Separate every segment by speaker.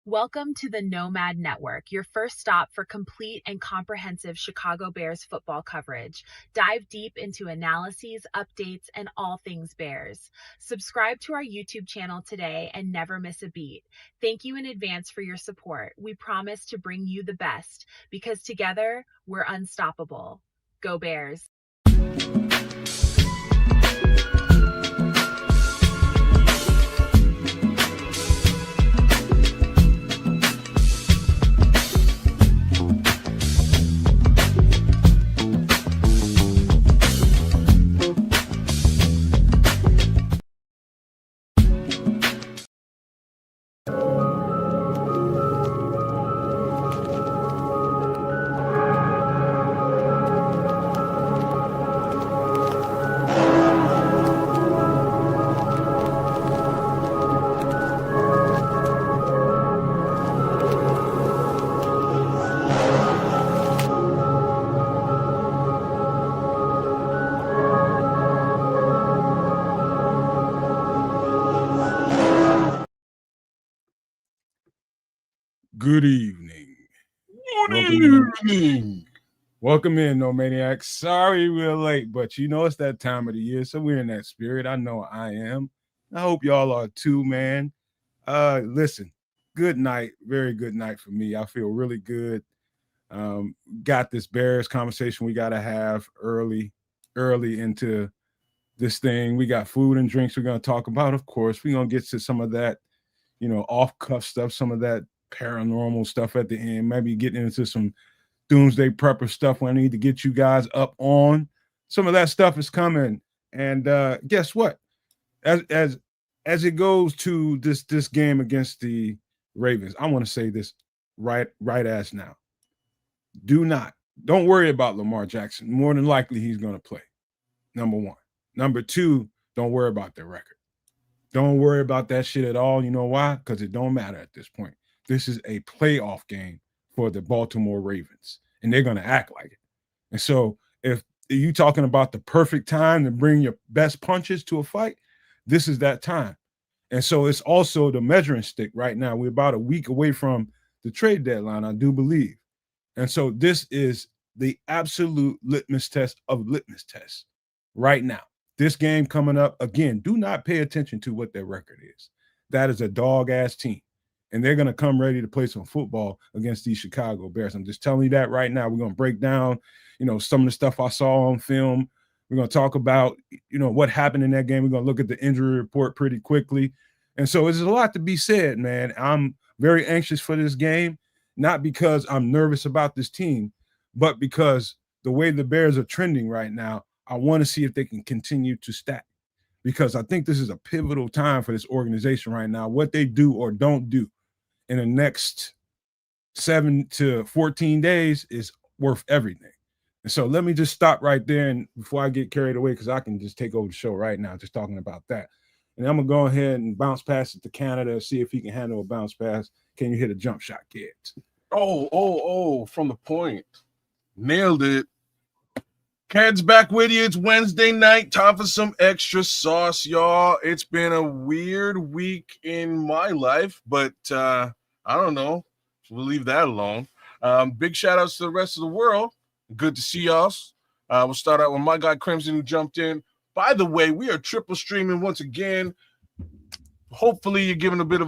Speaker 1: Welcome to the Nomad Network, your first stop for complete and comprehensive Chicago Bears football coverage. Dive deep into analyses, updates, and all things Bears. Subscribe to our YouTube channel today and never miss a beat. Thank you in advance for your support. We promise to bring you the best because together we're unstoppable. Go Bears!
Speaker 2: Good evening. Welcome in, No Maniacs. Sorry we're late, but you know it's that time of the year, so we're in that spirit. I know I am. I hope y'all are too, man. Listen, good night. Very good night for me. I feel really good. Got this Bears conversation we got to have early into this thing. We got food and drinks we're going to talk about, of course. We're going to get to some of that, off-cuff stuff, some of that paranormal stuff at the end, maybe getting into some doomsday prepper stuff when I need to get you guys up on. Some of that stuff is coming. And guess what? As it goes to this game against the Ravens, I want to say this right as now. Don't worry about Lamar Jackson. More than likely he's going to play. Number one. Number two, don't worry about their record. Don't worry about that shit at all. You know why? Because it don't matter at this point. This is a playoff game for the Baltimore Ravens, and they're going to act like it. And so if you're talking about the perfect time to bring your best punches to a fight, this is that time. And so it's also the measuring stick right now. We're about a week away from the trade deadline, I do believe. And so this is the absolute litmus test of litmus tests right now. This game coming up, again, do not pay attention to what their record is. That is a dog-ass team. And they're going to come ready to play some football against these Chicago Bears. I'm just telling you that right now. We're going to break down, some of the stuff I saw on film. We're going to talk about, what happened in that game. We're going to look at the injury report pretty quickly. And so there's a lot to be said, man. I'm very anxious for this game, not because I'm nervous about this team, but because the way the Bears are trending right now, I want to see if they can continue to stack, because I think this is a pivotal time for this organization right now. What they do or don't do in the next 7 to 14 days is worth everything. And so let me just stop right there, and before I get carried away, because I can just take over the show right now just talking about that. And I'm going to go ahead and bounce pass it to Canada, see if he can handle a bounce pass. Can you hit a jump shot, kids?
Speaker 3: Oh, from the point. Nailed it. Cad's back with you. It's Wednesday night. Time for some extra sauce, y'all. It's been a weird week in my life, but I don't know. We'll leave that alone. Big shout outs to the rest of the world. Good to see y'all. We'll start out with my guy Crimson, who jumped in. By the way, we are triple streaming once again. Hopefully you're giving a little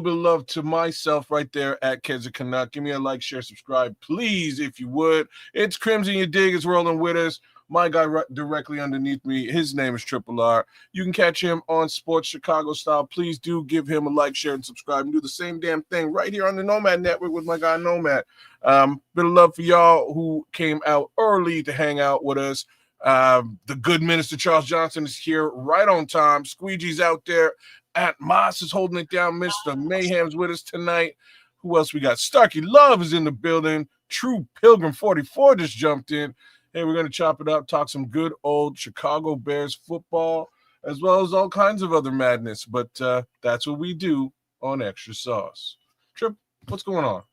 Speaker 3: bit of love to myself right there at Keza Canuck. Give me a like, share, subscribe, please, if you would. It's Crimson, you dig, is rolling with us. My guy directly underneath me, his name is Triple R. You can catch him on Sports Chicago Style. Please do give him a like, share, and subscribe, and do the same damn thing right here on the Nomad Network with my guy Nomad. Bit of love for y'all who came out early to hang out with us. The good minister Charles Johnson is here right on time. Squeegee's out there. At Moss is holding it down. Mr. Mayhem's with us tonight. Who else we got? Starkey Love is in the building. True Pilgrim 44 just jumped in. Hey, we're going to chop it up, talk some good old Chicago Bears football, as well as all kinds of other madness. But that's what we do on Extra Sauce. Trip, what's going on?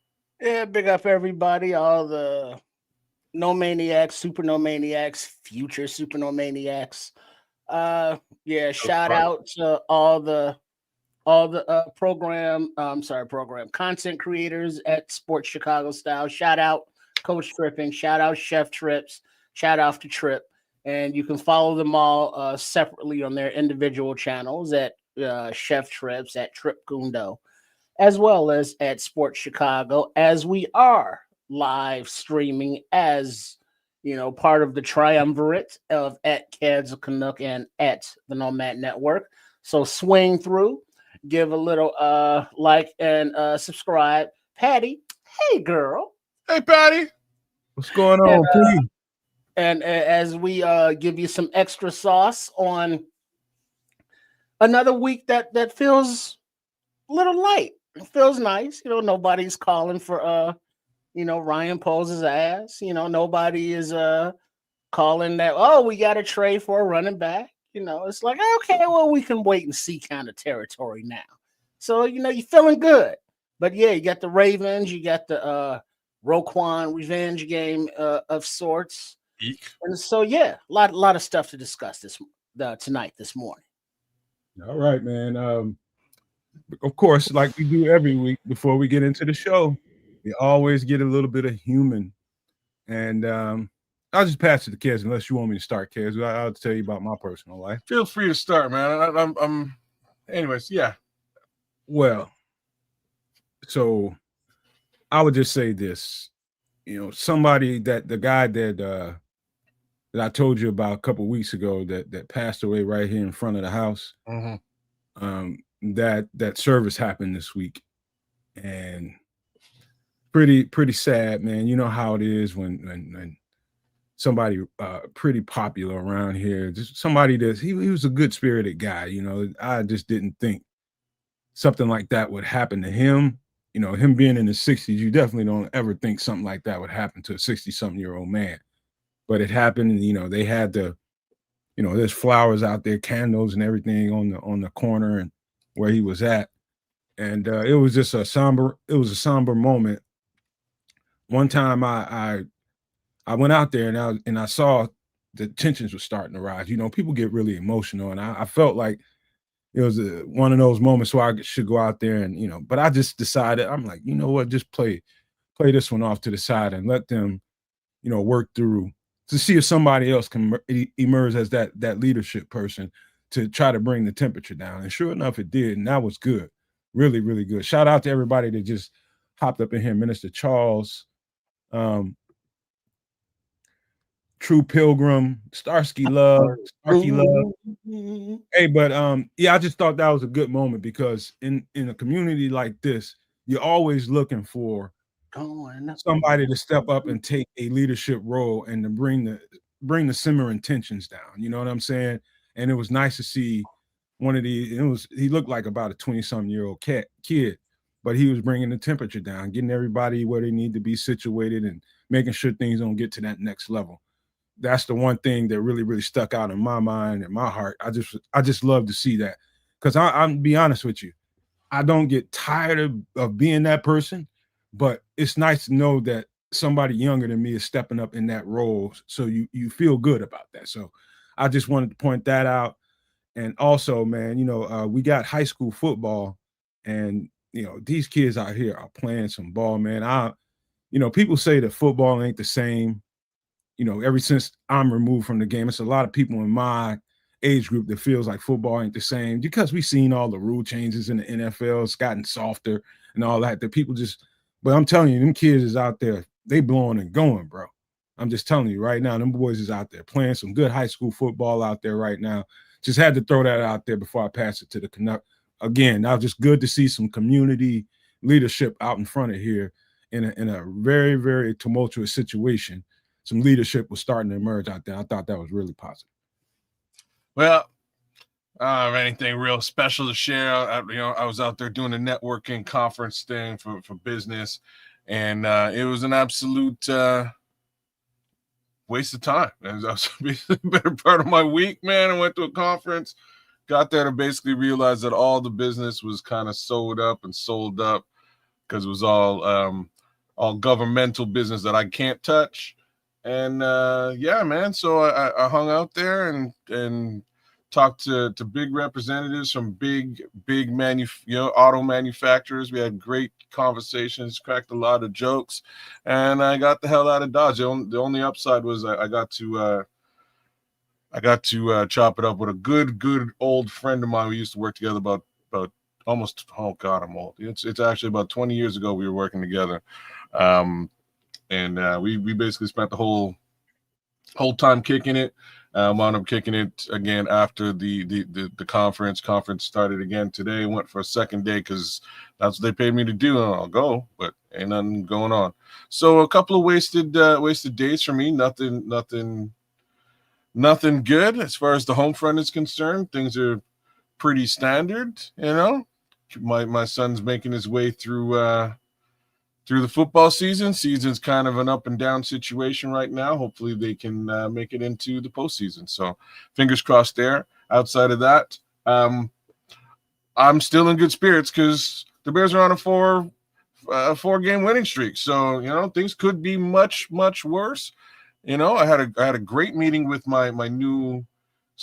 Speaker 4: Yeah, big up everybody, all the No Maniacs, Super No Maniacs, future Super No Maniacs. Shout out to all the all the content creators at Sports Chicago Style. Shout out Coach Tripping. Shout out Chef Trips. Shout out to Trip. And you can follow them all separately on their individual channels at Chef Trips, at Trip Gundo, as well as at Sports Chicago, as we are live streaming as, part of the triumvirate of at Cads Canuck and at the Nomad Network. So swing through, give a little like and subscribe. Patty, hey girl.
Speaker 3: Hey, Patty.
Speaker 2: What's going on, please?
Speaker 4: And as we give you some extra sauce on another week that feels a little light. It feels nice. Nobody's calling for Ryan Poles' ass. Nobody is calling that, oh, we got a trade for a running back. It's like, okay, well, we can wait and see kind of territory now. So, you're feeling good. But yeah, you got the Ravens, you got the Roquan revenge game of sorts.
Speaker 3: Eek.
Speaker 4: And so, yeah, a lot of stuff to discuss this morning.
Speaker 2: All right, man. Of course, like we do every week before we get into the show, we always get a little bit of human. And I'll just pass it to Kez unless you want me to start, Kez. I'll tell you about my personal life.
Speaker 3: Feel free to start, man. Anyways, yeah.
Speaker 2: Well, so I would just say this. Somebody the guy that I told you about a couple of weeks ago that passed away right here in front of the house.
Speaker 3: Mm-hmm.
Speaker 2: That service happened this week, and pretty sad, man. You know how it is when somebody pretty popular around here, just somebody he was a good spirited guy. I just didn't think something like that would happen to him. Him being in his 60s, you definitely don't ever think something like that would happen to a 60-something-year-old man. But it happened, and they had there's flowers out there, candles and everything on the corner and where he was at. And it was just a somber moment. One time I went out there and I saw the tensions were starting to rise. People get really emotional, and I felt like it was one of those moments where I should go out there and, but I just decided, I'm like, you know what, just play this one off to the side and let them, work through to see if somebody else can emerge as that leadership person to try to bring the temperature down. And sure enough, it did. And that was good. Really, really good. Shout out to everybody that just hopped up in here. Minister Charles, True Pilgrim, Starsky Love. Hey, but yeah, I just thought that was a good moment because in a community like this, you're always looking for somebody to step up and take a leadership role and to bring the simmering tensions down. You know what I'm saying? And it was nice to see one of these. He looked like about a 20-something-year-old kid, but he was bringing the temperature down, getting everybody where they need to be situated and making sure things don't get to that next level. That's the one thing that really, really stuck out in my mind and my heart. I just love to see that because I'm be honest with you, I don't get tired of being that person, but it's nice to know that somebody younger than me is stepping up in that role. So you feel good about that. So I just wanted to point that out. And also, man, we got high school football, and these kids out here are playing some ball, man. People say that football ain't the same. Ever since I'm removed from the game, it's a lot of people in my age group that feels like football ain't the same because we've seen all the rule changes in the NFL. It's gotten softer and all that people but I'm telling you, them kids is out there, they blowing and going, bro. I'm just telling you right now, them boys is out there playing some good high school football out there right now. Just had to throw that out there before I pass it to the Canuck. Again, that was just good to see some community leadership out in front of here in a very, very tumultuous situation. Some leadership was starting to emerge out there. I thought that was really positive.
Speaker 3: Well, I don't have anything real special to share. I was out there doing a networking conference thing for business, and it was an absolute waste of time. It was a better part of my week, man. I went to a conference, got there to basically realize that all the business was kind of sold up because it was all governmental business that I can't touch. And yeah, man. So I hung out there and talked to big representatives from big auto manufacturers. We had great conversations, cracked a lot of jokes, and I got the hell out of Dodge. The only upside was I got to chop it up with a good old friend of mine. We used to work together about almost, oh God, I'm old. It's actually about 20 years ago we were working together. And we basically spent the whole time kicking it. Wound up kicking it again after the conference. Conference started again today. Went for a second day because that's what they paid me to do, and I'll go, but ain't nothing going on. So a couple of wasted days for me. Nothing good as far as the home front is concerned. Things are pretty standard, My son's making his way through the football season. Season's kind of an up and down situation right now. Hopefully they can make it into the postseason. So fingers crossed there. Outside of that, I'm still in good spirits because the Bears are on a 4-game winning streak. So, things could be much, much worse. I had a great meeting with my new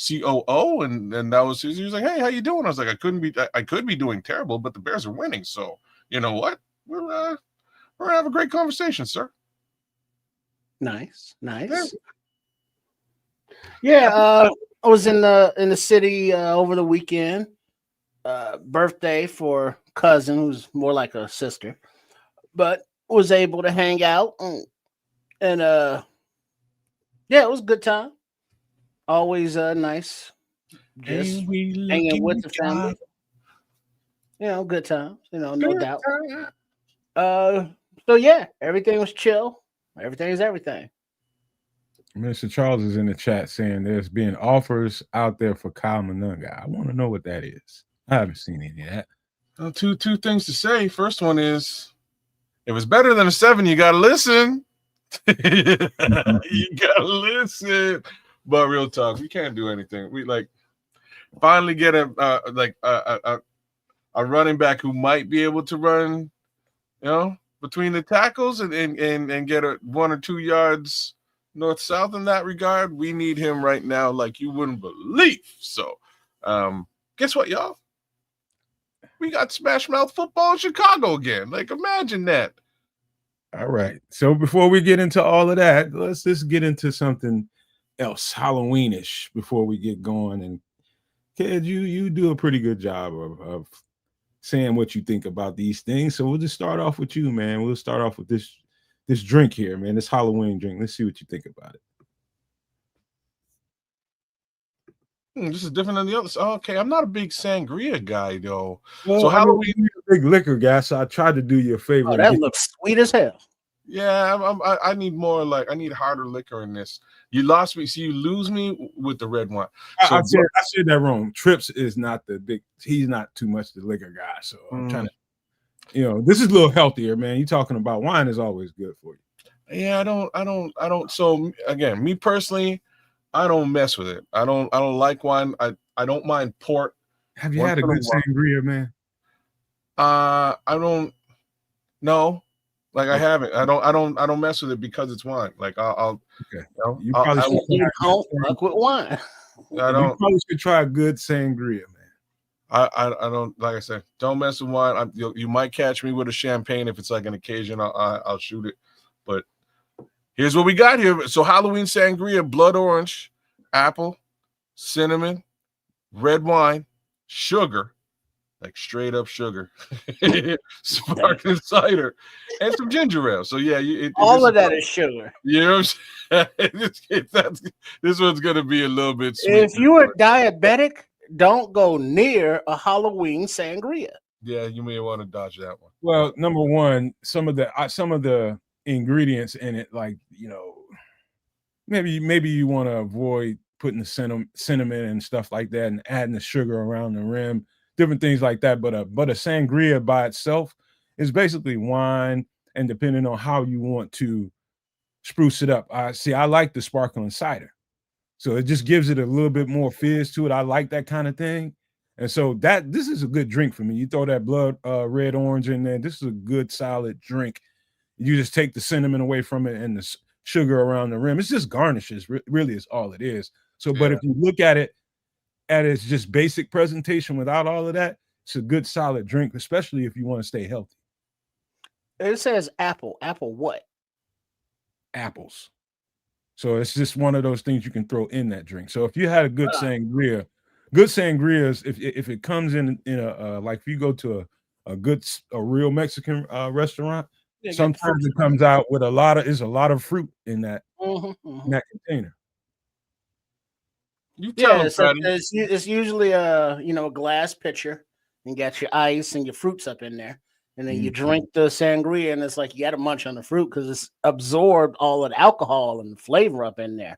Speaker 3: COO, and that was he was like, "Hey, how you doing?" I was like, I could be doing terrible, but the Bears are winning. So you know what? We're gonna have a great conversation, sir.
Speaker 4: Nice. Yeah, I was in the city over the weekend. Birthday for cousin, who's more like a sister, but was able to hang out and yeah, it was a good time. Always nice, just hanging with the family. Good times. No doubt. So yeah, everything was chill. Everything is everything.
Speaker 2: Mr. Charles is in the chat saying there's been offers out there for Kyle Manunga. I want to know what that is. I haven't seen any of that.
Speaker 3: Well, two things to say. First one is, if it's better than a 7, you gotta listen. You gotta listen. But real talk, we can't do anything. We finally get a running back who might be able to run, between the tackles and get 1 or 2 yards north-south in that regard. We need him right now like you wouldn't believe. So guess what, y'all? We got Smash Mouth football in Chicago again. Imagine that.
Speaker 2: All right. So before we get into all of that, let's just get into something else, Halloweenish, before we get going. And Kid, you do a pretty good job of saying what you think about these things. So we'll just start off with you, man. We'll start off with this drink here, man. This Halloween drink. Let's see what you think about it.
Speaker 3: This is different than the others. Okay, I'm not a big sangria guy, though.
Speaker 2: Well,
Speaker 3: so
Speaker 2: Halloween, you're a big liquor guy, so I tried to do you a favor.
Speaker 4: Oh, that looks sweet as hell.
Speaker 3: Yeah, I need more I need harder liquor in this. You lost me. See, you lose me with the red wine. So
Speaker 2: I said that wrong. Trips is not the big. He's not too much the liquor guy. So I'm trying to, this is a little healthier, man. You talking about wine is always good for you.
Speaker 3: Yeah, I don't. So again, me personally, I don't mess with it. I don't like wine. I don't mind port.
Speaker 2: Have you had a good sangria, man?
Speaker 3: I don't. No. I haven't. I don't mess with it because it's wine. I'll
Speaker 2: okay.
Speaker 3: You probably
Speaker 4: don't fuck with wine.
Speaker 2: I don't. You probably should try a good sangria, man.
Speaker 3: I don't, like I said, don't mess with wine. You might catch me with a champagne if it's like an occasion. I'll shoot it. But here's what we got here. So Halloween sangria: blood orange, apple, cinnamon, red wine, sugar. Like straight up sugar, sparkling cider, and some ginger ale. So yeah,
Speaker 4: all of that is sugar.
Speaker 3: You know what I'm saying? This one's gonna be a little bit sweet.
Speaker 4: If you are diabetic, don't go near a Halloween sangria.
Speaker 3: Yeah, you may want to dodge that one.
Speaker 2: Well, number one, some of the ingredients in it, maybe you want to avoid putting the cinnamon and stuff like that, and adding the sugar around the rim. Different things like that, but a sangria by itself is basically wine, and depending on how you want to spruce it up. I like the sparkling cider, so it just gives it a little bit more fizz to it. I like that kind of thing, and so this is a good drink for me. You throw that blood red orange in there. This is a good solid drink. You just take the cinnamon away from it and the sugar around the rim. It's just garnishes. Really, is all it is. So, but if you look at it at its just basic presentation without all of that, it's a good solid drink, especially if you want to stay healthy.
Speaker 4: It says apple. Apple what?
Speaker 2: Apples. So it's just one of those things you can throw in that drink. So if you had a good sangrias, if it comes in a like if you go to a real Mexican restaurant, sometimes it comes out with a lot of fruit in that in that container.
Speaker 3: You tell them,
Speaker 4: it's usually a glass pitcher, and got your ice and your fruits up in there, and then you drink the sangria, and it's like you got to munch on the fruit because it's absorbed all of the alcohol and the flavor up in there.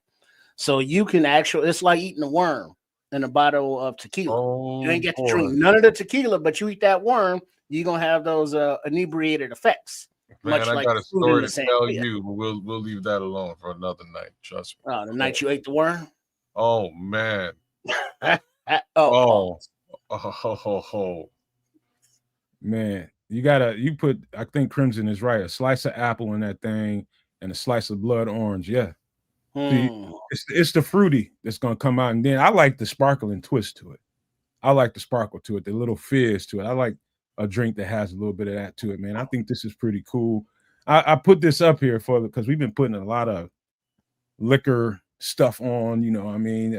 Speaker 4: So you can it's like eating a worm in a bottle of tequila. You ain't get to drink none of the tequila, but you eat that worm, you're gonna have those inebriated effects.
Speaker 3: Man, I got a story to tell you, but we'll leave that alone for another night. Trust me.
Speaker 4: The night you ate the worm.
Speaker 3: Oh man.
Speaker 2: Man, you put, I think Crimson is right, a slice of apple in that thing and a slice of blood orange. Yeah. See, it's the fruity that's gonna come out, and then I like the sparkling twist to it. I like the sparkle to it, the little fizz to it. I like a drink that has a little bit of that to it, man. I think this is pretty cool. I put this up here because we've been putting a lot of liquor stuff on, I mean,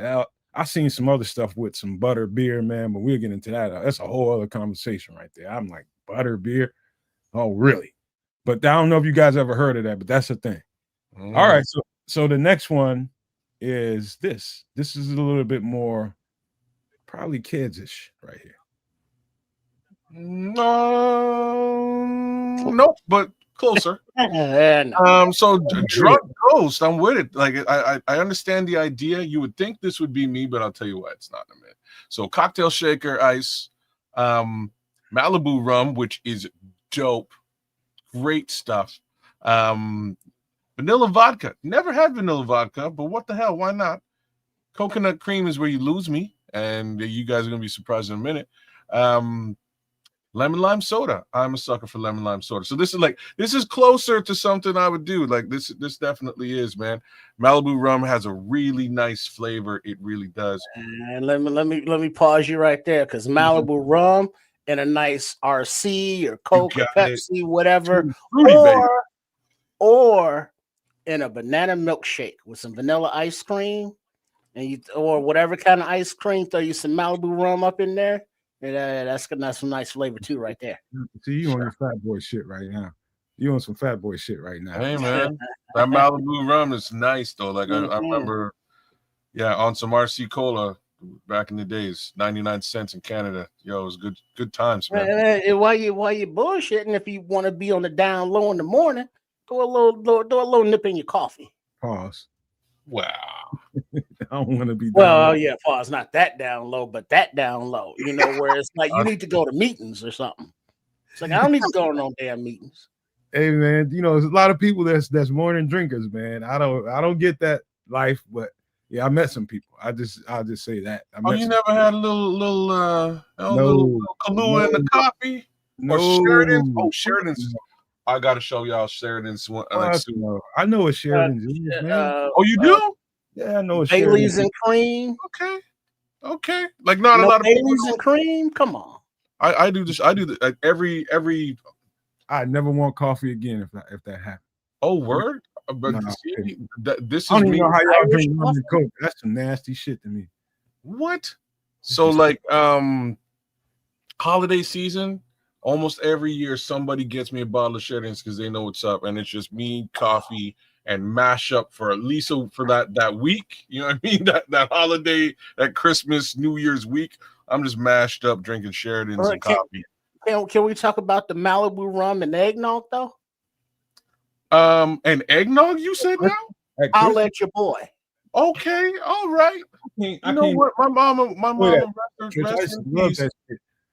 Speaker 2: I've seen some other stuff with some butter beer, man, but we'll get into that. That's a whole other conversation right there. I'm like, butter beer? Oh, really? But I don't know if you guys ever heard of that, but that's a thing. All right, so the next one is this. This is a little bit more probably kids-ish right here.
Speaker 3: Nope, but closer. So drunk ghost, I'm with it. Like I understand the idea. You would think this would be me, but I'll tell you what, it's not in a minute. So cocktail shaker, ice, Malibu rum, which is dope, great stuff. Vanilla vodka. Never had vanilla vodka, but what the hell? Why not? Coconut cream is where you lose me, and you guys are gonna be surprised in a minute. Lemon lime soda. I'm a sucker for lemon lime soda. So this is closer to something I would do. Like this definitely is, man. Malibu rum has a really nice flavor. It really does.
Speaker 4: And let me pause you right there, because Malibu rum and a nice RC or Coke or Pepsi, whatever, or in a banana milkshake with some vanilla ice cream, and or whatever kind of ice cream, throw you some Malibu rum up in there. And that's some nice flavor too, right there.
Speaker 2: See, you on your fat boy shit right now. You on some fat boy shit right now.
Speaker 3: Hey man, that Malibu rum is nice though. Like I remember, on some RC cola back in the days, 99 cents in Canada. Yo, it was good times, man.
Speaker 4: And while you bullshitting, if you want to be on the down low in the morning, do a little nip in your coffee.
Speaker 2: Pause.
Speaker 3: Wow.
Speaker 2: I don't want to be
Speaker 4: down low. Pause. Not that down low, but that down low. Where it's like you need to go to meetings or something. It's like I don't need to go to no damn meetings.
Speaker 2: Hey man, there's a lot of people that's morning drinkers, man. I don't get that life, but yeah, I met some people. I'll just say that.
Speaker 3: You never had a little Kahlua in the coffee?
Speaker 2: No.
Speaker 3: Or Sheridan's? Oh, Sheridan's. I gotta show y'all Sheridan's one.
Speaker 2: I know what Sheridan's is, man.
Speaker 3: Oh, you do?
Speaker 2: Yeah, I know what
Speaker 4: Bailey's and cream.
Speaker 3: Okay. Like not a lot of
Speaker 4: Bailey's and cream. Come on.
Speaker 3: I do this. I do that every.
Speaker 2: I never want coffee again if that happens.
Speaker 3: Oh, word. But this is
Speaker 2: I don't even know how y'all drink rum and Coke. That's some nasty shit to me.
Speaker 3: What? So like holiday season, almost every year somebody gets me a bottle of Sheridan's because they know what's up, and it's just me, coffee, and mash up for at least for that week. You know what I mean? That holiday, that Christmas, New Year's week. I'm just mashed up drinking Sheridan's and coffee.
Speaker 4: Can we talk about the Malibu rum and eggnog though?
Speaker 3: And eggnog, you said now?
Speaker 4: I'll let your boy.
Speaker 3: Okay, all right. You know what? My mama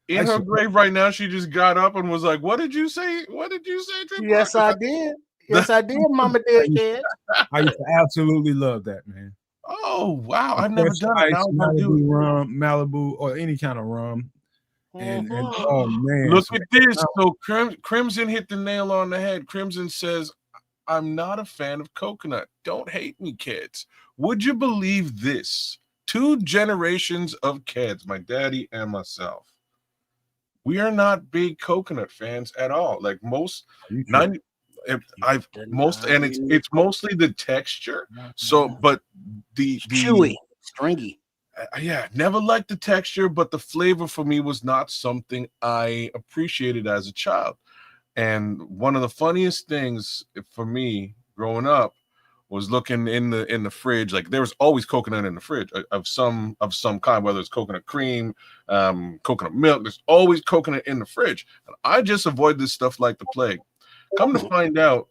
Speaker 3: in her grave right now. She just got up and was like, "What did you say? What did you say?"
Speaker 4: Yes, I did. Yes, I did. Mama did. Yes.
Speaker 2: I used to absolutely love that, man.
Speaker 3: Oh wow, I've never done it.
Speaker 2: Malibu rum, Malibu, or any kind of rum. And oh man,
Speaker 3: look at this. So Crimson hit the nail on the head. Crimson says, "I'm not a fan of coconut. Don't hate me, kids. Would you believe this? 2 generations of kids, my daddy and myself, we are not big coconut fans at all. Like most 90, it's mostly the texture. So, but the
Speaker 4: chewy, stringy.
Speaker 3: Yeah, never liked the texture, but the flavor for me was not something I appreciated as a child. And one of the funniest things for me growing up was looking in the fridge. Like there was always coconut in the fridge of some kind, whether it's coconut cream, coconut milk. There's always coconut in the fridge. And I just avoid this stuff like the plague. Come to find out,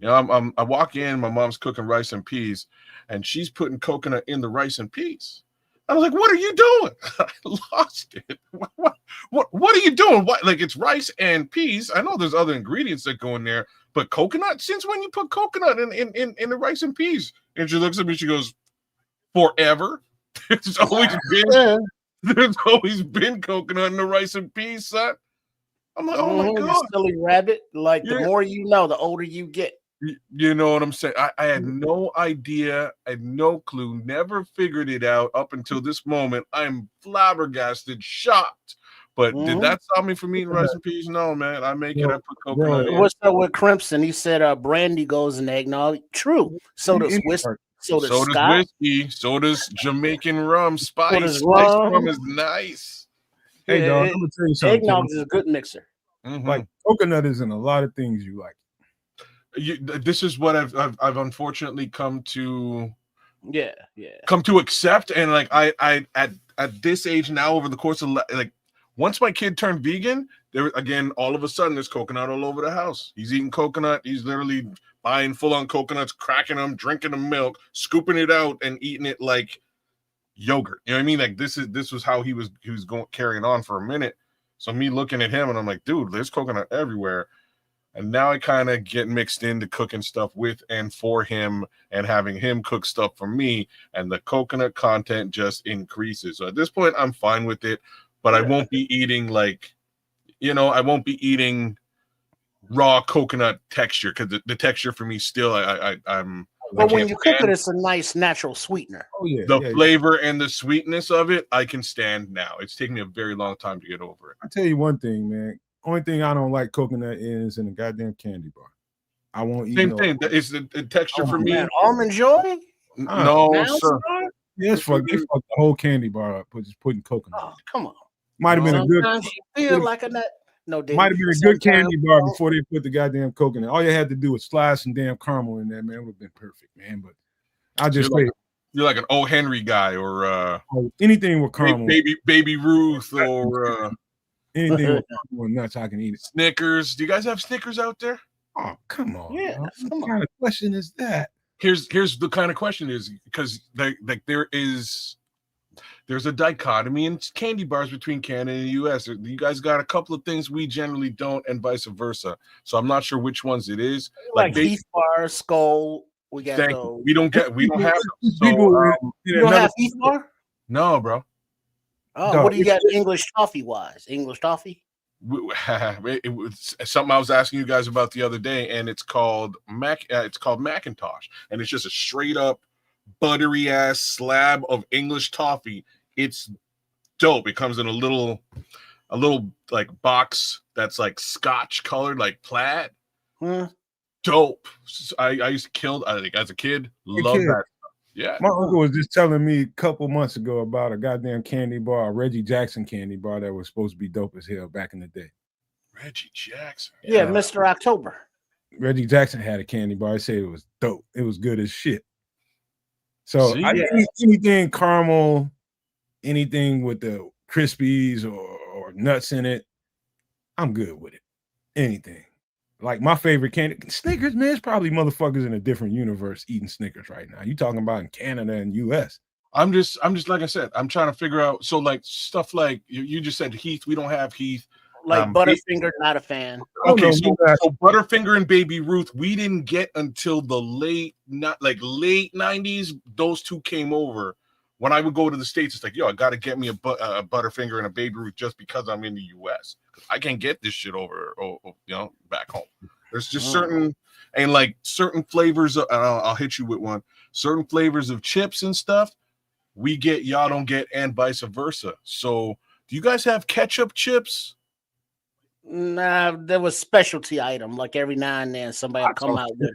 Speaker 3: I walk in, my mom's cooking rice and peas, and she's putting coconut in the rice and peas. I was like, "What are you doing?" I lost it. What are you doing? What, like, it's rice and peas. I know there's other ingredients that go in there, but coconut? Since when you put coconut in the rice and peas? And she looks at me, she goes, "Forever." There's always been coconut in the rice and peas, son. I'm like, "Oh my God,
Speaker 4: silly rabbit!" Like the more you know, the older you get.
Speaker 3: You know what I'm saying? I had no idea. I had no clue. Never figured it out up until this moment. I'm flabbergasted, shocked. But did that stop me from eating rice and peas? No, man. I make it. I put coconut in.
Speaker 4: What's up with Crimson? He said brandy goes in eggnog. True. So does whiskey. So does
Speaker 3: whiskey. So does Jamaican rum. Spice rum is nice.
Speaker 2: Hey, dog, I'm gonna tell you something.
Speaker 4: Eggnog is a good mixer.
Speaker 2: Like coconut is in a lot of things you like.
Speaker 3: This is what I've unfortunately come to accept, and like I at this age now, over the course of like once my kid turned vegan, there again all of a sudden there's coconut all over the house. He's eating coconut. He's literally buying full on coconuts, cracking them, drinking the milk, scooping it out, and eating it like yogurt. You know what I mean? Like this was how he was going carrying on for a minute. So me looking at him and I'm like, dude, there's coconut everywhere. And now I kind of get mixed into cooking stuff with and for him and having him cook stuff for me. And the coconut content just increases. So at this point, I'm fine with it. But I won't be eating I won't be eating raw coconut texture because the texture for me still, I'm.
Speaker 4: But when you cook it, it's a nice natural sweetener.
Speaker 2: Oh, yeah.
Speaker 3: The flavor and the sweetness of it, I can stand now. It's taken me a very long time to get over it.
Speaker 2: I'll tell you one thing, man. Only thing I don't like coconut is in a goddamn candy bar. I won't eat.
Speaker 3: Same thing. It's the texture for me.
Speaker 4: Man, Almond Joy?
Speaker 3: No, sir.
Speaker 2: Yes, they fucked the whole candy bar up, just putting coconut.
Speaker 4: Oh, come on.
Speaker 2: Might have been a good.
Speaker 4: Feel like a nut. No,
Speaker 2: might have been a good candy bar before they put the goddamn coconut. All you had to do was slide some damn caramel in there, man. It would have been perfect, man. But I just
Speaker 3: you're like an O. Henry guy, or
Speaker 2: anything with caramel,
Speaker 3: baby Ruth, or
Speaker 2: anything with caramel nuts. I can eat it.
Speaker 3: Snickers. Do you guys have Snickers out there?
Speaker 2: Oh, come on.
Speaker 4: Yeah.
Speaker 2: What kind of question is that?
Speaker 3: Here's the kind of question is because there's a dichotomy in candy bars between Canada and the U.S. You guys got a couple of things we generally don't, and vice versa. So I'm not sure which ones it is.
Speaker 4: Like Heath bar, Skull. We got those.
Speaker 3: We don't have.
Speaker 2: You
Speaker 4: don't have Heath bar?
Speaker 3: No, bro.
Speaker 4: Oh, what do you got English toffee wise? English toffee?
Speaker 3: It was something I was asking you guys about the other day, and it's called Macintosh, and it's just a straight up buttery ass slab of English toffee. It's dope. It comes in a little like box that's like Scotch colored, like plaid. Dope. I used to kill. I think as a kid, love that. Yeah.
Speaker 2: My uncle was just telling me a couple months ago about a goddamn candy bar, a Reggie Jackson candy bar that was supposed to be dope as hell back in the day.
Speaker 3: Reggie Jackson.
Speaker 4: Yeah, Mr. October.
Speaker 2: Reggie Jackson had a candy bar. I said it was dope. It was good as shit. So anything caramel, anything with the Crispies or nuts in it, I'm good with it. Anything. Like my favorite candy, Snickers, man, it's probably motherfuckers in a different universe eating Snickers right now. You talking about in Canada and US.
Speaker 3: I'm just like I said, I'm trying to figure out. So like stuff like you just said Heath, we don't have Heath.
Speaker 4: Like Butterfinger, not a fan.
Speaker 3: Okay, so Butterfinger and Baby Ruth, we didn't get until the late 90s. Those two came over. When I would go to the States, it's like, yo, I got to get me a Butterfinger and a Baby Ruth just because I'm in the U.S. I can't get this shit over, back home. There's just certain flavors. I'll hit you with one. Certain flavors of chips and stuff we get, y'all don't get, and vice versa. So do you guys have ketchup chips?
Speaker 4: Nah, there was specialty item. Like every now and then somebody will come out with.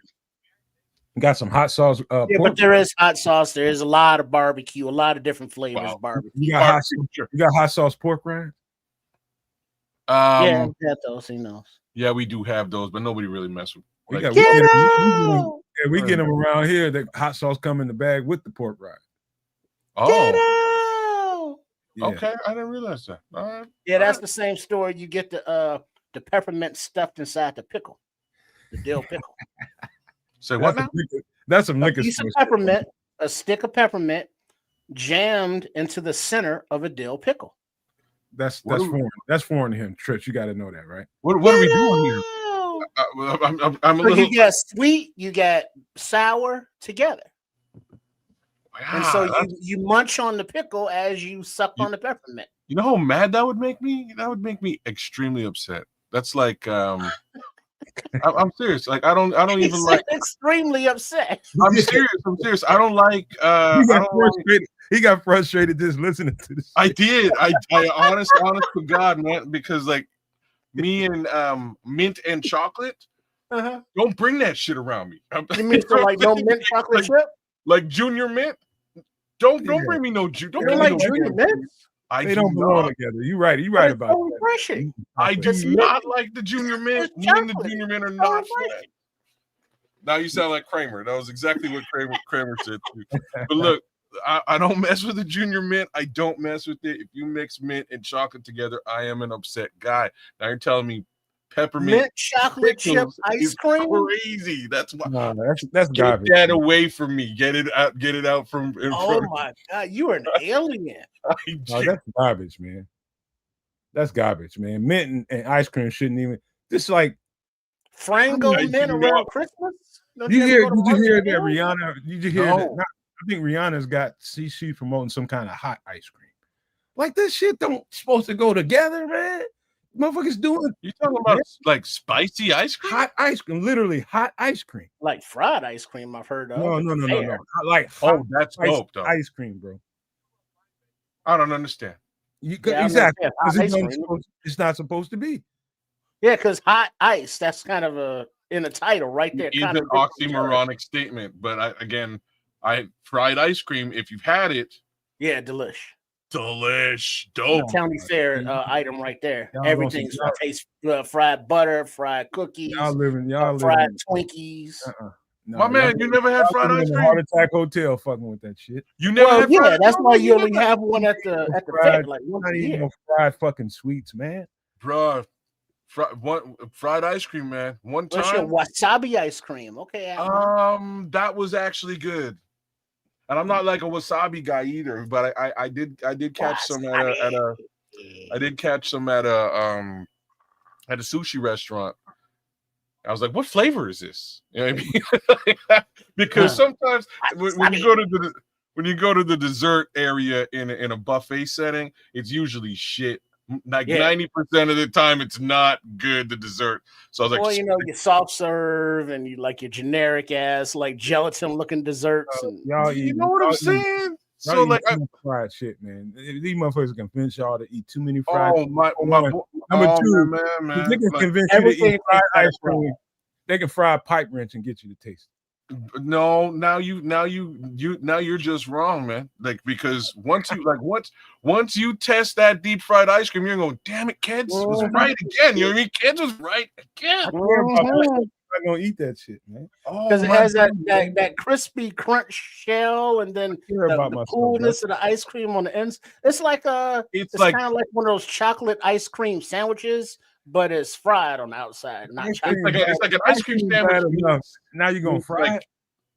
Speaker 2: Got some hot sauce.
Speaker 4: Yeah,
Speaker 2: pork.
Speaker 4: but there is hot sauce. There is a lot of barbecue, a lot of different flavors.
Speaker 3: Wow.
Speaker 4: Barbecue.
Speaker 2: You got hot sauce pork rinds?
Speaker 4: Yeah, we got those. He knows.
Speaker 3: Yeah, we do have those, but nobody really mess with.
Speaker 2: We
Speaker 3: Like,
Speaker 2: get them around here. The hot sauce come in the bag with the pork rind.
Speaker 3: oh,
Speaker 2: Yeah.
Speaker 3: okay. I didn't realize that. All right.
Speaker 4: Yeah, that's the same story. You get the peppermint stuffed inside the pickle, the dill pickle.
Speaker 3: Say what now?
Speaker 2: That's some liquor.
Speaker 4: A piece of peppermint, a stick of peppermint, jammed into the center of a dill pickle.
Speaker 2: That's foreign. That's foreign to him, Trish. You got to know that, right?
Speaker 3: What are we doing here? I'm a little.
Speaker 4: You got sweet, you got sour together. And so you munch on the pickle as you suck on the peppermint.
Speaker 3: You know how mad that would make me? That would make me extremely upset. That's like I'm serious. Like I don't even like
Speaker 4: extremely upset.
Speaker 3: I'm serious. I don't like
Speaker 2: he got frustrated just listening to this.
Speaker 3: I did. I honest to God, man, because like me and mint and chocolate, don't bring that shit around me.
Speaker 4: You mean so like no mint chocolate chip?
Speaker 3: Like junior mint? Don't bring me no juice. Don't
Speaker 4: bring me no junior mint.
Speaker 2: They don't belong together. You're right. You're right about that.
Speaker 4: Refreshing.
Speaker 3: I do not like the junior mint. Me and the junior mint are not friends. Now you sound like Kramer. That was exactly what Kramer said too. But look, I don't mess with the junior mint. I don't mess with it. If you mix mint and chocolate together, I am an upset guy. Now you're telling me peppermint
Speaker 4: mint chocolate chip ice cream?
Speaker 3: Crazy. That's why.
Speaker 2: No, that's garbage.
Speaker 3: Get that away from me. Get it out from in front of
Speaker 4: my God, you are an alien.
Speaker 2: No, that's garbage, man. That's garbage, man. Mint and ice cream shouldn't even. This like
Speaker 4: Frango mint around Christmas.
Speaker 2: Did you hear that Rihanna? Did you hear that? I think Rihanna's got she's promoting some kind of hot ice cream. Like this shit don't supposed to go together, man. Motherfuckers doing.
Speaker 3: You talking about like spicy ice cream?
Speaker 2: Hot ice cream, literally hot ice cream.
Speaker 4: Like fried ice cream, I've heard of.
Speaker 2: No. Like
Speaker 3: that's dope, though.
Speaker 2: Ice cream, bro.
Speaker 3: I don't understand.
Speaker 2: Exactly. It's not supposed to be.
Speaker 4: Yeah, because hot ice, that's kind of in the title right there.
Speaker 3: It's an oxymoronic statement, but fried ice cream, if you've had it.
Speaker 4: Yeah, delish.
Speaker 3: Dope.
Speaker 4: County fair item right there. Everything's tastes fried butter, fried cookies, fried Twinkies.
Speaker 2: No,
Speaker 3: my man, you never had fried ice cream?
Speaker 2: Heart Attack Hotel fucking with that shit.
Speaker 3: You never had fried
Speaker 4: that's why you only have one at the fair, like once a year.
Speaker 2: No fried fucking sweets, man.
Speaker 3: Bruh. Fried ice cream, man. One time.
Speaker 4: What's your wasabi ice cream? Okay.
Speaker 3: That was actually good. And I'm not like a wasabi guy either, but I did catch some at a sushi restaurant. I was like, what flavor is this? You know what I mean? Because sometimes when you go to the dessert area in a buffet setting, it's usually shit. Like 90% of the time, it's not good, the dessert. So I was like,
Speaker 4: you soft serve and you like your generic ass, like gelatin looking desserts.
Speaker 3: You know what I'm saying? So like
Speaker 2: fried shit, man. These motherfuckers can convince y'all to eat too many fried.
Speaker 3: Number two, man.
Speaker 2: They can convince you to eat fried ice cream. They can fry a pipe wrench and get you to taste it.
Speaker 3: No, now you're just wrong, man. Like because once you test that deep fried ice cream, you're going, damn it, kids was right again. You know what I mean? Kids was right again.
Speaker 2: I'm gonna eat that shit, man.
Speaker 4: Because it has that crispy crunch shell, and then the coolness of the ice cream on the ends. It's like it's kind of like one of those chocolate ice cream sandwiches, but it's fried on the outside.
Speaker 3: It's like an ice cream sandwich.
Speaker 2: Now you're gonna fry it.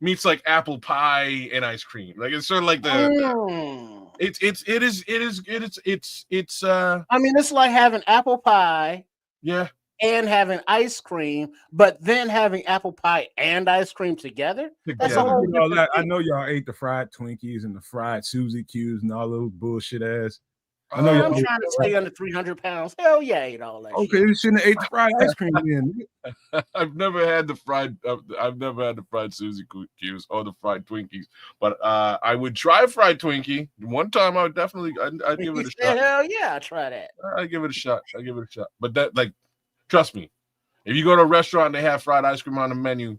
Speaker 3: Meets like apple pie and ice cream. Like it's sort of like the. It's.
Speaker 4: I mean, it's like having apple pie.
Speaker 3: Yeah.
Speaker 4: And having ice cream, but then having apple pie and ice cream together. That's a whole
Speaker 2: I know y'all ate the fried Twinkies and the fried Suzy Q's and all those bullshit ass. I know
Speaker 4: I'm
Speaker 2: y'all.
Speaker 4: trying to stay under 300 pounds. Hell yeah, I ate all that
Speaker 2: Okay,
Speaker 4: shit.
Speaker 2: you shouldn't have ate the fried ice cream then.
Speaker 3: I've never had the fried. I've never had the fried Suzy Q's or the fried Twinkies, but I would try fried Twinkie. One time, I would definitely. I'd give it a shot.
Speaker 4: Hell yeah, I try that.
Speaker 3: I'd give it a shot. But that, like, trust me, if you go to a restaurant and they have fried ice cream on the menu,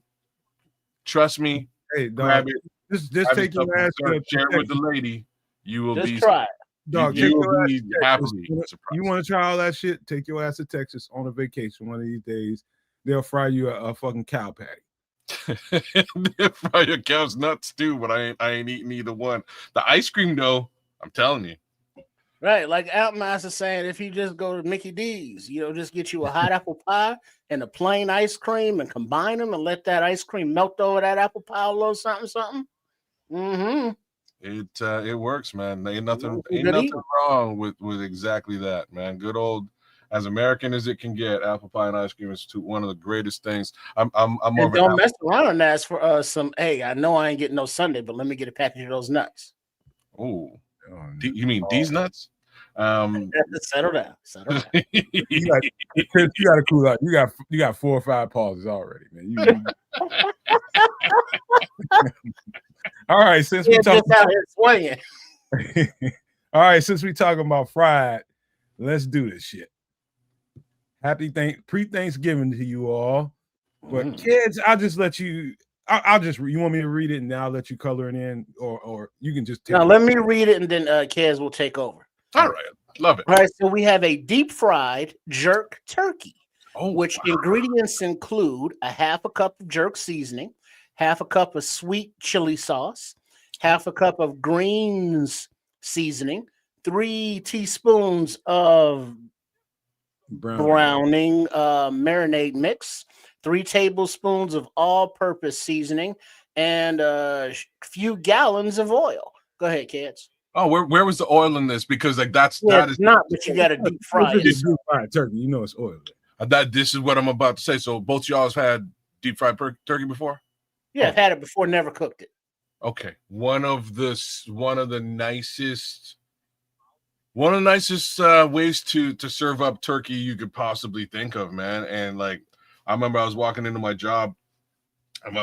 Speaker 3: trust me,
Speaker 2: Hey,
Speaker 3: grab
Speaker 2: dog,
Speaker 3: it.
Speaker 2: just take your ass to
Speaker 3: share it with the lady. You will
Speaker 4: Just
Speaker 3: be.
Speaker 4: try it.
Speaker 2: Dog,
Speaker 3: you
Speaker 2: take
Speaker 3: will
Speaker 2: your ass
Speaker 3: be
Speaker 2: to Texas.
Speaker 3: happily
Speaker 2: You
Speaker 3: surprised.
Speaker 2: want to try all that shit? Take your ass to Texas on a vacation one of these days. They'll fry you a fucking cow patty.
Speaker 3: Fry your cow's nuts too, but I ain't eating either one. The ice cream though, I'm telling you.
Speaker 4: Right, like Outmaster saying, if you just go to Mickey D's, just get you a hot apple pie and a plain ice cream and combine them and let that ice cream melt over that apple pie a little something. Mm-hmm.
Speaker 3: It works, man. Ain't nothing
Speaker 4: Good
Speaker 3: wrong with exactly that, man. Good old, as American as it can get, apple pie and ice cream is one of the greatest things. I'm more
Speaker 4: And
Speaker 3: of an
Speaker 4: don't mess around and ask for some. Hey, I know I ain't getting no Sunday, but let me get a package of those nuts.
Speaker 3: Oh, you mean these nuts?
Speaker 4: Settle down.
Speaker 2: You got to cool out. You got 4 or 5 pauses already, man. All right, since we talking
Speaker 4: out here swinging.
Speaker 2: All right, since we talking about fried, let's do this shit. Happy pre-Thanksgiving to you all. But kids, I'll just let you. I'll just. You want me to read it and then I'll let you color it in, or you can just.
Speaker 4: Now let me read it and then Kez will take over.
Speaker 3: All right, love it.
Speaker 4: All right, so we have a deep fried jerk turkey, which ingredients include a half a cup of jerk seasoning, half a cup of sweet chili sauce, half a cup of greens seasoning, 3 teaspoons of browning marinade mix, 3 tablespoons of all-purpose seasoning, and a few gallons of oil. Go ahead, kids.
Speaker 3: Oh, where was the oil in this? Because like that is
Speaker 4: not, but you got to deep fry it.
Speaker 2: Deep fried turkey, it's oil.
Speaker 3: This is what I'm about to say. So both y'all's had deep fried turkey before?
Speaker 4: Yeah, I've had it before, never cooked it.
Speaker 3: Okay, one of the nicest ways to serve up turkey you could possibly think of, man. And like, I remember I was walking into my job, and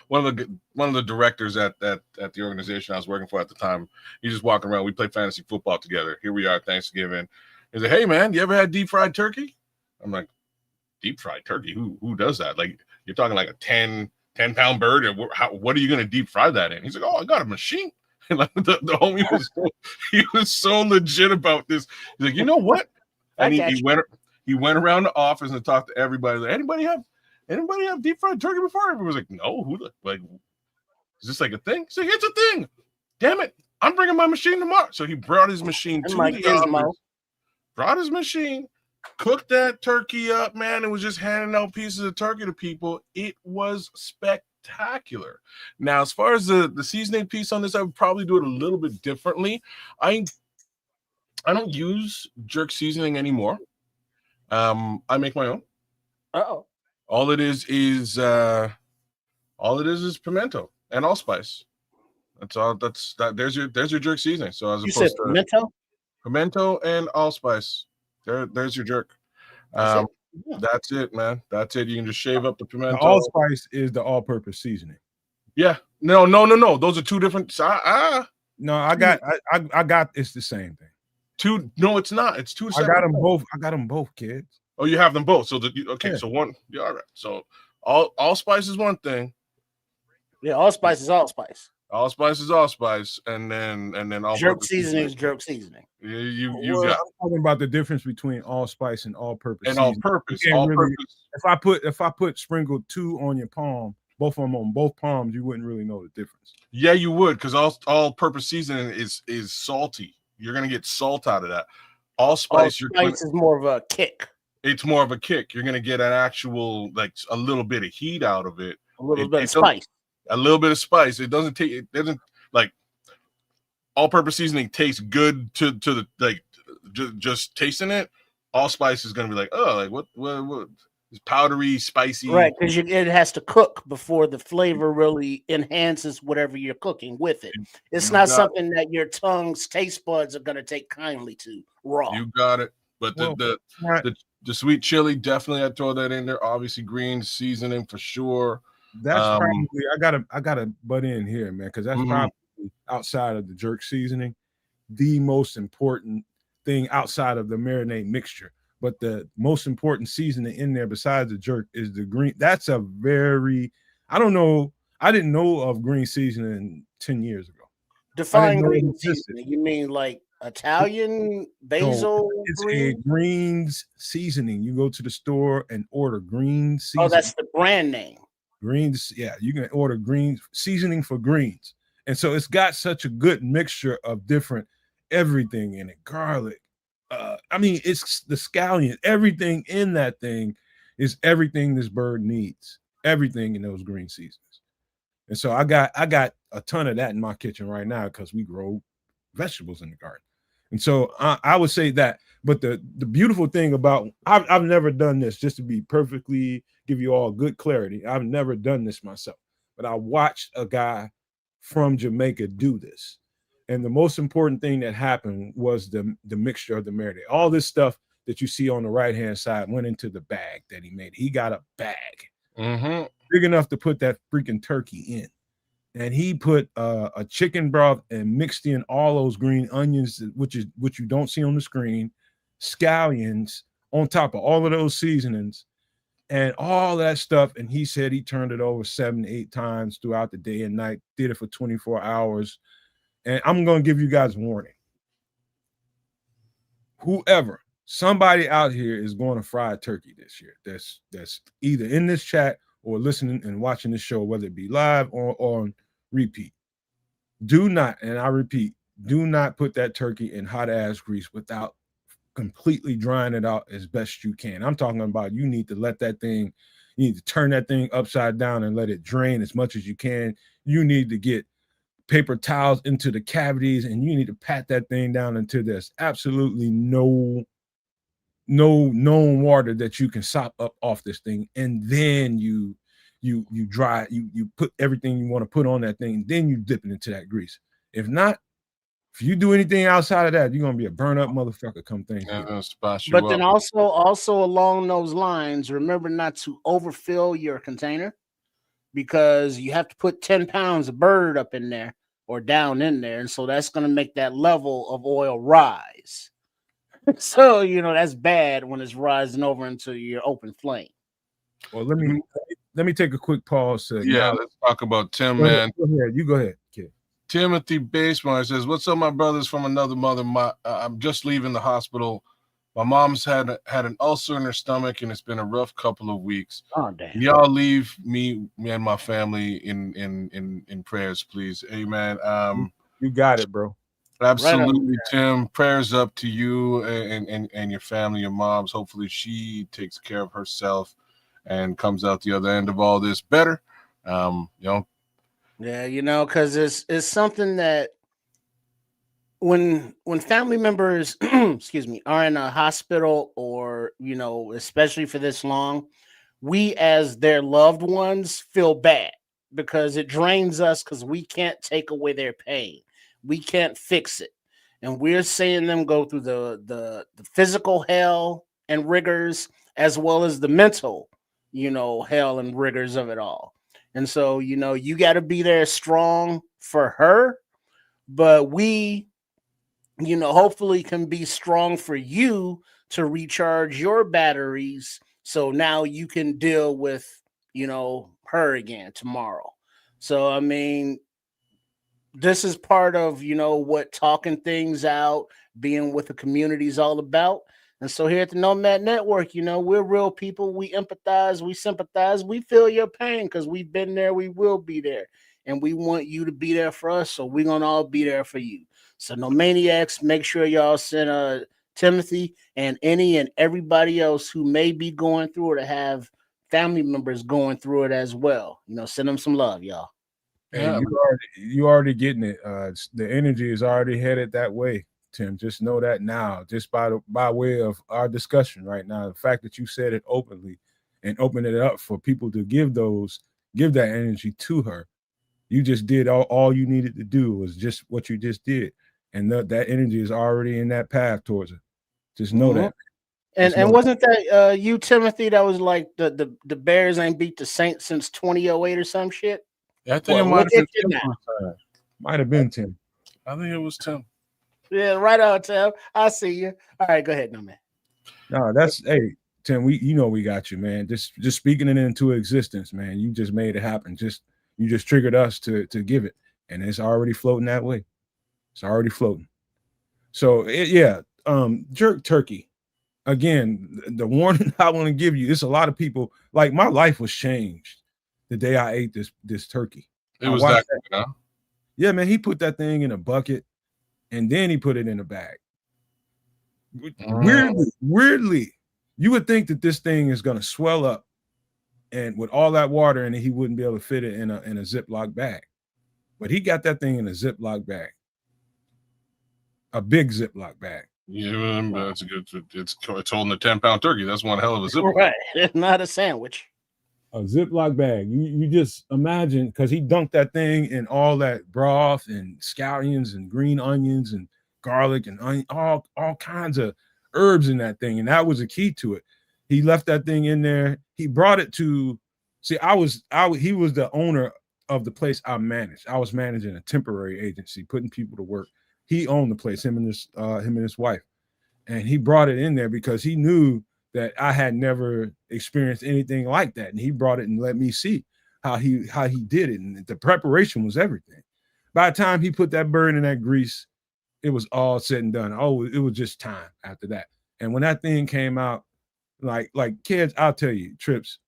Speaker 3: one of the directors at the organization I was working for at the time, he's just walking around. We play fantasy football together. Here we are, Thanksgiving. He's like, "Hey man, you ever had deep fried turkey?" I'm like, "Deep fried turkey? Who does that? Like, you're talking like a 10-pound bird, and what are you going to deep fry that in?" He's like, "Oh, I got a machine." And like the homie was so legit about this. He's like, "You know what?" And he went around the office and talked to everybody. Like, anybody have deep fried turkey before? Everyone was like, "No." Like, is this like a thing? He's like, "It's a thing." Damn it! I'm bringing my machine tomorrow. So he brought his machine to the office. Brought his machine. Cooked that turkey up, man, and was just handing out pieces of turkey to people. It was spectacular. Now, as far as the seasoning piece on this, I would probably do it a little bit differently. I don't use jerk seasoning anymore. I make my own. All it is pimento and allspice. That's all. There's your jerk seasoning. So as opposed to pimento and allspice. There's your jerk. That's it, man. That's it. You can just shave up the pimento.
Speaker 2: The allspice is the all-purpose seasoning.
Speaker 3: Yeah. No. Those are two different.
Speaker 2: No, I got. It's the same thing.
Speaker 3: No, it's not. It's two.
Speaker 2: I got them both. I got them both, kids.
Speaker 3: Oh, you have them both. So
Speaker 2: Yeah.
Speaker 3: So one. Yeah, all right. So allspice is one thing.
Speaker 4: Yeah, allspice is allspice.
Speaker 3: Allspice is allspice, and then all
Speaker 4: jerk seasoning is jerk seasoning.
Speaker 3: Yeah, you got.
Speaker 2: I'm talking about the difference between allspice and all-purpose.
Speaker 3: And all-purpose.
Speaker 2: If I put sprinkled 2 on your palm, both of them on both palms, you wouldn't really know the difference.
Speaker 3: Yeah, you would, because all-purpose seasoning is salty. You're gonna get salt out of that. Allspice
Speaker 4: is more of a kick.
Speaker 3: It's more of a kick. You're gonna get an actual, like, a little bit of heat out of it.
Speaker 4: A little bit of spice.
Speaker 3: A little bit of spice. It doesn't like all-purpose seasoning tastes good to the like just tasting it. Allspice is gonna be like, oh, like what It's powdery, spicy.
Speaker 4: Right, because it has to cook before the flavor really enhances whatever you're cooking with it. It's not something that your tongue's taste buds are going to take kindly to raw.
Speaker 3: You got it. But the sweet chili, definitely I'd throw that in there. Obviously, green seasoning for sure.
Speaker 2: That's probably I gotta butt in here, man, because that's probably outside of the jerk seasoning, the most important thing outside of the marinade mixture. But the most important seasoning in there besides the jerk is the green. That's a very, I don't know. I didn't know of green seasoning 10 years ago.
Speaker 4: Define green seasoning. You mean like Italian basil?
Speaker 2: No, it's a greens seasoning. You go to the store and order green seasoning.
Speaker 4: Oh, that's the brand name.
Speaker 2: Greens, yeah. You can order greens seasoning for greens. And so it's got such a good mixture of different everything in it. Garlic. I mean, it's the scallion. Everything in that thing is everything this bird needs. Everything in those green seasons. And so I got a ton of that in my kitchen right now because we grow vegetables in the garden. And so I would say that. But the beautiful thing about I've never done this, just to be perfectly give you all good clarity. I've never done this myself, but I watched a guy from Jamaica do this. And the most important thing that happened was the mixture of the marinade. All this stuff that you see on the right-hand side went into the bag that he made. He got a bag big enough to put that freaking turkey in. And he put a chicken broth and mixed in all those green onions, which you don't see on the screen, scallions on top of all of those seasonings and all that stuff. And he said he turned it over 7 to 8 times throughout the day and night, did it for 24 hours. And I'm going to give you guys a warning. Somebody out here is going to fry a turkey this year. That's either in this chat or listening and watching this show, whether it be live or on repeat. Do not, and I repeat, do not put that turkey in hot ass grease without completely drying it out as best you can. I'm talking about you need to let that thing, you need to turn that thing upside down and let it drain as much as you can. You need to get paper towels into the cavities and you need to pat that thing down until there's absolutely no known water that you can sop up off this thing. And then you dry, you put everything you want to put on that thing, and then you dip it into that grease. If not, if you do anything outside of that, you're gonna be a burn up motherfucker come Thanksgiving.
Speaker 4: But then also along those lines, remember not to overfill your container because you have to put 10 pounds of bird up in there or down in there. And so that's going to make that level of oil rise. So, that's bad when it's rising over into your open flame.
Speaker 2: Well, let me take a quick pause.
Speaker 3: Let's talk about Tim, man.
Speaker 2: Go ahead. You go ahead, kid.
Speaker 3: Timothy Basemar says, "What's up, my brothers from another mother? I'm just leaving the hospital. My mom's had an ulcer in her stomach, and it's been a rough couple of weeks.
Speaker 4: Oh, damn.
Speaker 3: Y'all leave me and my family in prayers, please. Amen."
Speaker 2: You got it, bro.
Speaker 3: Absolutely, right, Tim. Prayers up to you and your family, your mom's. Hopefully, she takes care of herself and comes out the other end of all this better.
Speaker 4: Yeah, because it's something that when family members, excuse me, are in a hospital or, especially for this long, we as their loved ones feel bad because it drains us because we can't take away their pain. We can't fix it. And we're seeing them go through the physical hell and rigors as well as the mental, hell and rigors of it all. And so, you got to be there strong for her, but we, hopefully can be strong for you to recharge your batteries. So now you can deal with, her again tomorrow. So, I mean, this is part of, what talking things out, being with the community is all about. And so here at the Nomad Network, we're real people. We empathize, we sympathize, we feel your pain because we've been there, we will be there. And we want you to be there for us. So we're going to all be there for you. So no maniacs, make sure y'all send Timothy and any and everybody else who may be going through it or have family members going through it as well. Send them some love, y'all.
Speaker 2: Yeah, you already getting it. The energy is already headed that way, Tim. Just know that now, just by way of our discussion right now. The fact that you said it openly and open it up for people to give that energy to her. You just did all you needed to do was just what you just did. And that energy is already in that path towards her. Just know that.
Speaker 4: And wasn't that you, Timothy, that was like the Bears ain't beat the Saints since 2008 or some shit?
Speaker 3: Yeah, I think it might have been Tim.
Speaker 2: Might have been Tim.
Speaker 3: I think it was Tim.
Speaker 4: Yeah, right on, Tim. I see you. All right, go ahead, no man.
Speaker 2: No, that's hey, Tim. We got you, man. Just speaking it into existence, man. You just made it happen. You just triggered us to give it, and it's already floating that way. It's already floating. So jerk turkey. Again, the warning I want to give you, it's a lot of people, like my life was changed the day I ate this turkey.
Speaker 3: It was that good, huh?
Speaker 2: Yeah, man, he put that thing in a bucket and then he put it in a bag. Weirdly, you would think that this thing is going to swell up and with all that water in it, he wouldn't be able to fit it in a Ziploc bag. But he got that thing in a Ziploc bag, a big Ziploc bag.
Speaker 3: Yeah, that's a good. It's holding a 10-pound turkey. That's one hell of a Ziploc.
Speaker 4: Right, it's not a sandwich.
Speaker 2: A Ziploc bag. You just imagine, because he dunked that thing in all that broth and scallions and green onions and garlic and all kinds of herbs in that thing, and that was a key to it. He left that thing in there. He brought it to. See, he was the owner of the place I managed. I was managing a temporary agency, putting people to work. He owned the place, him and his wife, and he brought it in there because he knew that I had never experienced anything like that, and he brought it and let me see how he did it, and the preparation was everything. By the time he put that bird in that grease, it was all said and done. Oh, it was just time after that. And when that thing came out, like kids, I'll tell you, Trips,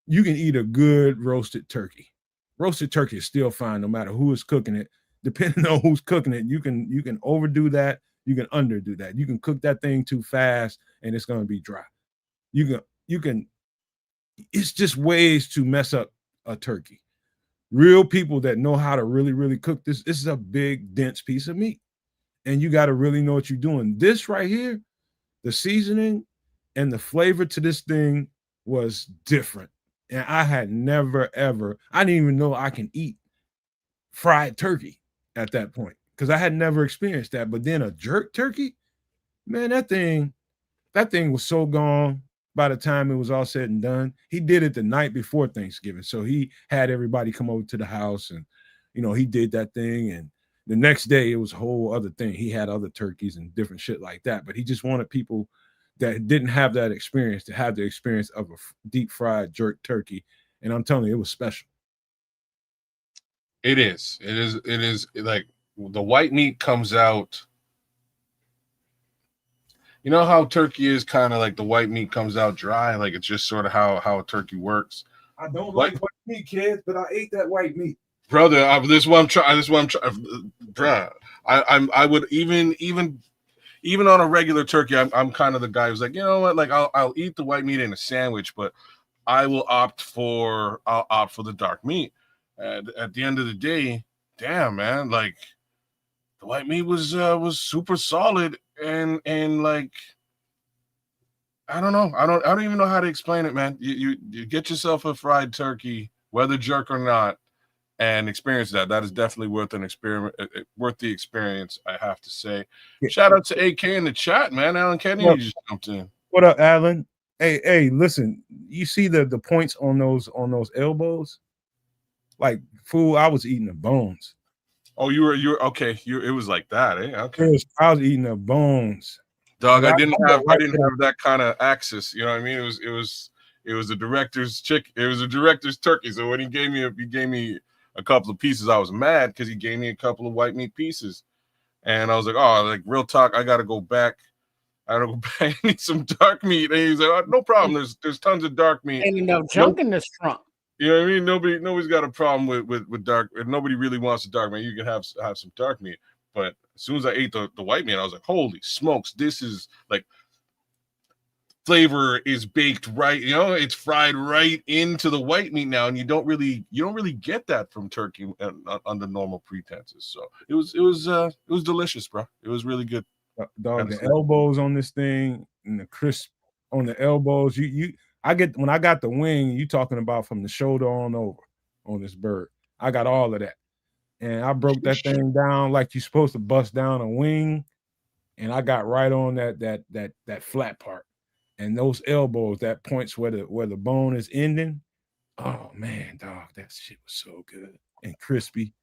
Speaker 2: you can eat a good roasted turkey. Roasted turkey is still fine no matter who is cooking it. Depending on who's cooking it, you can overdo that, you can underdo that. You can cook that thing too fast and it's going to be dry. You can it's just ways to mess up a turkey. Real people that know how to really, really cook this is a big, dense piece of meat. And you got to really know what you're doing. This right here, the seasoning and the flavor to this thing was different. And I had never, ever, I didn't even know I can eat fried turkey at that point because I had never experienced that. But then a jerk turkey, man, that thing was so gone by the time it was all said and done. He did it the night before Thanksgiving. So he had everybody come over to the house and, he did that thing. And the next day it was a whole other thing. He had other turkeys and different shit like that. But he just wanted people that didn't have that experience to have the experience of a deep fried jerk turkey. And I'm telling you, it was special.
Speaker 3: It is like the white meat comes out. You know how turkey is kind of like the white meat comes out dry, like it's just sort of how a turkey works.
Speaker 2: I don't like white meat, kids, but I ate that white meat,
Speaker 3: brother. This is what I'm trying. Bruh. I would even on a regular turkey. I'm kind of the guy who's like, you know what, like I'll eat the white meat in a sandwich, but I will opt for the dark meat. At the end of the day, damn man, like the white meat was super solid and like I don't know, I don't even know how to explain it, man. You get yourself a fried turkey, whether jerk or not, and experience that. That is definitely worth an experiment, worth the experience, I have to say. Shout out to AK in the chat, man. Alan Kennedy just jumped in.
Speaker 2: What up, Alan? Hey, listen, you see the points on those elbows? Like, fool, I was eating the bones.
Speaker 3: Oh, you were okay. It was like that, eh? Okay.
Speaker 2: I was eating the bones.
Speaker 3: Dog, I didn't have that kind of access. You know what I mean? It was a director's chick. It was a director's turkey. So when he gave me a couple of pieces, I was mad because he gave me a couple of white meat pieces, and I was like, oh, like real talk, I gotta go back. I need some dark meat. And he's like, oh, no problem. There's tons of dark meat.
Speaker 4: Ain't enough junk in this trunk.
Speaker 3: You know what I mean? Nobody's got a problem with dark. Nobody really wants the dark meat. You can have some dark meat. But as soon as I ate the white meat, I was like, holy smokes, this is like flavor is baked right. It's fried right into the white meat now, and you don't really get that from turkey under normal pretenses. So it was delicious, bro. It was really good.
Speaker 2: Dog, the elbows on this thing and the crisp on the elbows. when I got the wing, you talking about from the shoulder on over on this bird. I got all of that. And I broke that thing down like you're supposed to bust down a wing. And I got right on that flat part. And those elbows, that points where the bone is ending. Oh man, dog, that shit was so good and crispy.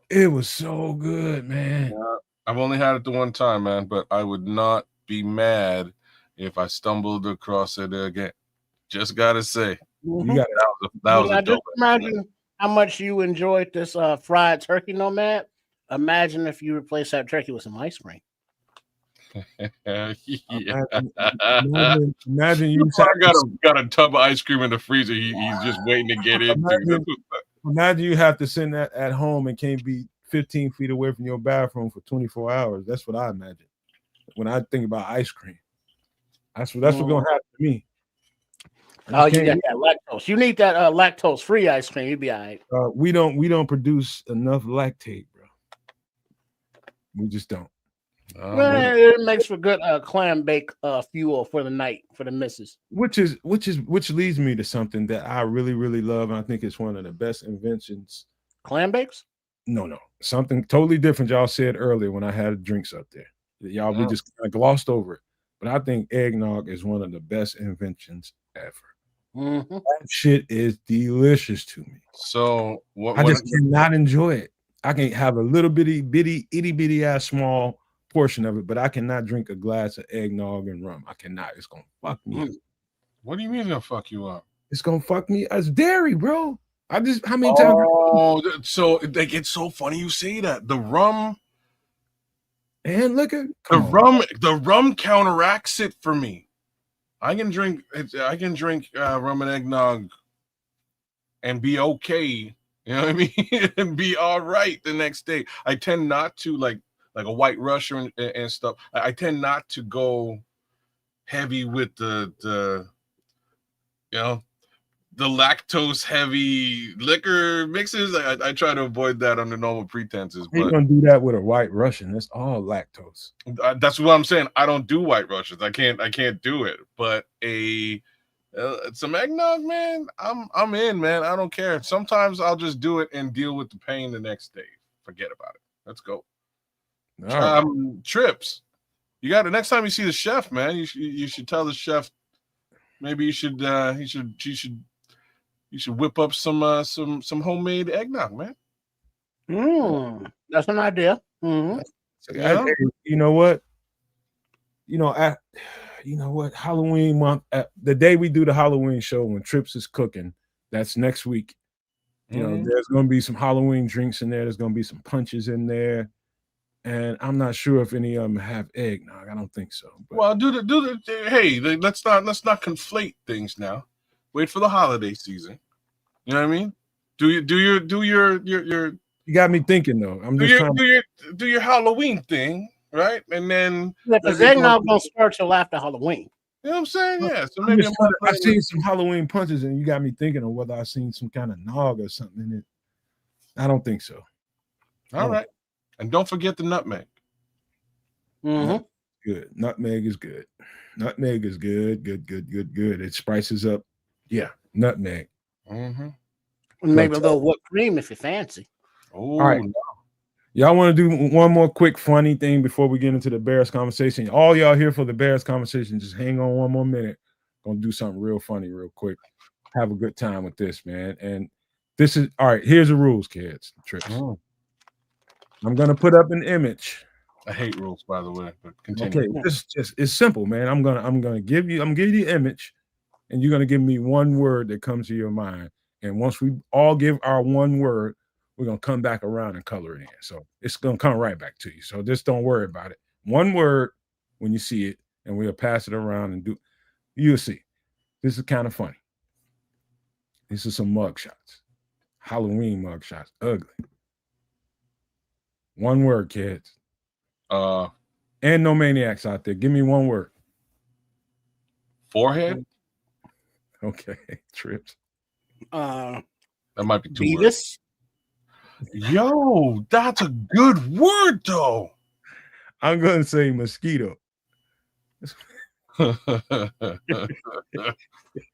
Speaker 2: It was so good, man.
Speaker 3: Yeah, I've only had it the one time, man, but I would not be mad if I stumbled across it again. Just gotta say,
Speaker 2: You got
Speaker 3: that was a dope.
Speaker 4: Just imagine how much you enjoyed this fried turkey, Nomad. Imagine if you replace that turkey with some ice cream.
Speaker 3: Yeah.
Speaker 2: Imagine you
Speaker 3: got a tub of ice cream in the freezer. He's just waiting to get into.
Speaker 2: Imagine you have to send that at home and can't be 15 feet away from your bathroom for 24 hours. That's what I imagine when I think about ice cream. That's what's gonna happen to me.
Speaker 4: Oh, you got that lactose. You need that lactose-free ice cream. You'll be all right.
Speaker 2: We don't produce enough lactate, bro. We just don't.
Speaker 4: It makes for good clam bake fuel for the night for the missus.
Speaker 2: Which leads me to something that I really, really love, and I think it's one of the best inventions.
Speaker 4: Clam bakes?
Speaker 2: No. Something totally different y'all said earlier when I had drinks up there. Y'all we just kind of glossed over it. But I think eggnog is one of the best inventions ever.
Speaker 4: Mm-hmm.
Speaker 2: That shit is delicious to me.
Speaker 3: So
Speaker 2: I just cannot enjoy it. I can have a little bitty itty bitty ass small portion of it, but I cannot drink a glass of eggnog and rum. I cannot. It's gonna fuck me up.
Speaker 3: What do you mean it's gonna fuck you up?
Speaker 2: It's gonna fuck me. It's dairy, bro. How many times?
Speaker 3: Oh, so like it's so funny you say that. The rum
Speaker 2: and liquor.
Speaker 3: The rum counteracts it for me. I can drink rum and eggnog and be okay. You know what I mean? And be all right the next day. I tend not to like a White Russian and stuff. I tend not to go heavy with the lactose heavy liquor mixes. I try to avoid that under normal pretenses.
Speaker 2: You're gonna do that with a White Russian. That's all lactose.
Speaker 3: That's what I'm saying. I don't do White Russians. I can't do it. But some eggnog, man, I'm in, man. I don't care. Sometimes I'll just do it and deal with the pain the next day. Forget about it. Let's go. Right. Trips. You got it. Next time you see the chef, man, you should tell the chef. Maybe you should whip up some homemade eggnog, man.
Speaker 4: That's an idea. Mm-hmm.
Speaker 2: You know what? Halloween month, the day we do the Halloween show when Trips is cooking, that's next week. There's going to be some Halloween drinks in there. There's going to be some punches in there. And I'm not sure if any of them have eggnog. I don't think so. But.
Speaker 3: Well, hey, let's not conflate things now. Wait for the holiday season. You know what I mean? Do your
Speaker 2: You got me thinking though. I'm just trying
Speaker 3: to do your Halloween thing, right? And then
Speaker 4: because eggnog don't start till after Halloween.
Speaker 3: You know what I'm saying? Yeah. So maybe
Speaker 2: I've seen some Halloween punches, and you got me thinking of whether I've seen some kind of nog or something in it. I don't think so.
Speaker 3: All right. And don't forget the nutmeg.
Speaker 4: Mm-hmm.
Speaker 2: Good. Nutmeg is good. Nutmeg is good. Good. It spices up. Yeah. Nutmeg.
Speaker 3: Mm-hmm.
Speaker 4: Maybe a little whipped cream if you're fancy.
Speaker 3: Oh,
Speaker 2: all right. No. Y'all want to do one more quick funny thing before we get into the Bears conversation? All y'all here for the Bears conversation, just hang on one more minute. Gonna do something real funny real quick. Have a good time with this, man. And this is all right. Here's the rules, kids. Trips. Oh. I'm gonna put up an image.
Speaker 3: I hate rules, by the way, but continue.
Speaker 2: Okay, it's simple, man. I'm gonna give you the image, and you're gonna give me one word that comes to your mind. And once we all give our one word, we're gonna come back around and color it in. So it's gonna come right back to you. So just don't worry about it. One word when you see it, and we'll pass it around and do. You'll see. This is kind of funny. This is some mug shots. Halloween mug shots. Ugly. One word, kids. And no maniacs out there. Give me one word.
Speaker 3: Forehead.
Speaker 2: Okay, Trips.
Speaker 3: That might be two
Speaker 4: words.
Speaker 3: Yo, that's a good word, though.
Speaker 2: I'm gonna say mosquito.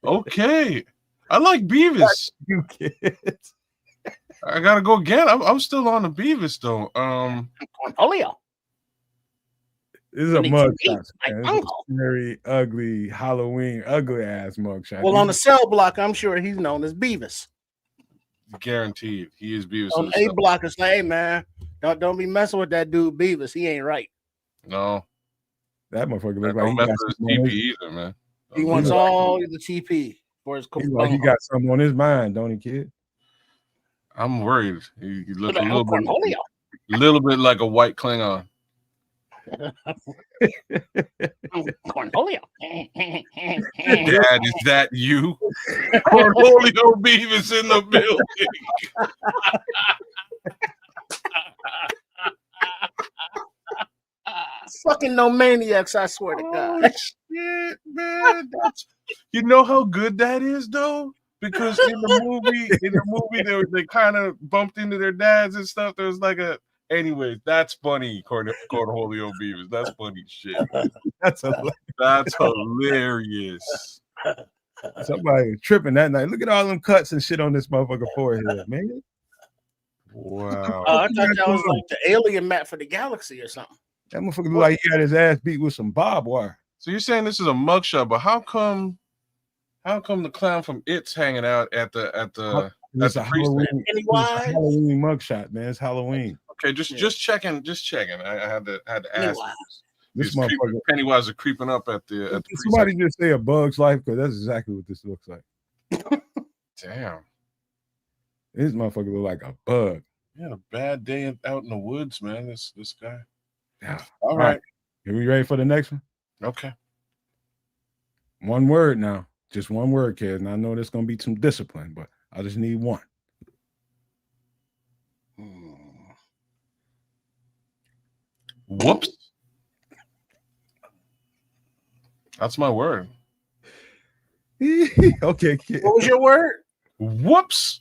Speaker 3: Okay. I like Beavis.
Speaker 2: You kids.
Speaker 3: I gotta go again. I'm still on the Beavis though.
Speaker 4: Cornholio.
Speaker 2: This is a
Speaker 4: Really
Speaker 2: mugshot.
Speaker 4: like
Speaker 2: This is
Speaker 4: uncle.
Speaker 2: a very ugly Halloween, ugly ass mugshot.
Speaker 4: Well, on the cell block, I'm sure he's known as Beavis.
Speaker 3: Guaranteed, he is Beavis.
Speaker 4: On A block, it's like, hey man, don't be messing with that dude Beavis. He ain't right.
Speaker 3: No,
Speaker 2: that motherfucker look
Speaker 3: don't
Speaker 2: like he
Speaker 3: mess
Speaker 2: got
Speaker 3: with his
Speaker 2: something on
Speaker 3: TP
Speaker 2: his,
Speaker 3: either, man.
Speaker 4: He wants all the TP for his.
Speaker 2: he like he got something on his mind, don't he, kid?
Speaker 3: I'm worried. He look a
Speaker 4: Cornholio.
Speaker 3: little bit like a white Klingon.
Speaker 4: Cornholio.
Speaker 3: Dad, is that you? Cornholio Beavis in the building.
Speaker 4: Fucking no maniacs, I swear to God.
Speaker 3: Shit, man. You know how good that is, though? Because in the movie, they kind of bumped into their dads and stuff. There was like a, anyways, that's funny, Cornholio Beavis. That's funny shit.
Speaker 2: That's
Speaker 3: hilarious.
Speaker 2: Somebody tripping that night. Look at all them cuts and shit on this motherfucker forehead, man.
Speaker 3: Wow.
Speaker 4: I thought that was like the alien map for the galaxy or something.
Speaker 2: That motherfucker look like he got his ass beat with some barbed wire.
Speaker 3: So you're saying this is a mugshot, but how come the clown from It's hanging out at the
Speaker 2: It's a Halloween mugshot, man. It's Halloween.
Speaker 3: Okay, just checking. I had to ask.
Speaker 2: This motherfucker
Speaker 3: Pennywise are creeping up at the
Speaker 2: somebody just say A Bug's Life, because that's exactly what this looks like.
Speaker 3: Damn.
Speaker 2: This motherfucker look like a bug.
Speaker 3: Yeah, a bad day out in the woods, man. This guy.
Speaker 2: Yeah.
Speaker 3: All right.
Speaker 2: Are we ready for the next one?
Speaker 3: Okay.
Speaker 2: One word now. Just one word, kids. And I know there's gonna be some discipline, but I just need one.
Speaker 3: Whoops. That's my word.
Speaker 2: Okay, kid.
Speaker 4: What was your word?
Speaker 3: Whoops.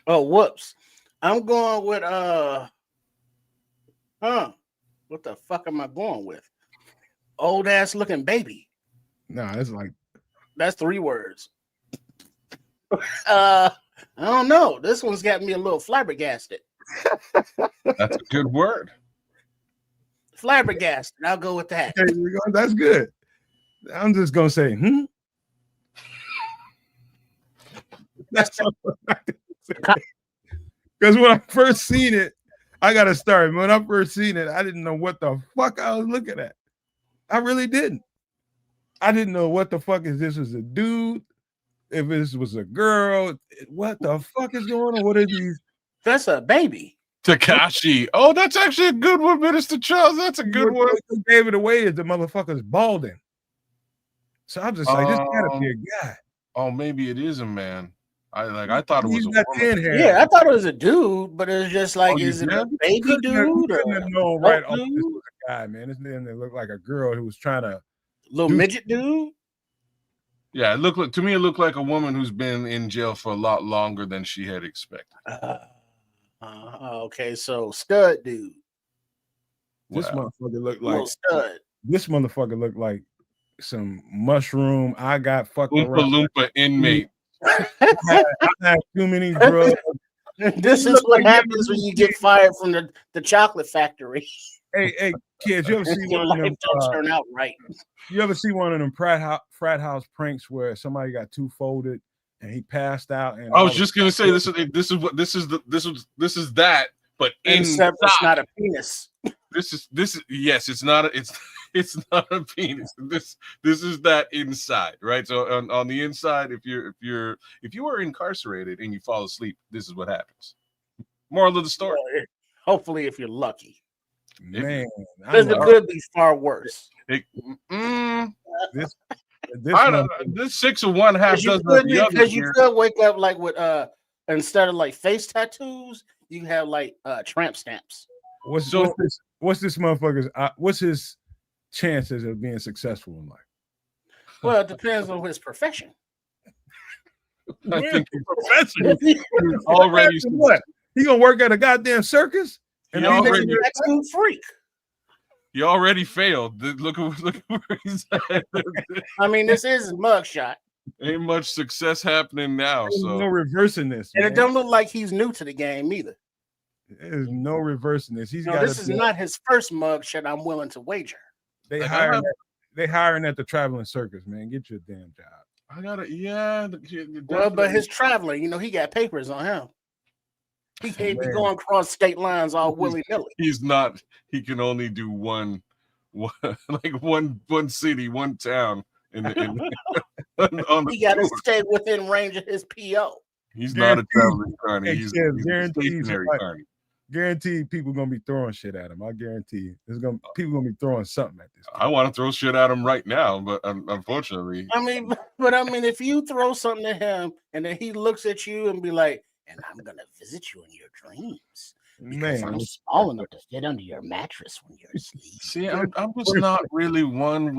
Speaker 4: Oh, whoops. I'm going with what the fuck am I going with? Old ass looking baby.
Speaker 2: Nah, it's like
Speaker 4: that's 3 words. I don't know. This one's got me a little flabbergasted.
Speaker 3: That's a good word.
Speaker 4: Flabbergasted. I'll go with that.
Speaker 2: Okay, that's good. I'm just gonna say, That's because when I first seen it, I gotta start. When I first seen it, I didn't know what the fuck I was looking at. I really didn't. I didn't know what the fuck is this was a dude, if this was a girl. What the fuck is going on? What are these?
Speaker 4: That's a baby.
Speaker 3: Takashi. Oh, that's actually a good one, Minister Charles. That's a good one.
Speaker 2: What gave it away is the motherfucker's balding. So I'm just like, this gotta be a guy.
Speaker 3: Oh, maybe it is a man. I thought it was a woman.
Speaker 4: Yeah, I thought it was a dude, but it's just like, is it a baby dude?
Speaker 2: No, right. Oh, this was a guy, man. His name looked like a girl who was trying to
Speaker 4: little midget dude.
Speaker 3: Yeah, it looked like a woman who's been in jail for a lot longer than she had expected.
Speaker 4: Okay, so stud dude.
Speaker 2: This motherfucker looked like
Speaker 4: stud.
Speaker 2: This motherfucker looked like some mushroom. I got fucked around.
Speaker 3: Loompa inmate.
Speaker 2: I had too many drugs.
Speaker 4: This is what happens when you get fired from the chocolate factory.
Speaker 2: Hey, kids, you ever see one of them?
Speaker 4: Turn out right.
Speaker 2: You ever see one of them frat house pranks where somebody got 2 folded and he passed out? And
Speaker 3: I was just gonna say this is that, but
Speaker 4: except it's not a penis.
Speaker 3: Yes, it's not a penis. This is that inside, right? So on the inside, if you are incarcerated and you fall asleep, this is what happens. Moral of the story.
Speaker 4: Hopefully, if you're lucky.
Speaker 2: Man,
Speaker 4: this could be far worse.
Speaker 3: This 6 of one, half dozen of the other.
Speaker 4: Because you could wake up like with instead of like face tattoos, you have like tramp stamps.
Speaker 2: What's this motherfucker's? What's his chances of being successful in life?
Speaker 4: Well, it depends on his profession.
Speaker 3: I think his profession is already
Speaker 2: what? He gonna work at a goddamn circus?
Speaker 4: And he's a tattoo freak.
Speaker 3: He already failed. Look where he's at.
Speaker 4: I mean, this is his mugshot.
Speaker 3: Ain't much success happening now.
Speaker 2: There's
Speaker 3: So
Speaker 2: no reversing this,
Speaker 4: And
Speaker 2: man.
Speaker 4: it don't look like he's new to the game either.
Speaker 2: There's no reversing this. He's
Speaker 4: No,
Speaker 2: got.
Speaker 4: this is not his first mugshot. I'm willing to wager.
Speaker 2: They
Speaker 3: Like,
Speaker 2: hiring at the traveling circus, man. Get your damn job.
Speaker 3: I gotta, yeah.
Speaker 4: Well, but his traveling, he got papers on him. He can't be going across state lines all willy nilly.
Speaker 3: He's not. He can only do one city, one town. On the
Speaker 4: He got to
Speaker 3: tour.
Speaker 4: stay within range of his PO.
Speaker 3: He's not a traveling carney. He's a
Speaker 2: guaranteed
Speaker 3: stationary carney.
Speaker 2: Guaranteed people gonna be throwing shit at him. I guarantee you. People gonna be throwing something at this.
Speaker 3: I want to throw shit at him right now, but unfortunately,
Speaker 4: I mean, if you throw something at him and then he looks at you and be like, "And I'm gonna visit you in your dreams because I'm small enough to fit under your mattress when you're asleep."
Speaker 3: See, I'm just not really one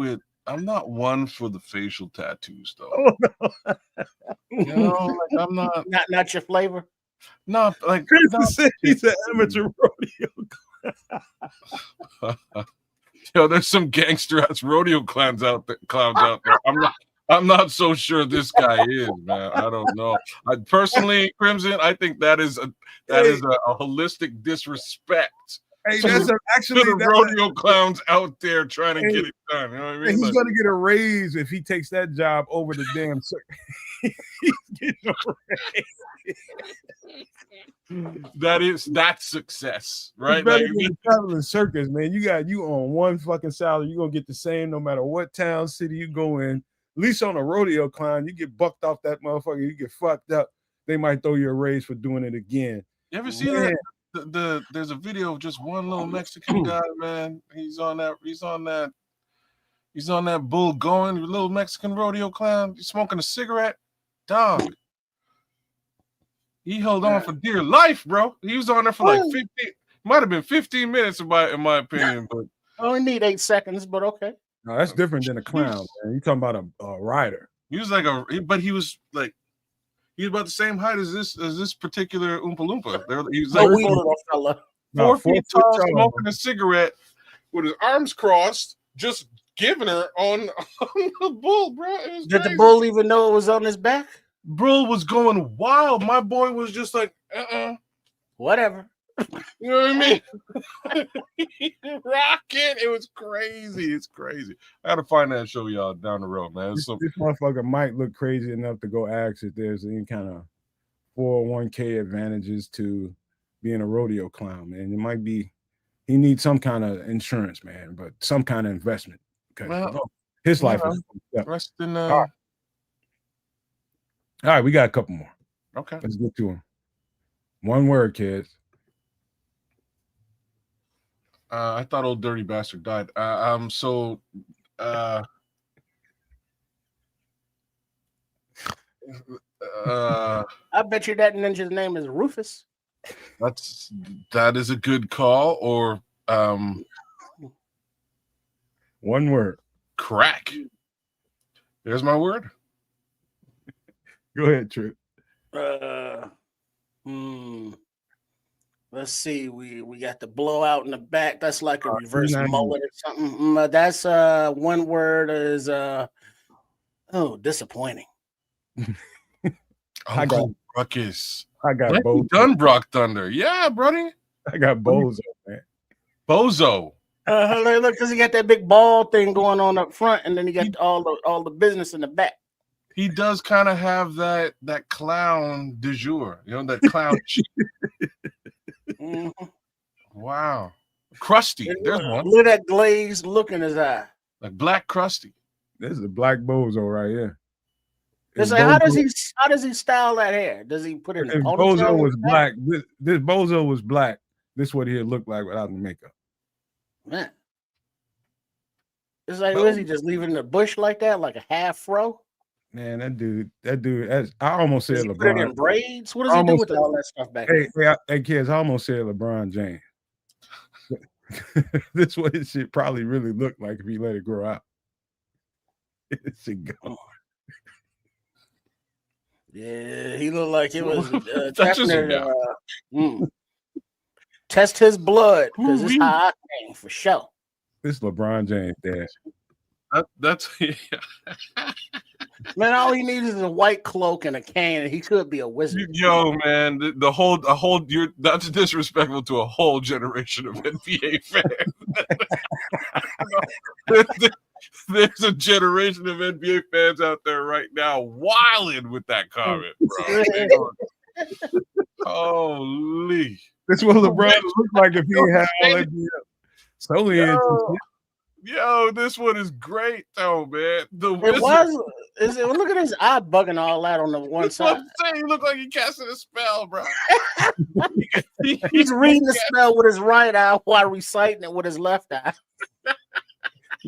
Speaker 3: for the facial tattoos, though.
Speaker 2: Oh,
Speaker 3: no. I'm
Speaker 4: not your flavor.
Speaker 3: Not like
Speaker 2: he's an amateur rodeo.
Speaker 3: There's some gangster ass rodeo clowns out there. I'm not so sure this guy is, man. I don't know. I personally, Crimson, I think that is a holistic disrespect.
Speaker 2: Hey,
Speaker 3: to the rodeo clowns out there trying to get it done. You know what I mean?
Speaker 2: He's gonna get a raise if he takes that job over the damn circus. He's getting a raise. That's success, right?
Speaker 3: Like,
Speaker 2: the traveling circus, man. You on one fucking salary. You're gonna get the same no matter what town, city you go in. At least on a rodeo clown, you get bucked off that motherfucker, you get fucked up. They might throw you a raise for doing it again.
Speaker 3: You ever see that? There's a video of just one little Mexican guy, man. He's on that bull going, little Mexican rodeo clown. He's smoking a cigarette. Dog. He held on for dear life, bro. He was on there for like 15, might have been 15 minutes in my opinion, but
Speaker 4: only need 8 seconds, but okay.
Speaker 2: No, that's different than a clown, man. You're talking about a rider.
Speaker 3: He was like he was about the same height as this particular Oompa Loompa. He was like 4 feet tall, smoking a cigarette with his arms crossed, just giving her on the bull, bro.
Speaker 4: Did the bull even know it was on his back?
Speaker 3: Bull was going wild. My boy was just like,
Speaker 4: whatever.
Speaker 3: You know what I mean? Rocking. It was crazy. It's crazy. I gotta find that and show y'all down the road, man.
Speaker 2: This motherfucker might look crazy enough to go ask if there's any kind of 401k advantages to being a rodeo clown, man. It might be he needs some kind of insurance, man, but some kind of investment because his life is
Speaker 3: resting.
Speaker 2: All right, we got a couple more.
Speaker 3: Okay,
Speaker 2: let's get to them. One word, kids.
Speaker 3: I thought old dirty bastard died. I
Speaker 4: bet you that ninja's name is Rufus.
Speaker 3: That is a good call. Or
Speaker 2: one word.
Speaker 3: Crack. There's my word.
Speaker 2: Go ahead, Trip.
Speaker 4: Let's see. We got the blowout in the back. That's like a reverse mullet or something. That's one word is disappointing.
Speaker 3: I got Ruckus.
Speaker 2: I got
Speaker 3: Bozo. Done Brock Thunder. Yeah, buddy.
Speaker 2: I got Bozo, man.
Speaker 3: Bozo.
Speaker 4: Look, because he got that big ball thing going on up front, and then he got all the business in the back.
Speaker 3: He does kind of have that clown du jour, that clown.
Speaker 4: Mm-hmm.
Speaker 3: Wow. Krusty. There's one.
Speaker 4: Look at that glazed look in his eye.
Speaker 3: Like Black Krusty.
Speaker 2: This is a black Bozo right here.
Speaker 4: It's like, how does he style that hair? Does he put it in a ponytail?
Speaker 2: Bozo was black. This Bozo was black. This is what he'd look like without the makeup.
Speaker 4: Man. It's like, was he just leaving the bush like that, like a half fro?
Speaker 2: Man, that dude, I almost said LeBron.
Speaker 4: Put it in braids? What does he do with all that stuff back
Speaker 2: there? Hey, kids, I almost said LeBron James. This is what it should probably really look like if he let it grow out. It should go.
Speaker 4: Yeah, he looked like it was test his blood because it's high octane for sure.
Speaker 2: This LeBron James dad.
Speaker 3: That's
Speaker 4: Man, all he needs is a white cloak and a cane, and he could be a wizard.
Speaker 3: Yo, man, the whole you're that's disrespectful to a whole generation of NBA fans. There's a generation of NBA fans out there right now wilding with that comment, bro. Holy.
Speaker 2: This is what LeBron looked like if he had all that.
Speaker 3: Yo, this one is great though, man.
Speaker 4: Look at his eye bugging all that on the one side.
Speaker 3: He looked like he casted a spell, bro.
Speaker 4: He's reading the spell with his right eye while reciting it with his left eye.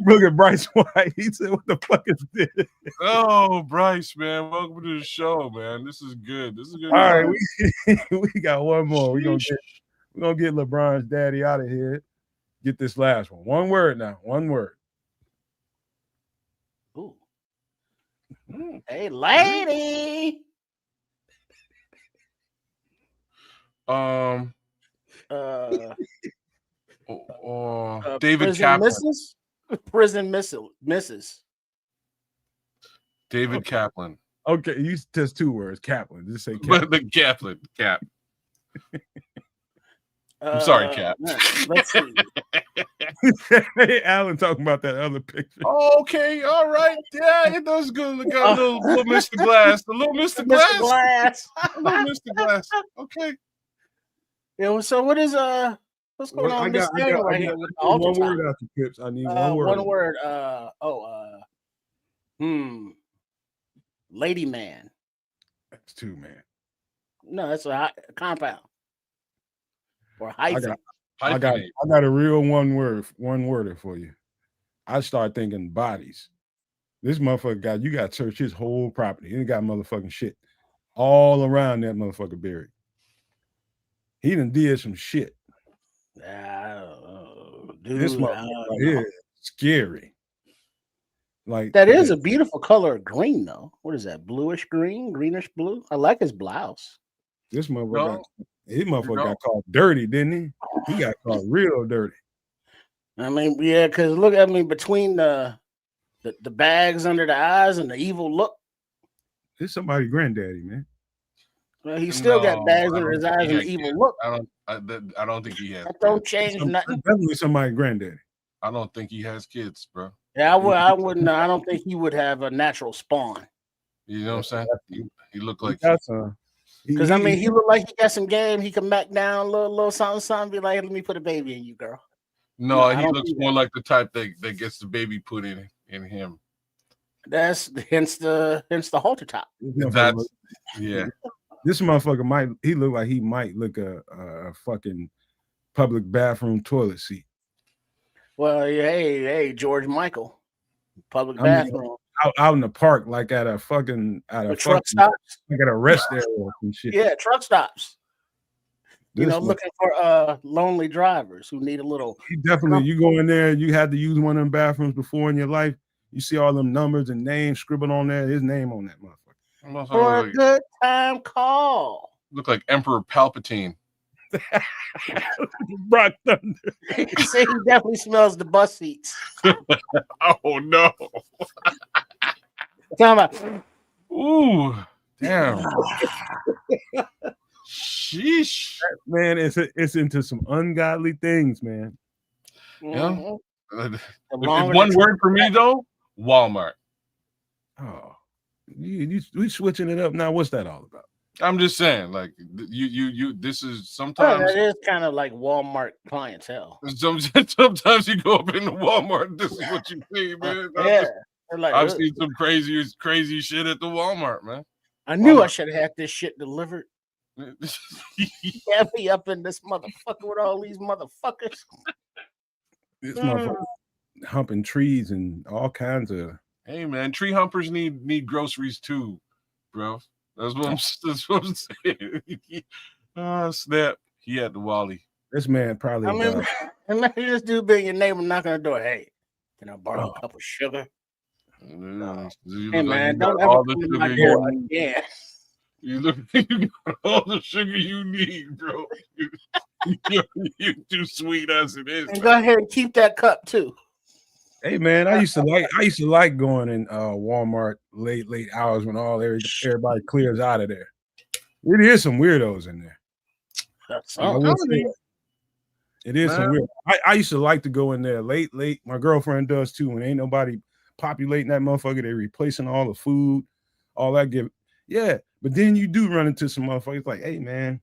Speaker 2: Look at Bryce White. He said, "What the fuck is this?"
Speaker 3: Oh, Bryce, man, welcome to the show, man. This is good. This is good.
Speaker 2: All right, we got one more. We're gonna get LeBron's daddy out of here. Get this last one. One word now. One word.
Speaker 4: Ooh. Hey, lady.
Speaker 3: David Kaplan.
Speaker 4: Prison misses.
Speaker 3: David Kaplan.
Speaker 2: Okay, you just 2 words. Kaplan. Just say Kaplan.
Speaker 3: The Kaplan. Cap. I'm sorry, Cap.
Speaker 4: Let's see.
Speaker 2: Hey, Alan talking about that other picture.
Speaker 3: Okay, all right. Yeah, it does good. Look at little Mr. Glass. The little Mr. Glass. Little Mr. Glass. Okay.
Speaker 4: Yeah, so what's going on in this game right here with the
Speaker 2: one word out the Pips. I need one word.
Speaker 4: One word. Lady man.
Speaker 2: That's 2, man.
Speaker 4: No, that's a compound. Or hyphen.
Speaker 2: I got a real one worder for you. I start thinking bodies. This motherfucker you got to search his whole property. He got motherfucking shit all around that motherfucker buried. He done did some shit.
Speaker 4: Dude,
Speaker 2: this motherfucker is scary. Like
Speaker 4: that is a beautiful color of green, though. What is that? Bluish green, greenish blue. I like his blouse.
Speaker 2: This motherfucker. His motherfucker got caught dirty, didn't he? He got caught real dirty.
Speaker 4: I mean, yeah, because look at me between the bags under the eyes and the evil look.
Speaker 2: It's somebody's granddaddy, man.
Speaker 4: Well, he still got bags under his eyes and the evil look.
Speaker 3: I don't think he has.
Speaker 4: That don't change nothing.
Speaker 2: Definitely somebody's granddaddy.
Speaker 3: I don't think he has kids, bro.
Speaker 4: Yeah, I wouldn't. I don't think he would have a natural spawn.
Speaker 3: You know what I'm saying? He looked like
Speaker 4: because I mean, he looked like he got some game. He can back down a little something. Be like, let me put a baby in you, girl.
Speaker 3: No, he looks more like the type that gets the baby put in him.
Speaker 4: That's hence the halter top.
Speaker 3: That's yeah.
Speaker 2: This motherfucker might look a fucking public bathroom toilet seat.
Speaker 4: Well, hey, George Michael, public bathroom
Speaker 2: out in the park, like at a truck
Speaker 4: stops,
Speaker 2: like at a rest area and shit.
Speaker 4: Yeah, truck stops. Looking for lonely drivers who need a little.
Speaker 2: You go in there, you had to use one of them bathrooms before in your life. You see all them numbers and names scribbled on there. His name on that motherfucker.
Speaker 4: For a good time call.
Speaker 3: Look like Emperor Palpatine.
Speaker 2: Brock Thunder.
Speaker 4: He said he definitely smells the bus seats.
Speaker 3: Oh no. Ooh, damn. Sheesh.
Speaker 2: Man, it's into some ungodly things, man.
Speaker 3: Yeah. One word for me though, Walmart.
Speaker 2: Oh, we switching it up now. What's that all about?
Speaker 3: I'm just saying, like you. This is sometimes
Speaker 4: it is kind of like Walmart clientele.
Speaker 3: Sometimes you go up into Walmart, this is what you see, man. I've seen some crazy shit at the Walmart, man.
Speaker 4: I knew I should have had this shit delivered. Have me up in this motherfucker with all these motherfuckers.
Speaker 2: This motherfucker humping trees and all kinds of.
Speaker 3: Hey man, tree humpers need groceries too, bro. That's what I'm saying. Snap. He had the Wally.
Speaker 2: This man probably.
Speaker 4: Imagine this dude being your neighbor knocking on the door. Hey, can I borrow a cup of sugar?
Speaker 3: No.
Speaker 4: Hey man, don't ever come to my door again.
Speaker 3: You look, you got all the sugar you need, bro. You're too sweet as it is.
Speaker 4: And go ahead and keep that cup too.
Speaker 2: Hey man, I used to like going in Walmart late hours when everybody clears out of there. It is some weirdos in there. I will say that. It is some weird. I used to like to go in there late. My girlfriend does too. When ain't nobody populating that motherfucker, they replacing all the food, all that yeah. But then you do run into some motherfuckers like, hey man,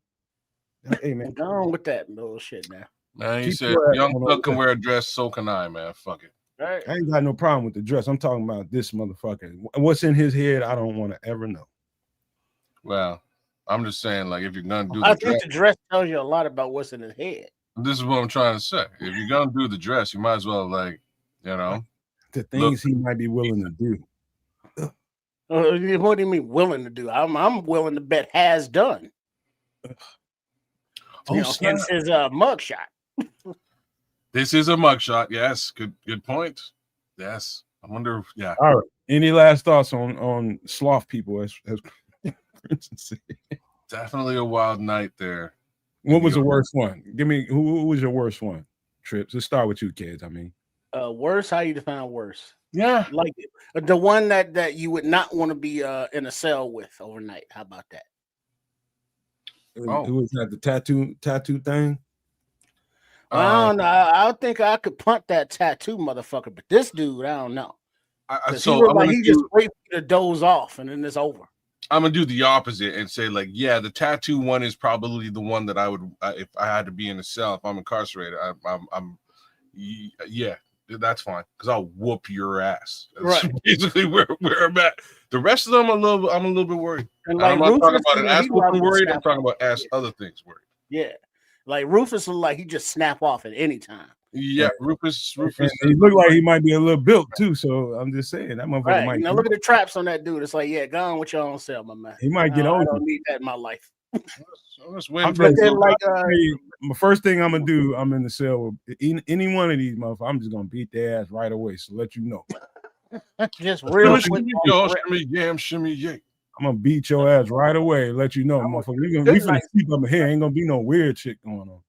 Speaker 4: go on with that bullshit now.
Speaker 3: Man, you said young Thug can wear a dress, so can I, man. Fuck it.
Speaker 4: Right.
Speaker 2: I ain't got no problem with the dress. I'm talking about this motherfucker. What's in his head, I don't want to ever know.
Speaker 3: Well, I'm just saying, like, if you're gonna do
Speaker 4: I think the dress tells you a lot about what's in his head.
Speaker 3: This is what I'm trying to say. If you're gonna do the dress, you might as well, like,
Speaker 2: the things he might be willing to do.
Speaker 4: What do you mean willing to do? I'm willing to bet has done. Hence his mugshot.
Speaker 3: This is a mugshot. Yes, good point. Yes, I wonder. Yeah.
Speaker 2: All right. Any last thoughts on sloth people? As
Speaker 3: Definitely a wild night there.
Speaker 2: What was the worst one? Give me who was your worst one? Trips. Let's start with you, kids. I mean,
Speaker 4: worse. How you define worse?
Speaker 3: Yeah,
Speaker 4: like the one that you would not want to be in a cell with overnight. How about that?
Speaker 2: Who was that? The tattoo thing?
Speaker 4: I don't know. I think I could punt that tattoo motherfucker, but this dude, I don't know. He just wait for you to doze off and then it's over.
Speaker 3: I'm gonna do the opposite and say, like, yeah, the tattoo one is probably the one that I would, if I had to be in a cell, if I'm incarcerated, yeah, that's fine because I'll whoop your ass. That's basically where I'm at. The rest of them, I'm a little bit worried. And like, I'm not talking about an ass whooping worried. I'm talking about other things worried.
Speaker 4: Yeah, like Rufus look like he just snap off at any time.
Speaker 3: Yeah, Rufus.
Speaker 2: He looked like he might be a little built too. So I'm just saying that motherfucker might.
Speaker 4: Now look at the traps on that dude. It's like, yeah, go on with your own cell, my man.
Speaker 2: He might get on.
Speaker 4: I don't need that in my life.
Speaker 2: My first thing I'm gonna do, I'm in the cell with any one of these motherfuckers. I'm just gonna beat their ass right away. So let you know.
Speaker 4: Just real
Speaker 3: shimmy, shimmy, yay.
Speaker 2: I'm gonna beat your ass right away. Let you know, motherfucker. We finna sleep up here. Ain't gonna be no weird shit going on.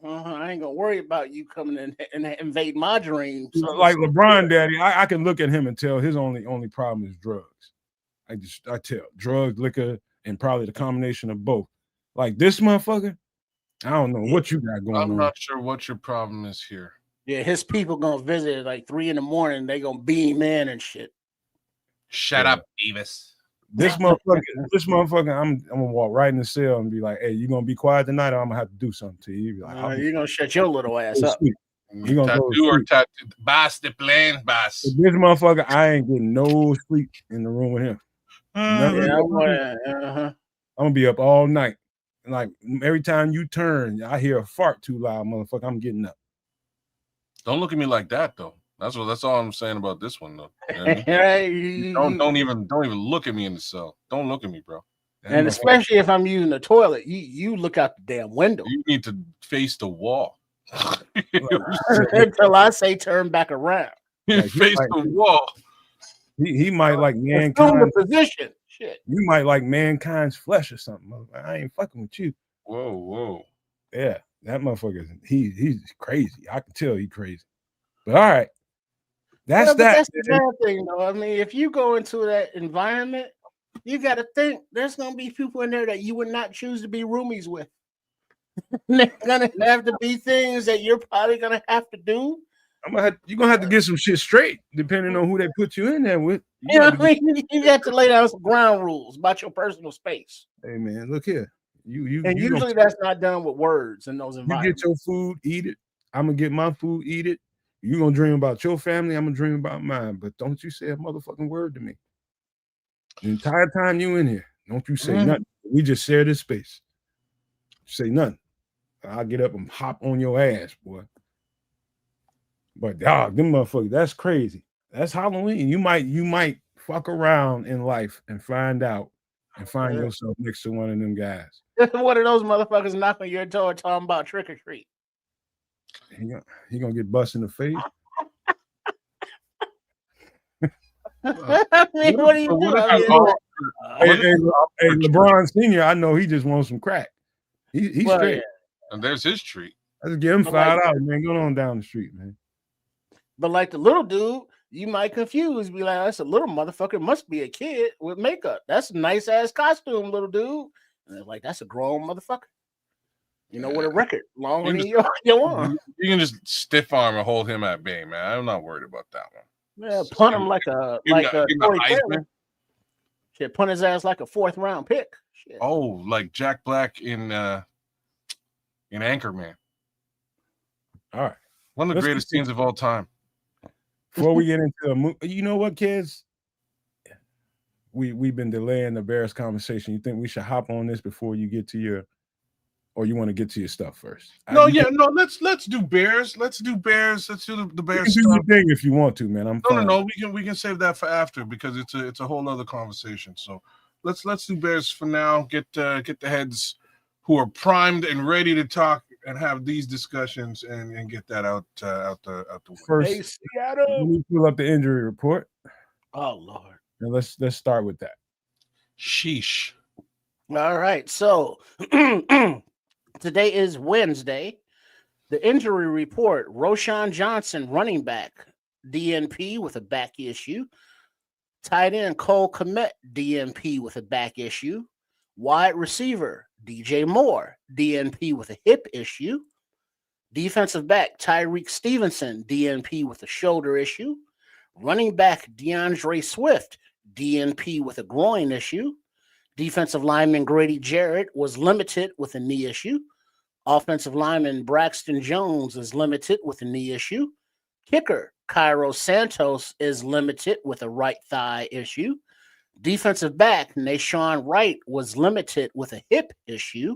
Speaker 4: I ain't gonna worry about you coming in and invade my dreams.
Speaker 2: Like LeBron, daddy, I can look at him and tell his only problem is drugs. I tell drugs, liquor, and probably the combination of both. Like this motherfucker, I don't know what you got going on.
Speaker 3: I'm not sure what your problem is here.
Speaker 4: Yeah, his people gonna visit at like 3 a.m. They gonna beam in and shit.
Speaker 3: Shut up, Davis.
Speaker 2: This motherfucker, I'm gonna walk right in the cell and be like, "Hey, you gonna be quiet tonight, or I'm gonna have to do something to you." Be like,
Speaker 4: you're gonna shut your little ass up.
Speaker 3: You gonna tattoo or tattoo? Boss the plan, boss.
Speaker 2: This motherfucker, I ain't getting no sleep in the room with him. I'm gonna be up all night. Like every time you turn, I hear a fart too loud, motherfucker. I'm getting up.
Speaker 3: Don't look at me like that, though. That's all I'm saying about this one, though. You know? don't even look at me in the cell. Don't look at me, bro.
Speaker 4: And especially if I'm using the toilet, you look out the damn window.
Speaker 3: You need to face the wall
Speaker 4: until I say turn back around.
Speaker 3: Face the wall.
Speaker 2: He might like mankind
Speaker 4: position. Shit.
Speaker 2: You might like mankind's flesh or something. I ain't fucking with you.
Speaker 3: Whoa.
Speaker 2: Yeah, that motherfucker. He's crazy. I can tell he's crazy. But all right. That's
Speaker 4: the bad thing, though. I mean, if you go into that environment, you got to think there's going to be people in there that you would not choose to be roomies with. There's going to have to be things that you're probably going to have to do.
Speaker 2: You're going to have to get some shit straight, depending on who they put you in there with.
Speaker 4: You got to lay down some ground rules about your personal space.
Speaker 2: Hey, man, look here.
Speaker 4: Usually that's not done with words in those environments.
Speaker 2: You get your food, eat it. I'm going to get my food, eat it. You're going to dream about your family. I'm going to dream about mine. But don't you say a motherfucking word to me. The entire time you in here, don't you say nothing. We just share this space. Say nothing. I'll get up and hop on your ass, boy. But dog, them motherfuckers, that's crazy. That's Halloween. You might fuck around in life and find out and find yourself next to one of them guys.
Speaker 4: One of those motherfuckers knocking your door talking about trick or treat.
Speaker 2: He gonna get bust in the face.
Speaker 4: I mean, what do you do?
Speaker 2: Hey, LeBron Senior, I know he just wants some crack. He's straight.
Speaker 3: And there's his treat.
Speaker 2: Let's give him $5, man. Go on down the street, man.
Speaker 4: But like the little dude, you might confuse, be like, that's a little motherfucker, must be a kid with makeup. That's a nice ass costume, little dude. And it's like, that's a grown motherfucker. You know, with a record longer than your arm.
Speaker 3: You can just stiff arm and hold him at bay, man. I'm not worried about that one.
Speaker 4: Yeah, punt him like a Corey Taylor. Shit, punt his ass like a 4th round pick. Shit.
Speaker 3: Oh, like Jack Black in Anchorman.
Speaker 2: All right.
Speaker 3: One of the greatest scenes of all time.
Speaker 2: Before we get into a movie, you know what, kids? We've been delaying the Bears conversation. You think we should hop on this before you get to your, or you want to get to your stuff first?
Speaker 3: Let's do Bears. Let's do Bears. Let's do the Bears
Speaker 2: you can
Speaker 3: stuff.
Speaker 2: Do your thing if you want to, man. I'm fine.
Speaker 3: No. We can save that for after because it's a whole other conversation. So let's do Bears for now. Get the heads who are primed and ready to talk and have these discussions and get that out the way.
Speaker 2: First, let me pull up the injury report.
Speaker 4: Oh Lord.
Speaker 2: And let's start with that.
Speaker 3: Sheesh.
Speaker 4: All right. So today is Wednesday. The injury report: Roschon Johnson, running back, DNP with a back issue. Tight end Cole Kmet, DNP with a back issue. Wide receiver DJ Moore, DNP with a hip issue. Defensive back Tyreek Stevenson, DNP with a shoulder issue. Running back DeAndre Swift, DNP with a groin issue. Defensive lineman Grady Jarrett was limited with a knee issue. Offensive lineman Braxton Jones is limited with a knee issue. Kicker Cairo Santos is limited with a right thigh issue. Defensive back Nashawn Wright was limited with a hip issue.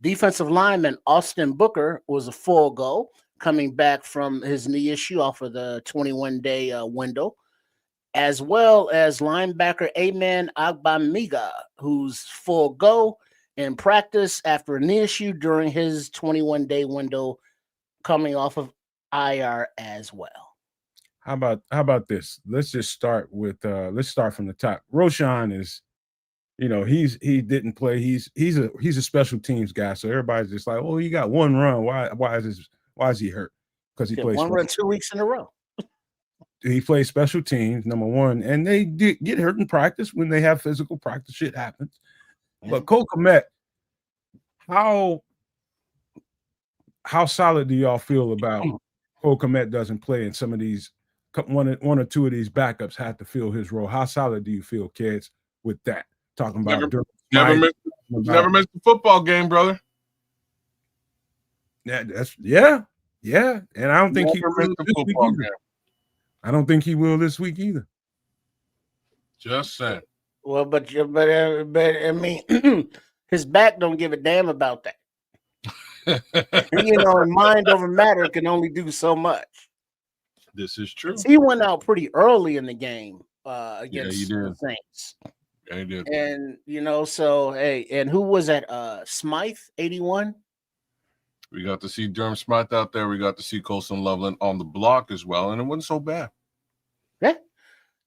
Speaker 4: Defensive lineman Austin Booker was a full go, coming back from his knee issue off of the 21-day window, as well as linebacker Amen Agbamiga, who's full go in practice after a knee issue during his 21-day window, coming off of IR as well.
Speaker 2: How about this? Let's just start with let's start from the top. Roschon is, he didn't play. He's a special teams guy. So everybody's just like, oh, he got one run. Why is he hurt? Because he plays
Speaker 4: one run 2 weeks in a row.
Speaker 2: He plays special teams, number one, and they get hurt in practice when they have physical practice. Shit happens. Yeah. But Cole Kmet, how solid do y'all feel about Cole Kmet doesn't play and some of these one or two of these backups have to fill his role? How solid do you feel, kids, with that? Talking about
Speaker 3: never missed the football game, brother.
Speaker 2: Yeah. And I don't think he will this week either. I don't think he will this week either.
Speaker 3: Just saying.
Speaker 4: Well, but I mean, his back don't give a damn about that. Mind over matter can only do so much.
Speaker 3: This is true.
Speaker 4: He went out pretty early in the game against the Saints.
Speaker 3: Yeah, he did.
Speaker 4: And and who was that? Smythe, 81.
Speaker 3: We got to see Durham Smythe out there. We got to see Colson Loveland on the block as well, and it wasn't so bad.
Speaker 4: Yeah.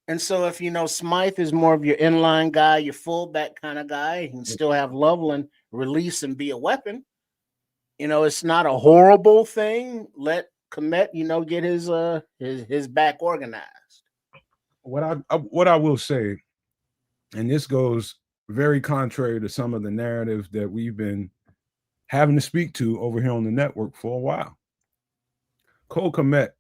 Speaker 4: And so if Smythe is more of your inline guy, your fullback kind of guy, you can still have Loveland release and be a weapon. It's not a horrible thing. Let Kmet, get his back organized.
Speaker 2: What I will say, and this goes very contrary to some of the narrative that we've been having to speak to over here on the network for a while. Cole Kmet,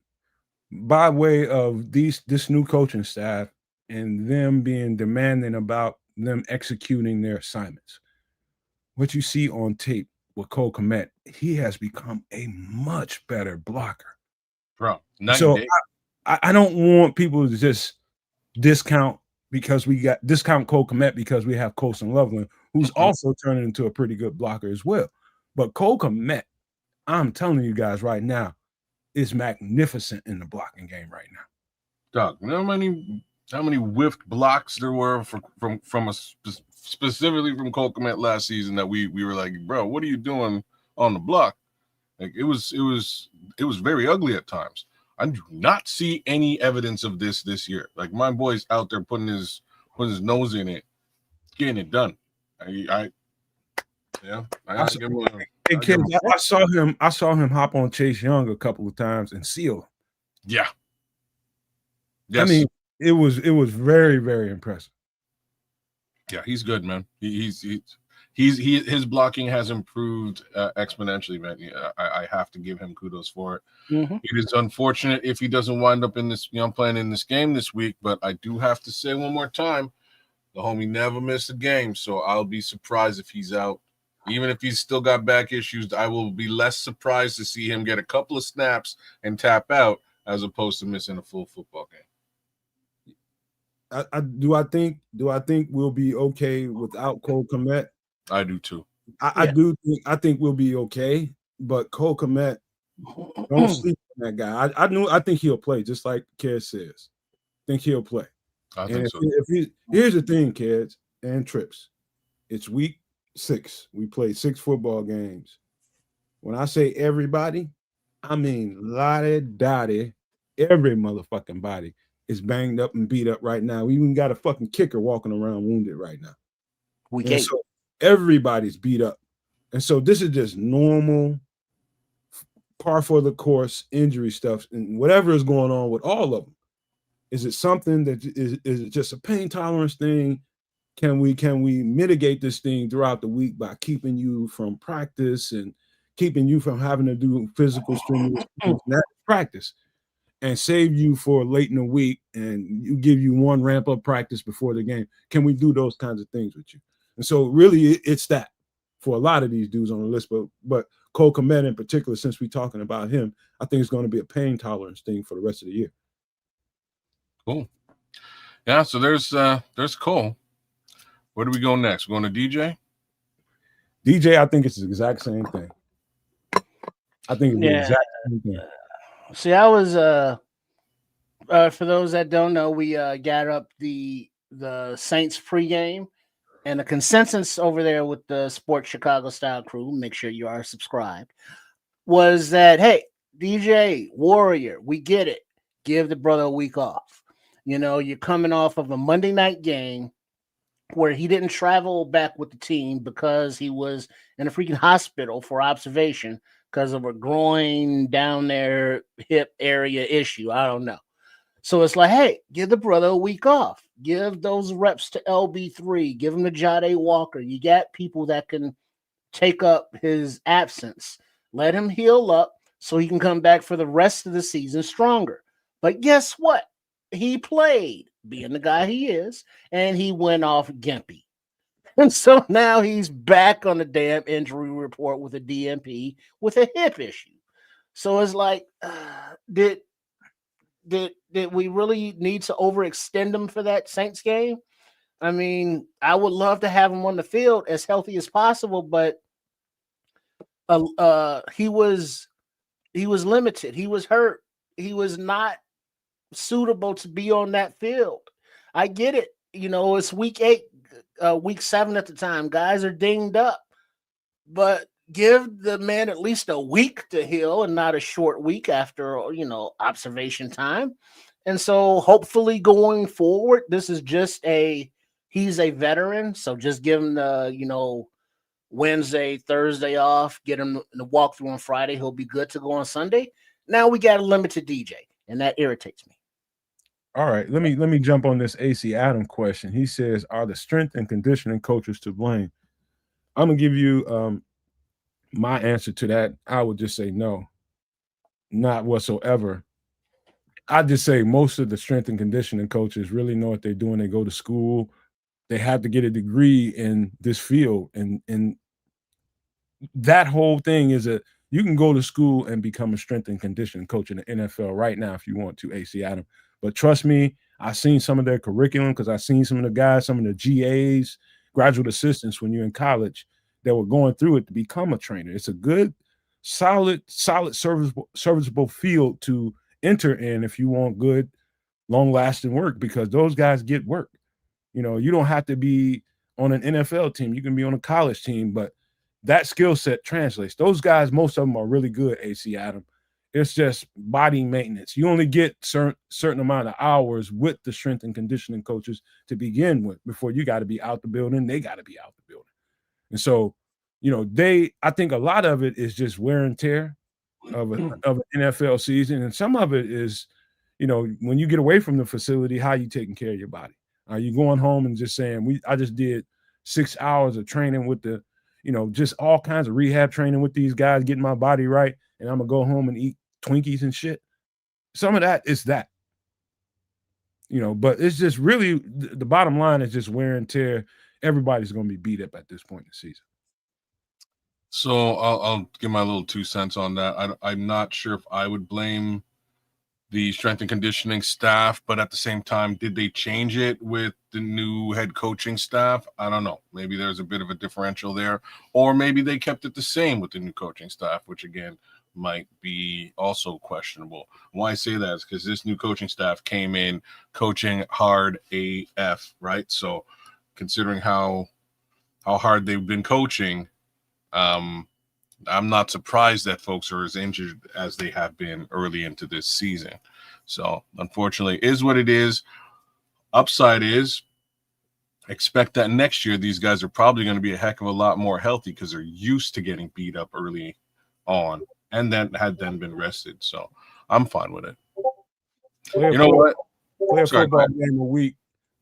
Speaker 2: by way of this new coaching staff and them being demanding about them executing their assignments, what you see on tape with Cole Kmet, he has become a much better blocker.
Speaker 3: Bro,
Speaker 2: so I don't want people to just discount Cole Kmet because we have Colson Loveland, who's also turning into a pretty good blocker as well. But Cole Kmet, I'm telling you guys right now, is magnificent in the blocking game right now.
Speaker 3: Doug, you know how many whiffed blocks there were specifically from Cole Kmet last season that we were like, bro, what are you doing on the block? Like it was very ugly at times. I do not see any evidence of this year. Like my boy's out there putting his nose in it, getting it done. I
Speaker 2: saw him hop on Chase Young a couple of times and seal.
Speaker 3: Yeah. Yes.
Speaker 2: I mean, it was very, very impressive.
Speaker 3: Yeah, he's good, man. His blocking has improved exponentially, man. Yeah, I have to give him kudos for it.
Speaker 4: Mm-hmm.
Speaker 3: It is unfortunate if he doesn't wind up in this, playing in this game this week, but I do have to say one more time, the homie never missed a game, so I'll be surprised if he's out. Even if he's still got back issues, I will be less surprised to see him get a couple of snaps and tap out as opposed to missing a full football game.
Speaker 2: I think we'll be okay without Cole Kmet?
Speaker 3: I do too.
Speaker 2: I think we'll be okay, but Cole Kmet, don't sleep on that guy. I think he'll play, just like Ked says. I think he'll play.
Speaker 3: I think so.
Speaker 2: Here's the thing, kids and trips. It's week 6. We played 6 football games. When I say everybody, I mean lottie dottie, every motherfucking body is banged up and beat up right now. We even got a fucking kicker walking around wounded right now. So everybody's beat up. And so this is just normal, par for the course injury stuff. And whatever is going on with all of them, is it something that is it just a pain tolerance thing? Can we mitigate this thing throughout the week by keeping you from practice and keeping you from having to do physical strenuous practice and save you for late in the week and give you one ramp up practice before the game? Can we do those kinds of things with you? And so really it's that for a lot of these dudes on the list, but Cole Kmet in particular, since we're talking about him, I think it's going to be a pain tolerance thing for the rest of the year.
Speaker 3: Cool. Yeah, so there's Cole. Where do we go next? We're going to DJ?
Speaker 2: DJ, I think it's the exact same thing. I think it's the exact same thing.
Speaker 4: See, I was for those that don't know, we got up the Saints pregame, and the consensus over there with the Sports Chicago Style crew, make sure you are subscribed, was that, hey, DJ, Warrior, we get it. Give the brother a week off. You're coming off of a Monday night game where he didn't travel back with the team because he was in a freaking hospital for observation because of a groin down there hip area issue. I don't know. So it's like, hey, give the brother a week off. Give those reps to LB3. Give him to Jade Walker. You got people that can take up his absence. Let him heal up so he can come back for the rest of the season stronger. But guess what? He played, being the guy he is, and he went off gimpy. And so now he's back on the damn injury report with a DNP with a hip issue. So it's like, did we really need to overextend him for that Saints game? I mean, I would love to have him on the field as healthy as possible, but he was limited. He was hurt. He was not suitable to be on that field. I get it. It's week 8, week 7 at the time. Guys are dinged up, but give the man at least a week to heal and not a short week after, observation time. And so hopefully going forward, this is just he's a veteran. So just give him the, Wednesday, Thursday off, get him the walkthrough on Friday. He'll be good to go on Sunday. Now we got a limited DJ, and that irritates me.
Speaker 2: All right, let me jump on this AC Adam question. He says, are the strength and conditioning coaches to blame? I'm gonna give you my answer to that. I would just say no, not whatsoever. I just say most of the strength and conditioning coaches really know what they're doing. They go to school, they have to get a degree in this field, and that whole thing is you can go to school and become a strength and conditioning coach in the NFL right now if you want to, AC Adam. But trust me, I've seen some of their curriculum because I've seen some of the guys, some of the GAs, graduate assistants when you're in college that were going through it to become a trainer. It's a good, solid, serviceable field to enter in if you want good, long-lasting work, because those guys get work. You don't have to be on an NFL team. You can be on a college team, but that skill set translates. Those guys, most of them are really good, AC Adam. It's just body maintenance. You only get certain amount of hours with the strength and conditioning coaches to begin with before you got to be out the building. They got to be out the building. And so, I think a lot of it is just wear and tear of an NFL season. And some of it is, when you get away from the facility, how you taking care of your body? Are you going home and just saying, I just did 6 hours of training with just all kinds of rehab training with these guys, getting my body right, and I'm gonna go home and eat Twinkies and shit. Some of that is that. But it's just really the bottom line is just wear and tear. Everybody's going to be beat up at this point in the season.
Speaker 3: So I'll give my little 2 cents on that. I'm not sure if I would blame the strength and conditioning staff, but at the same time, did they change it with the new head coaching staff? I don't know. Maybe there's a bit of a differential there, or maybe they kept it the same with the new coaching staff, which again might be also questionable. Why I say that is because this new coaching staff came in coaching hard AF, right? So considering how hard they've been coaching, I'm not surprised that folks are as injured as they have been early into this season. So unfortunately, is what it is. Upside is expect that next year these guys are probably going to be a heck of a lot more healthy because they're used to getting beat up early on and then had then been rested. So I'm fine with it. You know what?
Speaker 2: Play a football game a week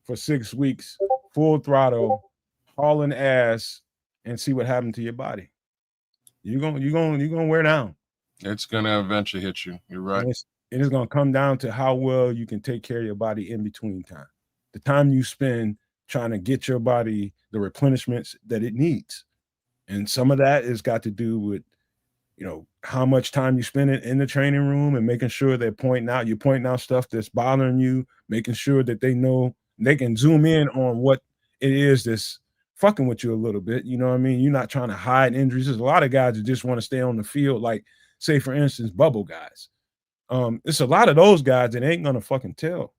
Speaker 2: for 6 weeks, full throttle, hauling ass, and see what happened to your body. You're gonna wear down.
Speaker 3: It's gonna eventually hit you. You're right.
Speaker 2: And it's gonna come down to how well you can take care of your body in between time. The time you spend trying to get your body the replenishments that it needs. And some of that has got to do with, how much time you spend in the training room and making sure you're pointing out stuff that's bothering you, making sure that they know they can zoom in on what it is that's fucking with you a little bit. You know what I mean? You're not trying to hide injuries. There's a lot of guys that just want to stay on the field, like, say, for instance, bubble guys. It's a lot of those guys that ain't going to fucking tell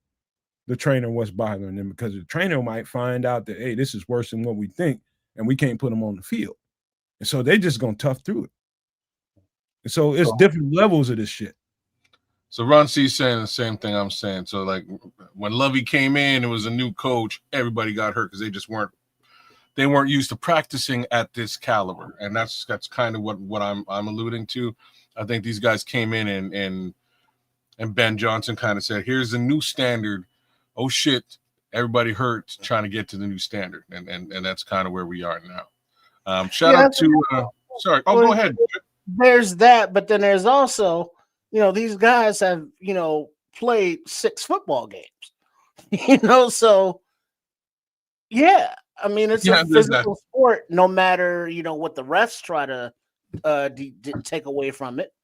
Speaker 2: the trainer what's bothering them because the trainer might find out that, hey, this is worse than what we think, and we can't put them on the field. And so they just going to tough through it. And so it's different levels of this shit.
Speaker 3: So Ron C's saying the same thing I'm saying. So, like, when Lovey came in, it was a new coach. Everybody got hurt because they weren't used to practicing at this caliber, and that's kind of what I'm alluding to. I think these guys came in and Ben Johnson kind of said, "Here's the new standard." Oh shit! Everybody hurt trying to get to the new standard, and that's kind of where we are now. Shout out to sorry. Oh, go ahead.
Speaker 4: There's that, but then there's also, these guys have played 6 football games, so yeah. I mean, it's a physical sport, no matter, what the refs try to take away from it.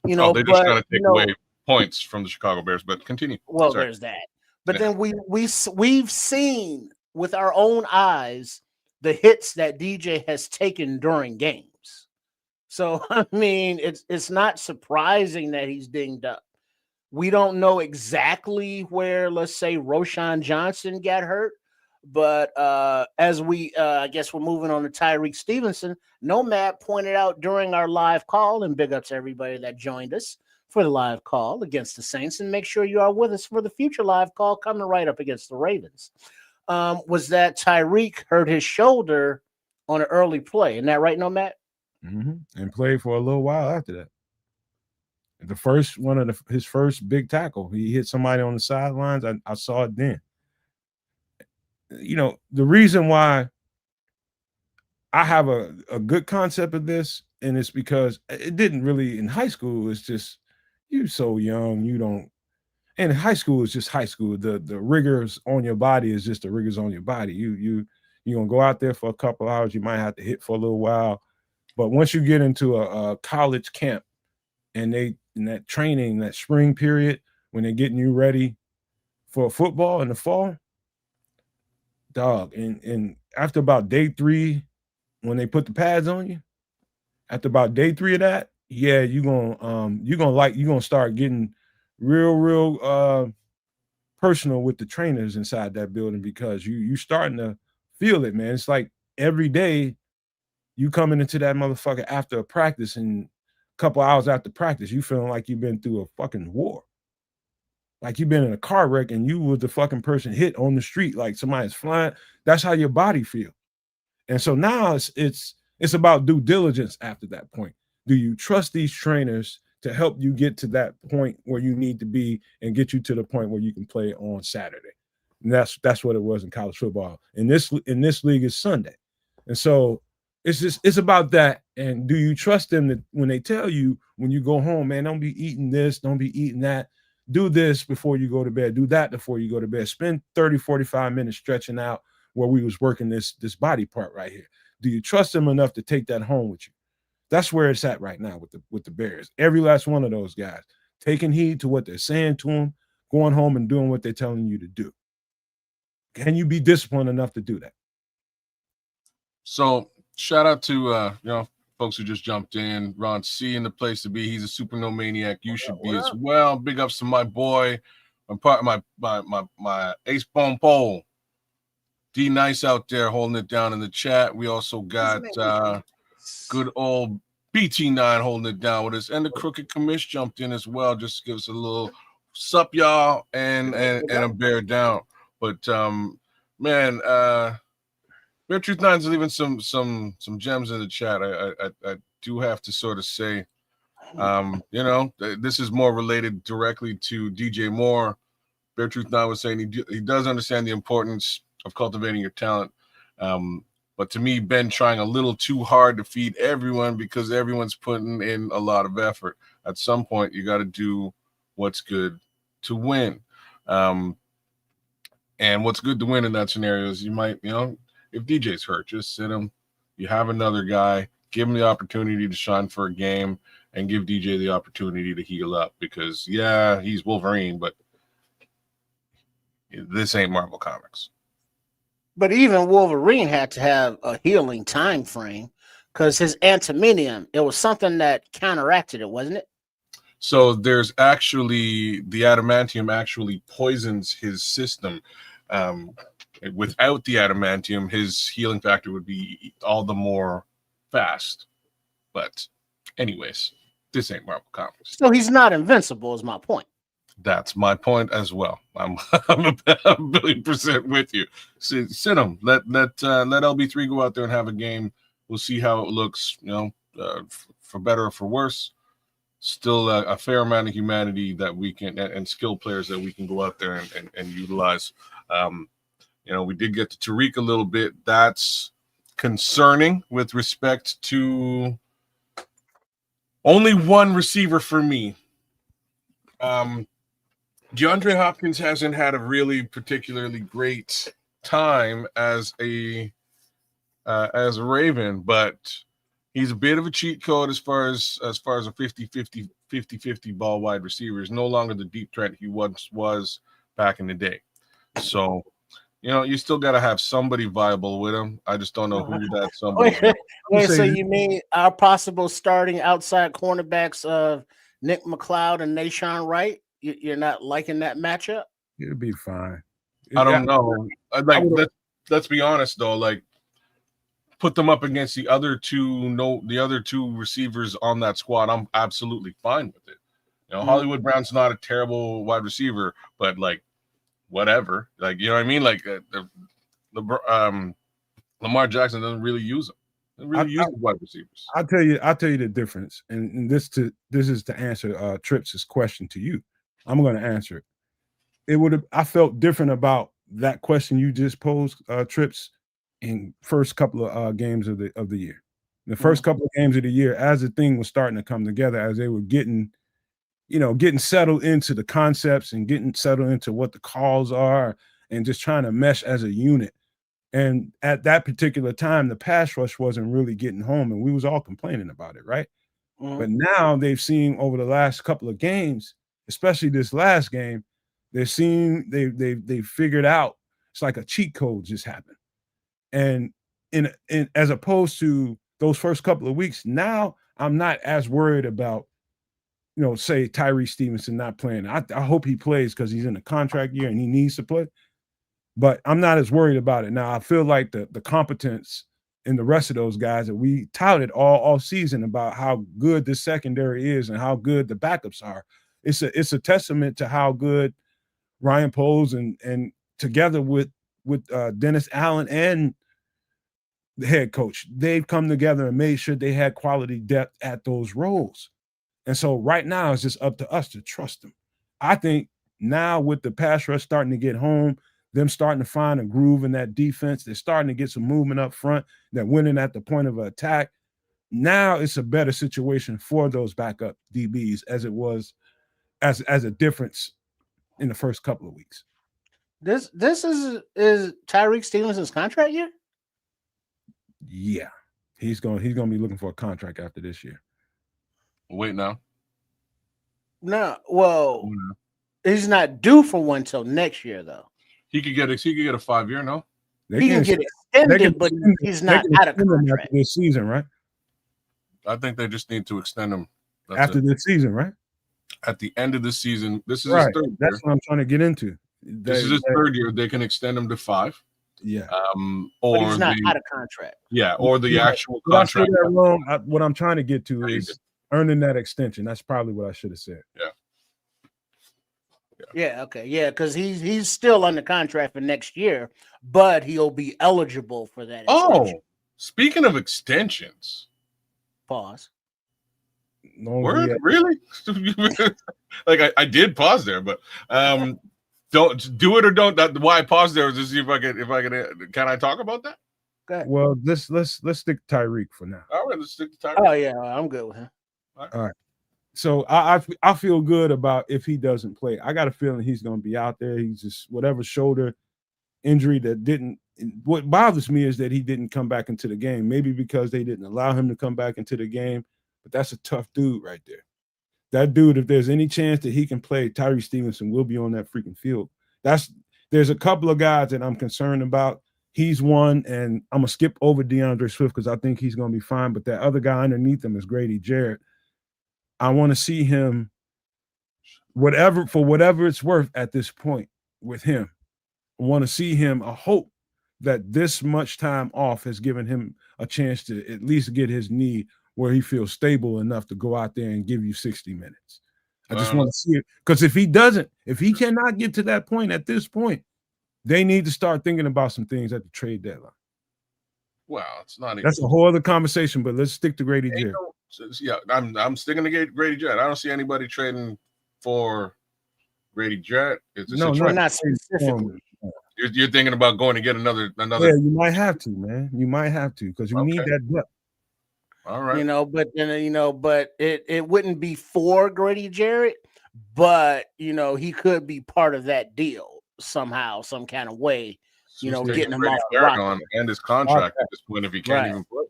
Speaker 3: They just try to take away points from the Chicago Bears, but continue.
Speaker 4: Well, there's that. But then we've seen with our own eyes the hits that DJ has taken during games. So, I mean, it's not surprising that he's dinged up. We don't know exactly where, let's say, Roshan Johnson got hurt. But as I guess we're moving on to Tyreek Stevenson, Nomad pointed out during our live call, and big ups to everybody that joined us for the live call against the Saints, and make sure you are with us for the future live call coming right up against the Ravens, was that Tyreek hurt his shoulder on an early play. Isn't that right, Nomad?
Speaker 2: Mm-hmm. And played for a little while after that. The first one of his first big tackle, he hit somebody on the sidelines. I saw it then. The reason why I have a good concept of this, and it's because it didn't really in high school. It's just you're so young, you don't. And high school is just high school. The rigors on your body is just the rigors on your body. You're gonna go out there for a couple hours. You might have to hit for a little while, but once you get into a college camp, and in that training, that spring period, when they're getting you ready for football in the fall. Dog, and after about day 3, when they put the pads on you, after about day 3 of that, yeah, you're gonna start getting real personal with the trainers inside that building because you starting to feel it, man. It's like every day you coming into that motherfucker after a practice, and a couple hours after practice, you feeling like you've been through a fucking war. Like you've been in a car wreck and you were the fucking person hit on the street, like somebody's flying. That's how your body feel. And so now it's about due diligence after that point. Do you trust these trainers to help you get to that point where you need to be and get you to the point where you can play on Saturday. And that's what it was in college football. In this league is Sunday. And so it's about that. And do you trust them that when they tell you when you go home, man, don't be eating this, don't be eating that. Do this before you go to bed. Do that before you go to bed. Spend 30, 45 minutes stretching out where we was working this body part right here. Do you trust them enough to take that home with you? That's where it's at right now with the Bears. Every last one of those guys taking heed to what they're saying to them, going home and doing what they're telling you to do. Can you be disciplined enough to do that?
Speaker 3: So shout out to folks who just jumped in. Ron C in the place to be. He's a super no maniac. You should be as well. Big ups to my boy, my ace bone pole. D Nice out there holding it down in the chat. We also got good old BT9 holding it down with us, and the Crooked Commish jumped in as well, just to give us a little sup, y'all, and a bear down. But man, Bear Truth 9 is leaving some gems in the chat. I do have to sort of say, this is more related directly to DJ Moore. Bear Truth 9 was saying he does understand the importance of cultivating your talent. But to me, Ben trying a little too hard to feed everyone because everyone's putting in a lot of effort. At some point, you got to do what's good to win. And what's good to win in that scenario is you might, if DJ's hurt, just sit him. You have another guy, give him the opportunity to shine for a game, and give DJ the opportunity to heal up because, yeah, he's Wolverine, but this ain't Marvel Comics.
Speaker 4: But even Wolverine had to have a healing time frame because his antimonium, it was something that counteracted it, wasn't it?
Speaker 3: So there's actually, the adamantium actually poisons his system. Without the adamantium, his healing factor would be all the more fast. But anyways, this ain't Marvel Comics.
Speaker 4: So he's not invincible is my point.
Speaker 3: That's my point as well. I'm a billion% with you. Sit him. Let LB3 go out there and have a game. We'll see how it looks. For better or for worse. Still a fair amount of humanity that we can and skilled players that we can go out there and utilize. We did get to Tariq a little bit. That's concerning with respect to only one receiver for me. DeAndre Hopkins hasn't had a really particularly great time as a Raven, but he's a bit of a cheat code as far as a 50-50 ball wide receiver. He's no longer the deep threat he once was back in the day. So, you still got to have somebody viable with him. I just don't know who that somebody is.
Speaker 4: Wait, so you mean our possible starting outside cornerbacks of Nick McLeod and Nashawn Wright? You're not liking that matchup?
Speaker 2: It'll be fine.
Speaker 3: I don't know. Let's be honest though. Put them up against the other two receivers on that squad. I'm absolutely fine with it. Hollywood Brown's not a terrible wide receiver, but whatever. You know what I mean? Lamar Jackson doesn't really use them. Use the wide receivers.
Speaker 2: I'll tell you the difference, and this is to answer Tripp's question to you. I'm going to answer it. I felt different about that question you just posed, Trips, in first couple of games of the year. The first couple of games of the year, as the thing was starting to come together, as they were getting settled into the concepts and getting settled into what the calls are, and just trying to mesh as a unit. And at that particular time, the pass rush wasn't really getting home, and we was all complaining about it, right? Mm-hmm. But now they've seen over the last couple of games, especially this last game, they've figured out it's like a cheat code just happened. And in as opposed to those first couple of weeks, now I'm not as worried about, say Tyree Stevenson not playing. I hope he plays because he's in a contract year and he needs to play. But I'm not as worried about it. Now, I feel like the competence in the rest of those guys that we touted all season about how good this secondary is and how good the backups are. It's a testament to how good Ryan Poles and together with Dennis Allen and the head coach, they've come together and made sure they had quality depth at those roles. And so right now it's just up to us to trust him. I think now with the pass rush starting to get home, them starting to find a groove in that defense, they're starting to get some movement up front, they're winning at the point of attack. Now it's a better situation for those backup DBs as it was as a difference in the first couple of weeks.
Speaker 4: This is Tyreek Stevenson's contract year?
Speaker 2: Yeah. He's going to be looking for a contract after this year.
Speaker 3: Wait now.
Speaker 4: No, well, he's not due for one till next year though.
Speaker 3: He could get a 5-year, no?
Speaker 4: He can get extended, but he's not out of contract
Speaker 2: this season, right?
Speaker 3: I think they just need to extend him
Speaker 2: after this season, right?
Speaker 3: At the end of the season. This is
Speaker 2: right.
Speaker 3: his third year.
Speaker 2: That's what I'm trying to get into.
Speaker 3: This is his third year. They can extend him to 5.
Speaker 2: Yeah.
Speaker 4: Or but he's not out of contract.
Speaker 3: Yeah, or the actual contract.
Speaker 2: What I'm trying to get to is earning that extension. That's probably what I should have said.
Speaker 4: Yeah. Okay. Yeah, because he's still under contract for next year, but he'll be eligible for that extension.
Speaker 3: Speaking of extensions.
Speaker 4: Pause.
Speaker 3: Word? Really? Like I did pause there, but don't do it or don't. Why I paused there was to see if I can I talk about that?
Speaker 2: Well, let's stick to Tyreek for now.
Speaker 3: All right, let's stick to Tyreek.
Speaker 4: Oh yeah, I'm good with him.
Speaker 2: All right. So I feel good about if he doesn't play. I got a feeling he's going to be out there. He's just whatever shoulder injury that didn't. What bothers me is that he didn't come back into the game. Maybe because they didn't allow him to come back into the game. But that's a tough dude right there. That dude, if there's any chance that he can play, Tyree Stevenson will be on that freaking field. There's a couple of guys that I'm concerned about. He's one, and I'm going to skip over DeAndre Swift because I think he's going to be fine. But that other guy underneath him is Grady Jarrett. I want to see him, whatever it's worth at this point with him. I want to see him. I hope that this much time off has given him a chance to at least get his knee where he feels stable enough to go out there and give you 60 minutes. I just want to see it. Because if he cannot get to that point at this point, they need to start thinking about some things at the trade deadline.
Speaker 3: Well, it's not.
Speaker 2: That's a whole other conversation, but let's stick to Grady Jarrett.
Speaker 3: Yeah, I'm sticking to Grady Jarrett. I don't see anybody trading for Grady Jarrett.
Speaker 4: No, not specifically.
Speaker 3: You're thinking about going to get another.
Speaker 2: Yeah, you might have to, man. You might have to because you need that depth.
Speaker 3: All right.
Speaker 4: But it wouldn't be for Grady Jarrett, but he could be part of that deal somehow, some kind of way. Getting him off the rock
Speaker 3: and his contract at this point if he can't even play.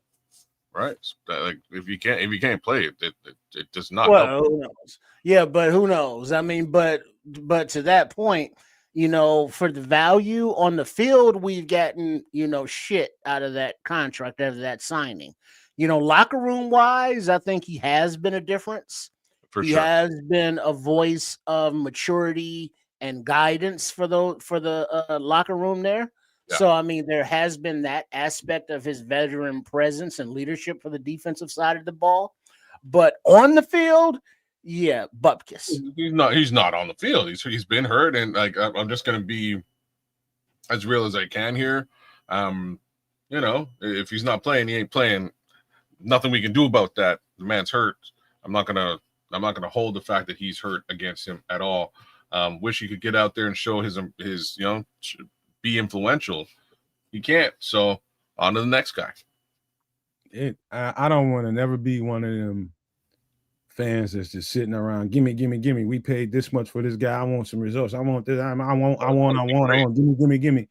Speaker 3: Right. Like if you can't play it does not.
Speaker 4: Well, who knows? Yeah, but who knows? I mean, but to that point, for the value on the field, we've gotten shit out of that contract, out of that signing. Locker room wise, I think he has been a difference. He has been a voice of maturity and guidance for the locker room there. Yeah. So, I mean, there has been that aspect of his veteran presence and leadership for the defensive side of the ball. But on the field, yeah, bupkis.
Speaker 3: He's not on the field. He's been hurt, and like I'm just gonna be as real as I can here. If he's not playing, he ain't playing. Nothing we can do about that. The man's hurt. I'm not gonna hold the fact that he's hurt against him at all. Wish he could get out there and show his be influential. He can't. So on to the next guy.
Speaker 2: I don't want to never be one of them fans that's just sitting around. Gimme. We paid this much for this guy. I want some results. I want this. I want. Gimme.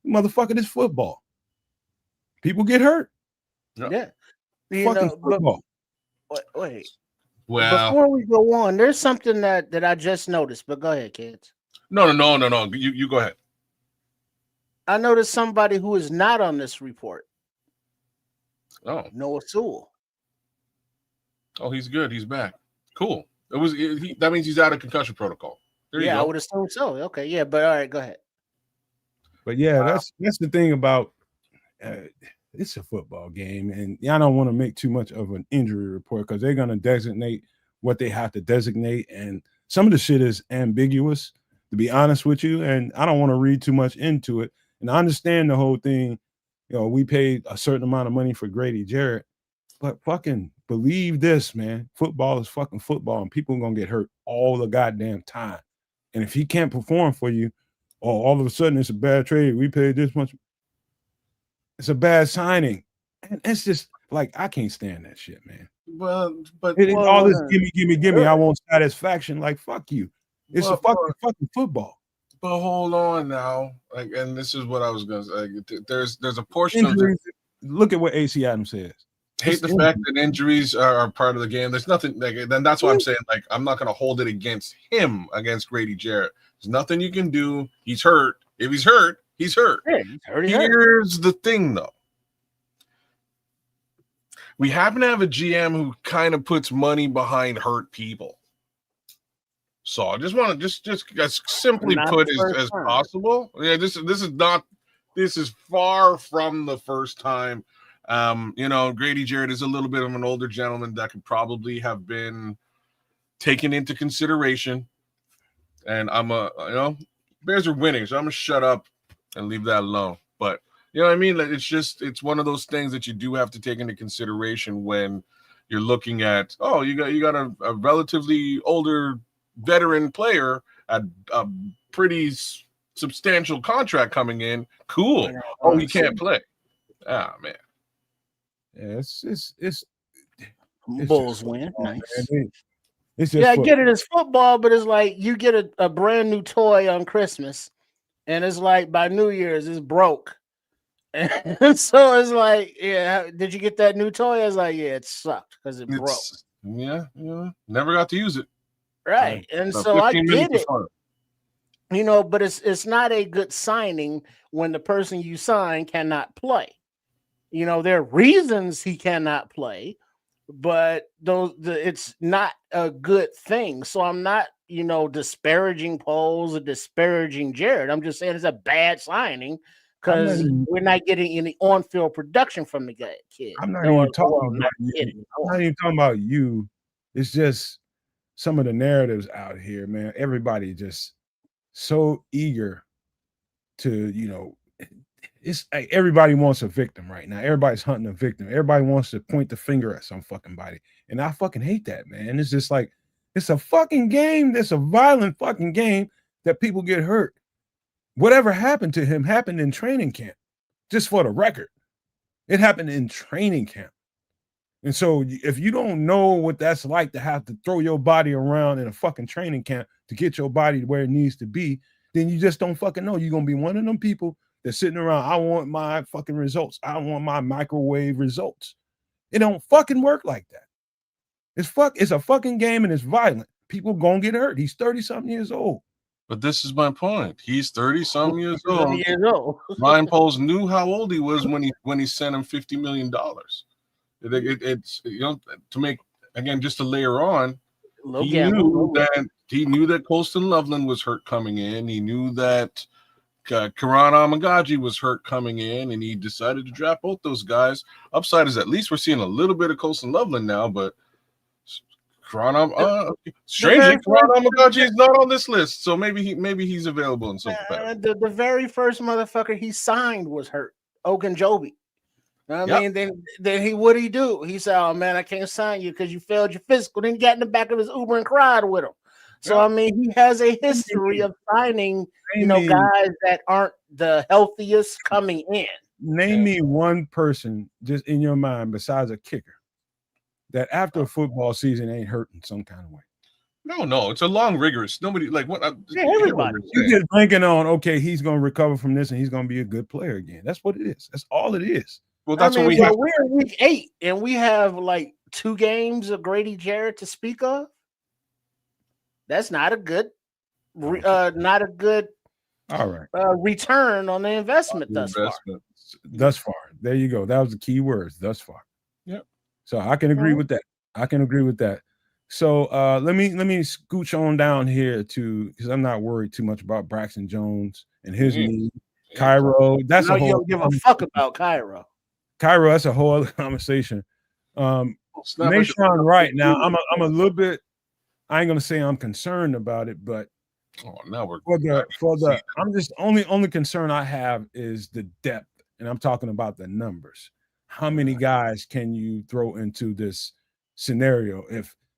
Speaker 2: Motherfucker, this football. People get hurt.
Speaker 3: No.
Speaker 4: Yeah.
Speaker 2: Football.
Speaker 4: Wait.
Speaker 3: Well,
Speaker 4: before we go on, there's something that I just noticed. But go ahead, kids.
Speaker 3: No. You go ahead.
Speaker 4: I noticed somebody who is not on this report.
Speaker 3: Oh,
Speaker 4: Noah Sewell.
Speaker 3: Oh, he's good. He's back. Cool. That means he's out of concussion protocol.
Speaker 4: Yeah, I would assume so. Okay, yeah, but all right, go ahead.
Speaker 2: But yeah, that's the thing about it's a football game, and I don't want to make too much of an injury report because they're gonna designate what they have to designate, and some of the shit is ambiguous, to be honest with you, and I don't want to read too much into it. And I understand the whole thing. We paid a certain amount of money for Grady Jarrett, but believe this, man. Football is fucking football, and people are gonna get hurt all the goddamn time. And if he can't perform for you, or all of a sudden it's a bad trade, we paid this much. It's a bad signing, and it's just like I can't stand that shit, man.
Speaker 3: But
Speaker 2: All this gimme. I want satisfaction. Like fuck you. It's a fucking football.
Speaker 3: But hold on now, like, and this is what I was gonna say. There's a portion injuries,
Speaker 2: of look at what AC Adams says.
Speaker 3: Hate the fact that injuries are part of the game. There's nothing like, then that's why I'm saying, like, I'm not gonna hold it against him, against Grady Jarrett. There's nothing you can do. He's hurt. If he's hurt, he's hurt.
Speaker 4: Yeah,
Speaker 3: Here's the thing, though. We happen to have a GM who kind of puts money behind hurt people. So I just want to just as simply put as possible. Yeah, this is far from the first time. Grady Jarrett is a little bit of an older gentleman that could probably have been taken into consideration. And Bears are winning, so I'm gonna shut up and leave that alone. But you know what I mean? Like, it's one of those things that you do have to take into consideration when you're looking at, you got a relatively older veteran player at a pretty substantial contract coming in. Cool. He can't play. Ah, man.
Speaker 2: Yeah, it's
Speaker 4: Bulls win. Nice.
Speaker 2: It's just
Speaker 4: I get it as football, but it's like you get a brand new toy on Christmas, and it's like by New Year's it's broke. And so it's like, yeah, did you get that new toy? It's like, yeah, it sucked because it broke.
Speaker 3: Yeah, never got to use it.
Speaker 4: Right. And so I get it. But it's not a good signing when the person you sign cannot play. There are reasons he cannot play, but it's not a good thing. So I'm not, disparaging Poles or disparaging Jarrett. I'm just saying it's a bad signing because we're not getting any on-field production from the kid.
Speaker 2: I'm not even talking about you. I'm not even talking about you. It's just some of the narratives out here, man. Everybody just so eager to, it's like everybody wants a victim right now. Everybody's hunting a victim. Everybody wants to point the finger at some fucking body. And I fucking hate that, man. It's just like, it's a fucking game. It's a violent fucking game that people get hurt. Whatever happened to him happened in training camp, just for the record. It happened in training camp. And so if you don't know what that's like to have to throw your body around in a fucking training camp to get your body where it needs to be, then you just don't fucking know. You're going to be one of them people that's sitting around, I want my fucking results. I want my microwave results. It don't fucking work like that. It's a fucking game and it's violent. People going to get hurt. He's 30-something years old.
Speaker 3: But this is my point. He's 30-something years old. Ryan Poles knew how old he was when he sent him $50 million. It's to make, again, just to layer on, he knew that Colston Loveland was hurt coming in. He knew that Karan Amagaji was hurt coming in, and he decided to draft both those guys. Upside is at least we're seeing a little bit of Colston Loveland now, but strangely, Karan Amagaji is not on this list, so maybe he's available in some capacity.
Speaker 4: The very first motherfucker he signed was hurt, Ogunjobi. Mean, then what did he do? He said, "Oh man, I can't sign you because you failed your physical." Then he got in the back of his Uber and cried with him. So he has a history of signing, guys that aren't the healthiest coming in.
Speaker 2: Name me one person just in your mind besides a kicker that after a football season ain't hurt in some kind of way.
Speaker 3: No, it's a long, rigorous. Nobody like what?
Speaker 4: Everybody.
Speaker 2: You just banking on he's going to recover from this and he's going to be a good player again. That's what it is. That's all it is.
Speaker 3: Well, that's what we have.
Speaker 4: We're in week 8 and we have like 2 games of Grady Jarrett to speak of. That's not a good, all right. Return on the investment thus far.
Speaker 2: Thus far, there you go. That was the key words. Thus far.
Speaker 3: Yep.
Speaker 2: So I can agree with that. So let me scooch on down here because I'm not worried too much about Braxton Jones and his knee. Cairo. That's
Speaker 4: you don't give a fuck about Cairo.
Speaker 2: Cairo, that's a whole other conversation. Mayshawn Wright. Now I'm a little bit. I ain't gonna say I'm concerned about it, but
Speaker 3: now we're
Speaker 2: I'm just only concern I have is the depth, and I'm talking about the numbers. How many guys can you throw into this scenario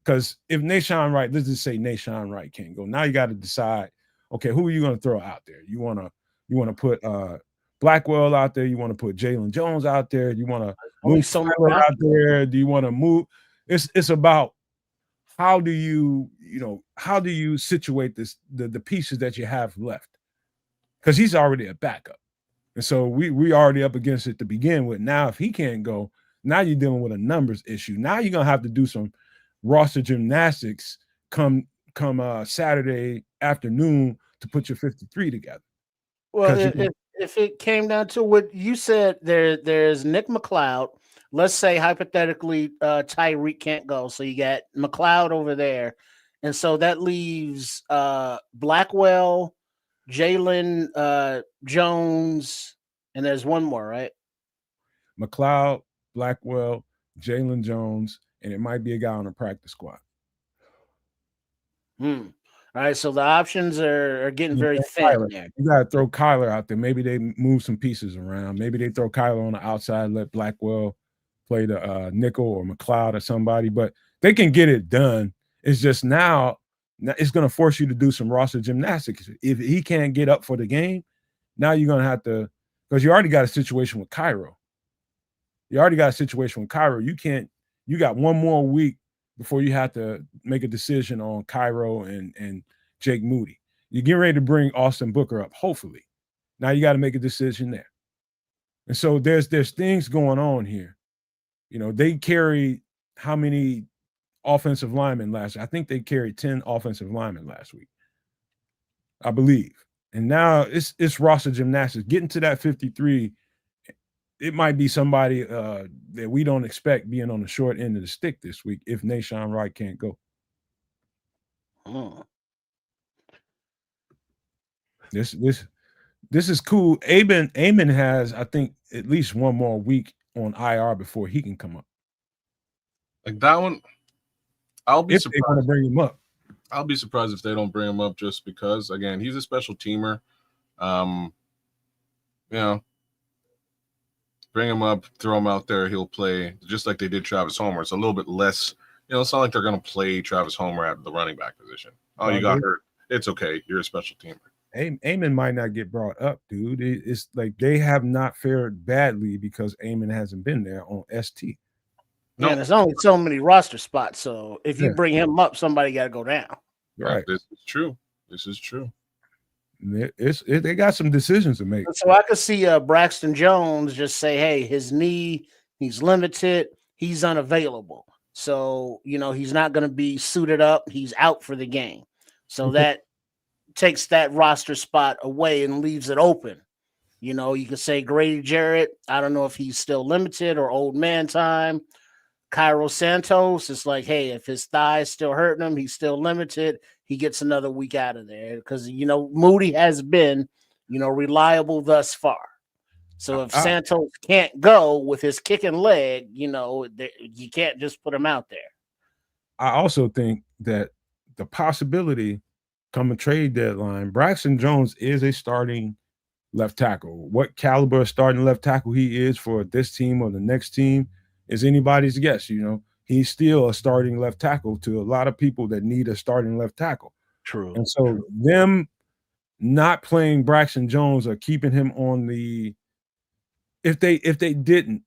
Speaker 2: because if Nahshon Wright, let's just say Nahshon Wright can't go. Now you got to decide, okay, who are you going to throw out there? You want to put Blackwell out there? You want to put Jaelan Jones out there? You want to move Tyler out there? Do you want to move? It's about how do you situate the pieces that you have left? Because he's already a backup. And so we already up against it to begin with. Now, if he can't go, now you're dealing with a numbers issue. Now you're gonna have to do some roster gymnastics come Saturday afternoon to put your 53 together.
Speaker 4: Well, if it came down to what you said, there's Nick McLeod. Let's say hypothetically Tyreek can't go, so you got McLeod over there, and so that leaves Blackwell, Jaelan Jones, and there's one more, right?
Speaker 2: McLeod, Blackwell, Jaelan Jones, and it might be a guy on the practice squad.
Speaker 4: All right, so the options are getting very thin there.
Speaker 2: You got to throw Kyler out there. Maybe they move some pieces around. Maybe they throw Kyler on the outside, let Blackwell play the nickel or McLeod or somebody. But they can get it done. It's just now it's going to force you to do some roster gymnastics. If he can't get up for the game, now you're going to have to, because you already got a situation with Cairo. You got one more week before you have to make a decision on Cairo and Jake Moody. You're getting ready to bring Austin Booker up, hopefully. Now you got to make a decision there. And so there's things going on here. You know, they carried how many offensive linemen last year? I think they carried 10 offensive linemen last week, I believe. And now it's roster gymnastics. Getting to that 53, it might be somebody that we don't expect being on the short end of the stick this week if Nahshon Wright can't go. This is cool. Amon has, I think, at least one more week on IR before he can come up.
Speaker 3: Like that one, I'll be surprised.
Speaker 2: They want to bring him up.
Speaker 3: I'll be surprised if they don't bring him up just because, again, he's a special teamer. Bring him up, throw him out there, he'll play just like they did Travis Homer. It's a little bit less, it's not like they're going to play Travis Homer at the running back position. Oh, you got hurt. It's okay. You're a special teamer.
Speaker 2: Amon might not get brought up, dude. It's like they have not fared badly because Amon hasn't been there on ST.
Speaker 4: No, there's only so many roster spots. So if you bring him up, somebody got to go down.
Speaker 2: Right.
Speaker 3: This is true.
Speaker 2: They got some decisions to make.
Speaker 4: So I could see Braxton Jones just say, hey, his knee, he's limited, he's unavailable. So, he's not going to be suited up. He's out for the game. So that takes that roster spot away and leaves it open. You could say Grady Jarrett. I don't know if he's still limited or old man time. Cairo Santos, it's like, hey, if his thigh's still hurting him, he's still limited. He gets another week out of there because, Moody has been, reliable thus far. So if Santos can't go with his kicking leg, you can't just put him out there.
Speaker 2: I also think that the possibility come a trade deadline, Braxton Jones is a starting left tackle. What caliber of starting left tackle he is for this team or the next team is anybody's guess. He's still a starting left tackle to a lot of people that need a starting left tackle.
Speaker 4: True.
Speaker 2: And so them not playing Braxton Jones or keeping him on the if they didn't,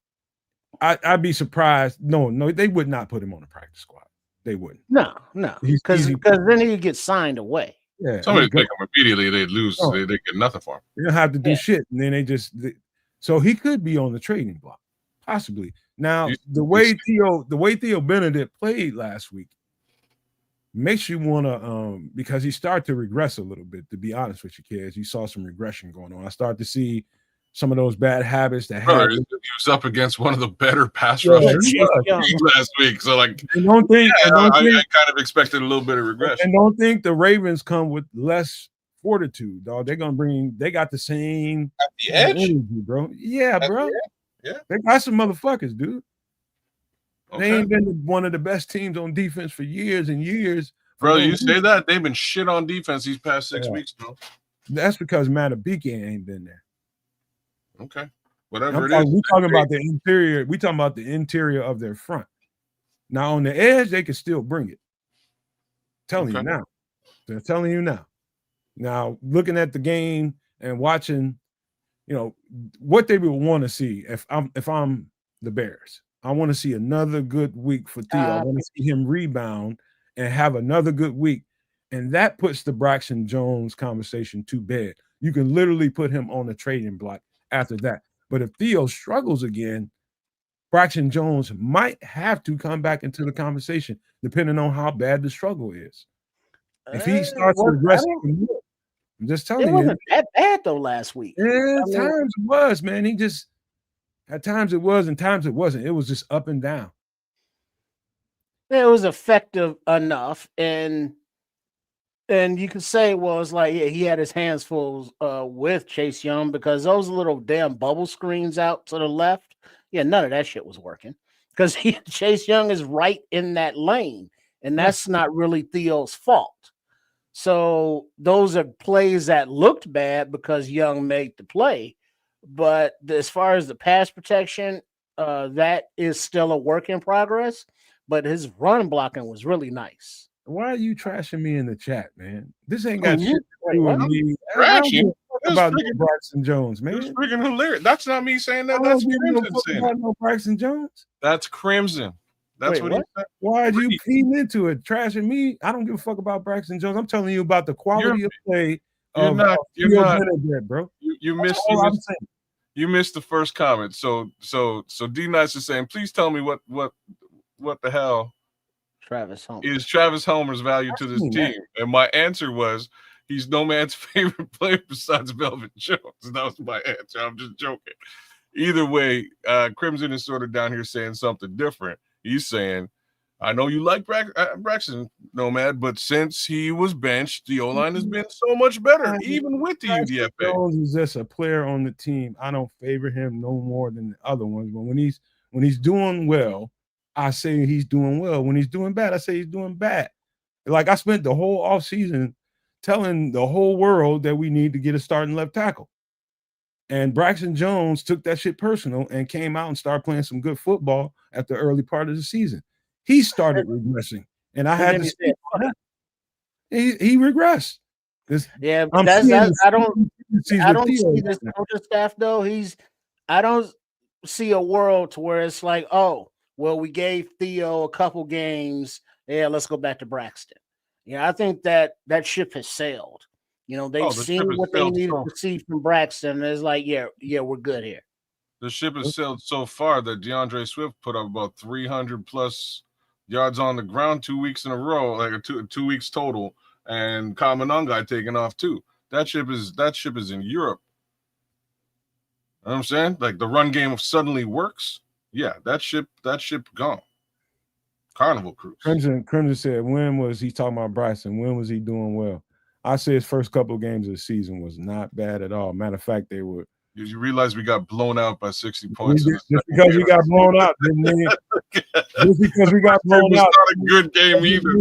Speaker 2: I'd be surprised. No, they would not put him on the practice squad. They wouldn't.
Speaker 4: No, because then he would get signed away.
Speaker 3: Yeah, somebody pick him immediately, they'd lose. They get nothing for him.
Speaker 2: They don't have to do shit, and then so he could be on the trading block, possibly. Now, the way Theo Benedict played last week makes you want to, because he started to regress a little bit, to be honest with you, kids. You saw some regression going on. I started to see some of those bad habits that
Speaker 3: he was up against one of the better pass rushers last week. So, I kind of expected a little bit of regression.
Speaker 2: And don't think the Ravens come with less fortitude, dog. They're gonna they got the same
Speaker 3: at the edge,
Speaker 2: energy, bro. Yeah, bro.
Speaker 3: Yeah,
Speaker 2: they got some motherfuckers, dude.
Speaker 3: Okay.
Speaker 2: They ain't been one of the best teams on defense for years and years.
Speaker 3: Bro, you say that? They've been shit on defense these past 6 weeks, though.
Speaker 2: That's because Matabike ain't been there.
Speaker 3: Okay. Whatever it is.
Speaker 2: We talking about the interior. We talking about the interior of their front. Now on the edge, they can still bring it. Telling you
Speaker 3: Okay.
Speaker 2: now. They're telling you now. Now, looking at the game and watching, what they would want to see if I'm the Bears. I want to see another good week for Theo. I want to see him rebound and have another good week. And that puts the Braxton Jones conversation to bed. You can literally put him on the trading block after that. But if Theo struggles again, Braxton Jones might have to come back into the conversation, depending on how bad the struggle is. If he starts regressing, I'm just telling
Speaker 4: it
Speaker 2: you.
Speaker 4: It wasn't that bad, though, last week.
Speaker 2: Yeah, at times it was, man. At times it was, and times it wasn't. It was just up and down.
Speaker 4: It was effective enough, and you could say, well, it's like, yeah, he had his hands full with Chase Young, because those little damn bubble screens out to the left, yeah, none of that shit was working, because Chase Young is right in that lane, and that's not really Theo's fault. So those are plays that looked bad because Young made the play. But as far as the pass protection, that is still a work in progress. But his run blocking was really nice.
Speaker 2: Why are you trashing me in the chat, man? This ain't got shit to do with
Speaker 3: I'm
Speaker 2: me.
Speaker 3: trashing
Speaker 2: About Braxton Jones, man.
Speaker 3: It's freaking hilarious. That's not me saying that. That's Crimson saying that.
Speaker 2: No Braxton Jones.
Speaker 3: That's Crimson. That's what he said.
Speaker 2: Why are you feeding into it, trashing me? I don't give a fuck about Braxton Jones. I'm telling you about the quality of play. You're not, bro.
Speaker 3: You missed the first comment. So D Nice is saying, please tell me what the hell is Travis Homer's value to this team? And my answer was, he's no man's favorite player besides Velvet Jones. That was my answer. I'm just joking. Either way, Crimson is sort of down here saying something different. He's saying, I know you like Braxton, Nomad, but since he was benched, the O-line has been so much better, even with the UDFA.
Speaker 2: Jones is just a player on the team. I don't favor him no more than the other ones. But when he's doing well, I say he's doing well. When he's doing bad, I say he's doing bad. Like, I spent the whole offseason telling the whole world that we need to get a starting left tackle. And Braxton Jones took that shit personal and came out and started playing some good football at the early part of the season. He started regressing, and I had to speak on that. He regressed.
Speaker 4: I don't see this coaching staff, though. I don't see a world to where it's like, oh, well, we gave Theo a couple games. Yeah, let's go back to Braxton. I think that ship has sailed. They've seen what they needed to see from Braxton. It's like, yeah, we're good here.
Speaker 3: The ship has sailed so far that DeAndre Swift put up about 300 plus yards on the ground 2 weeks in a row, like two weeks total, and Kamanungai taking off too. That ship is in Europe. You know what I'm saying? Like, the run game suddenly works. Yeah, that ship gone. Carnival Cruise.
Speaker 2: Crimson said, when was he talking about Bryson? When was he doing well? I say his first couple of games of the season was not bad at all. Matter of fact, they were.
Speaker 3: You realize we got blown out by 60 points.
Speaker 2: Just because we got blown out, just because we got blown out,
Speaker 3: not a good game either.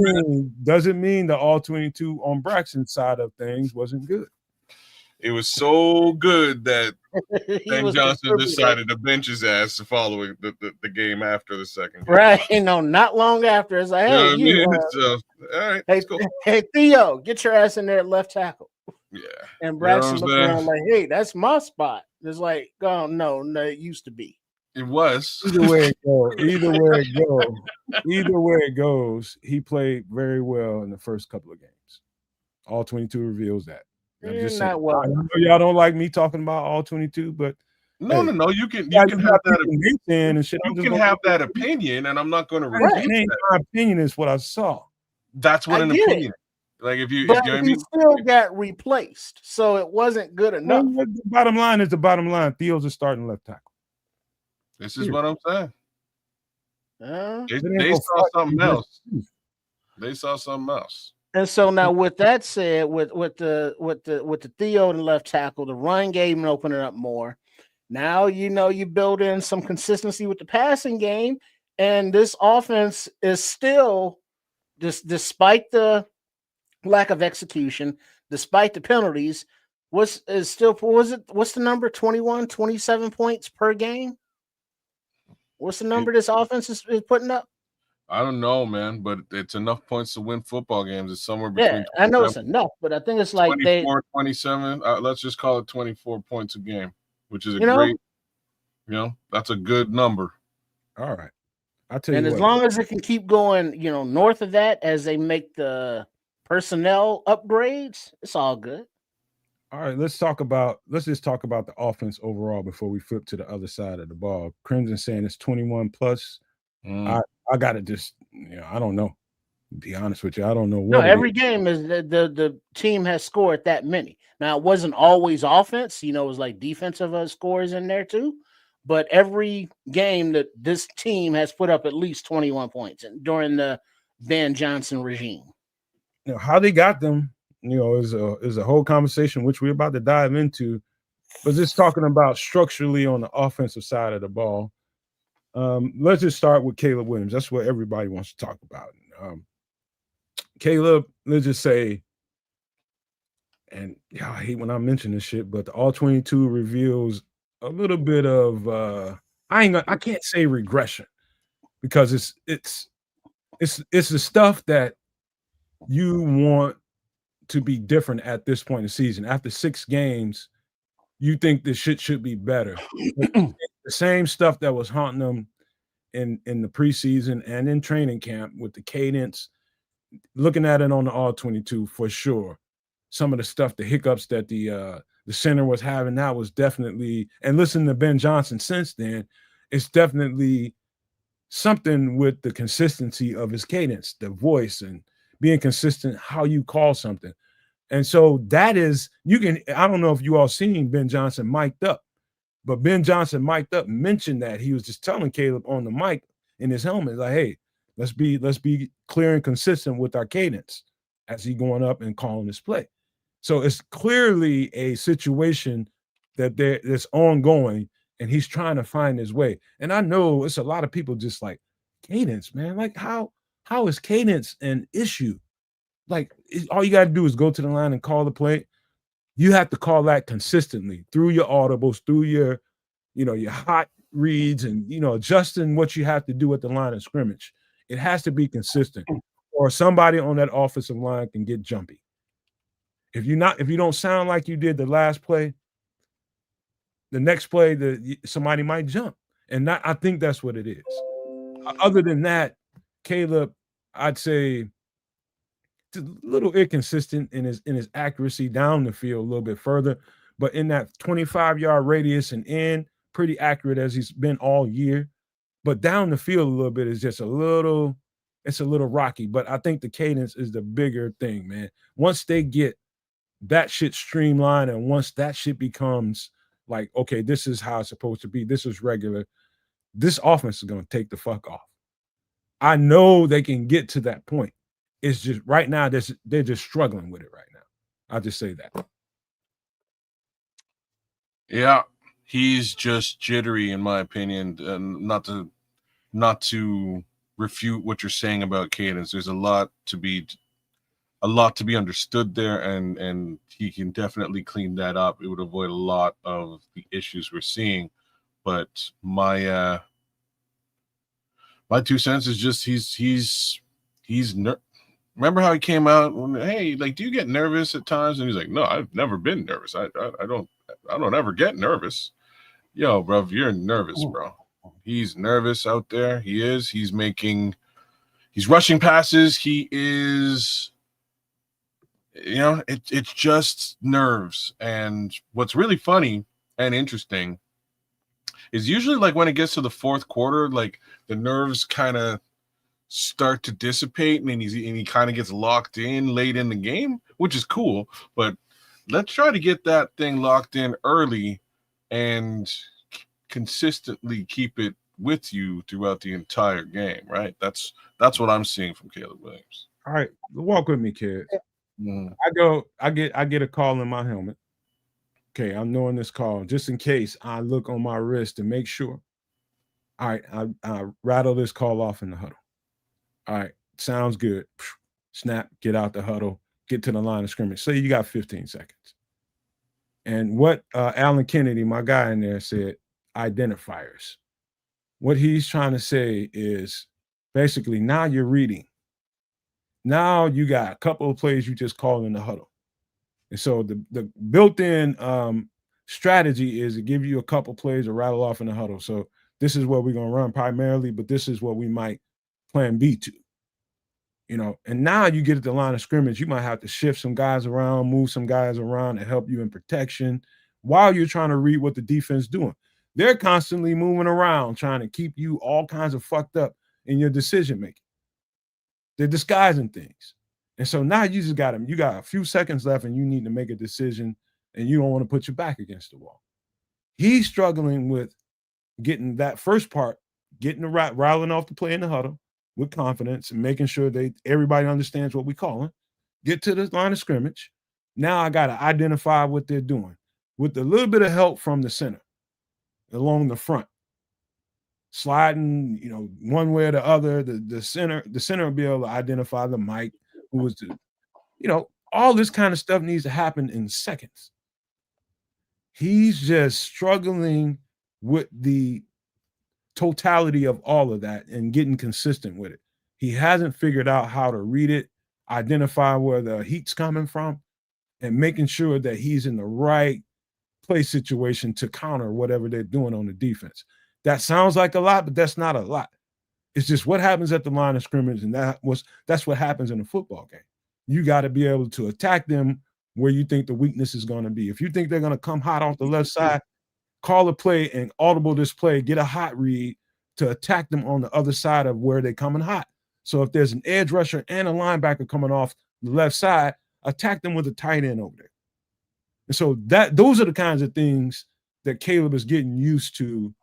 Speaker 2: Doesn't mean the all 22 on Braxton's side of things wasn't good.
Speaker 3: It was so good that Ben Johnson decided to bench his ass following the game after the second game.
Speaker 4: Right. Not long after. It's like, hey,
Speaker 3: all right,
Speaker 4: hey, Theo, get your ass in there at left tackle.
Speaker 3: Yeah.
Speaker 4: And Braxton looked around like, hey, that's my spot. It's like, oh, no, it used to be.
Speaker 3: It was.
Speaker 2: Either way it goes, he played very well in the first couple of games. All 22 reveals that. I'm just saying,
Speaker 4: well.
Speaker 2: I know y'all don't like me talking about all 22, but
Speaker 3: no. You can have that. You can have that opinion, and I'm not going to repeat that.
Speaker 2: My opinion is what I saw.
Speaker 3: That's what an opinion. Like, he
Speaker 4: still got replaced, so it wasn't good enough.
Speaker 2: Well, the bottom line is the bottom line. Theo's a starting left tackle.
Speaker 3: This is what I'm saying. They saw something else. They saw something else.
Speaker 4: And so now, with that said, with the Theo and left tackle, the run game and opening up more. Now you build in some consistency with the passing game, and this offense is still, despite the lack of execution, despite the penalties, what's the number? 21, 27 points per game. What's the number this offense is putting up?
Speaker 3: I don't know, man, but it's enough points to win football games. It's somewhere
Speaker 4: Yeah,
Speaker 3: between
Speaker 4: I know it's enough, but I think it's like
Speaker 3: 24, 27. Let's just call it 24 points a game, which is a
Speaker 4: you know,
Speaker 3: great, that's a good number.
Speaker 2: All right. I'll tell
Speaker 4: and
Speaker 2: you
Speaker 4: as
Speaker 2: what.
Speaker 4: long as it can keep going, north of that as they make the personnel upgrades, it's all good.
Speaker 2: All right, let's just talk about the offense overall before we flip to the other side of the ball. Crimson saying it's 21 plus. I gotta just, I don't know. To be honest with you, I don't know
Speaker 4: No,
Speaker 2: what it is.
Speaker 4: every game is the team has scored that many. Now it wasn't always offense, it was like defensive scores in there too. But every game that this team has put up at least 21 points during the Van Johnson regime.
Speaker 2: How they got them, is a whole conversation which we're about to dive into. But just talking about structurally on the offensive side of the ball, let's just start with Caleb Williams. That's what everybody wants to talk about. Caleb, let's just say, and I hate when I mention this shit, but the All 22 reveals a little bit of I can't say regression because it's the stuff that you want to be different at this point in the season. After 6 games, you think this shit should be better. The same stuff that was haunting them in the preseason and in training camp with the cadence, looking at it on the All 22 for sure. Some of the stuff, the hiccups that the center was having, that was definitely, and listening to Ben Johnson since then, it's definitely something with the consistency of his cadence, the voice, and being consistent how you call something. And so that is, I don't know if you all seen Ben Johnson mic'd up, but Ben Johnson mic'd up mentioned that he was just telling Caleb on the mic in his helmet, like, hey, let's be clear and consistent with our cadence as he going up and calling his play. So it's clearly a situation that's ongoing, and he's trying to find his way. And I know it's a lot of people just like, cadence, man. Like, how is cadence an issue? Like, all you got to do is go to the line and call the play. You have to call that consistently through your audibles, through your, your hot reads, and, adjusting what you have to do at the line of scrimmage. It has to be consistent, or somebody on that offensive line can get jumpy. If you don't sound like you did the last play, the next play, somebody might jump. And I think that's what it is. Other than that, Caleb, I'd say a little inconsistent in his accuracy down the field a little bit further, but in that 25-yard radius and in, pretty accurate as he's been all year. But down the field a little bit is just a little rocky. But I think the cadence is the bigger thing, man. Once they get that shit streamlined, and once that shit becomes like, okay, this is how it's supposed to be, this is regular, this offense is going to take the fuck off. I know they can get to that point. It's just right now they're just struggling with it right now. I'll just say that.
Speaker 3: Yeah, he's just jittery in my opinion. And not to refute what you're saying about cadence. There's a lot to be understood there, and he can definitely clean that up. It would avoid a lot of the issues we're seeing. But my 2 cents is just he's remember how he came out when, hey, like, do you get nervous at times? And he's like, no, I've never been nervous. I don't ever get nervous. Yo, bro, you're nervous, bro. He's nervous out there. He's rushing passes. He is, it's just nerves. And what's really funny and interesting is usually like when it gets to the fourth quarter, like the nerves kind of start to dissipate, and he kind of gets locked in late in the game, which is cool. But let's try to get that thing locked in early and consistently keep it with you throughout the entire game, right? That's what I'm seeing from Caleb Williams.
Speaker 2: All right, walk with me, kids. I get a call in my helmet. Okay, I'm knowing this call just in case. I look on my wrist to make sure. All right, I rattle this call off in the huddle. All right, sounds good. Snap, get out the huddle, get to the line of scrimmage. Say you got 15 seconds. And what Alan Kennedy, my guy in there, said, identifiers. What he's trying to say is Basically, now you're reading. Now you got a couple of plays you just call in the huddle. And so the built-in strategy is to give you a couple plays to rattle off in the huddle. So this is what we're going to run primarily, but this is what we might plan B to. And now you get at the line of scrimmage, you might have to shift some guys around, move some guys around to help you in protection while you're trying to read what the defense is doing. They're constantly moving around, trying to keep you all kinds of fucked up in your decision making. They're disguising things. And so now you got a few seconds left and you need to make a decision and you don't want to put your back against the wall. He's struggling with getting that first part, getting the rattling off the play in the huddle with confidence and making sure everybody understands what we call it. Get to the line of scrimmage. Now I got to identify what they're doing with a little bit of help from the center along the front. Sliding, one way or the other, the center will be able to identify the Mike who was all this kind of stuff needs to happen in seconds. He's just struggling with the totality of all of that and getting consistent with it. He hasn't figured out how to read it, identify where the heat's coming from, and making sure that he's in the right play situation to counter whatever they're doing on the defense. That sounds like a lot, but that's not a lot. It's just what happens at the line of scrimmage, and that's what happens in a football game. You got to be able to attack them where you think the weakness is going to be. If you think they're going to come hot off the left side, call a play and audible this play, get a hot read to attack them on the other side of where they're coming hot. So if there's an edge rusher and a linebacker coming off the left side, attack them with a tight end over there. And so those are the kinds of things that Caleb is getting used to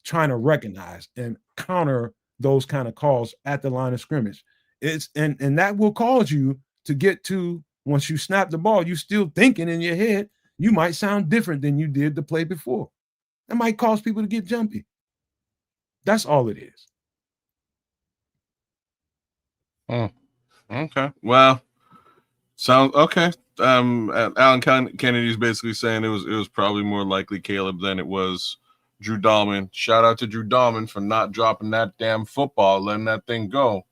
Speaker 2: trying to recognize and counter those kind of calls at the line of scrimmage. And that will cause you to get to, once you snap the ball, you still thinking in your head, you might sound different than you did the play before. That might cause people to get jumpy. That's all it is.
Speaker 3: Oh, okay. Well, sounds okay. Alan Kennedy's basically saying it was probably more likely Caleb than it was Drew Dahlman. Shout out to Drew Dahlman for not dropping that damn football, letting that thing go.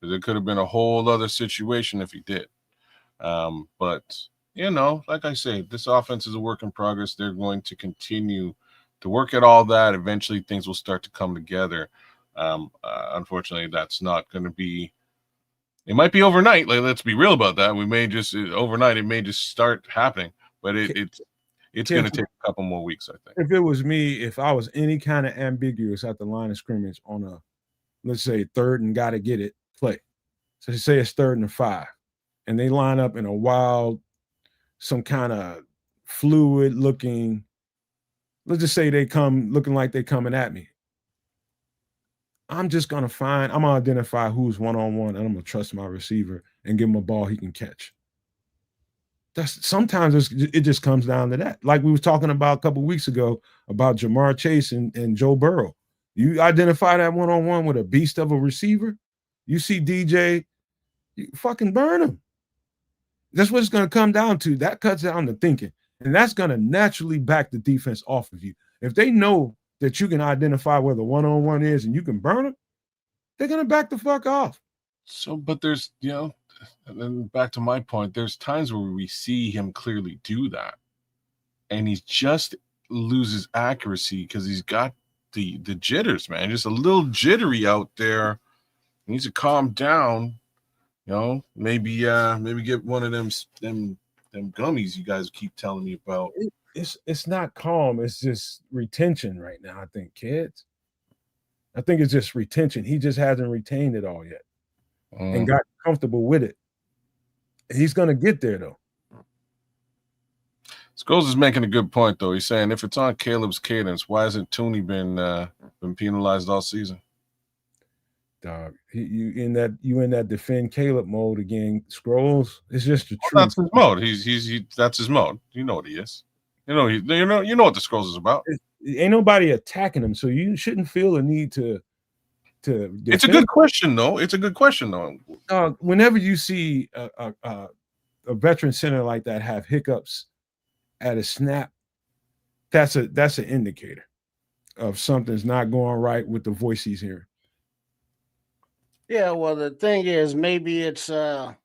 Speaker 3: Because it could have been a whole other situation if he did. But, like I say, this offense is a work in progress. They're going to continue to work at all that. Eventually, things will start to come together. Unfortunately, that's not going to be – it might be overnight. Like, let's be real about that. We may just – overnight, it may just start happening. But it's going to take a couple more weeks, I think.
Speaker 2: If it was me, if I was any kind of ambiguous at the line of scrimmage on a, let's say, third and got to get it play. So say it's 3rd and 5. And they line up in a wild, some kind of fluid looking, let's just say they come looking like they're coming at me. I'm going to identify who's one-on-one, and I'm going to trust my receiver and give him a ball he can catch. Sometimes it just comes down to that. Like we were talking about a couple of weeks ago about Jamar Chase and Joe Burrow. You identify that one-on-one with a beast of a receiver, you see DJ, you fucking burn him. That's what it's going to come down to. That cuts down the thinking. And that's going to naturally back the defense off of you. If they know that you can identify where the one-on-one is and you can burn them, they're going to back the fuck off.
Speaker 3: So, but there's, and then back to my point, there's times where we see him clearly do that. And he just loses accuracy because he's got the jitters, man. Just a little jittery out there. He needs to calm down. Maybe get one of them gummies you guys keep telling me about.
Speaker 2: It's not calm. It's just retention right now, I think, kids. I think it's just retention. He just hasn't retained it all yet and got comfortable with it. He's going to get there, though.
Speaker 3: Scholes is making a good point, though. He's saying if it's on Caleb's cadence, why hasn't Tooney been penalized all season?
Speaker 2: Dog, you in that defend Caleb mode again. Scholes, it's just the truth.
Speaker 3: That's his mode. That's his mode. You know what he is. You know what the Scholes is about.
Speaker 2: Ain't nobody attacking him, so you shouldn't feel a need to.
Speaker 3: It's a good question, though.
Speaker 2: Whenever you see a veteran center like that have hiccups at a snap, that's an indicator of something's not going right with the voice he's hearing.
Speaker 4: Yeah, well, the thing is, maybe it's a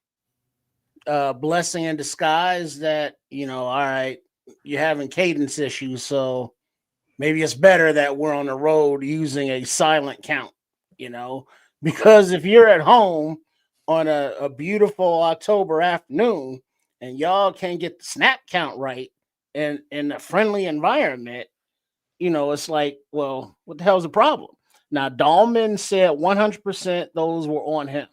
Speaker 4: blessing in disguise that, all right, you're having cadence issues, so maybe it's better that we're on the road using a silent count, you know, because if you're at home on a beautiful October afternoon and y'all can't get the snap count right in a friendly environment, it's like, well, what the hell's the problem? Now, Dahlman said 100% those were on him.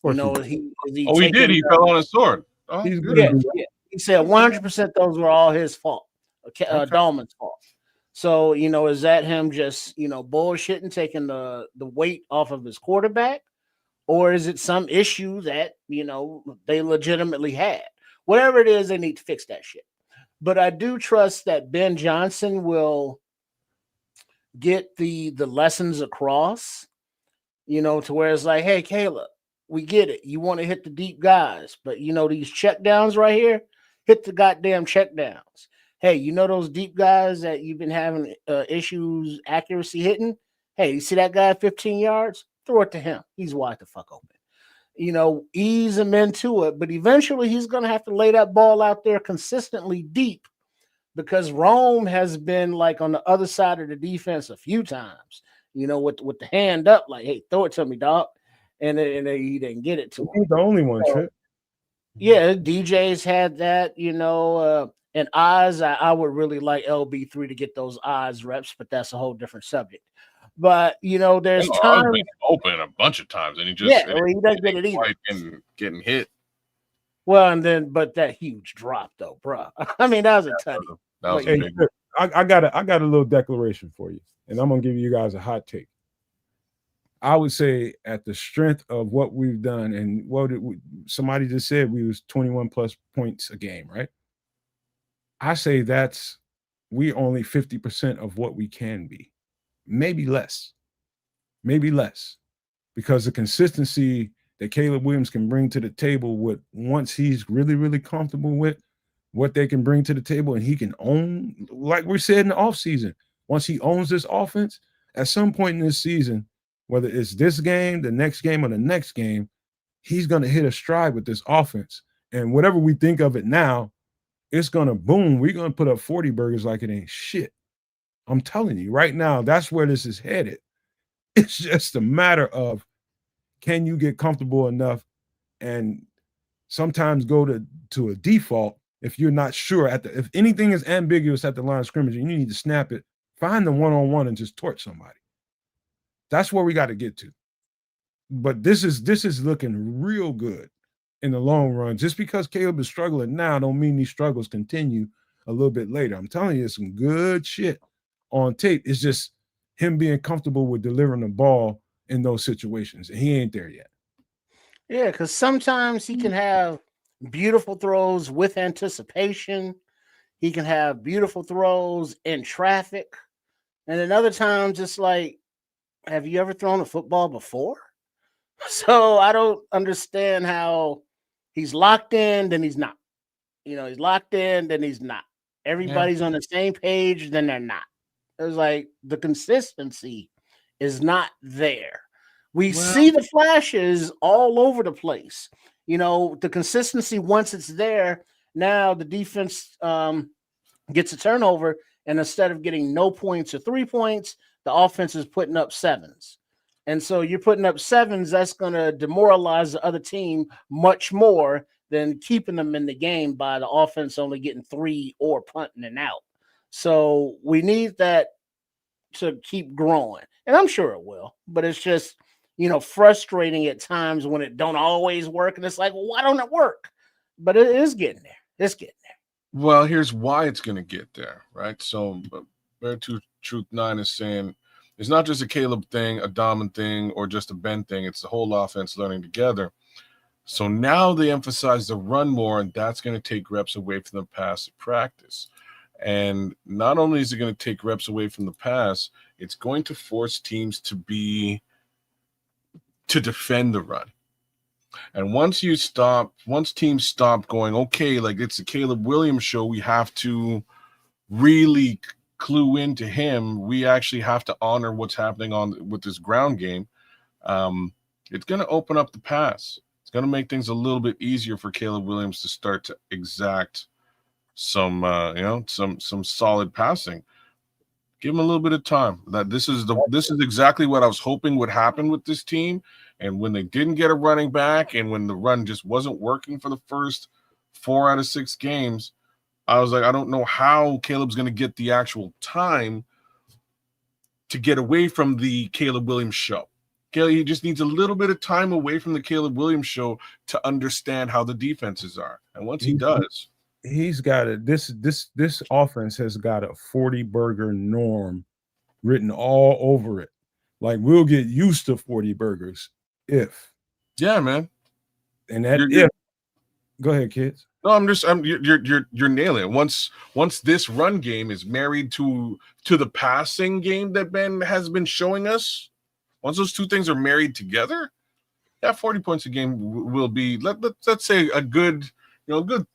Speaker 2: Of course he
Speaker 4: Is he
Speaker 3: Oh, he did.
Speaker 4: taking?
Speaker 3: He fell on his sword. Oh,
Speaker 2: he's
Speaker 3: good.
Speaker 2: gonna
Speaker 4: Yeah,
Speaker 2: do
Speaker 4: yeah. He said 100% those were all his fault.
Speaker 3: Okay.
Speaker 4: Dahlman's fault. So, is that him just, bullshitting, taking the weight off of his quarterback? Or is it some issue that, they legitimately had? Whatever it is, they need to fix that shit. But I do trust that Ben Johnson will get the lessons across, to where it's like, hey, Caleb, we get it. You want to hit the deep guys, but these check downs right here, hit the goddamn check downs. Hey, those deep guys that you've been having issues accuracy hitting? Hey, you see that guy at 15 yards? Throw it to him. He's wide the fuck open. Ease him into it, but eventually he's going to have to lay that ball out there consistently deep because Rome has been like on the other side of the defense a few times, with the hand up, like, hey, throw it to me, dog. And he didn't get it to him.
Speaker 2: He's the only one,
Speaker 4: So,
Speaker 2: Trip.
Speaker 4: yeah, DJ's had that, and eyes. I would really like LB3 to get those eyes reps, but that's a whole different subject. But there's
Speaker 3: Oh,
Speaker 4: times.
Speaker 3: I've been open a bunch of times, and he just
Speaker 4: He doesn't get it either.
Speaker 3: Quite getting hit.
Speaker 4: Well, but that huge drop though, bro. I mean, that was a tutty.
Speaker 3: That was a
Speaker 2: Hey,
Speaker 3: big.
Speaker 2: Trip, I got a little declaration for you, and I'm gonna give you guys a hot take. I would say at the strength of what we've done, and somebody just said we was 21 plus points a game, right? I say we only 50% of what we can be, maybe less, because the consistency that Caleb Williams can bring to the table with once he's really, really comfortable with what they can bring to the table and he can own, like we said in the offseason, once he owns this offense, at some point in this season, whether it's this game, the next game, or the next game, he's going to hit a stride with this offense. And whatever we think of it now, it's going to boom. We're going to put up 40 burgers like it ain't shit. I'm telling you right now, that's where this is headed. It's just a matter of, can you get comfortable enough and sometimes go to a default if you're not sure if anything is ambiguous at the line of scrimmage and you need to snap it, find the one-on-one and just torch somebody. That's where we got to get to. But this is looking real good in the long run. Just because Caleb is struggling now don't mean these struggles continue a little bit later. I'm telling you, it's some good shit on tape. It's just him being comfortable with delivering the ball in those situations. And he ain't there yet.
Speaker 4: Yeah, because sometimes he can have beautiful throws with anticipation. He can have beautiful throws in traffic. And then other times it's like, have you ever thrown a football before? So I don't understand how he's locked in, then he's not. He's locked in, then he's not. Everybody's on the same page, then they're not. It's like the consistency is not there. We see the flashes all over the place. The consistency, once it's there, now the defense gets a turnover, and instead of getting no points or 3 points, the offense is putting up sevens. And so you're putting up sevens, that's going to demoralize the other team much more than keeping them in the game by the offense only getting 3 or punting and out. So we need that to keep growing. And I'm sure it will, but it's just, frustrating at times when it don't always work. And it's like, well, why don't it work? But it is getting there. It's getting there.
Speaker 3: Well, here's why it's going to get there, right? So, Bear Truth 9 is saying it's not just a Caleb thing, a Dahman thing, or just a Ben thing. It's the whole offense learning together. So now they emphasize the run more, and that's going to take reps away from the pass at practice. And not only is it going to take reps away from the pass, it's going to force teams to defend the run. And once teams stop going, okay, like it's the Caleb Williams show, we have to really clue into him. We actually have to honor what's happening with this ground game. it's going to open up the pass. It's going to make things a little bit easier for Caleb Williams to start to exact some some solid passing. Give him a little bit of time. This is exactly what I was hoping would happen with this team. And when they didn't get a running back, and when the run just wasn't working for the first 4 out of 6 games, I was like, I don't know how Caleb's going to get the actual time to get away from the Caleb Williams show. He just needs a little bit of time away from the Caleb Williams show to understand how the defenses are. And once he does,
Speaker 2: he's got it. This offense has got a 40 burger norm written all over it. Like, we'll get used to 40 burgers if.
Speaker 3: Yeah, man.
Speaker 2: And that if. Go ahead, kids.
Speaker 3: No, you're nailing it. Once this run game is married to the passing game that Ben has been showing us, once those two things are married together, 40 points a game will be let's say a good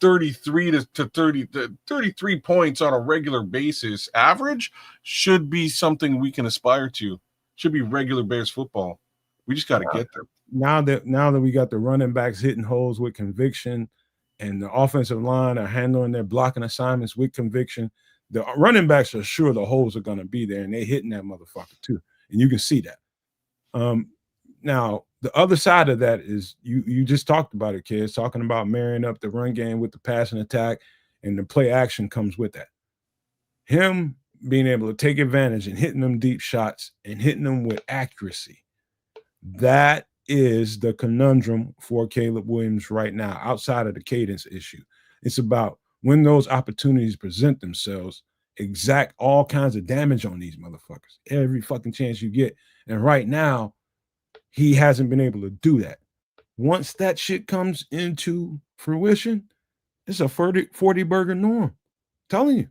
Speaker 3: 33 to 30 to 33 points on a regular basis average should be something we can aspire to. Should be regular Bears football. We just got to get there.
Speaker 2: Now that we got the running backs hitting holes with conviction, and the offensive line are handling their blocking assignments with conviction, the running backs are sure the holes are going to be there, and they're hitting that motherfucker too, and you can see that. Now the other side of that is you just talked about it, kids, talking about marrying up the run game with the passing attack, and the play action comes with that. Him being able to take advantage and hitting them deep shots and hitting them with accuracy. That is the conundrum for Caleb Williams right now, outside of the cadence issue. It's about when those opportunities present themselves, exact all kinds of damage on these motherfuckers every fucking chance you get. And right now, he hasn't been able to do that. Once that shit comes into fruition, it's a 40 burger norm. I'm telling you,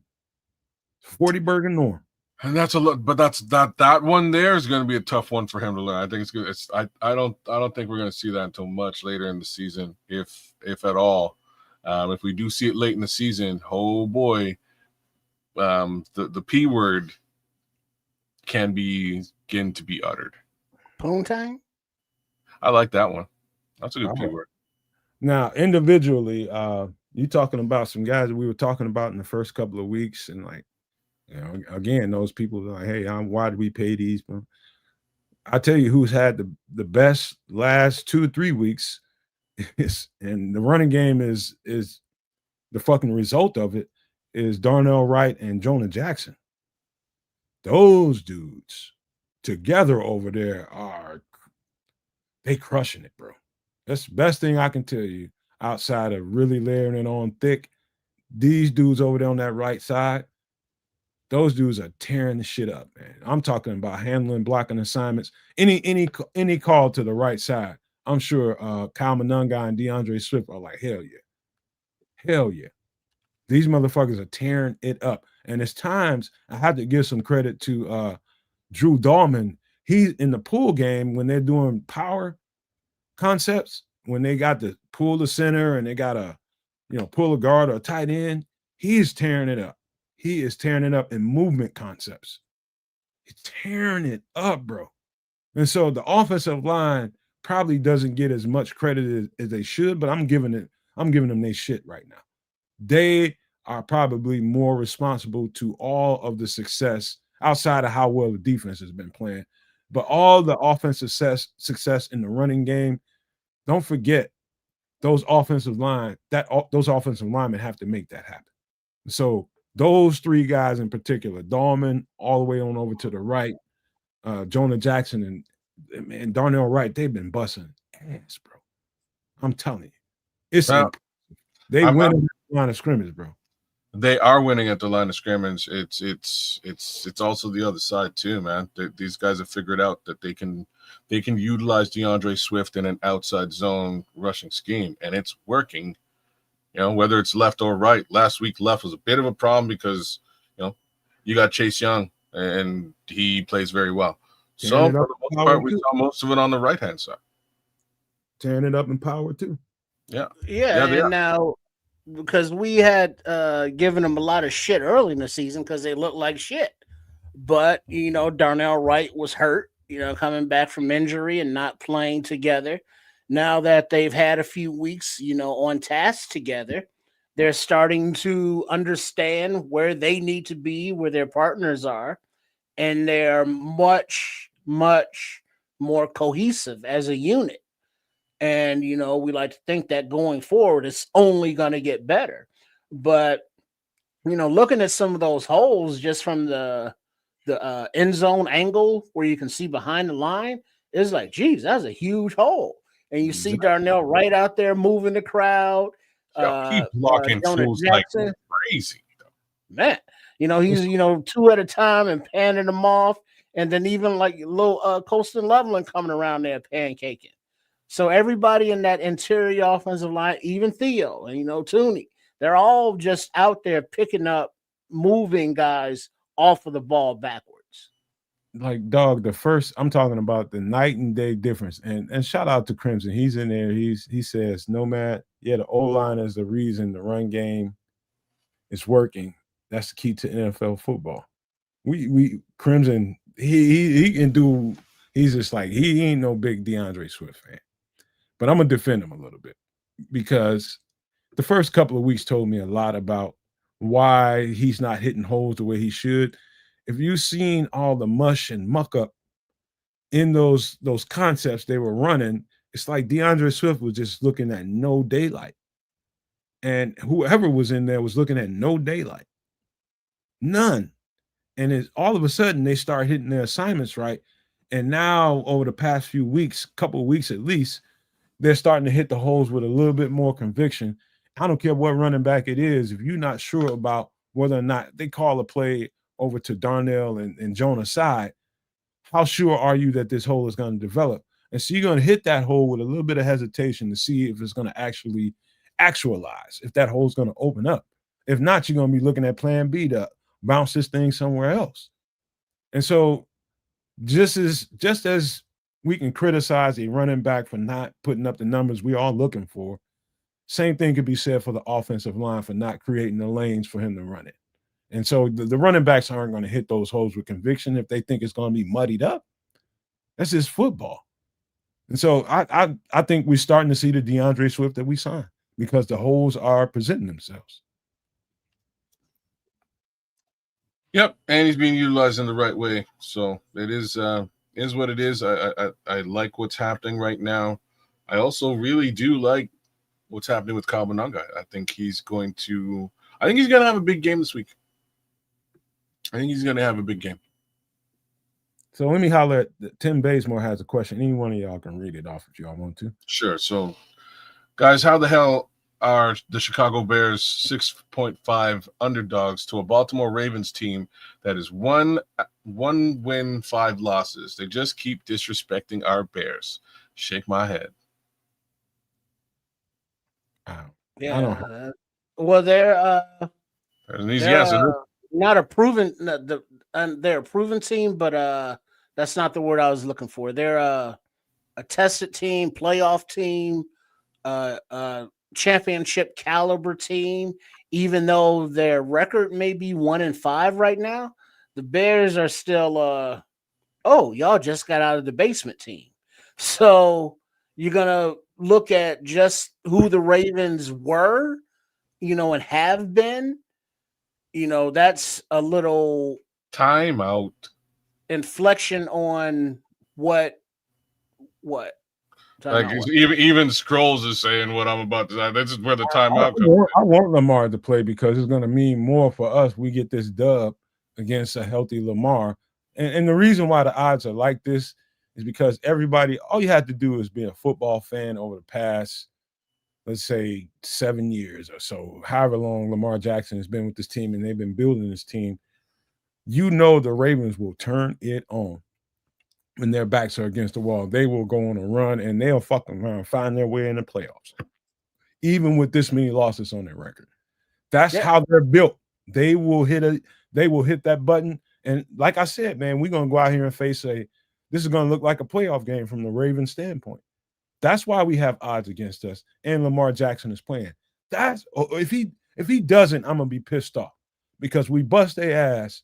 Speaker 2: 40 burger norm.
Speaker 3: And that's a lot, but that one there is going to be a tough one for him to learn. I think it's good. I don't think we're going to see that until much later in the season, if at all. If we do see it late in the season, oh boy, the P word can begin to be uttered.
Speaker 4: Poontang?
Speaker 3: I like that one. That's a good P word.
Speaker 2: Now, individually, you talking about some guys that we were talking about in the first couple of weeks, and like, again, those people are like, hey, why did we pay these? I tell you who's had the best last 2 or 3 weeks, and the running game is the fucking result of it, is Darnell Wright and Jonah Jackson. Those dudes together over there they crushing it, bro. That's the best thing I can tell you outside of really layering it on thick. These dudes over there on that right side, those dudes are tearing the shit up, man. I'm talking about handling, blocking assignments. Any call to the right side, I'm sure Kyle Monunga and DeAndre Swift are like, hell yeah. Hell yeah. These motherfuckers are tearing it up. And it's times I have to give some credit to Drew Dahlman. He's in the pool game when they're doing power concepts, when they got to pull the center and they got to, pull a guard or a tight end, he's tearing it up. He is tearing it up in movement concepts. He's tearing it up, bro. And so the offensive line probably doesn't get as much credit as they should, but I'm giving them their shit right now. They are probably more responsible to all of the success outside of how well the defense has been playing. But all the offensive success in the running game, don't forget those offensive linemen have to make that happen. So those 3 guys in particular, Dahlman all the way on over to the right, Jonah Jackson and Darnell Wright, they've been busting ass, bro. I'm telling you. It's they win at the line of scrimmage, bro.
Speaker 3: They are winning at the line of scrimmage. It's also the other side too, man. These guys have figured out that they can utilize DeAndre Swift in an outside zone rushing scheme, and it's working. Whether it's left or right. Last week left was a bit of a problem because you got Chase Young and he plays very well. So for the most part, we saw most of it on the right hand side.
Speaker 2: Tearing it up in power too.
Speaker 4: Yeah. And now, because we had given them a lot of shit early in the season because they looked like shit. But, Darnell Wright was hurt. coming back from injury and not playing together. Now that they've had a few weeks, on task together, they're starting to understand where they need to be, where their partners are, and they're much, much more cohesive as a unit. And, we like to think that going forward, it's only going to get better. But, looking at some of those holes just from the end zone angle where you can see behind the line, it's like, geez, that's a huge hole. And you see Darnell right out there moving the crowd.
Speaker 3: He blocking
Speaker 4: Jonah
Speaker 3: fools like
Speaker 4: Jackson,
Speaker 3: crazy.
Speaker 4: man. He's two at a time and panning them off, and then even like little Colston Loveland coming around there pancaking. So everybody in that interior offensive line, even Theo and Tooney, they're all just out there picking up, moving guys off of the ball backwards.
Speaker 2: Like, dog, I'm talking about the night and day difference. And shout out to Crimson. He's in there. He says, Nomad, the O-line is the reason the run game is working. That's the key to NFL football. We Crimson, he can do, he's just like, he ain't no big DeAndre Swift fan. But I'm gonna defend him a little bit because the first couple of weeks told me a lot about why he's not hitting holes the way he should. If you've seen all the mush and muck up in those concepts they were running, it's like DeAndre Swift was just looking at no daylight. And whoever was in there was looking at no daylight. None. And all of a sudden they start hitting their assignments right. And now over the past few weeks, couple of weeks at least, they're starting to hit the holes with a little bit more conviction. I don't care what running back it is. If you're not sure about whether or not they call a play over to Darnell and Jonah's side, how sure are you that this hole is going to develop? And so you're going to hit that hole with a little bit of hesitation to see if it's going to actually actualize, if that hole is going to open up. If not, you're going to be looking at plan B to bounce this thing somewhere else. And so just as we can criticize a running back for not putting up the numbers we're all looking for, same thing could be said for the offensive line for not creating the lanes for him to run it. And so the running backs aren't going to hit those holes with conviction if they think it's going to be muddied up. That's just football. And so I think we're starting to see the DeAndre Swift that we signed because the holes are presenting themselves.
Speaker 3: Yep, and he's being utilized in the right way. So it is what it is. I like what's happening right now. I also really do like what's happening with Kabonanga. I think he's going to have a big game this week. I think he's going to have a big game.
Speaker 2: So let me holler at Tim Bazemore has a question. Any one of y'all can read it off if y'all want to.
Speaker 3: Sure. So, guys, how the hell are the Chicago Bears 6.5 underdogs to a Baltimore Ravens team that is one win, 5 losses? They just keep disrespecting our Bears. Shake my head.
Speaker 4: Yeah. I don't well, they're not a proven. They're a proven team, but that's not the word I was looking for. They're a tested team, playoff team, championship caliber team. Even though their record may be 1-5 right now, the Bears are still. Y'all just got out of the basement team, so you're gonna look at just who the Ravens were, and have been. That's a little
Speaker 3: timeout
Speaker 4: inflection on what
Speaker 3: like even Scrolls is saying what I'm about to say. This is where the timeout comes.
Speaker 2: I want Lamar to play because it's going to mean more for us. We get this dub against a healthy Lamar. And the reason why the odds are like this is because all you have to do is be a football fan over the past, let's say, 7 years or so, however long Lamar Jackson has been with this team and they've been building this team. The Ravens will turn it on when their backs are against the wall. They will go on a run and they'll fucking around, find their way in the playoffs, even with this many losses on their record. That's how they're built. They will hit that button. And like I said, man, we're going to go out here and this is going to look like a playoff game from the Ravens standpoint. That's why we have odds against us. And Lamar Jackson is playing. If he doesn't, I'm going to be pissed off because we bust their ass.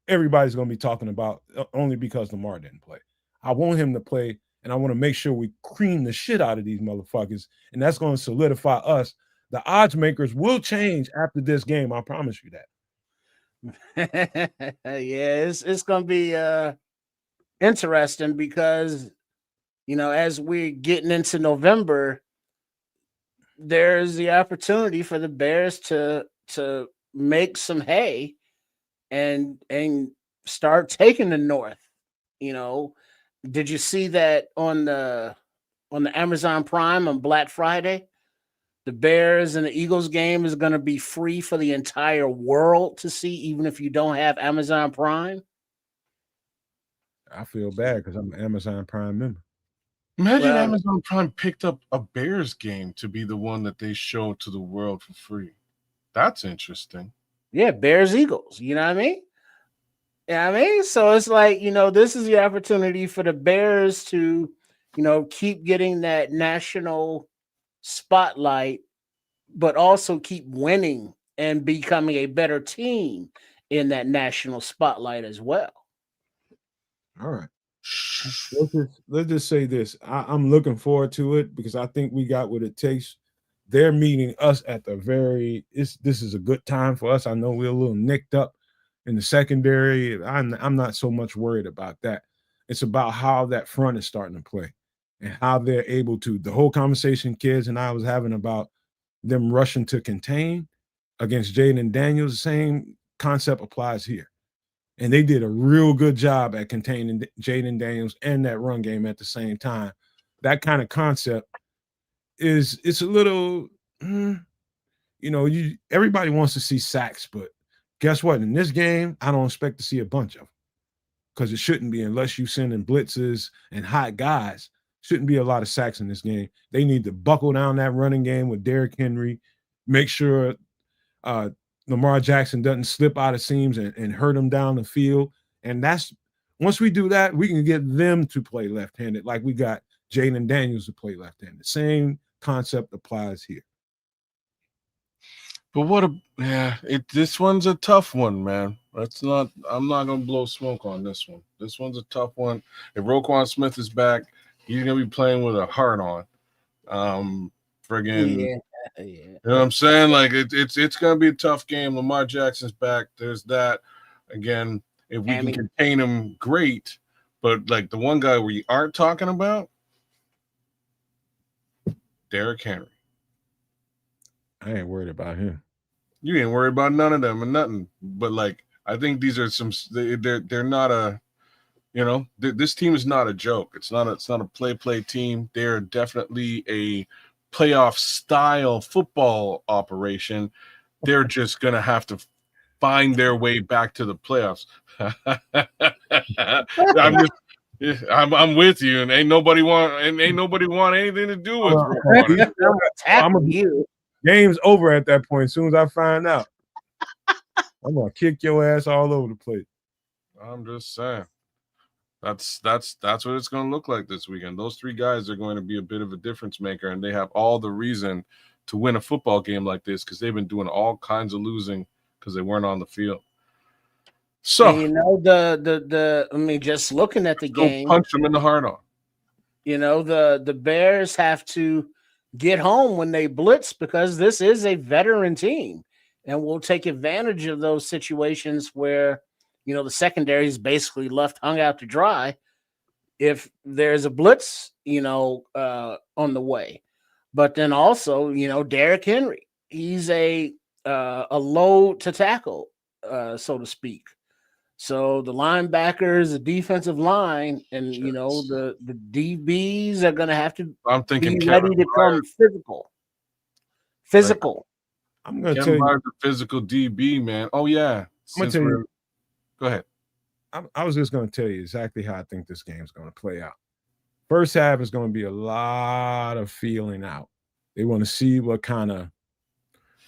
Speaker 2: Everybody's going to be talking about only because Lamar didn't play. I want him to play, and I want to make sure we cream the shit out of these motherfuckers, and that's going to solidify us. The odds makers will change after this game. I promise you
Speaker 4: that. Yeah, it's going to be interesting because, as we're getting into November, there's the opportunity for the Bears to make some hay and start taking the North. Did you see that on the Amazon Prime on Black Friday? The Bears and the Eagles game is going to be free for the entire world to see, even if you don't have Amazon Prime.
Speaker 2: I feel bad because I'm an Amazon Prime member.
Speaker 3: Imagine Amazon Prime picked up a Bears game to be the one that they show to the world for free. That's interesting.
Speaker 4: Yeah, Bears Eagles. You know what I mean? Yeah, so it's like, this is the opportunity for the Bears to, keep getting that national spotlight, but also keep winning and becoming a better team in that national spotlight as well.
Speaker 2: All right. Let's just say this. I'm looking forward to it because I think we got what it takes. They're meeting us at the this is a good time for us. I know we're a little nicked up in the secondary. I'm not so much worried about that. It's about how that front is starting to play and how they're able to. The whole conversation kids and I was having about them rushing to contain against Jaden Daniels, the same concept applies here. And they did a real good job at containing Jaden Daniels and that run game at the same time. That kind of concept it's a little, everybody wants to see sacks, but guess what? In this game, I don't expect to see a bunch of them because it shouldn't be unless you send in blitzes and hot guys. Shouldn't be a lot of sacks in this game. They need to buckle down that running game with Derrick Henry, make sure Lamar Jackson doesn't slip out of seams and hurt him down the field. And once we do that, we can get them to play left-handed like we got Jaden Daniels to play left-handed. Same concept applies here.
Speaker 3: But this one's a tough one, man. I'm not going to blow smoke on this one. This one's a tough one. If Roquan Smith is back, he's going to be playing with a heart on. You know what I'm saying? Like it's gonna be a tough game. Lamar Jackson's back. There's that. Again, if we can contain him, great. But like the one guy we aren't talking about, Derrick Henry.
Speaker 2: I ain't worried about him.
Speaker 3: You ain't worried about none of them and nothing. But like I think these are they're not a this team is not a joke. It's not a play team. They're definitely a playoff style football operation. They're just gonna have to find their way back to the playoffs. I'm with you, and ain't nobody want anything to do with
Speaker 2: it. Game's over at that point. As soon as I find out, I'm gonna kick your ass all over the place.
Speaker 3: I'm just saying. That's what it's going to look like this weekend. Those three guys are going to be a bit of a difference maker, and they have all the reason to win a football game like this because they've been doing all kinds of losing because they weren't on the field. So
Speaker 4: just looking at the game,
Speaker 3: punch them in the heart on.
Speaker 4: The Bears have to get home when they blitz because this is a veteran team, and we'll take advantage of those situations where the secondary is basically left hung out to dry if there's a blitz, on the way. But then also, Derrick Henry, he's a load to tackle, so to speak. So the linebackers, the defensive line, and the DBs are going to have to be ready to come physical.
Speaker 2: I'm going to tell you
Speaker 3: the physical DB, man. Oh yeah,
Speaker 2: I'm going to tell you.
Speaker 3: Go ahead.
Speaker 2: I was just going to tell you exactly how I think this game is going to play out. First half is going to be a lot of feeling out. They want to see what kind of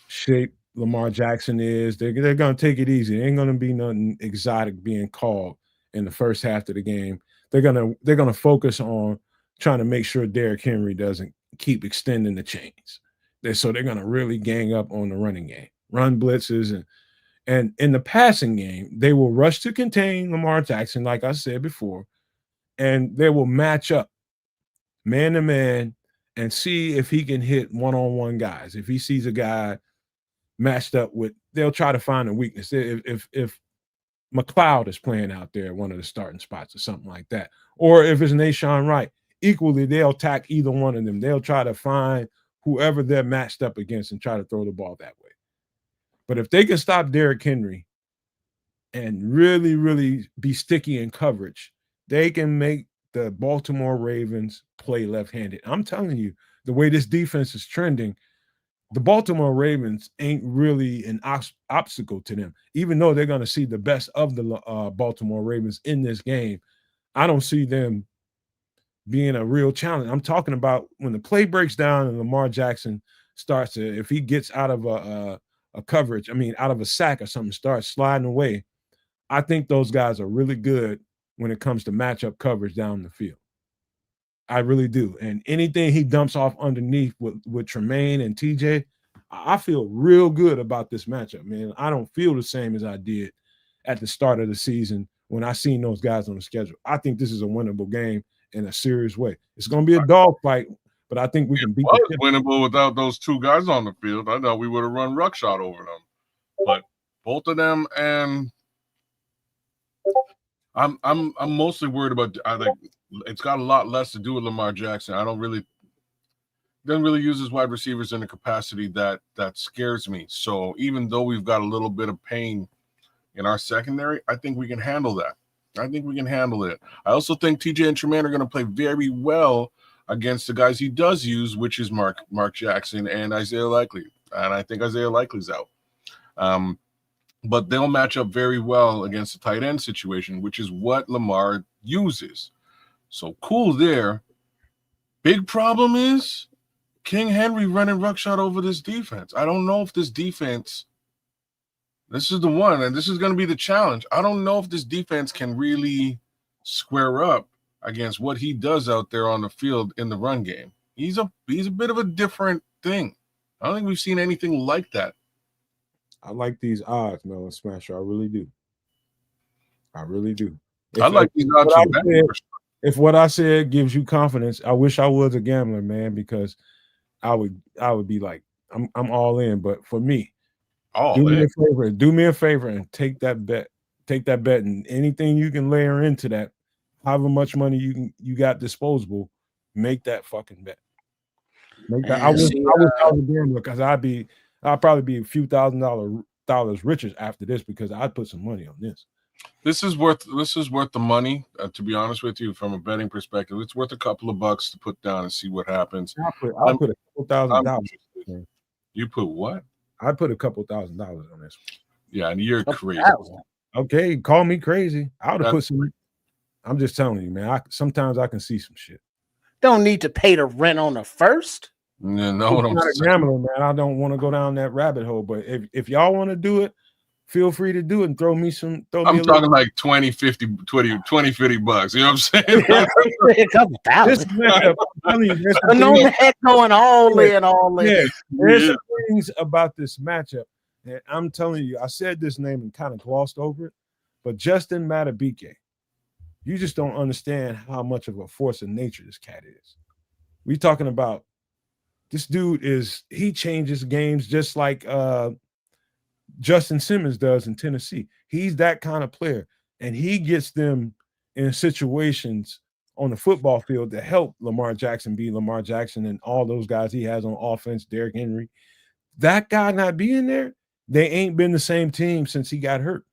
Speaker 2: shape Lamar Jackson is. They're going to take it easy. There ain't going to be nothing exotic being called in the first half of the game. They're going to focus on trying to make sure Derrick Henry doesn't keep extending the chains. So they're going to really gang up on the running game, run blitzes and in the passing game, they will rush to contain Lamar Jackson, like I said before, and they will match up man to man and see if he can hit one-on-one guys. If he sees a guy matched up with, they'll try to find a weakness. If McLeod is playing out there, one of the starting spots or something like that, or if it's Nashawn Wright, equally they'll attack either one of them. They'll try to find whoever they're matched up against and try to throw the ball that way. But if they can stop Derrick Henry and really, really be sticky in coverage, they can make the Baltimore Ravens play left-handed. I'm telling you, the way this defense is trending, the Baltimore Ravens ain't really an obstacle to them. Even though they're going to see the best of the Baltimore Ravens in this game, I don't see them being a real challenge. I'm talking about when the play breaks down and Lamar Jackson starts to, if he gets out of a coverage, out of a sack or something, starts sliding away, I think those guys are really good when it comes to matchup coverage down the field. I really do. And anything he dumps off underneath with Tremaine and TJ, I feel real good about this matchup, man. I don't feel the same as I did at the start of the season when I seen those guys on the schedule. I think this is a winnable game in a serious way. It's going to be a dogfight, but I think we can beat it.
Speaker 3: It was winnable without those two guys on the field. I thought we would have run ruckshot over them. But both of them, and I'm mostly worried about, I think it's got a lot less to do with Lamar Jackson. I doesn't really use his wide receivers in a capacity that scares me. So even though we've got a little bit of pain in our secondary, I think we can handle that. I think we can handle it. I also think TJ and Tremaine are going to play very well against the guys he does use, which is Mark Jackson and Isaiah Likely. And I think Isaiah Likely's out. But they'll match up very well against the tight end situation, which is what Lamar uses. So cool there. Big problem is King Henry running ruckshot over this defense. I don't know if this defense, this is the one, and this is going to be the challenge. I don't know if this defense can really square up against what he does out there on the field in the run game. He's a bit of a different thing. I don't think we've seen anything like that.
Speaker 2: I like these odds, Melon Smasher. I really do. I really do.
Speaker 3: I like these odds.
Speaker 2: If what I said gives you confidence, I wish I was a gambler, man, because I would be like, I'm all in. But for me, do me a favor and take that bet. Take that bet, and anything you can layer into that, however much money you got disposable, make that fucking bet. Make that. I wish I was a gambler because I'll probably be a few $1,000s richer after this because I'd put some money on this.
Speaker 3: This is worth the money, to be honest with you, from a betting perspective. It's worth a couple of bucks to put down and see what happens.
Speaker 2: I'll put a couple $1,000.
Speaker 3: You put what?
Speaker 2: I put a couple $1,000 on this.
Speaker 3: Yeah, and you're crazy.
Speaker 2: Okay, call me crazy. I would have put some. I'm just telling you, man. Sometimes I can see some shit.
Speaker 4: Don't need to pay the rent on the first.
Speaker 3: No,
Speaker 2: I'm not a gambler, man. I don't want to go down that rabbit hole. But if y'all want to do it, feel free to do it and throw me some.
Speaker 3: I'm talking like 20, 50 bucks. You know what I'm saying?
Speaker 4: A couple thousand. No heck going all in.
Speaker 2: Yeah, there's some things about this matchup. And I'm telling you, I said this name and kind of glossed over it, but Justin Madubuike, you just don't understand how much of a force of nature this cat is. We talking about this dude he changes games just like Justin Simmons does in Tennessee. He's that kind of player, and he gets them in situations on the football field to help Lamar Jackson be Lamar Jackson and all those guys he has on offense, Derrick Henry. That guy not being there, they ain't been the same team since he got hurt.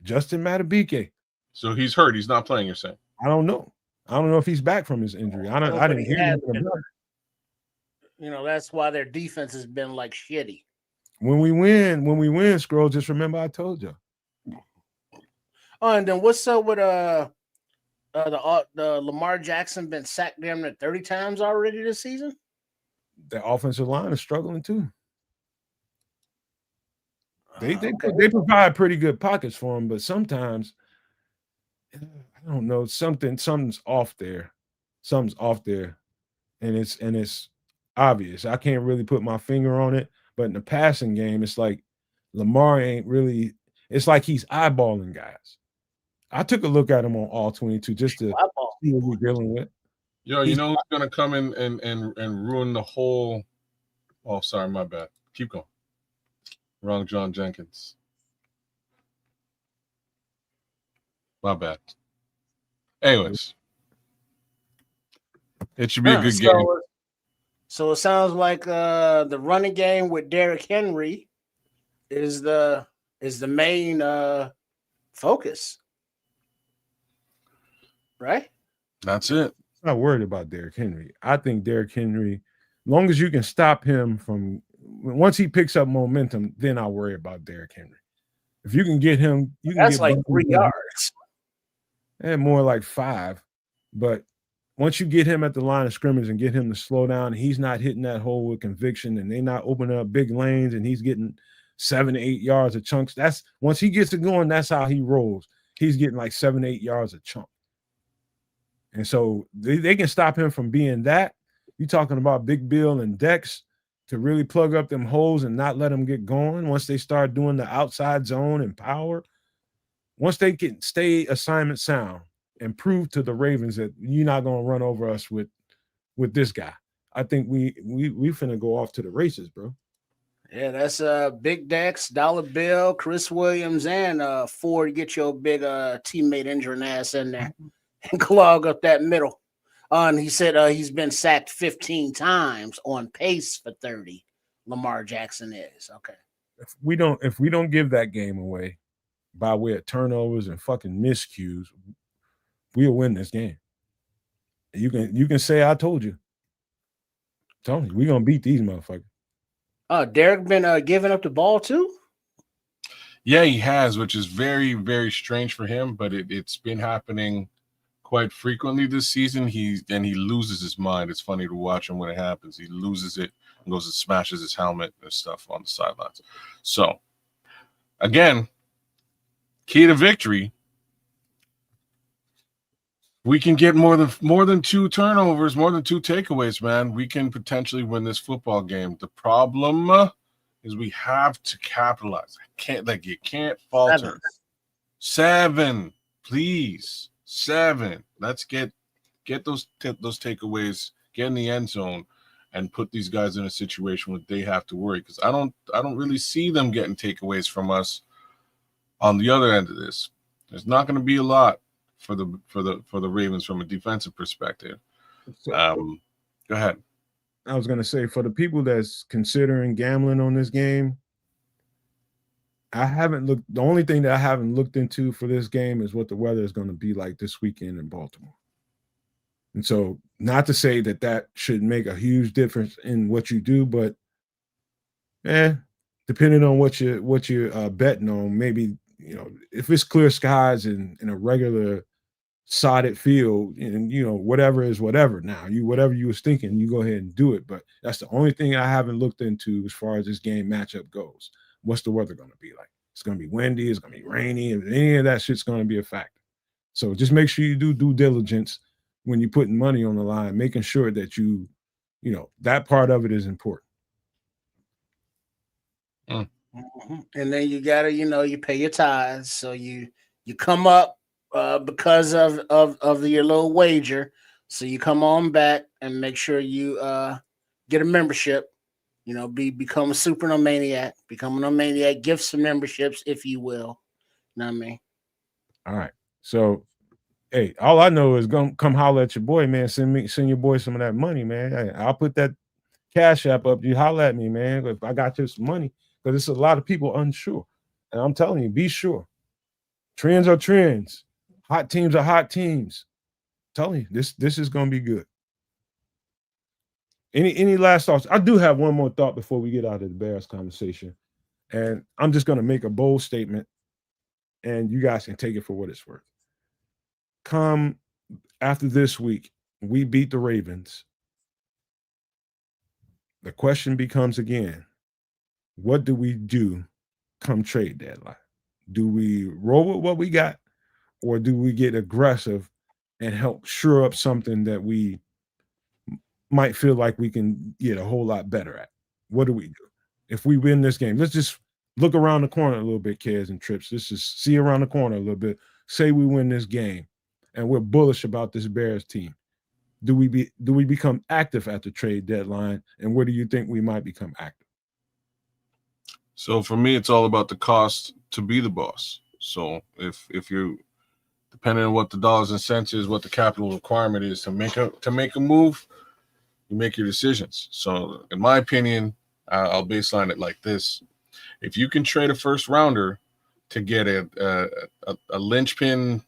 Speaker 2: Justin Madubuike.
Speaker 3: So he's hurt. He's not playing, you're saying?
Speaker 2: I don't know. I don't know if he's back from his injury. I didn't hear anything about it.
Speaker 4: That's why their defense has been like shitty.
Speaker 2: When we win, Scroll, just remember I told you.
Speaker 4: Oh, and then what's up with the Lamar Jackson been sacked damn near 30 times already this season?
Speaker 2: The offensive line is struggling too. They provide pretty good pockets for him, but sometimes I don't know, something's off there. Something's off there, and it's obvious. I can't really put my finger on it, but in the passing game, it's like Lamar ain't really. It's like he's eyeballing guys. I took a look at him on all 22 just to see what we're dealing with.
Speaker 3: Yo, you know who's gonna come in and ruin the whole? Oh, sorry, my bad. Keep going. Wrong, John Jenkins. My bad. Anyways, it should be a good game.
Speaker 4: So it sounds like the running game with Derrick Henry is the main focus, right?
Speaker 3: That's it.
Speaker 2: I'm not worried about Derrick Henry. I think Derrick Henry, as long as you can stop him from once he picks up momentum, then I'll worry about Derrick Henry. If you can get him, you can
Speaker 4: That's
Speaker 2: get
Speaker 4: like 3 yards.
Speaker 2: And more like 5. But once you get him at the line of scrimmage and get him to slow down, he's not hitting that hole with conviction, and they're not opening up big lanes, and he's getting 7 to 8 yards of chunks. That's once he gets it going, that's how he rolls. He's getting like 7 to 8 yards a chunk. And so they can stop him from being that. You're talking about Big Bill and Dex to really plug up them holes and not let them get going. Once they start doing the outside zone and power, once they can stay assignment sound and prove to the Ravens that you're not going to run over us with this guy, I think we finna go off to the races, bro.
Speaker 4: Yeah, that's Big Dex, Dollar Bill, Chris Williams, and Ford. Get your big teammate injuring ass in there and clog up that middle. And he said he's been sacked 15 times, on pace for 30. Lamar Jackson is okay.
Speaker 2: If we don't give that game away by way of turnovers and fucking miscues, we'll win this game. You can say I told you. Tony, we're gonna beat these motherfuckers.
Speaker 4: Derek been giving up the ball too?
Speaker 3: Yeah, he has, which is very, very strange for him, but it's been happening quite frequently this season. He loses his mind. It's funny to watch him when it happens. He loses it and goes and smashes his helmet and stuff on the sidelines. So, again, key to victory. We can get more than 2 turnovers, more than 2 takeaways, man. We can potentially win this football game. The problem is we have to capitalize. You can't falter. 7, please. 7. Let's get those takeaways, get in the end zone, and put these guys in a situation where they have to worry. Because I don't really see them getting takeaways from us on the other end of this. There's not going to be a lot for the Ravens from a defensive perspective. Go ahead.
Speaker 2: I was going to say, for the people that's considering gambling on this game, the only thing that I haven't looked into for this game is what the weather is going to be like this weekend in Baltimore. And so, not to say that should make a huge difference in what you do, but depending on what you're betting on, maybe, if it's clear skies and in a regular sodded field, and whatever is whatever. Now, whatever you was thinking, you go ahead and do it. But that's the only thing I haven't looked into as far as this game matchup goes. What's the weather going to be like? It's going to be windy. It's going to be rainy. Any of that shit's going to be a factor. So just make sure you do due diligence when you're putting money on the line, making sure that that part of it is important.
Speaker 4: Mm-hmm. And then you gotta, you pay your tithes. So you come up because of your little wager. So you come on back and make sure you get a membership. Become a supernomaniac. Become a nomaniac. Give some memberships, if you will. You know what I mean?
Speaker 2: All right. So, hey, all I know is come holler at your boy, man. Send your boy some of that money, man. Hey, I'll put that Cash App up. You holler at me, man. If I got you some money, because it's a lot of people unsure. And I'm telling you, be sure. Trends are trends. Hot teams are hot teams. I'm telling you, this is going to be good. Any last thoughts? I do have one more thought before we get out of the Bears conversation. And I'm just going to make a bold statement, and you guys can take it for what it's worth. Come after this week, we beat the Ravens. The question becomes again, what do we do come trade deadline? Do we roll with what we got, or do we get aggressive and help shore up something that we might feel like we can get a whole lot better at? What do we do? If we win this game, let's just look around the corner a little bit, kids and trips. Let's just see around the corner a little bit. say we win this game and we're bullish about this Bears team, do we become active at the trade deadline, and where do you think we might become active?
Speaker 3: So for me, it's all about the cost to be the boss. So if you're depending on what the dollars and cents is, what the capital requirement is to make a move, you make your decisions. So in my opinion, I'll baseline it like this: if you can trade a first rounder to get a linchpin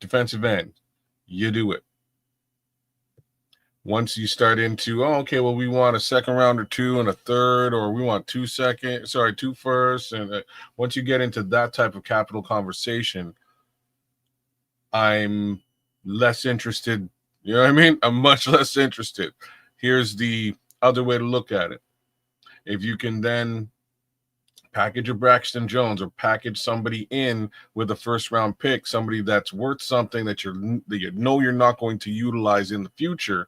Speaker 3: defensive end, you do it. Once you start into, okay, well, we want a second round or two and a third, or we want two firsts. And once you get into that type of capital conversation, I'm less interested. You know what I mean? I'm much less interested. Here's the other way to look at it. If you can then package a Braxton Jones or package somebody in with a first round pick, somebody that's worth something that you know you're not going to utilize in the future,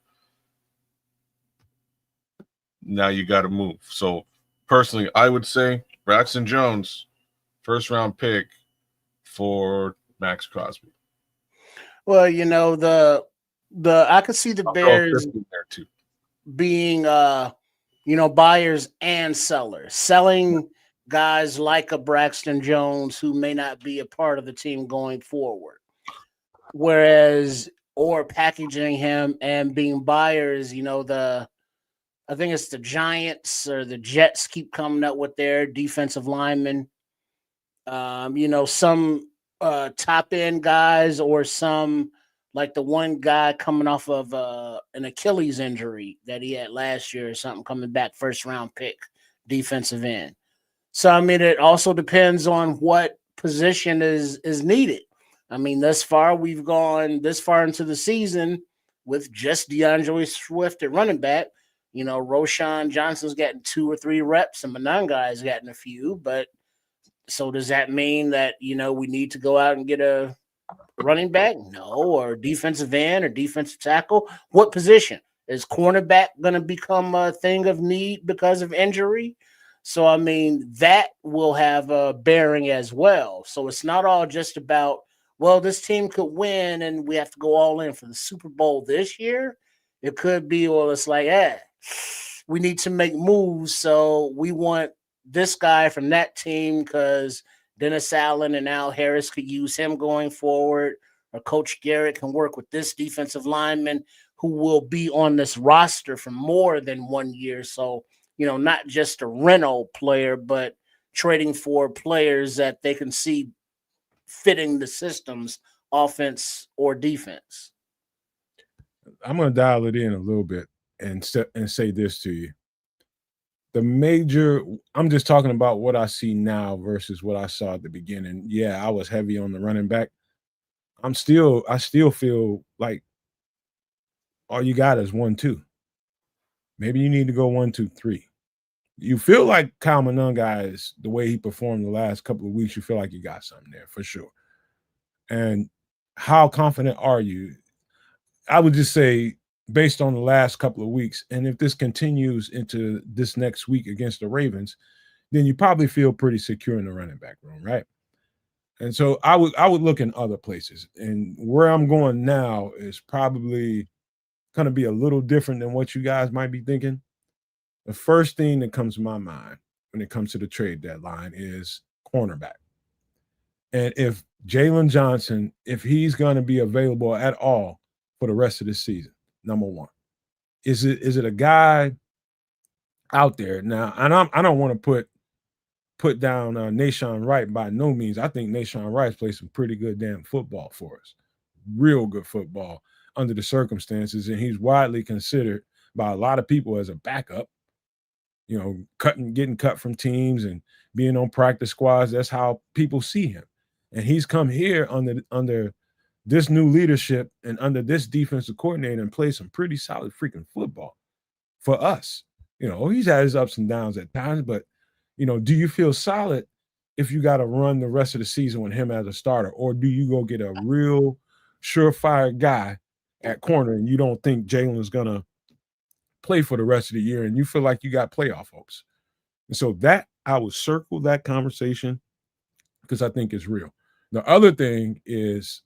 Speaker 3: now you got to move. So personally, I would say Braxton Jones, first round pick for Max Crosby.
Speaker 4: Well, the I could see the Bears
Speaker 3: there too,
Speaker 4: being buyers and sellers, selling guys like a Braxton Jones who may not be a part of the team going forward, or packaging him and being buyers. I think it's the Giants or the Jets keep coming up with their defensive linemen. Some top end guys, or some like the one guy coming off of an Achilles injury that he had last year or something, coming back first round pick, defensive end. So, I mean, it also depends on what position is needed. I mean, we've gone this far into the season with just DeAndre Swift at running back. Roschon Johnson's gotten 2 or 3 reps, and Monanga's gotten a few. But so does that mean that, we need to go out and get a running back? No. Or defensive end or defensive tackle? What position? Is cornerback going to become a thing of need because of injury? So, I mean, that will have a bearing as well. So it's not all just about, well, this team could win and we have to go all in for the Super Bowl this year. It could be, well, it's like, we need to make moves. So we want this guy from that team because Dennis Allen and Al Harris could use him going forward, or Coach Garrett can work with this defensive lineman who will be on this roster for more than 1 year. So, not just a rental player, but trading for players that they can see fitting the system's offense or defense.
Speaker 2: I'm going to dial it in a little bit and say this to you. I'm just talking about what I see now versus what I saw at the beginning. Yeah, I was heavy on the running back. I still feel like all you got is 1, 2. Maybe you need to go 1, 2, 3. You feel like Kyle Monangai is the way he performed the last couple of weeks. You feel like you got something there for sure. And how confident are you? I would just say, based on the last couple of weeks, and if this continues into this next week against the Ravens, then you probably feel pretty secure in the running back room, right? And so I would look in other places. And where I'm going now is probably going to be a little different than what you guys might be thinking. The first thing that comes to my mind when it comes to the trade deadline is cornerback. And if Jaelan Johnson, if he's going to be available at all for the rest of the season, number one, is it a guy out there now? And I don't want to put down Nahshon Wright by no means. I think Nahshon Wright plays some pretty good damn football for us, real good football under the circumstances, and he's widely considered by a lot of people as a backup. Getting cut from teams and being on practice squads. That's how people see him. And he's come here under this new leadership and under this defensive coordinator and played some pretty solid freaking football for us. He's had his ups and downs at times, but, do you feel solid if you got to run the rest of the season with him as a starter? Or do you go get a real surefire guy at corner and you don't think Jaelan is going to play for the rest of the year and you feel like you got playoff hopes? And so that I would circle that conversation because I think it's real. The other thing is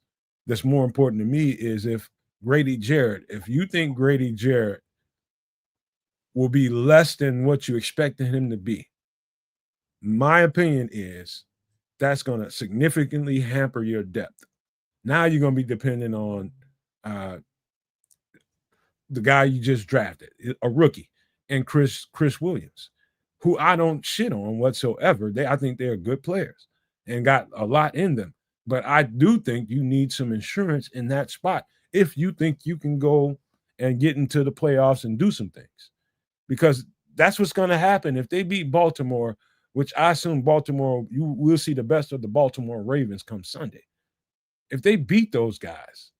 Speaker 2: that's more important to me is if you think Grady Jarrett will be less than what you expected him to be, my opinion is that's going to significantly hamper your depth. Now you're going to be dependent on the guy you just drafted, a rookie, and Chris Williams, who I don't shit on whatsoever. I think they're good players and got a lot in them. But I do think you need some insurance in that spot if you think you can go and get into the playoffs and do some things. Because that's what's going to happen if they beat Baltimore, which I assume Baltimore, you will see the best of the Baltimore Ravens come Sunday. If they beat those guys,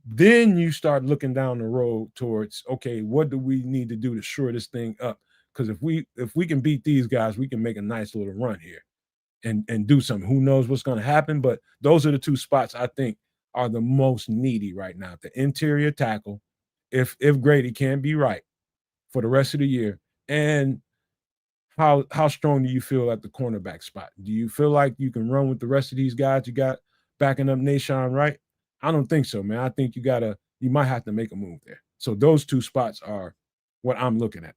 Speaker 2: then you start looking down the road towards, okay, what do we need to do to shore this thing up? Because if we can beat these guys, we can make a nice little run here and do something. Who knows what's going to happen? But those are the two spots I think are the most needy right now. The interior tackle, if Grady can be right for the rest of the year, and how strong do you feel at the cornerback spot? Do you feel like you can run with the rest of these guys you got backing up Nahshon Wright? I don't think so, man. I think you might have to make a move there. So those two spots are what I'm looking at.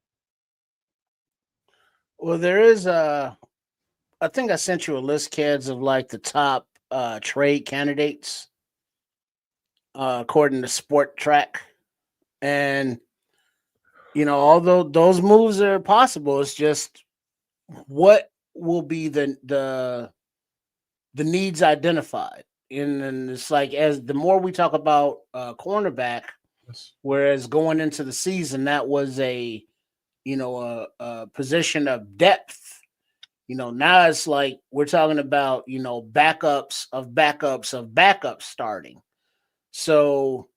Speaker 4: Well, there is I think I sent you a list, kids, of like the top trade candidates according to Sport Track. And although those moves are possible, it's just what will be the needs identified. And it's like, as the more we talk about cornerback, whereas going into the season, that was a position of depth. Now it's like we're talking about, backups of backups of backups starting. So,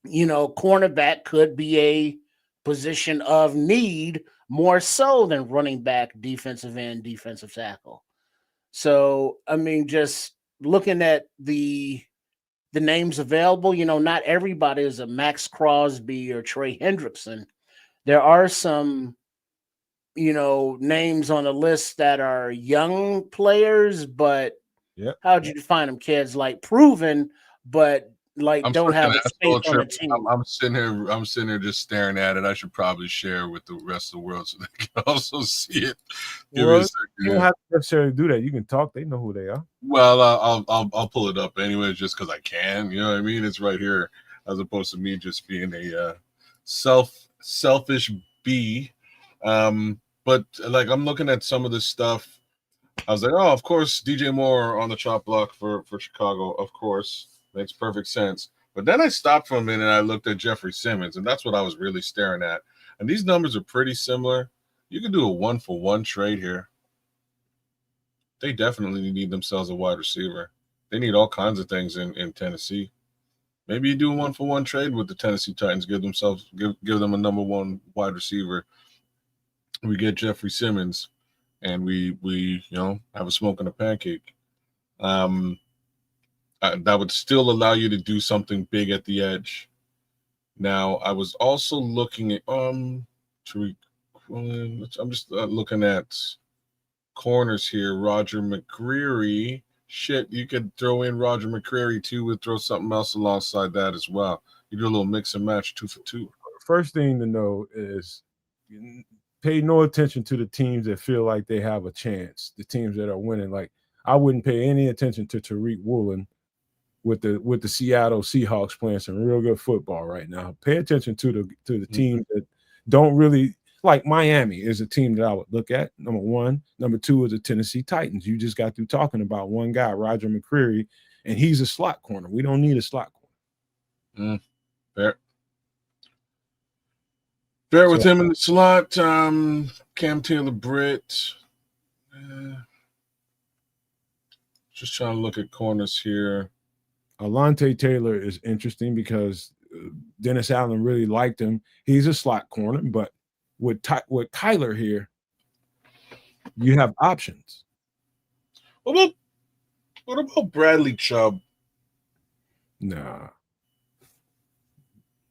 Speaker 4: cornerback could be a position of need more so than running back, defensive end, defensive tackle. So, I mean, just looking at the names available, not everybody is a Max Crosby or Trey Hendrickson. There are some, names on the list that are young players, but how'd you define them, kids? Like proven, but like don't have a space on the team.
Speaker 3: I'm sitting here just staring at it. I should probably share with the rest of the world so they can also see it.
Speaker 2: Give me a second. You don't have to necessarily do that. You can talk. They know who they are.
Speaker 3: Well, I'll pull it up anyways, just because I can. You know what I mean? It's right here, as opposed to me just being a selfish bee. But like I'm looking at some of this stuff. I was like, oh, of course, DJ Moore on the chop block for Chicago, of course. Makes perfect sense. But then I stopped for a minute and I looked at Jeffrey Simmons, and that's what I was really staring at. And these numbers are pretty similar. You can do a 1-for-1 trade here. They definitely need themselves a wide receiver. They need all kinds of things in Tennessee. Maybe you do a 1-for-1 trade with the Tennessee Titans, give them a number one wide receiver. We get Jeffrey Simmons, and we have a smoke and a pancake. That would still allow you to do something big at the edge. Now, I was also looking at Tariq. I'm just looking at corners here. Roger McCreary. Shit, you could throw in Roger McCreary too. We'll throw something else alongside that as well. You do a little mix and match, 2 for 2.
Speaker 2: First thing to know is pay no attention to the teams that feel like they have a chance. The teams that are winning. Like I wouldn't pay any attention to Tariq Woolen with the Seattle Seahawks playing some real good football right now. Pay attention to the teams that don't really like. Miami is a team that I would look at, number one. Number two is the Tennessee Titans. You just got through talking about one guy, Roger McCreary, and he's a slot corner. We don't need a slot corner.
Speaker 3: Fair. Fair with him in the slot. Cam Taylor-Britt. Just trying to look at corners here.
Speaker 2: Alontae Taylor is interesting because Dennis Allen really liked him. He's a slot corner, but with Kyler here, you have options.
Speaker 3: What about Bradley Chubb?
Speaker 2: Nah.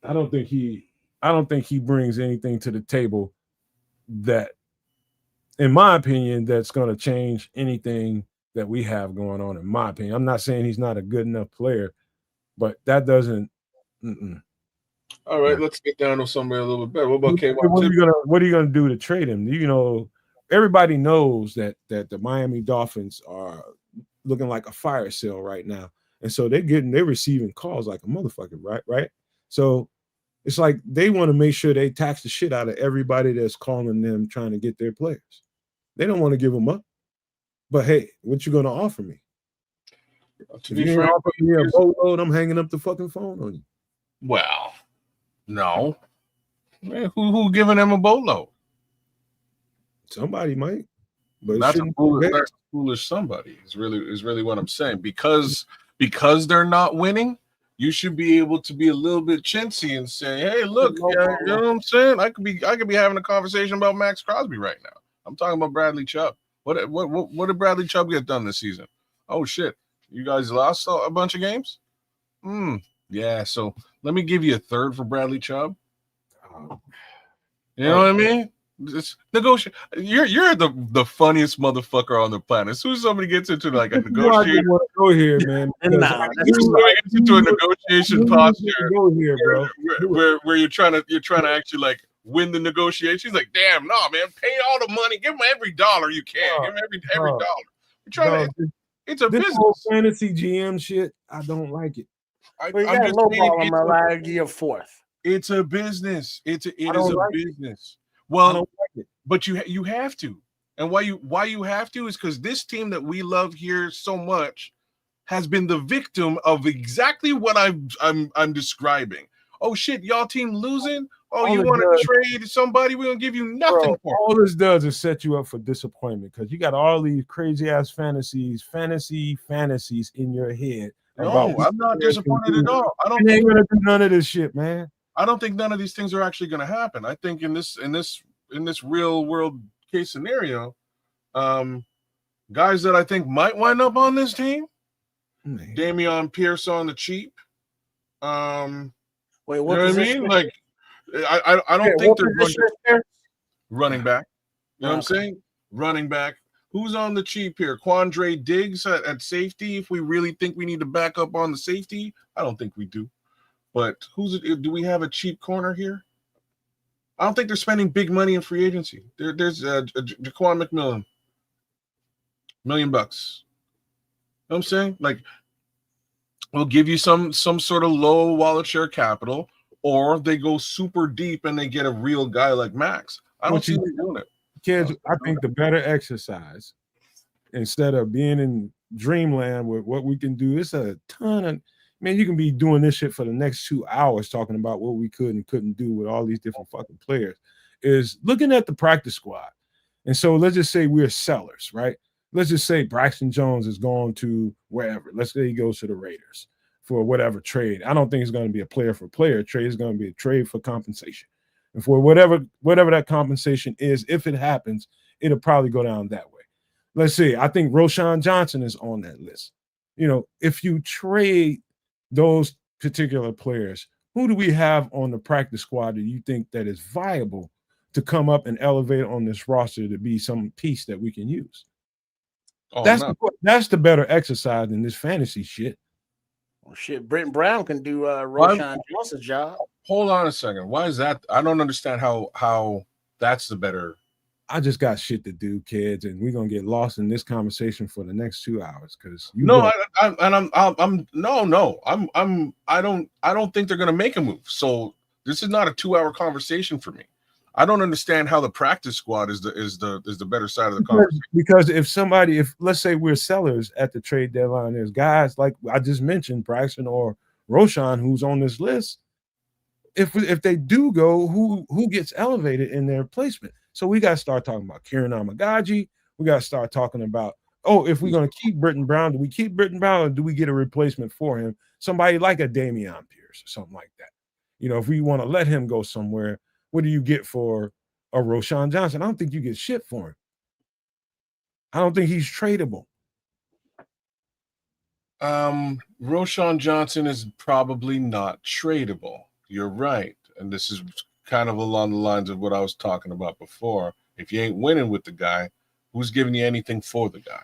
Speaker 2: I don't think he brings anything to the table that, in my opinion, that's going to change anything that we have going on, in my opinion. I'm not saying he's not a good enough player, but that doesn't.
Speaker 3: All right,
Speaker 2: Nah.
Speaker 3: let's get down to somebody a little bit better. What about
Speaker 2: What are you gonna do to trade him? Everybody knows that the Miami Dolphins are looking like a fire sale right now, and so they're receiving calls like a motherfucker, right? So it's like they want to make sure they tax the shit out of everybody that's calling them trying to get their players. They don't want to give them up. But hey, what you gonna offer me?
Speaker 3: To
Speaker 2: If
Speaker 3: be
Speaker 2: you ain't
Speaker 3: frank,
Speaker 2: offer me a boatload, I'm hanging up the fucking phone on you.
Speaker 3: well, no. Man, who giving them a boatload?
Speaker 2: Somebody might, but
Speaker 3: That's a foolish somebody. Is really what I'm saying. Because they're not winning, you should be able to be a little bit chintzy and say, "Hey, look, you know what I'm saying? I could be having a conversation about Max Crosby right now. I'm talking about Bradley Chubb. What did Bradley Chubb get done this season? Oh shit, you guys lost a bunch of games. Yeah. So let me give you a third for Bradley Chubb. You know what I mean? Just negotiate. You're the funniest motherfucker on the planet. As soon as somebody gets into like a negotiation,
Speaker 2: go here, man.
Speaker 3: Gets into a negotiation posture.
Speaker 2: Go here, bro.
Speaker 3: Where you're trying to actually like win the negotiation. He's like, damn, no, man, pay all the money. Give him every dollar you can. Give him every dollar. You're trying to. It's a business.
Speaker 2: Whole fantasy GM shit. I don't like it.
Speaker 4: I'm just saying, I'll give you a fourth.
Speaker 3: It's a business. It is a business.
Speaker 2: Well, I don't like it.
Speaker 3: But you have to. And why you have to is because this team that we love here so much has been the victim of exactly what I'm describing. Oh shit, y'all team losing? Oh, you want to trade somebody? We're gonna give you nothing for it.
Speaker 2: All this does is set you up for disappointment because you got all these crazy ass fantasies in your head.
Speaker 3: No, I'm not disappointed at all. I don't
Speaker 2: think gonna do none of this shit, man.
Speaker 3: I don't think none of these things are actually gonna happen. I think in this real world case scenario, guys that I think might wind up on this team, Dameon Pierce on the cheap.
Speaker 4: Wait,
Speaker 3: what you know what I mean? Like, I don't think they're going to running back. You know what I'm saying? Running back. Who's on the cheap here? Quandre Diggs at safety. If we really think we need to back up on the safety, I don't think we do. But do we have a cheap corner here? I don't think they're spending big money in free agency. There's Jaquan McMillan, $1 million. You know what I'm saying? Like, we'll give you some sort of low wallet share capital, or they go super deep and they get a real guy like Max. I don't see them doing it.
Speaker 2: Kids, I think the better exercise, instead of being in dreamland with what we can do, it's a ton of, man, you can be doing this shit for the next 2 hours talking about what we could and couldn't do with all these different fucking players, is looking at the practice squad. And so let's just say we're sellers, right? Let's just say Braxton Jones is going to wherever. Let's say he goes to the Raiders for whatever trade. I don't think it's going to be a player for player trade. It's going to be a trade for compensation. And for whatever that compensation is, if it happens, it'll probably go down that way. Let's see. I think Roschon Johnson is on that list. You know, if you trade those particular players, who do we have on the practice squad that you think that is viable to come up and elevate on this roster to be some piece that we can use? That's the better exercise than this fantasy shit.
Speaker 4: Well, shit, Brent Brown can do Roschon Johnson's job.
Speaker 3: Hold on a second. Why is that? I don't understand how that's the better.
Speaker 2: I just got shit to do, kids, and we're gonna get lost in this conversation for the next 2 hours because I don't think they're gonna make a move. So this is not a 2-hour conversation for me. I don't understand how the practice squad is the better side of the conversation. Because if let's say we're sellers at the trade deadline, there's guys like I just mentioned, Braxton or Roschon, who's on this list. If they do go, who gets elevated in their placement? So we got to start talking about Kieran Amagaji. We got to start talking about, if we're going to keep Britton Brown, do we keep Britton Brown or do we get a replacement for him? Somebody like a Dameon Pierce or something like that. You know, if we want to let him go somewhere, what do you get for a Roschon Johnson? I don't think you get shit for him. I don't think he's tradable.
Speaker 3: Roschon Johnson is probably not tradable. You're right. And this is kind of along the lines of what I was talking about before. If you ain't winning with the guy, who's giving you anything for the guy?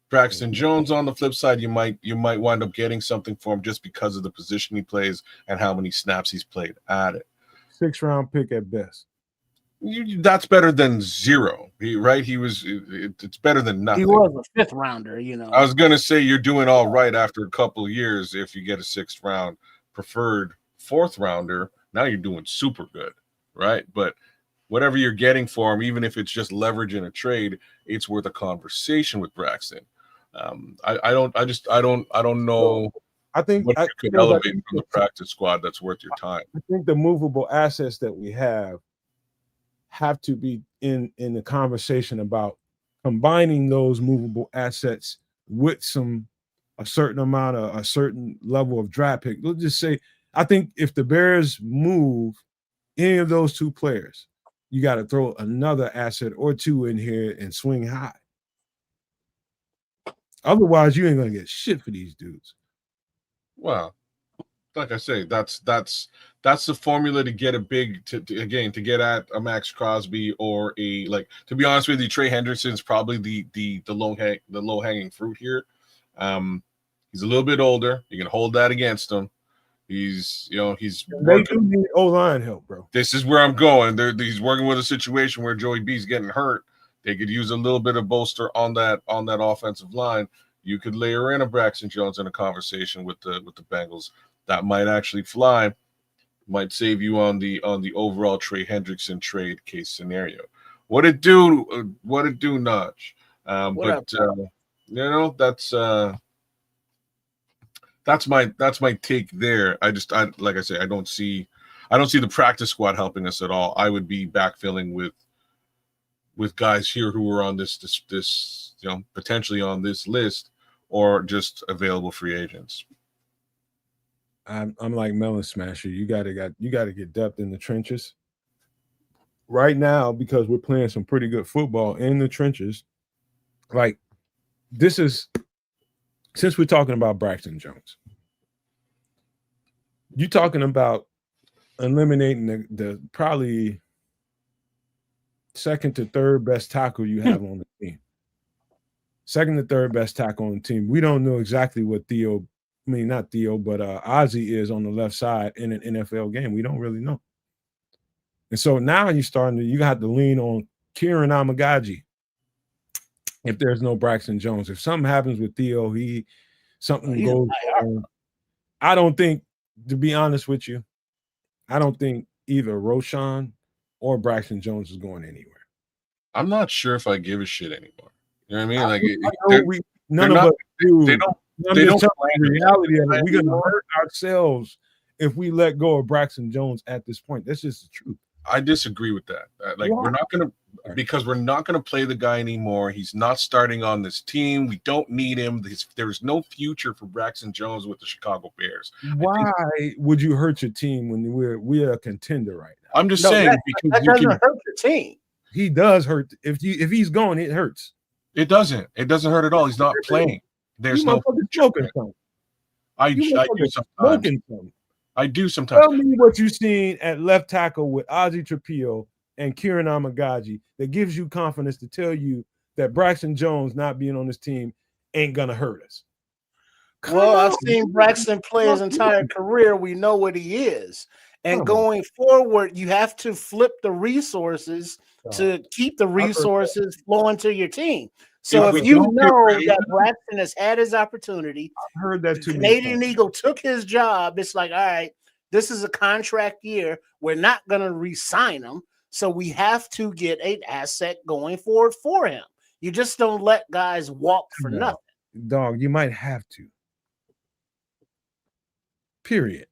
Speaker 3: Braxton Jones on the flip side, you might wind up getting something for him just because of the position he plays and how many snaps he's played at it.
Speaker 2: 6th round pick at best.
Speaker 3: That's better than zero. It's better than nothing.
Speaker 4: He was a 5th rounder,
Speaker 3: I was gonna say you're doing all right after a couple of years if you get a 6th round preferred 4th rounder. Now you're doing super good, right? But whatever you're getting for him, even if it's just leverage in a trade, it's worth a conversation with Braxton. I don't know.
Speaker 2: I think
Speaker 3: what you could elevate from the practice squad that's worth your time.
Speaker 2: I think the movable assets that we have to be in the conversation about combining those movable assets with a certain level of draft pick. Let's just say, I think if the Bears move any of those 2 players, you got to throw another asset or 2 in here and swing high. Otherwise, you ain't gonna get shit for these dudes.
Speaker 3: Well, like I say, that's the formula to get a big to get at a Max Crosby or to be honest with you, Trey Hendrickson's probably the low hanging fruit here. He's a little bit older. You can hold that against him. He's
Speaker 2: they do need O-line help, bro.
Speaker 3: This is where I'm going. He's working with a situation where Joey B's getting hurt. They could use a little bit of bolster on that offensive line. You could layer in a Braxton Jones in a conversation with the Bengals. That might actually fly. Might save you on the overall Trey Hendrickson trade case scenario. What it do, Notch? That's my take there. I like I say, I don't see the practice squad helping us at all. I would be backfilling with guys here who are on this potentially on this list or just available free agents.
Speaker 2: I'm like Melon Smasher. You gotta get depth in the trenches right now because we're playing some pretty good football in the trenches. Like this is, since we're talking about Braxton Jones, you talking about eliminating the probably 2nd to 3rd best tackle you have on the team. 2nd to 3rd best tackle on the team. We don't know exactly what Ozzie is on the left side in an NFL game. We don't really know. And so now you have to lean on Kieran Amagaji if there's no Braxton Jones. If something happens with Theo, something goes wrong. I don't think, to be honest with you, I don't think either Roschon or Braxton Jones is going anywhere.
Speaker 3: I'm not sure if I give a shit anymore. You know what I mean?
Speaker 2: None of us do.
Speaker 3: They don't
Speaker 2: reality of it. We're gonna hurt ourselves if we let go of Braxton Jones at this point. That's just the truth.
Speaker 3: I disagree with that. We're not gonna play the guy anymore. He's not starting on this team. We don't need him. There's no future for Braxton Jones with the Chicago Bears.
Speaker 2: Why would you hurt your team when we're a contender right now?
Speaker 3: I'm just saying
Speaker 4: because that doesn't hurt your team.
Speaker 2: He does hurt. If he's gone, it hurts.
Speaker 3: It doesn't. It doesn't hurt at all. He's not playing. There's no
Speaker 2: smoking some.
Speaker 3: I do sometimes. I do sometimes.
Speaker 2: Tell me what you've seen at left tackle with Ozzie Trapillo and Kieran Amagaji that gives you confidence to tell you that Braxton Jones not being on this team ain't gonna hurt us.
Speaker 4: Well, I've seen Braxton play his entire career. We know what he is. And going forward, you have to flip the resources to keep the resources flowing to your team. So if you know that Braxton has had his opportunity,
Speaker 2: I've heard that too.
Speaker 4: Canadian Eagle took his job. It's like, all right, this is a contract year. We're not going to re-sign him. So we have to get an asset going forward for him. You just don't let guys walk for nothing.
Speaker 2: Dog, you might have to. Period.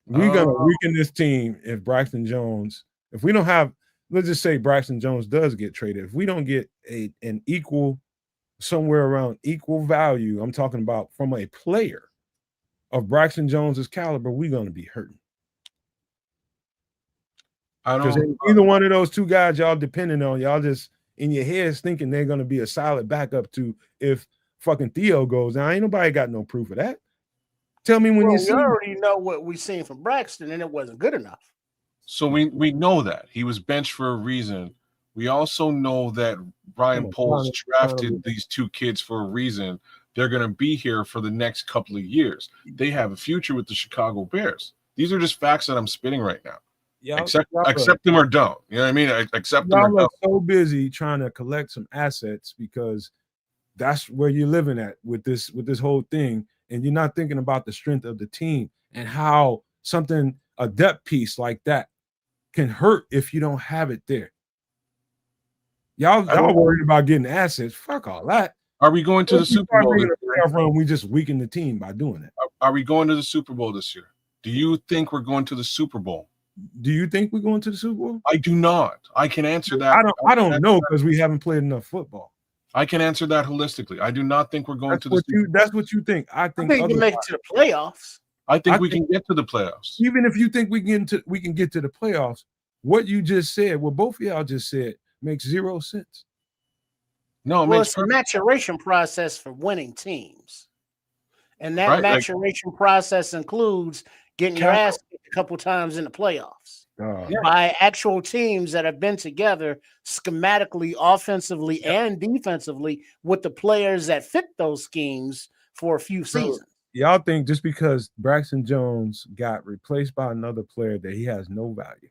Speaker 2: We're going to weaken this team if Braxton Jones, if we don't have, let's just say Braxton Jones does get traded. If we don't get an equal, somewhere around equal value, I'm talking about from a player of Braxton Jones's caliber, we're going to be hurting. Because either one of those 2 guys y'all depending on, y'all just in your heads thinking they're going to be a solid backup to if fucking Theo goes down. Ain't nobody got no proof of that. Tell me when you see.
Speaker 4: We already know what we seen from Braxton, and it wasn't good enough.
Speaker 3: So we know that he was benched for a reason. We also know that Brian Poles drafted these two kids for a reason. They're going to be here for the next couple of years. They have a future with the Chicago Bears. These are just facts that I'm spitting right now. Accept them or don't. You know what I mean? Accept them or don't.
Speaker 2: So busy trying to collect some assets because that's where you're living at with this whole thing, and you're not thinking about the strength of the team and how a depth piece like that can hurt if you don't have it there. Y'all worried about getting assets. Fuck all that.
Speaker 3: Are we going to the Super Bowl?
Speaker 2: We just weaken the team by doing it.
Speaker 3: Are we going to the Super Bowl this year? Do you think we're going to the Super Bowl?
Speaker 2: Do you think we're going to the Super Bowl?
Speaker 3: I do not. I can answer that.
Speaker 2: I don't know because we haven't played enough football.
Speaker 3: I can answer that holistically. I do not think we're going to the Super Bowl.
Speaker 2: That's what you think. I think
Speaker 4: we can make it to the playoffs.
Speaker 3: I think we can get to the playoffs.
Speaker 2: Even if you think we can get to the playoffs, what you just said, what both of y'all just said, makes zero sense.
Speaker 3: No,
Speaker 4: it's a maturation process for winning teams. And that maturation process includes getting your ass kicked a couple times in the playoffs by actual teams that have been together schematically, offensively, and defensively with the players that fit those schemes for a few seasons.
Speaker 2: Y'all think just because Braxton Jones got replaced by another player that he has no value?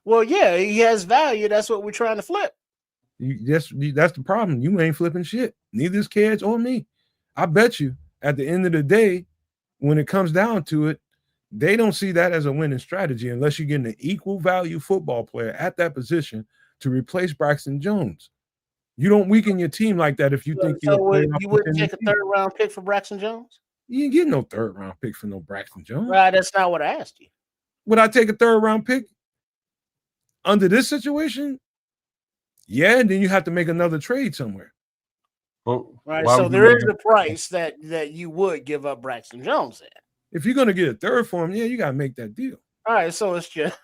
Speaker 4: Well, yeah, he has value. That's what we're trying to flip.
Speaker 2: That's the problem. You ain't flipping shit. Neither is Kids or me. I bet you at the end of the day, when it comes down to it, they don't see that as a winning strategy unless you're getting an equal value football player at that position to replace Braxton Jones. You don't weaken your team like that if you think
Speaker 4: you wouldn't take a third-round pick for Braxton Jones?
Speaker 2: You ain't getting no third-round pick for no Braxton Jones.
Speaker 4: Right, that's not what I asked you.
Speaker 2: Would I take a third-round pick under this situation? Yeah, and then you have to make another trade somewhere.
Speaker 3: Well,
Speaker 4: right, so there is a price that you would give up Braxton Jones at.
Speaker 2: If you're going to get a third for him, yeah, you got to make that deal.
Speaker 4: All right, so it's just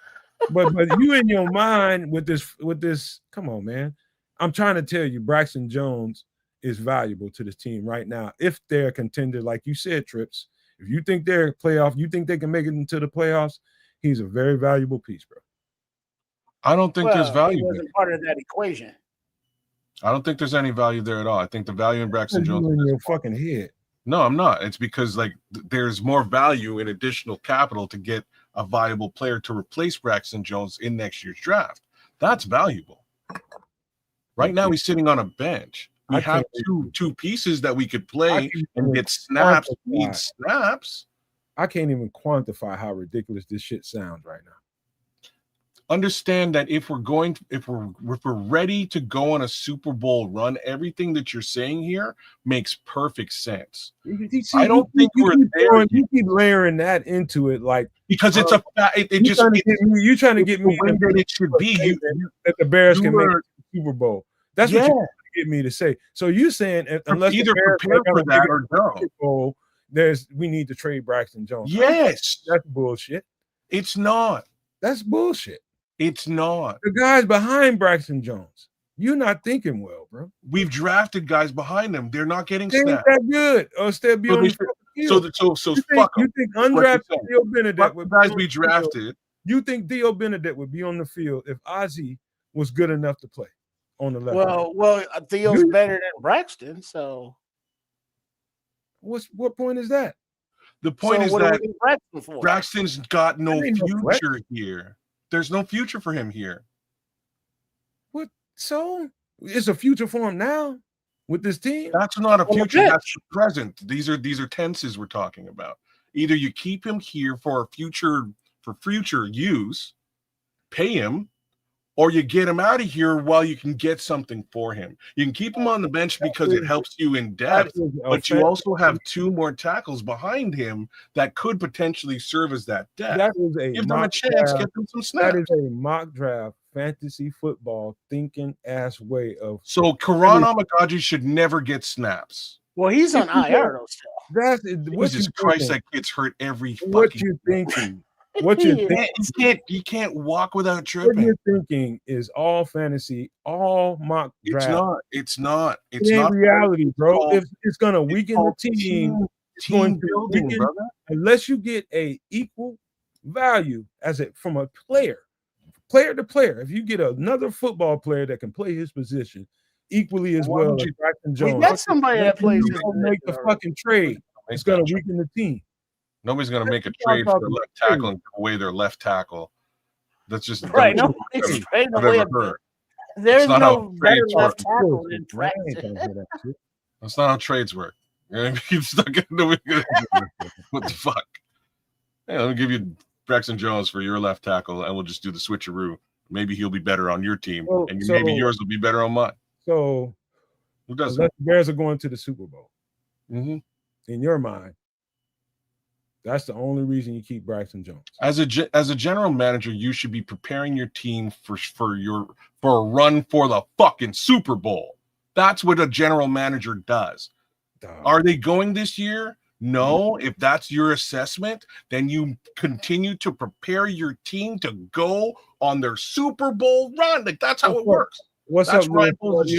Speaker 2: but you in your mind with this, come on, man. I'm trying to tell you, Braxton Jones is valuable to this team right now. If they're a contender, like you said, Trips, if you think they're playoff, you think they can make it into the playoffs, he's a very valuable piece, bro.
Speaker 3: I don't think there's value.
Speaker 4: He wasn't part of that equation.
Speaker 3: I don't think there's any value there at all. I think the value in Braxton Jones
Speaker 2: in your fucking head.
Speaker 3: No, I'm not. It's because there's more value in additional capital to get a viable player to replace Braxton Jones in next year's draft. That's valuable. Right now, he's sitting on a bench. We have two pieces that we could play and get snaps. Need snaps.
Speaker 2: I can't even quantify how ridiculous this shit sounds right now.
Speaker 3: Understand that if we're ready to go on a Super Bowl run, everything that you're saying here makes perfect sense. I don't think we're there.
Speaker 2: You keep layering that into it, like
Speaker 3: because it's
Speaker 2: you're trying to get me
Speaker 3: that it should be
Speaker 2: that the Bears can make the Super Bowl. That's what you're trying to get me to say. So you're saying unless
Speaker 3: either prepare for that or don't.
Speaker 2: We need to trade Braxton Jones.
Speaker 3: Yes,
Speaker 2: that's bullshit.
Speaker 3: It's not.
Speaker 2: That's bullshit.
Speaker 3: It's not.
Speaker 2: The guys behind Braxton Jones. You're not thinking well, bro.
Speaker 3: We've drafted guys behind them. They're not getting
Speaker 2: snaps. That good. Or still be on
Speaker 3: so fuck them.
Speaker 2: You think undrafted Theo Benedict
Speaker 3: would guys we drafted?
Speaker 2: You think Theo Benedict would be on the field if Ozzie was good enough to play on the left?
Speaker 4: Well, Theo's better than Braxton, so
Speaker 2: what point is that?
Speaker 3: The point is that Braxton's got no future here. There's no future for him here.
Speaker 2: What? So it's a future for him now with this team?
Speaker 3: That's not a future. That's the present. These are tenses we're talking about. Either you keep him here for future use, pay him, or you get him out of here while you can get something for him. You can keep him on the bench because it helps you in depth, but you also have two more tackles behind him that could potentially serve as that depth. Give them a chance, get them some snaps.
Speaker 2: That is a mock draft fantasy football thinking ass way of.
Speaker 3: So Karan Amagaji should never get snaps.
Speaker 4: Well, he's on IR though still.
Speaker 3: Jesus Christ, that kid's hurt every fucking.
Speaker 2: What you thinking? What you think?
Speaker 3: You can't walk without tripping.
Speaker 2: What you're thinking is all fantasy, all mock draft.
Speaker 3: It's not.
Speaker 2: It's not reality, bro. If it's gonna weaken the team,
Speaker 3: team building, brother.
Speaker 2: Unless you get a equal value from a player player to player, if you get another football player that can play his position equally as well as Braxton Jones,
Speaker 4: we got somebody that plays his
Speaker 2: position, make the fucking trade. It's going to weaken the team.
Speaker 3: Nobody's going to make a trade for a left tackle and give away their left tackle. That's just
Speaker 4: right. Nobody's trading away. There's no better left tackle than Braxton.
Speaker 3: That's not how trades work. Keep stuck in what the fuck? Yeah, let me give you Braxton Jones for your left tackle, and we'll just do the switcheroo. Maybe he'll be better on your team, and maybe yours will be better on mine.
Speaker 2: So,
Speaker 3: who does
Speaker 2: the Bears are going to the Super Bowl.
Speaker 3: Mm-hmm.
Speaker 2: In your mind, that's the only reason you keep Braxton Jones.
Speaker 3: As a general manager, you should be preparing your team for a run for the fucking Super Bowl. That's what a general manager does. Are they going this year? No. If that's your assessment, then you continue to prepare your team to go on their Super Bowl run. Like, that's how it works.
Speaker 2: What's up, Ryan? What's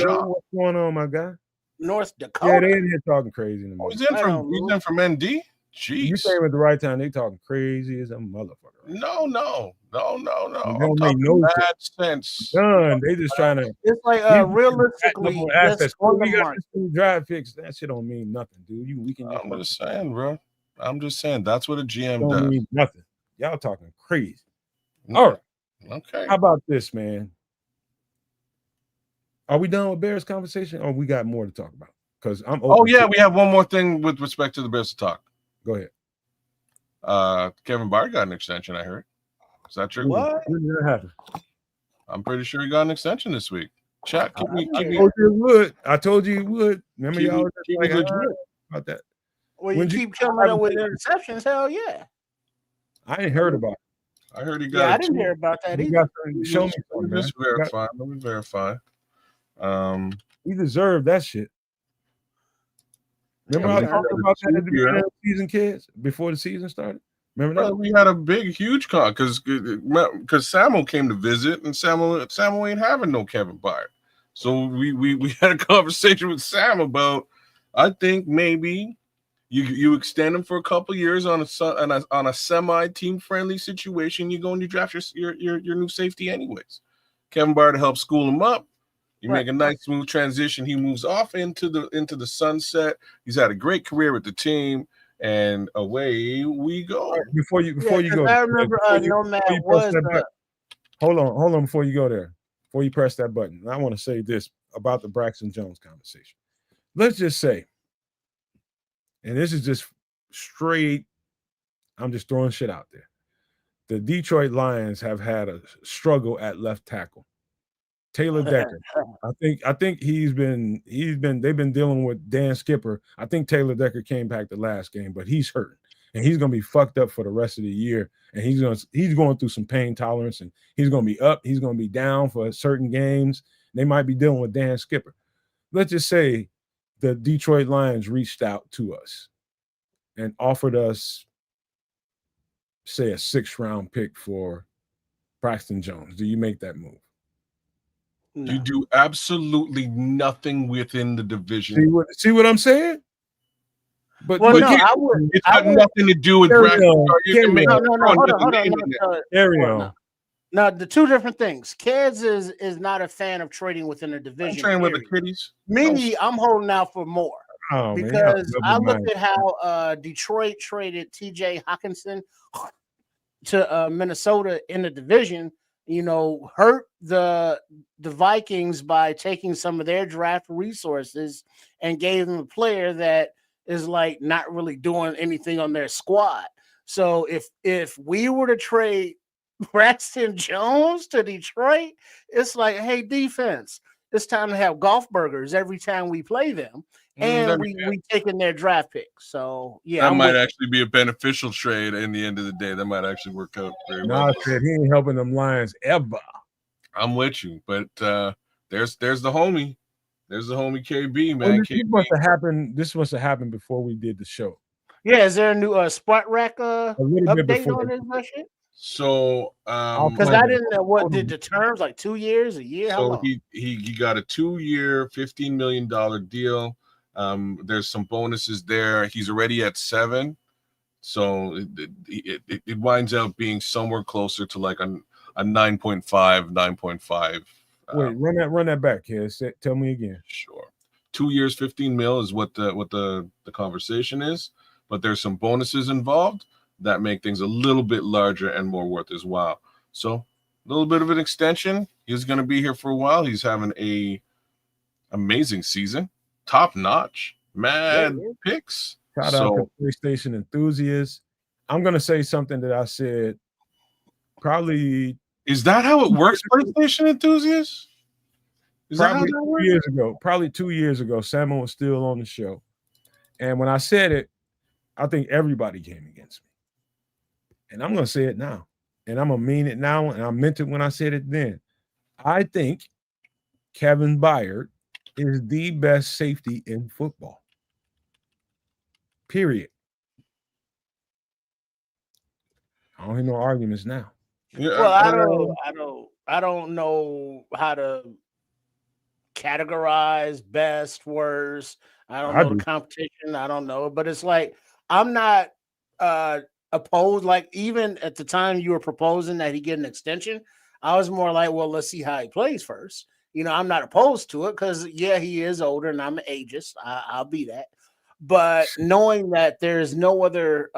Speaker 2: going on, my guy?
Speaker 4: North Dakota.
Speaker 2: Yeah, they in here talking crazy.
Speaker 3: He's in from ND. Jeez.
Speaker 2: You came at the right time. They talking crazy as a motherfucker.
Speaker 3: Right? No.
Speaker 2: Don't make no
Speaker 3: sense.
Speaker 2: None. They just trying to.
Speaker 4: It's like realistically,
Speaker 2: we got this drive picks. That shit don't mean nothing, dude.
Speaker 3: I'm just saying, bro. I'm just saying that's what a GM
Speaker 2: don't
Speaker 3: does.
Speaker 2: Mean nothing. Y'all talking crazy. All right.
Speaker 3: Okay.
Speaker 2: How about this, man? Are we done with Bears conversation, or we got more to talk about? Because I'm.
Speaker 3: We have one more thing with respect to the Bears to talk.
Speaker 2: Go ahead.
Speaker 3: Kevin Byard got an extension, I heard. Is that true?
Speaker 2: What? When did that happen?
Speaker 3: I'm pretty sure he got an extension this week. Check.
Speaker 2: I told you it would. I told you it would. Remember y'all like about that.
Speaker 4: Well, you keep coming up with interceptions. Hell yeah.
Speaker 2: I ain't heard about it.
Speaker 3: I heard he got.
Speaker 4: Yeah, I didn't hear about that either.
Speaker 2: Show me something.
Speaker 3: Let me verify.
Speaker 2: He deserved that shit. Remember I talked about that at the beginning of the season, kids, before the season started? Remember that?
Speaker 3: We had a huge call because Samuel came to visit, and Samuel ain't having no Kevin Byard. So we had a conversation with Sam about, I think maybe you extend him for a couple years on a semi team friendly situation. You go and you draft your new safety anyways. Kevin Byard to help school him up. You make a nice smooth transition. He moves off into the sunset. He's had a great career with the team, and away we go.
Speaker 2: Before you go,
Speaker 4: I remember
Speaker 2: hold on before you go there. Before you press that button, I want to say this about the Braxton Jones conversation. Let's just say, and this is just straight, I'm just throwing shit out there. The Detroit Lions have had a struggle at left tackle. Taylor Decker. I think they've been dealing with Dan Skipper. I think Taylor Decker came back the last game, but he's hurt and he's gonna be fucked up for the rest of the year. And he's going through some pain tolerance, and he's gonna be up, he's gonna be down for certain games. They might be dealing with Dan Skipper. Let's just say the Detroit Lions reached out to us and offered us, say, a 6th-round pick for Braxton Jones. Do you make that move?
Speaker 3: No. You do absolutely nothing within the division.
Speaker 2: See what I'm saying? But
Speaker 4: I would.
Speaker 3: It's got nothing to do with Braxton.
Speaker 4: No, the two different things. Kids is not a fan of trading within a division.
Speaker 3: Trading with the kiddies.
Speaker 4: Me, I'm holding out for more. Because I looked at how Detroit traded TJ Hawkinson to Minnesota in the division. Hurt the Vikings by taking some of their draft resources and gave them a player that is like not really doing anything on their squad. So if we were to trade Braxton Jones to Detroit, it's like, hey, defense, it's time to have golf burgers every time we play them. And we taking their draft pick. So yeah,
Speaker 3: that might actually be a beneficial trade in the end of the day. That might actually work out very well.
Speaker 2: I said he ain't helping them Lions ever.
Speaker 3: I'm with you, but there's the homie. There's the homie KB, man.
Speaker 2: This must have happened before we did the show.
Speaker 4: Yeah, is there a new Spot Rack update on this shit?
Speaker 3: So
Speaker 4: because I didn't know what did the terms, like 2 years, a year.
Speaker 3: So he got a 2-year, $15 million deal. There's some bonuses there. He's already at 7, so it winds up being somewhere closer to like a 9.5, 9.5.
Speaker 2: Wait, run that back here. Tell me again.
Speaker 3: Sure. 2 years, 15 mil is what the conversation is, but there's some bonuses involved that make things a little bit larger and more worth his while. So a little bit of an extension. He's going to be here for a while. He's having a amazing season, top notch, mad picks.
Speaker 2: Shout out to PlayStation enthusiasts. I'm going to say something that I said probably.
Speaker 3: Is that how it works, PlayStation enthusiasts?
Speaker 2: Probably 2 years ago. Probably 2 years ago, Samuel was still on the show. And when I said it, I think everybody came against me. And I'm going to say it now. And I'm going to mean it now. And I meant it when I said it then. I think Kevin Byard is the best safety in football. Period. I don't hear no arguments now.
Speaker 4: Yeah, well, I don't know how to categorize best, worst. I don't know the competition. I don't know, but it's like I'm not opposed. Like even at the time you were proposing that he get an extension, I was more like, well, let's see how he plays first. You know, I'm not opposed to it because yeah, he is older and I'm an ageist. I'll be that. But knowing that there's no other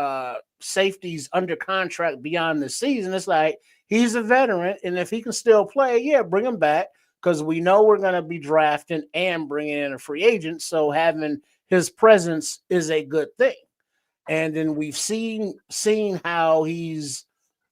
Speaker 4: safeties under contract beyond the season, it's like he's a veteran, and if he can still play, yeah, bring him back because we know we're going to be drafting and bringing in a free agent. So having his presence is a good thing. And then we've seen how he's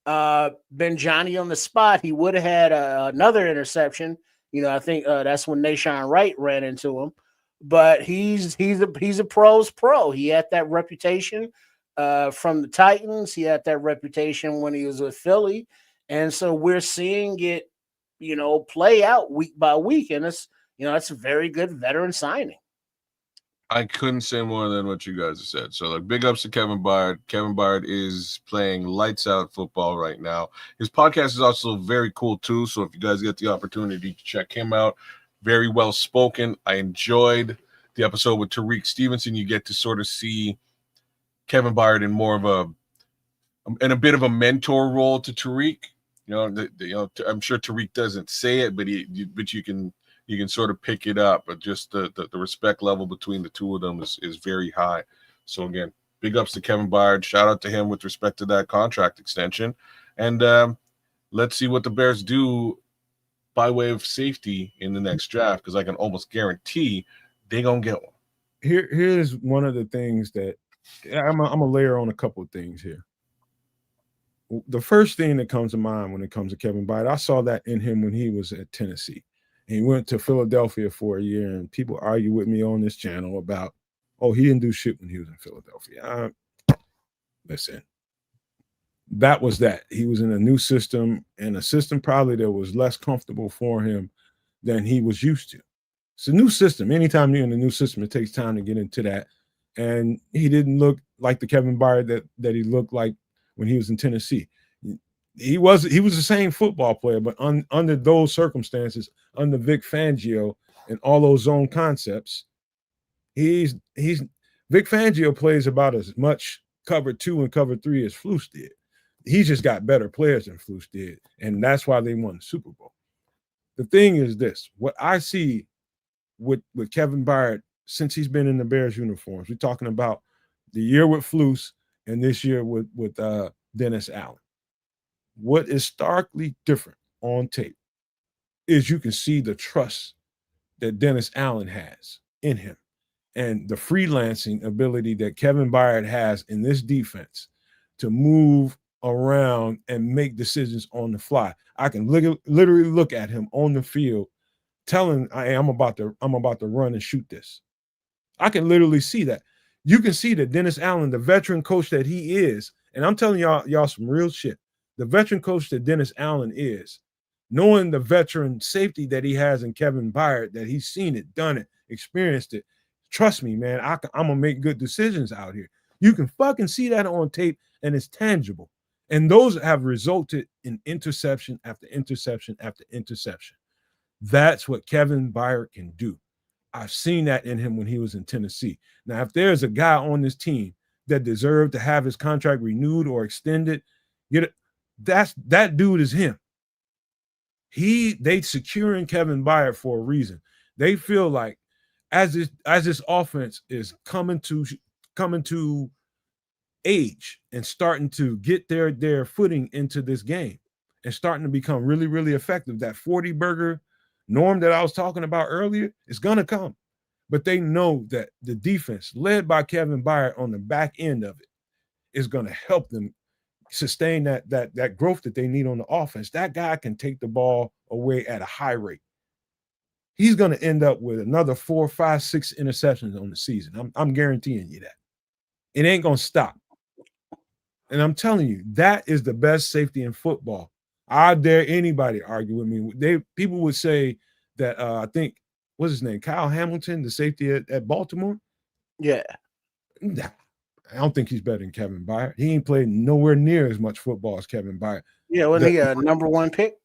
Speaker 4: been Johnny on the spot. He would have had another interception. You know, I think that's when Nashawn Wright ran into him. But he's a pro's pro. He had that reputation from the Titans. He had that reputation when he was with Philly. And so we're seeing it, you know, play out week by week. And it's, you know, it's a very good veteran signing.
Speaker 3: I couldn't say more than what you guys have said. So, like, big ups to Kevin Byard. Kevin Byard is playing lights out football right now. His podcast is also very cool, too. So if you guys get the opportunity to check him out, very well spoken. I enjoyed the episode with Tariq Stevenson. You get to sort of see Kevin Byard in more of a bit of a mentor role to Tariq. I'm sure Tariq doesn't say it, but you can sort of pick it up. But just the respect level between the two of them is very high. So again, big ups to Kevin Byard. Shout out to him with respect to that contract extension. And let's see what the Bears do by way of safety in the next draft, because I can almost guarantee they're going to get one.
Speaker 2: Here's one of the things that I'm going to layer on a couple of things here. The first thing that comes to mind when it comes to Kevin Byard, I saw that in him when he was at Tennessee. And he went to Philadelphia for a year, and people argue with me on this channel about, oh, he didn't do shit when he was in Philadelphia. Listen, that was that. He was in a new system, and a system probably that was less comfortable for him than he was used to. It's a new system. Anytime you're in a new system, it takes time to get into that. And he didn't look like the Kevin Byard that he looked like when he was in Tennessee. He was the same football player, but under those circumstances, under Vic Fangio and all those zone concepts, Vic Fangio plays about as much cover 2 and cover 3 as Flus did. He's just got better players than Flus did, and that's why they won the Super Bowl. The thing is this: what I see with Kevin Byard since he's been in the Bears uniforms, we're talking about the year with Flus and this year with Dennis Allen. What is starkly different on tape is you can see the trust that Dennis Allen has in him and the freelancing ability that Kevin Byard has in this defense to move around and make decisions on the fly. I can literally look at him on the field telling, hey, I'm about to run and shoot this. I can literally see that. You can see that Dennis Allen, the veteran coach that he is, and I'm telling y'all some real shit. The veteran coach that Dennis Allen is, knowing the veteran safety that he has in Kevin Byard, that he's seen it, done it, experienced it. Trust me, man, I'm going to make good decisions out here. You can fucking see that on tape, and it's tangible. And those have resulted in interception after interception after interception. That's what Kevin Byard can do. I've seen that in him when he was in Tennessee. Now, if there's a guy on this team that deserved to have his contract renewed or extended, that dude is him. They securing Kevin Byard for a reason. They feel like as this offense is coming to age and starting to get their footing into this game and starting to become really, really effective, that 40 burger norm that I was talking about earlier is going to come. But they know that the defense led by Kevin Byard on the back end of it is going to help them sustain that growth that they need on the offense. That guy can take the ball away at a high rate. He's going to end up with another 4, 5, 6 interceptions on the season. I'm guaranteeing you that. It ain't going to stop. And I'm telling you, that is the best safety in football. I dare anybody argue with me. People would say that I think, what's his name? Kyle Hamilton, the safety at Baltimore?
Speaker 4: Yeah.
Speaker 2: Nah, I don't think he's better than Kevin Byard. He ain't played nowhere near as much football as Kevin Byard.
Speaker 4: Yeah, wasn't he a number 1 pick?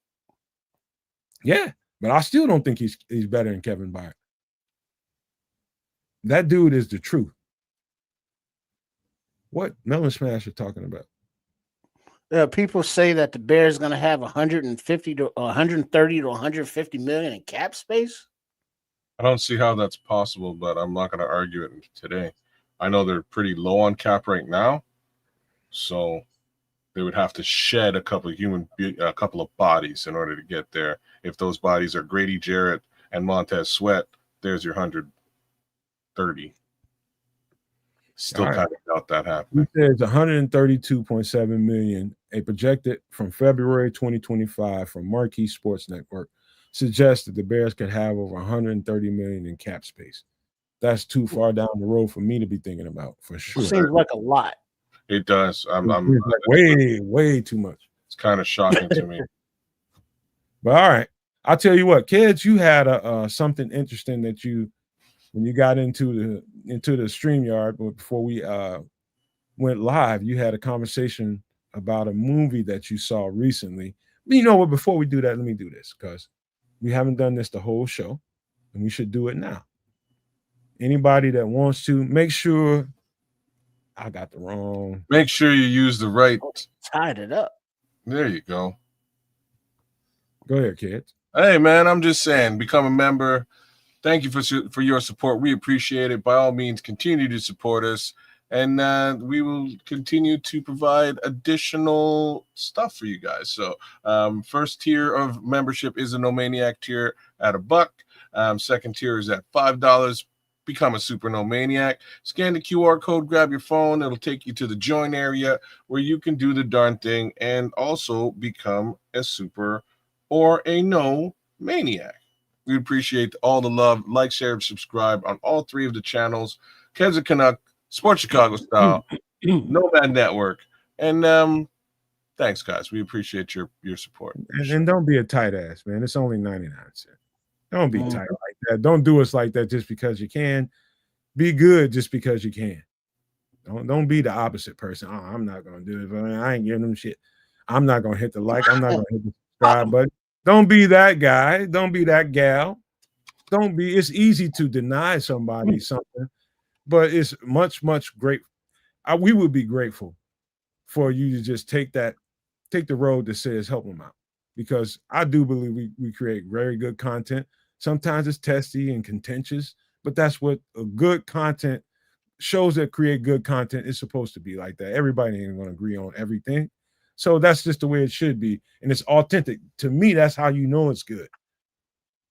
Speaker 2: Yeah, but I still don't think he's better than Kevin Byard. That dude is the truth. What Melon Smash are talking about?
Speaker 4: People say that the Bears going to have 150 to 130 to 150 million in cap space.
Speaker 3: I don't see how that's possible, but I'm not going to argue it today. I know they're pretty low on cap right now, so they would have to shed a couple of bodies in order to get there. If those bodies are Grady Jarrett and Montez Sweat, there's your 130. Still kind of doubt that happening.
Speaker 2: He says 132.7 million, a projected from February 2025 from Marquee Sports Network, suggests that the Bears could have over 130 million in cap space. That's too far down the road for me to be thinking about, for sure.
Speaker 4: Seems like a lot.
Speaker 3: It does. I'm
Speaker 2: like way too much.
Speaker 3: It's kind of shocking to me.
Speaker 2: But all right, I'll tell you what, kids, you had something interesting that when you got into the StreamYard, but before we went live, you had a conversation about a movie that you saw recently. But you know what? Before we do that, let me do this because we haven't done this the whole show, and we should do it now. Anybody that wants to, make sure I got the wrong.
Speaker 3: Make sure you use the right.
Speaker 4: Tied it up.
Speaker 3: There you go.
Speaker 2: Go ahead, kids.
Speaker 3: Hey, man, I'm just saying, become a member. Thank you for your support. We appreciate it. By all means, continue to support us, and we will continue to provide additional stuff for you guys. So, first tier of membership is a No Maniac tier at $1. Second tier is at $5. Become a Super No Maniac. Scan the QR code, grab your phone. It'll take you to the join area where you can do the darn thing and also become a Super or a No Maniac. We appreciate all the love. Like, share, and subscribe on all 3 of the channels. Kev's a Canuck, Sports Chicago Style, Nomad Network. And thanks, guys. We appreciate your support.
Speaker 2: And don't be a tight ass, man. It's only 99 cents. Don't be tight like that. Don't do us like that just because you can. Be good just because you can. Don't be the opposite person. Oh, I'm not going to do it. But I ain't giving them shit. I'm not going to hit the like. I'm not going to hit the subscribe button. Don't be that guy. Don't be that gal. It's easy to deny somebody something, but it's much, much great. We would be grateful for you to just take the road that says help them out, because I do believe we create very good content. Sometimes it's testy and contentious, but that's what a good content shows that create good content is supposed to be like that. Everybody ain't going to agree on everything. So that's just the way it should be. And it's authentic. To me, that's how you know it's good.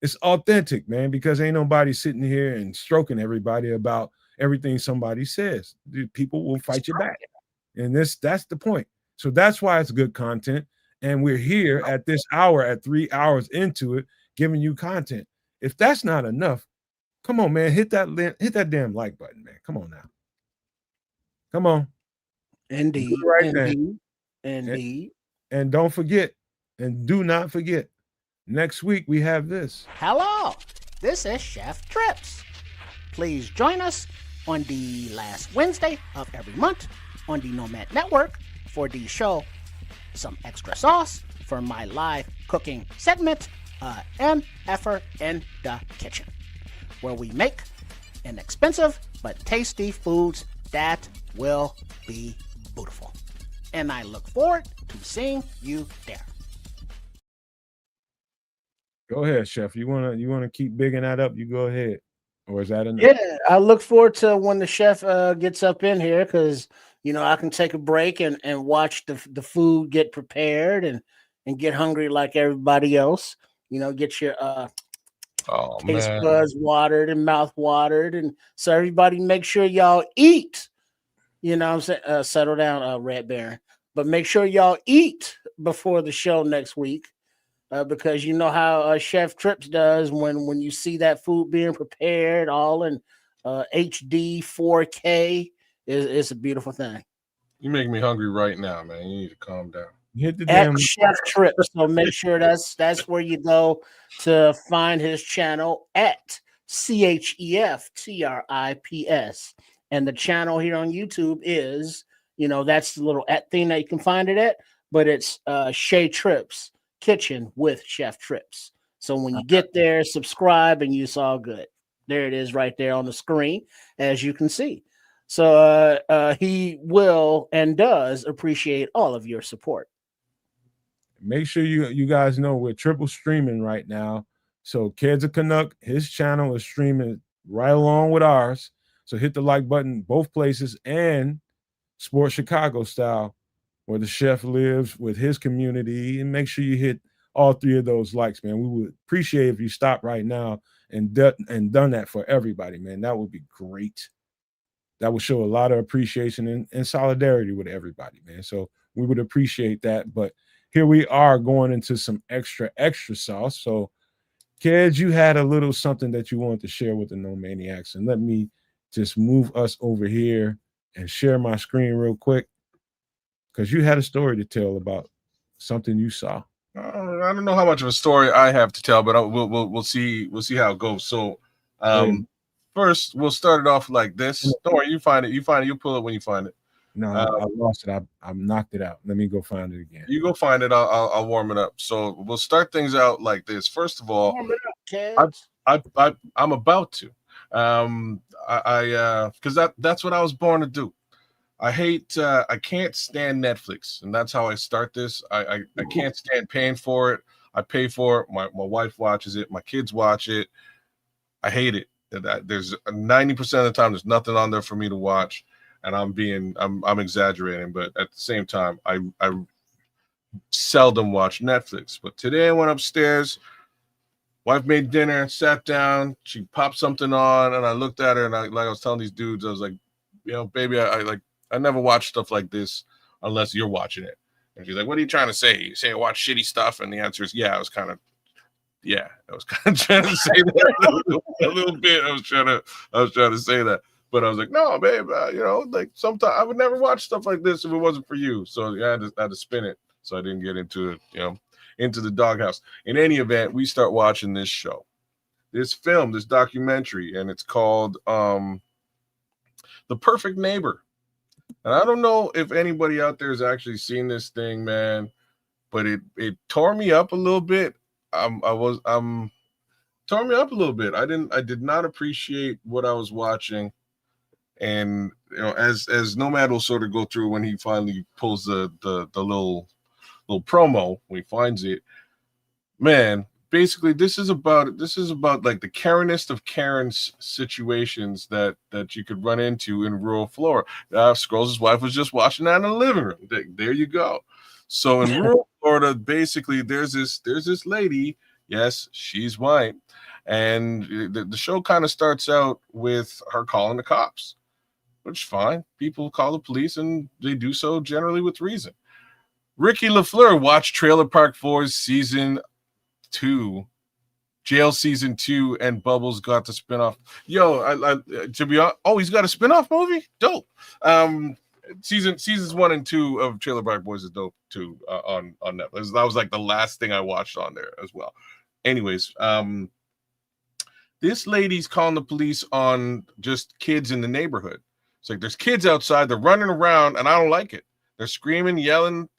Speaker 2: It's authentic, man, because ain't nobody sitting here and stroking everybody about everything somebody says. People will fight you back. And that's the point. So that's why it's good content. And we're here at this hour, at 3 hours into it, giving you content. If that's not enough, come on, man, hit that damn like button, man. Come on now. Come on.
Speaker 4: Indeed. Indeed.
Speaker 2: And don't forget, and do not forget, next week we have this.
Speaker 4: Hello, this is Chef Trips. Please join us on the last Wednesday of every month on the Nomad Network for the show Some Extra Sauce for my live cooking segment, An Effort in the Kitchen, where we make inexpensive but tasty foods that will be beautiful. And I look forward to seeing you there.
Speaker 2: Go ahead, Chef. You wanna keep bigging that up? You go ahead. Or is that enough?
Speaker 4: Yeah, I look forward to when the chef gets up in here because I can take a break and watch the food get prepared and get hungry like everybody else. Get your
Speaker 3: Oh
Speaker 4: taste
Speaker 3: man.
Speaker 4: buds watered and mouth watered, and so everybody make sure y'all eat. What I'm saying, settle down, Red Baron. But make sure y'all eat before the show next week, because you know how Chef Trips does when you see that food being prepared all in HD 4K. It's a beautiful thing.
Speaker 3: You make me hungry right now, man. You need to calm down.
Speaker 2: Hit the
Speaker 4: At
Speaker 2: damn
Speaker 4: Chef Trips, so make sure that's where you go to find his channel at CHEFTRIPS, and the channel here on YouTube is that's the little at thing that you can find it at, but it's Shay Trips Kitchen with Chef Trips. So when you get there, subscribe, and it's all good. There it is, right there on the screen, as you can see. So he will and does appreciate all of your support.
Speaker 2: Make sure you guys know we're triple streaming right now. So Kids of Canuck, his channel is streaming right along with ours. So hit the like button both places, and Sports Chicago Style, where the chef lives with his community, and make sure you hit all three of those likes, man. We would appreciate if you stop right now and done that for everybody, man. That would be great. That would show a lot of appreciation and solidarity with everybody, man. So we would appreciate that. But here we are going into some extra sauce. So, kids, you had a little something that you wanted to share with the No Maniacs, and let me just move us over here and share my screen real quick, because you had a story to tell about something you saw.
Speaker 3: I don't know how much of a story I have to tell, but we'll see how it goes. So, first we'll start it off like this. Don't worry, you find it. You'll pull it when you find it.
Speaker 2: No, I lost it. I knocked it out. Let me go find it again.
Speaker 3: You go find it. I'll warm it up. So we'll start things out like this. First of all,
Speaker 4: Warm it up, kids.
Speaker 3: I'm about to. Because that's what I was born to do. I can't stand Netflix, and that's how I start this. I can't stand paying for it. I pay for it. My wife watches it. My kids watch it. I hate it. There's 90% of the time there's nothing on there for me to watch, and I'm exaggerating, but at the same time, I seldom watch Netflix. But today I went upstairs. Wife made dinner, sat down. She popped something on, and I looked at her, and I was telling these dudes, I was like, baby, I never watch stuff like this unless you're watching it. And she's like, what are you trying to say? You say I watch shitty stuff? And the answer is, I was kind of trying to say that a little bit. I was trying to say that. But I was like, no, babe, like sometimes I would never watch stuff like this if it wasn't for you. So I had to spin it. So I didn't get into it, into the doghouse. In any event, we start watching this show, this film, this documentary, and it's called The Perfect Neighbor. And I don't know if anybody out there has actually seen this thing, man, but it tore me up a little bit. Tore me up a little bit. I did not appreciate what I was watching. And as Nomad will sort of go through when he finally pulls the little promo when he finds it, man. Basically, this is about like the Karenest of Karen's situations that you could run into in rural Florida. Scrolls' wife was just watching that in the living room. There you go. So in rural Florida, basically, there's this lady. Yes, she's white, and the show kind of starts out with her calling the cops, which is fine. People call the police, and they do so generally with reason. Ricky LaFleur watched Trailer Park Boys season 2, Jail season 2, and Bubbles got the spinoff. To be honest, he's got a spinoff movie. Dope. Seasons 1 and 2 of Trailer Park Boys is dope too on Netflix. That was like the last thing I watched on there as well. Anyways, this lady's calling the police on just kids in the neighborhood. It's like there's kids outside, they're running around, and I don't like it. They're screaming, yelling.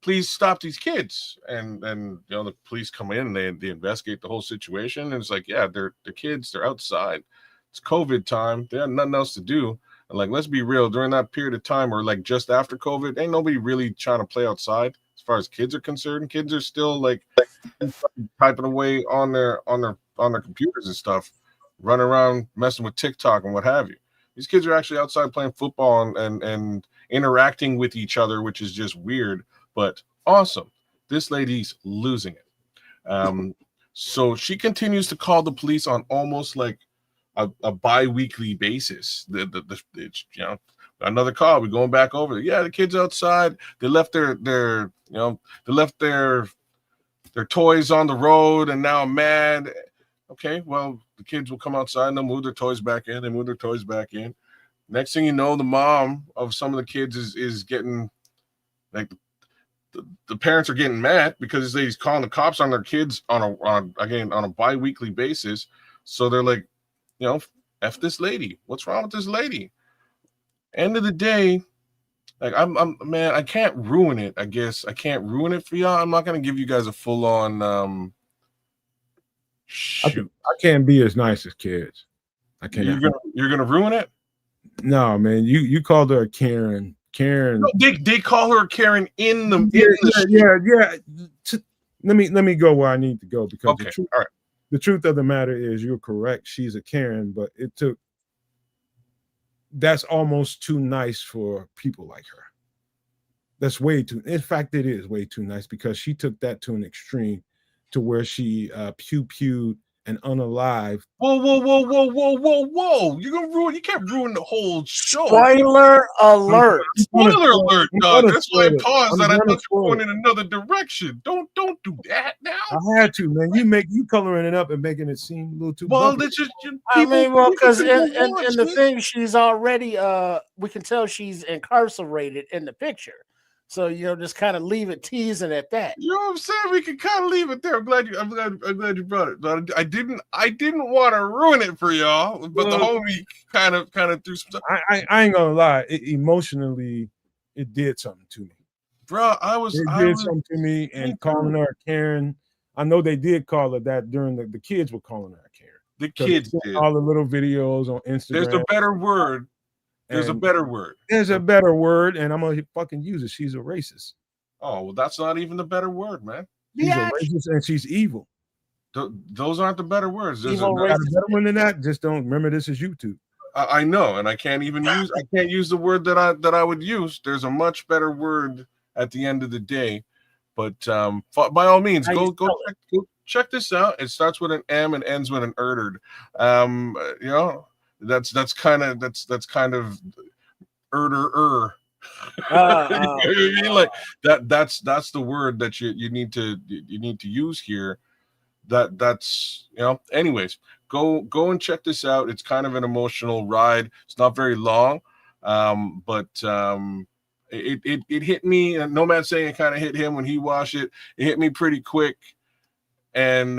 Speaker 3: Please stop these kids. And the police come in and they investigate the whole situation. And it's like, they're kids, they're outside. It's COVID time. They have nothing else to do. And like, let's be real, during that period of time or like just after COVID, ain't nobody really trying to play outside. It's far as kids are concerned, kids are still like typing away on their computers and stuff, running around messing with TikTok and what have you. These kids are actually outside playing football and interacting with each other, which is just weird, but awesome. This lady's losing it. So she continues to call the police on almost like a bi-weekly basis. It's, another call. We're going back over. Yeah, the kids outside. They left their toys on the road, and now I'm mad. Okay, well, the kids will come outside and they'll move their toys back in. They move their toys back in. Next thing you know, the mom of some of the kids is getting like the parents are getting mad because he's calling the cops on their kids on a bi-weekly basis. So they're like, F this lady. What's wrong with this lady? End of the day, like I'm man, I can't ruin it. I guess I can't ruin it for y'all. I'm not gonna give you guys a full on shoot.
Speaker 2: I can't be as nice as kids. I can't.
Speaker 3: You're gonna ruin it?
Speaker 2: No, man. You called her a Karen. Karen.
Speaker 3: No, they call her Karen in the
Speaker 2: yeah. Let me go where I need to go because
Speaker 3: okay. All right.
Speaker 2: The truth of the matter is you're correct. She's a Karen, but that's almost too nice for people like her. That's way too. In fact, it is way too nice because she took that to an extreme, to where she pew-pewed and unalived.
Speaker 3: Whoa! You can't ruin the whole show.
Speaker 4: Spoiler alert!
Speaker 3: Spoiler alert, dog. That's why I paused and I thought you were going in another direction. Don't do that now.
Speaker 2: I had to, man. You coloring it up and making it seem a little too.
Speaker 3: Well, that's just
Speaker 4: because in the thing, she's already we can tell she's incarcerated in the picture. So just kind of leave it teasing at that.
Speaker 3: You know what I'm saying? We can kind of leave it there. I'm glad you brought it. But I didn't want to ruin it for y'all. But the homie kind of threw some stuff.
Speaker 2: I ain't gonna lie. Emotionally, it did something to me,
Speaker 3: bro. It did
Speaker 2: something to me. And calling her a Karen, I know they did call her that during the kids were calling her a Karen.
Speaker 3: The kids did
Speaker 2: all the little videos on Instagram.
Speaker 3: There's a better word. There's a better word.
Speaker 2: There's a better word, and I'm gonna fucking use it. She's a racist.
Speaker 3: Oh, well, that's not even the better word, man.
Speaker 2: She's a racist and she's evil.
Speaker 3: Those aren't the better words. There's
Speaker 2: a better one than that. Just don't remember. This is YouTube.
Speaker 3: I know, and I can't use the word that I would use. There's a much better word at the end of the day. But by all means, go check this out. It starts with an M and ends with an erderd. That's kind of erder. Like that's the word that you need to use here. That's anyways, go and check this out. It's kind of an emotional ride. It's not very long, but it hit me. And Nomad saying it kind of hit him when he watched it. It hit me pretty quick, and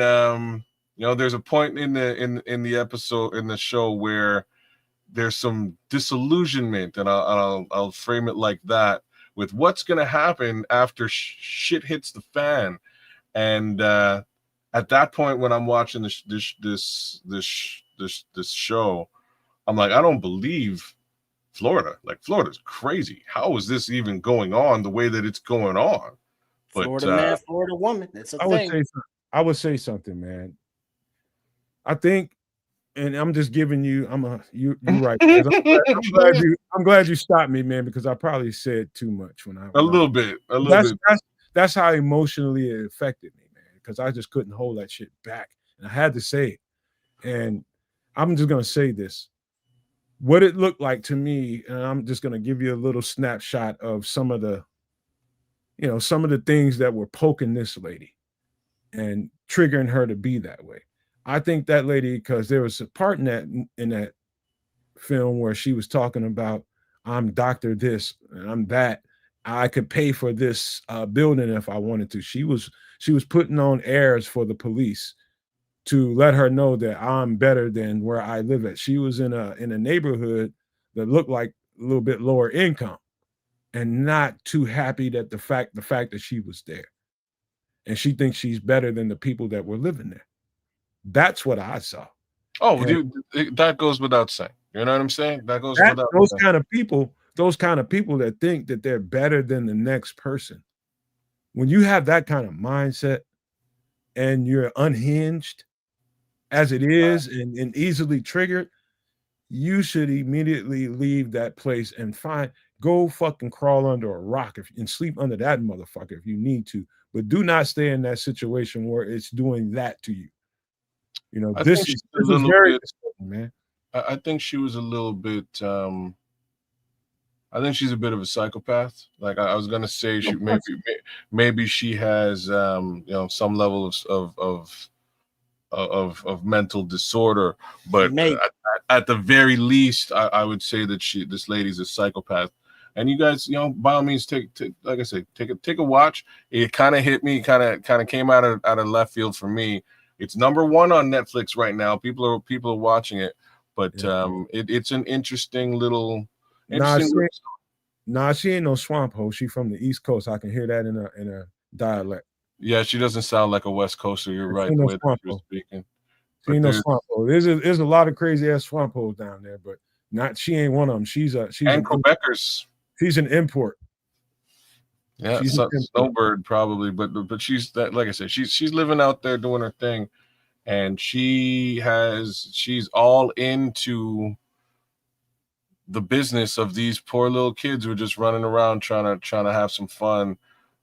Speaker 3: there's a point in the episode in the show where there's some disillusionment, and I'll frame it like that, with what's going to happen after shit hits the fan. And at that point, when I'm watching this show, I'm like, I don't believe Florida. Like, Florida's crazy. How is this even going on the way that it's going on? But
Speaker 4: Florida man, Florida woman. It's a thing.
Speaker 2: I would say something, man. I think, and I'm just giving you. You're right. I'm glad you stopped me, man, because I probably said too much when I
Speaker 3: a little bit.
Speaker 2: That's how emotionally it affected me, man. Because I just couldn't hold that shit back, and I had to say it. And I'm just gonna say this: what it looked like to me, and I'm just gonna give you a little snapshot of some of the things that were poking this lady and triggering her to be that way. I think that lady, because there was a part in that film where she was talking about, I'm Dr. this and I'm that. I could pay for this building if I wanted to. She was putting on airs for the police to let her know that I'm better than where I live at. She was in a neighborhood that looked like a little bit lower income, and not too happy that the fact that she was there. And she thinks she's better than the people that were living there. That's what I saw.
Speaker 3: Oh, dude, that goes without saying. You know what I'm saying? That goes without
Speaker 2: those
Speaker 3: saying.
Speaker 2: kind of people that think that they're better than the next person. when you have that kind of mindset and you're unhinged as it is and easily triggered, you should immediately leave that place and go fucking crawl under a rock and sleep under that motherfucker if you need to. But do not stay in that situation where it's doing that to you. You know,
Speaker 3: I
Speaker 2: this
Speaker 3: think she's a
Speaker 2: is
Speaker 3: little
Speaker 2: very
Speaker 3: bit.
Speaker 2: disturbing, man.
Speaker 3: I think she was a little bit. I think she's a bit of a psychopath. Like I was gonna say, she maybe she has some level of mental disorder, but
Speaker 4: Maybe.
Speaker 3: at the very least, I would say that this lady's a psychopath. And you guys, by all means, like I say, take a watch. It kind of hit me, kind of came out of left field for me. It's #1 on Netflix right now. People are watching it, but it's an interesting little.
Speaker 2: Nah, she ain't no swamp hoe. She from the East Coast. I can hear that in a dialect.
Speaker 3: Yeah, she doesn't sound like a West Coaster. You're right, the way that she was speaking.
Speaker 2: She ain't no swamp hoe. There's a lot of crazy ass swamp hoes down there, but she ain't one of them. She's an
Speaker 3: Quebecers.
Speaker 2: She's an import.
Speaker 3: Yeah, Snowbird probably, but she's that. Like I said, she's living out there doing her thing, and she's all into the business of these poor little kids who are just running around trying to have some fun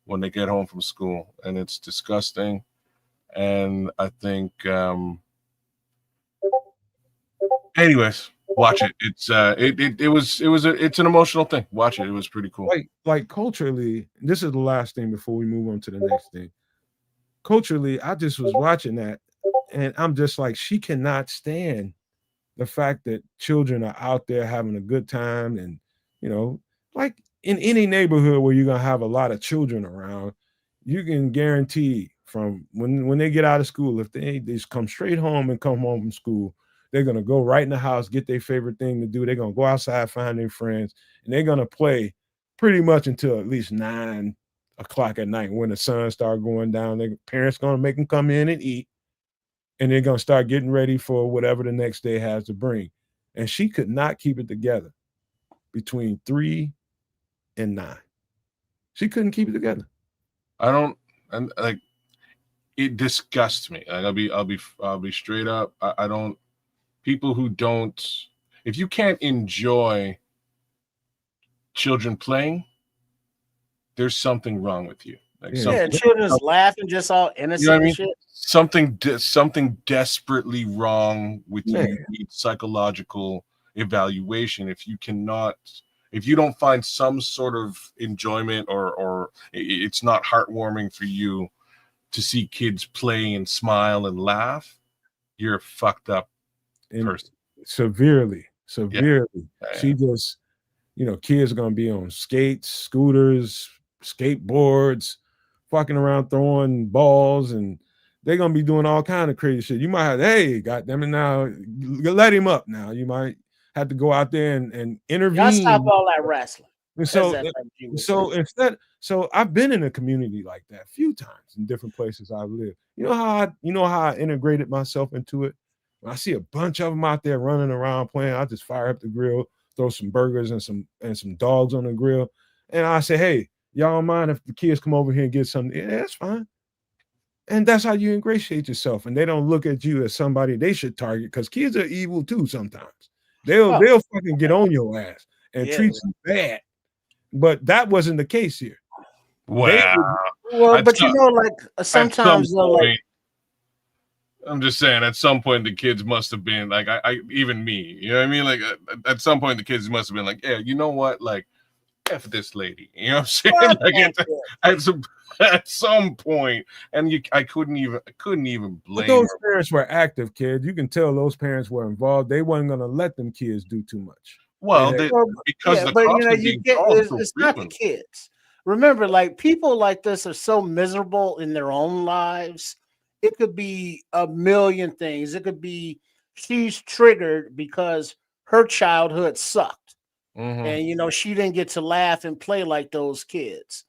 Speaker 3: when they get home from school, and it's disgusting. And I think, anyways, watch it. It's it's an emotional thing. Watch it. It was pretty cool.
Speaker 2: Like culturally, this is the last thing before we move on to the next thing. Culturally, I just was watching that, and I'm just like, she cannot stand the fact that children are out there having a good time, and like in any neighborhood where you're gonna have a lot of children around, you can guarantee from when they get out of school, if they just come straight home and come home from school, they're gonna go right in the house, get their favorite thing to do. They're gonna go outside, find their friends, and they're gonna play pretty much until at least 9 o'clock at night. When the sun starts going down, their parents gonna make them come in and eat, and they're gonna start getting ready for whatever the next day has to bring. And she could not keep it together between 3 and 9. She couldn't keep it together.
Speaker 3: It disgusts me. Like I'll be straight up. I don't. People who don't, if you can't enjoy children playing, there's something wrong with you. Like
Speaker 4: children's laughing, just all innocent and shit.
Speaker 3: Something desperately wrong with you. You need psychological evaluation. If you don't find some sort of enjoyment or it's not heartwarming for you to see kids play and smile and laugh, you're a fucked up person.
Speaker 2: Severely.
Speaker 3: Yeah.
Speaker 2: She just, kids are gonna be on skates, scooters, skateboards, fucking around throwing balls, and they're gonna be doing all kind of crazy shit. You might have, hey, goddamn it, now let him up. Now you might have to go out there and intervene.
Speaker 4: Y'all stop all that wrestling.
Speaker 2: So I've been in a community like that a few times in different places I've lived. You know how I integrated myself into it? When I see a bunch of them out there running around playing, I just fire up the grill, throw some burgers and some dogs on the grill, and I say, hey, y'all don't mind if the kids come over here and get something? Yeah, that's fine. And that's how you ingratiate yourself. And they don't look at you as somebody they should target, because kids are evil too sometimes. They'll fucking get on your ass and treat you bad. But that wasn't the case here.
Speaker 3: But
Speaker 4: sometimes
Speaker 3: I'm just saying, at some point the kids must have been like, I even me, you know what I mean? Like at some point the kids must have been like, yeah, you know what? Like, F this lady. You know what I'm saying? Like at some point, and I couldn't even blame.
Speaker 2: But those parents were active, kids. You can tell those parents were involved. They wasn't gonna let them kids do too much.
Speaker 4: It's not the kids. Remember, like, people like this are so miserable in their own lives. It could be a million things. It could be she's triggered because her childhood sucked.
Speaker 3: Mm-hmm.
Speaker 4: And, she didn't get to laugh and play like those kids.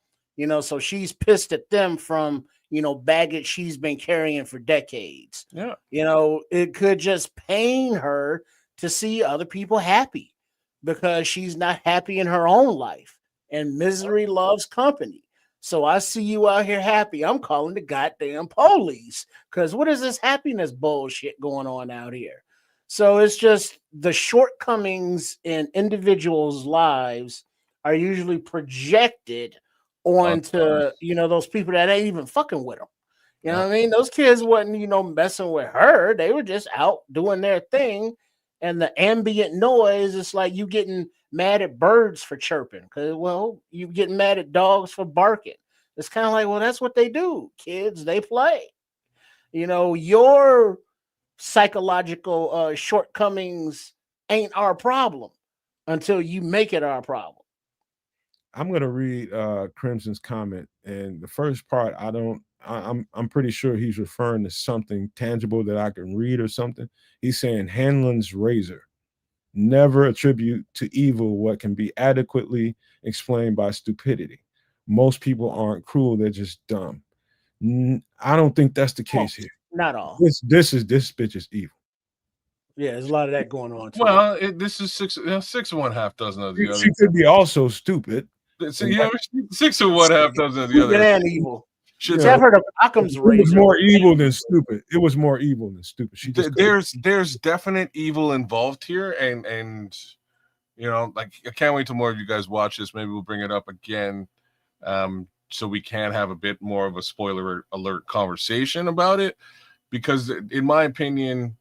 Speaker 4: So she's pissed at them from, baggage she's been carrying for decades.
Speaker 3: Yeah.
Speaker 4: It could just pain her to see other people happy because she's not happy in her own life. And misery loves company. So I see you out here happy. I'm calling the goddamn police. Because what is this happiness bullshit going on out here? So it's just the shortcomings in individuals' lives are usually projected onto, those people that ain't even fucking with them. You know what I mean? Those kids wasn't, messing with her. They were just out doing their thing. And the ambient noise, it's like you getting mad at birds for chirping. Because, well, you getting mad at dogs for barking. It's kind of like, well, that's what they do. Kids, they play. Your psychological shortcomings ain't our problem until you make it our problem.
Speaker 2: I'm gonna read Crimson's comment, and the first part I'm pretty sure he's referring to something tangible that I can read or something. He's saying Hanlon's razor. Never attribute to evil what can be adequately explained by stupidity. Most people aren't cruel; they're just dumb. I don't think that's the case here.
Speaker 4: Not all.
Speaker 2: This bitch is evil.
Speaker 4: Yeah, there's a lot of that going on too.
Speaker 3: Well, this is six and 1/2 dozen of the other.
Speaker 2: She could be also stupid.
Speaker 3: So, 6 and 1/2 dozen of the other.
Speaker 4: And evil.
Speaker 3: I've
Speaker 4: heard of Occam's razor.
Speaker 2: It was more evil than stupid. It was more evil than stupid.
Speaker 3: There's definite evil involved here, and like I can't wait till more of you guys watch this. Maybe we'll bring it up again, so we can have a bit more of a spoiler alert conversation about it. Because in my opinion,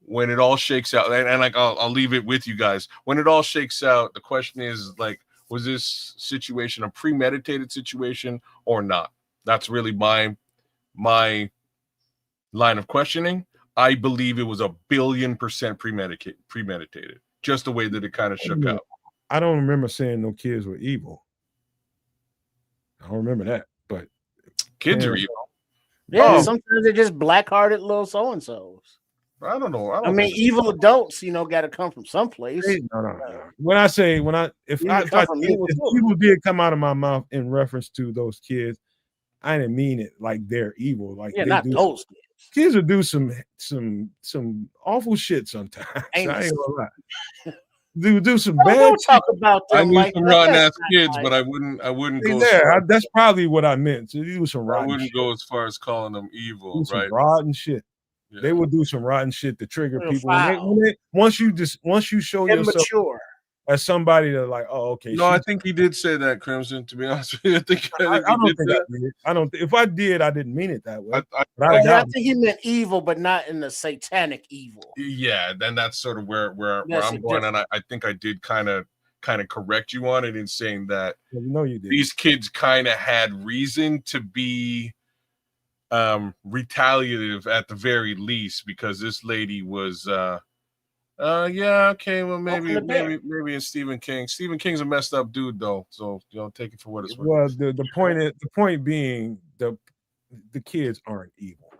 Speaker 3: when it all shakes out, and like I'll leave it with you guys. When it all shakes out, the question is like, was this situation a premeditated situation or not? That's really my line of questioning. I believe it was 1,000,000,000% premeditated. Just the way that it kind of shook out.
Speaker 2: I don't remember saying no kids were evil. I don't remember that, but
Speaker 3: kids are evil.
Speaker 4: Yeah, sometimes they're just black-hearted little so-and-sos.
Speaker 3: I don't know.
Speaker 4: I mean, evil adults, got to come from someplace.
Speaker 2: No. If evil did come out of my mouth in reference to those kids, I didn't mean it like they're evil. Like
Speaker 4: not those kids.
Speaker 2: Kids will do some awful shit sometimes. I ain't gonna lie. Do some bad.
Speaker 4: Don't talk about them.
Speaker 3: I knew some rotten ass kids, but I wouldn't go.
Speaker 2: That's probably what I meant. So do some rotten.
Speaker 3: I wouldn't go as far as calling them evil, right?
Speaker 2: Rotten shit. Yeah. They will do some rotten shit to trigger people. Once you show yourself as somebody that like, oh, okay.
Speaker 3: No, I think he did say that, Crimson. To be honest with you, I don't think
Speaker 2: I did. I don't. If I did, I didn't mean it that way.
Speaker 4: I think he meant evil, but not in the satanic evil.
Speaker 3: Yeah, then that's sort of where I'm going, and I think I did kind of correct you on it in saying that.
Speaker 2: No, you did.
Speaker 3: These kids kind of had reason to be retaliative at the very least, because this lady was maybe in Stephen King. Stephen King's a messed up dude though, so take it for what it's worth.
Speaker 2: Well, the point being the kids aren't evil.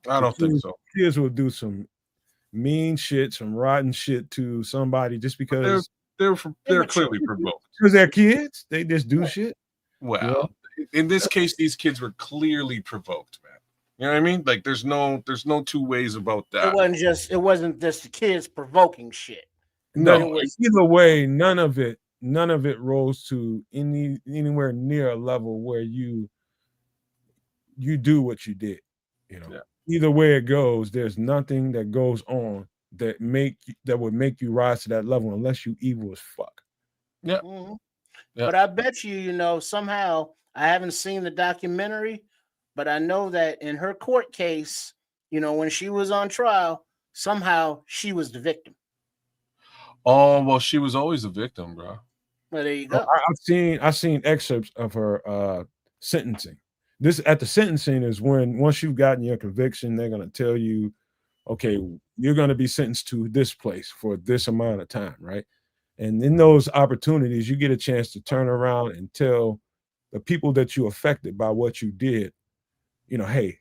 Speaker 3: I don't think so.
Speaker 2: Kids will do some mean shit, some rotten shit to somebody just because
Speaker 3: they're clearly provoked.
Speaker 2: Because they're kids, they just do shit.
Speaker 3: Well, in this case, these kids were clearly provoked, man. You know what I mean? Like there's no two ways about that.
Speaker 4: It wasn't just the kids provoking shit.
Speaker 2: No, either way, none of it rose to anywhere near a level where you do what you did. Either way it goes, there's nothing that goes on that would make you rise to that level unless you evil as fuck.
Speaker 3: Yeah.
Speaker 4: Mm-hmm. Yeah. But I bet you, somehow I haven't seen the documentary. But I know that in her court case, when she was on trial, somehow she was the victim.
Speaker 3: Oh, well, she was always a victim, bro.
Speaker 4: Well, there you go.
Speaker 2: I've seen excerpts of her sentencing. This at the sentencing is when once you've gotten your conviction, they're going to tell you, okay, you're going to be sentenced to this place for this amount of time, right? And in those opportunities, you get a chance to turn around and tell the people that you affected by what you did, hey,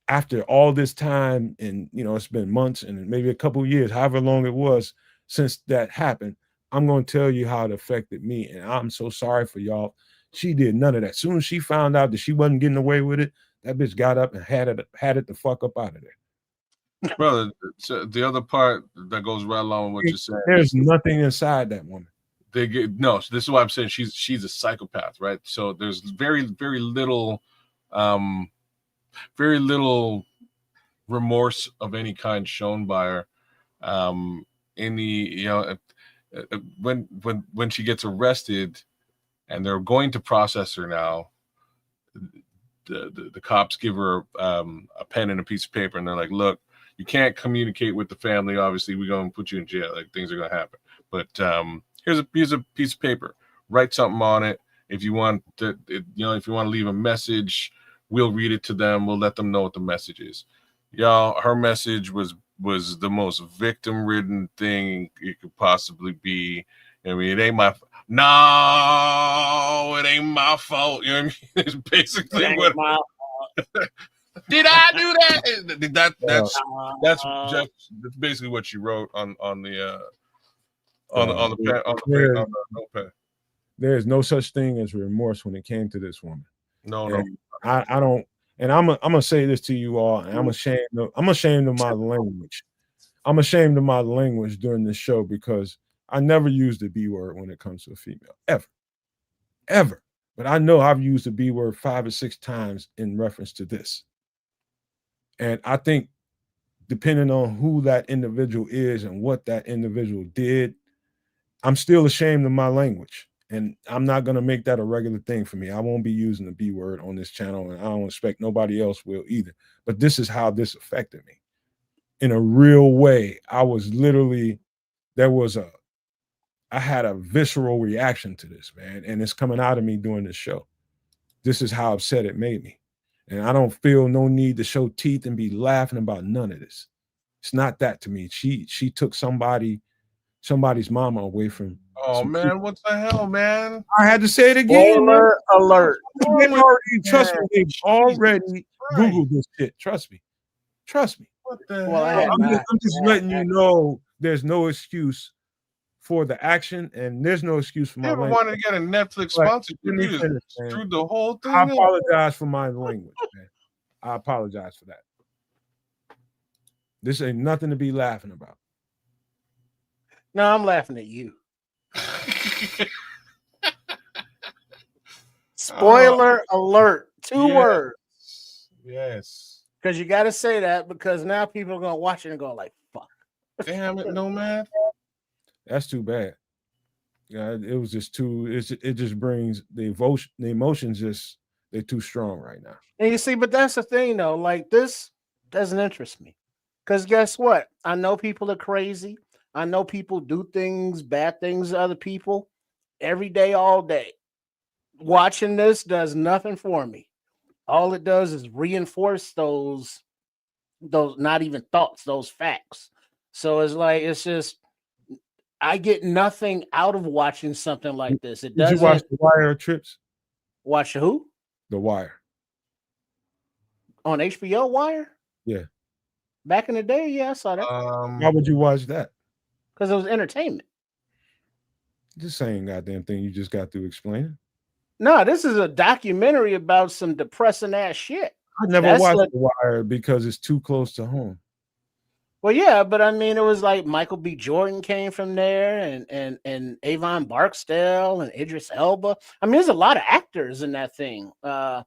Speaker 2: after all this time and, it's been months and maybe a couple of years, however long it was since that happened, I'm going to tell you how it affected me. And I'm so sorry for y'all. She did none of that. As soon as she found out that she wasn't getting away with it, that bitch got up and had it the fuck up out of there.
Speaker 3: Brother, so the other part that goes right along with what you're saying.
Speaker 2: There's nothing inside that woman.
Speaker 3: they get no. So this is why I'm saying she's a psychopath, right? So there's very little remorse of any kind shown by her. In the when she gets arrested and they're going to process her now, the cops give her a pen and a piece of paper, and they're like, look, you can't communicate with the family, obviously we're going to put you in jail, like things are going to happen, but here's a piece of paper, write something on it. If you want to, if you want to leave a message, we'll read it to them, we'll let them know what the message is. Y'all, her message was the most victim-ridden thing it could possibly be. I mean, it ain't my no, it ain't my fault. You know what I mean? It's basically what. Did I do that? That's basically what she wrote on the notepad.
Speaker 2: There's no such thing as remorse when it came to this woman.
Speaker 3: No.
Speaker 2: I don't. And I'm gonna say this to you all, and I'm ashamed of my language. I'm ashamed of my language during this show because I never used the B word when it comes to a female, ever. But I know I've used the B word 5 or 6 times in reference to this. And I think depending on who that individual is and what that individual did, I'm still ashamed of my language. And I'm not going to make that a regular thing for me. I won't be using the B word on this channel, and I don't expect nobody else will either. But this is how this affected me. In a real way, I was literally, I had a visceral reaction to this, man. And it's coming out of me during this show. This is how upset it made me. And I don't feel no need to show teeth and be laughing about none of this. It's not that to me. She took somebody's mama away from.
Speaker 3: Oh man, people. What the hell, man?
Speaker 2: I had to say it again.
Speaker 4: Spoiler alert.
Speaker 2: Trust me, they've already Googled this shit. Trust me.
Speaker 3: What the hell?
Speaker 2: I'm just letting you know there's no excuse for the action, and there's no excuse for my language.
Speaker 3: You ever wanted to get a Netflix sponsor? Through the whole thing.
Speaker 2: I apologize for my language, man. I apologize for that. This ain't nothing to be laughing about.
Speaker 4: No, I'm laughing at you. Spoiler alert. 2 words.
Speaker 3: Yes.
Speaker 4: Because you got to say that, because now people are going to watch it and go like, fuck.
Speaker 3: Damn it, no, man.
Speaker 2: That's too bad. Yeah, it was just too, it just brings the emotions they're too strong right now.
Speaker 4: And you see, but that's the thing though, like this doesn't interest me. Because guess what? I know people are crazy. I know people do bad things to other people every day, all day. Watching this does nothing for me. All it does is reinforce those not even thoughts, those facts. So it's just, I get nothing out of watching something like this. It doesn't.
Speaker 2: Did you watch The Wire, Trips?
Speaker 4: Watch who?
Speaker 2: The Wire.
Speaker 4: On HBO Wire?
Speaker 2: Yeah.
Speaker 4: Back in the day, yeah, I saw that.
Speaker 2: Why would you watch that?
Speaker 4: Because it was entertainment.
Speaker 2: The same goddamn thing you just got through explaining.
Speaker 4: No, this is a documentary about some depressing ass shit.
Speaker 2: I never watched The Wire because it's too close to home.
Speaker 4: Well, yeah, but I mean, it was like Michael B. Jordan came from there, and Avon Barksdale and Idris Elba. I mean, there's a lot of actors in that thing. The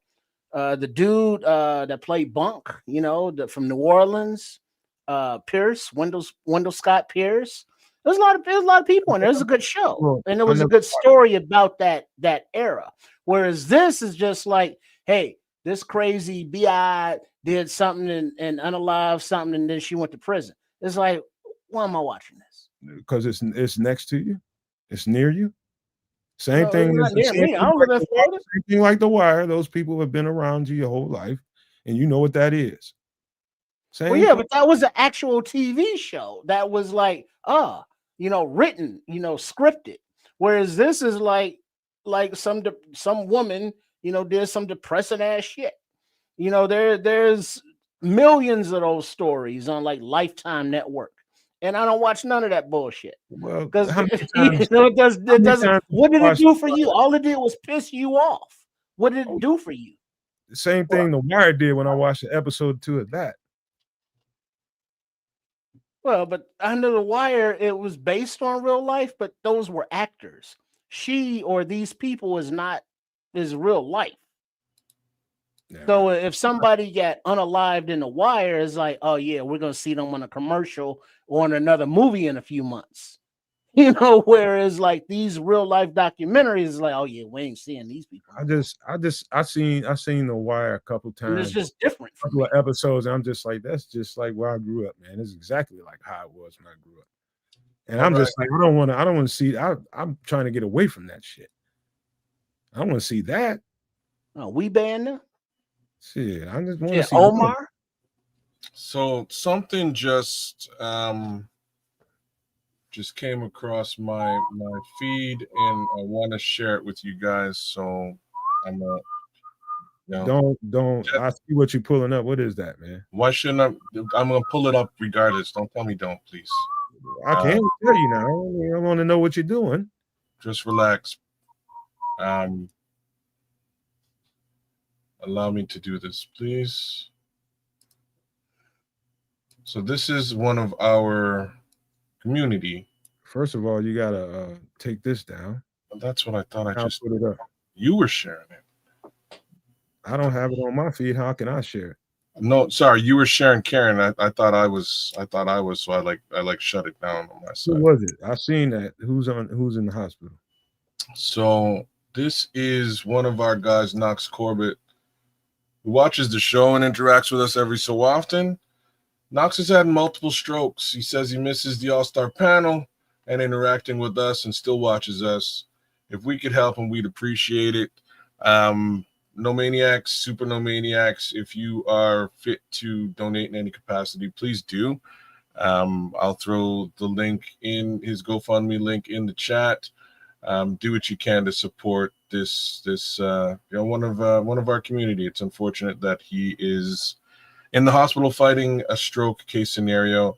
Speaker 4: dude that played Bunk, from New Orleans, Pierce, Wendell Scott Pierce. There's a lot of people, and it was a good show, and it was a good story about that era. Whereas this is just like, hey, this crazy BI did something and unalive something, and then she went to prison. It's like, why am I watching this?
Speaker 2: Because it's next to you, it's near you. Same thing.
Speaker 4: Near me. I don't live in Florida.
Speaker 2: Same thing like The Wire. Those people have been around you your whole life, and you know what that is.
Speaker 4: Well, yeah, but that was an actual TV show that was like, written, scripted. Whereas this is like some woman, did some depressing ass shit. There's millions of those stories on like Lifetime Network, and I don't watch none of that bullshit.
Speaker 2: Well,
Speaker 4: because it doesn't. What did it do for you? All it did was piss you off. What did it do for you?
Speaker 2: The same thing The Wire did when I watched episode 2 of that.
Speaker 4: Well, but Under the Wire, it was based on real life, but those were actors. She or these people is real life.
Speaker 2: Yeah.
Speaker 4: So if somebody got unalived in the wire, it's like, oh yeah, we're gonna see them on a commercial or in another movie in a few months. Whereas like these real life documentaries is like, oh yeah, we ain't seeing these people.
Speaker 2: I seen The Wire a couple
Speaker 4: And it's
Speaker 2: times,
Speaker 4: just different
Speaker 2: a
Speaker 4: from
Speaker 2: couple
Speaker 4: me.
Speaker 2: of episodes, and I'm just like, that's just like where I grew up, man. It's exactly like how it was when I grew up. And
Speaker 3: All
Speaker 2: I'm
Speaker 3: right.
Speaker 2: just like, I don't want to see. I'm trying to get away from that shit. I don't want to see that.
Speaker 4: Oh, we banned them?
Speaker 2: Shit, I just want to
Speaker 4: Yeah,
Speaker 2: see.
Speaker 4: Omar.
Speaker 3: So something just came across my feed, and I want to share it with you guys. So I'm
Speaker 2: Don't. I see what you're pulling up. What is that, man?
Speaker 3: why shouldn't I'm gonna pull it up regardless. Don't tell me don't, please.
Speaker 2: I can't tell you now. I want to know what you're doing.
Speaker 3: Just relax. Allow me to do this, please. So this is one of our community.
Speaker 2: First of all, you gotta take this down.
Speaker 3: That's what I thought.
Speaker 2: I'll put it up.
Speaker 3: You were sharing it.
Speaker 2: I don't have it on my feed. How can I share it?
Speaker 3: No, sorry, you were sharing Karen. I thought I was. So I shut it down on my side.
Speaker 2: Who was it? I seen that. Who's in the hospital?
Speaker 3: So this is one of our guys, Knox Corbett, who watches the show and interacts with us every so often. Knox has had multiple strokes. He says he misses the All-Star panel and interacting with us and still watches us. If we could help him, we'd appreciate it. No Maniacs, Super No Maniacs, if you are fit to donate in any capacity, please do. I'll throw the link in his GoFundMe link in the chat. Do what you can to support this one of our community. It's unfortunate that he is in the hospital fighting a stroke case scenario.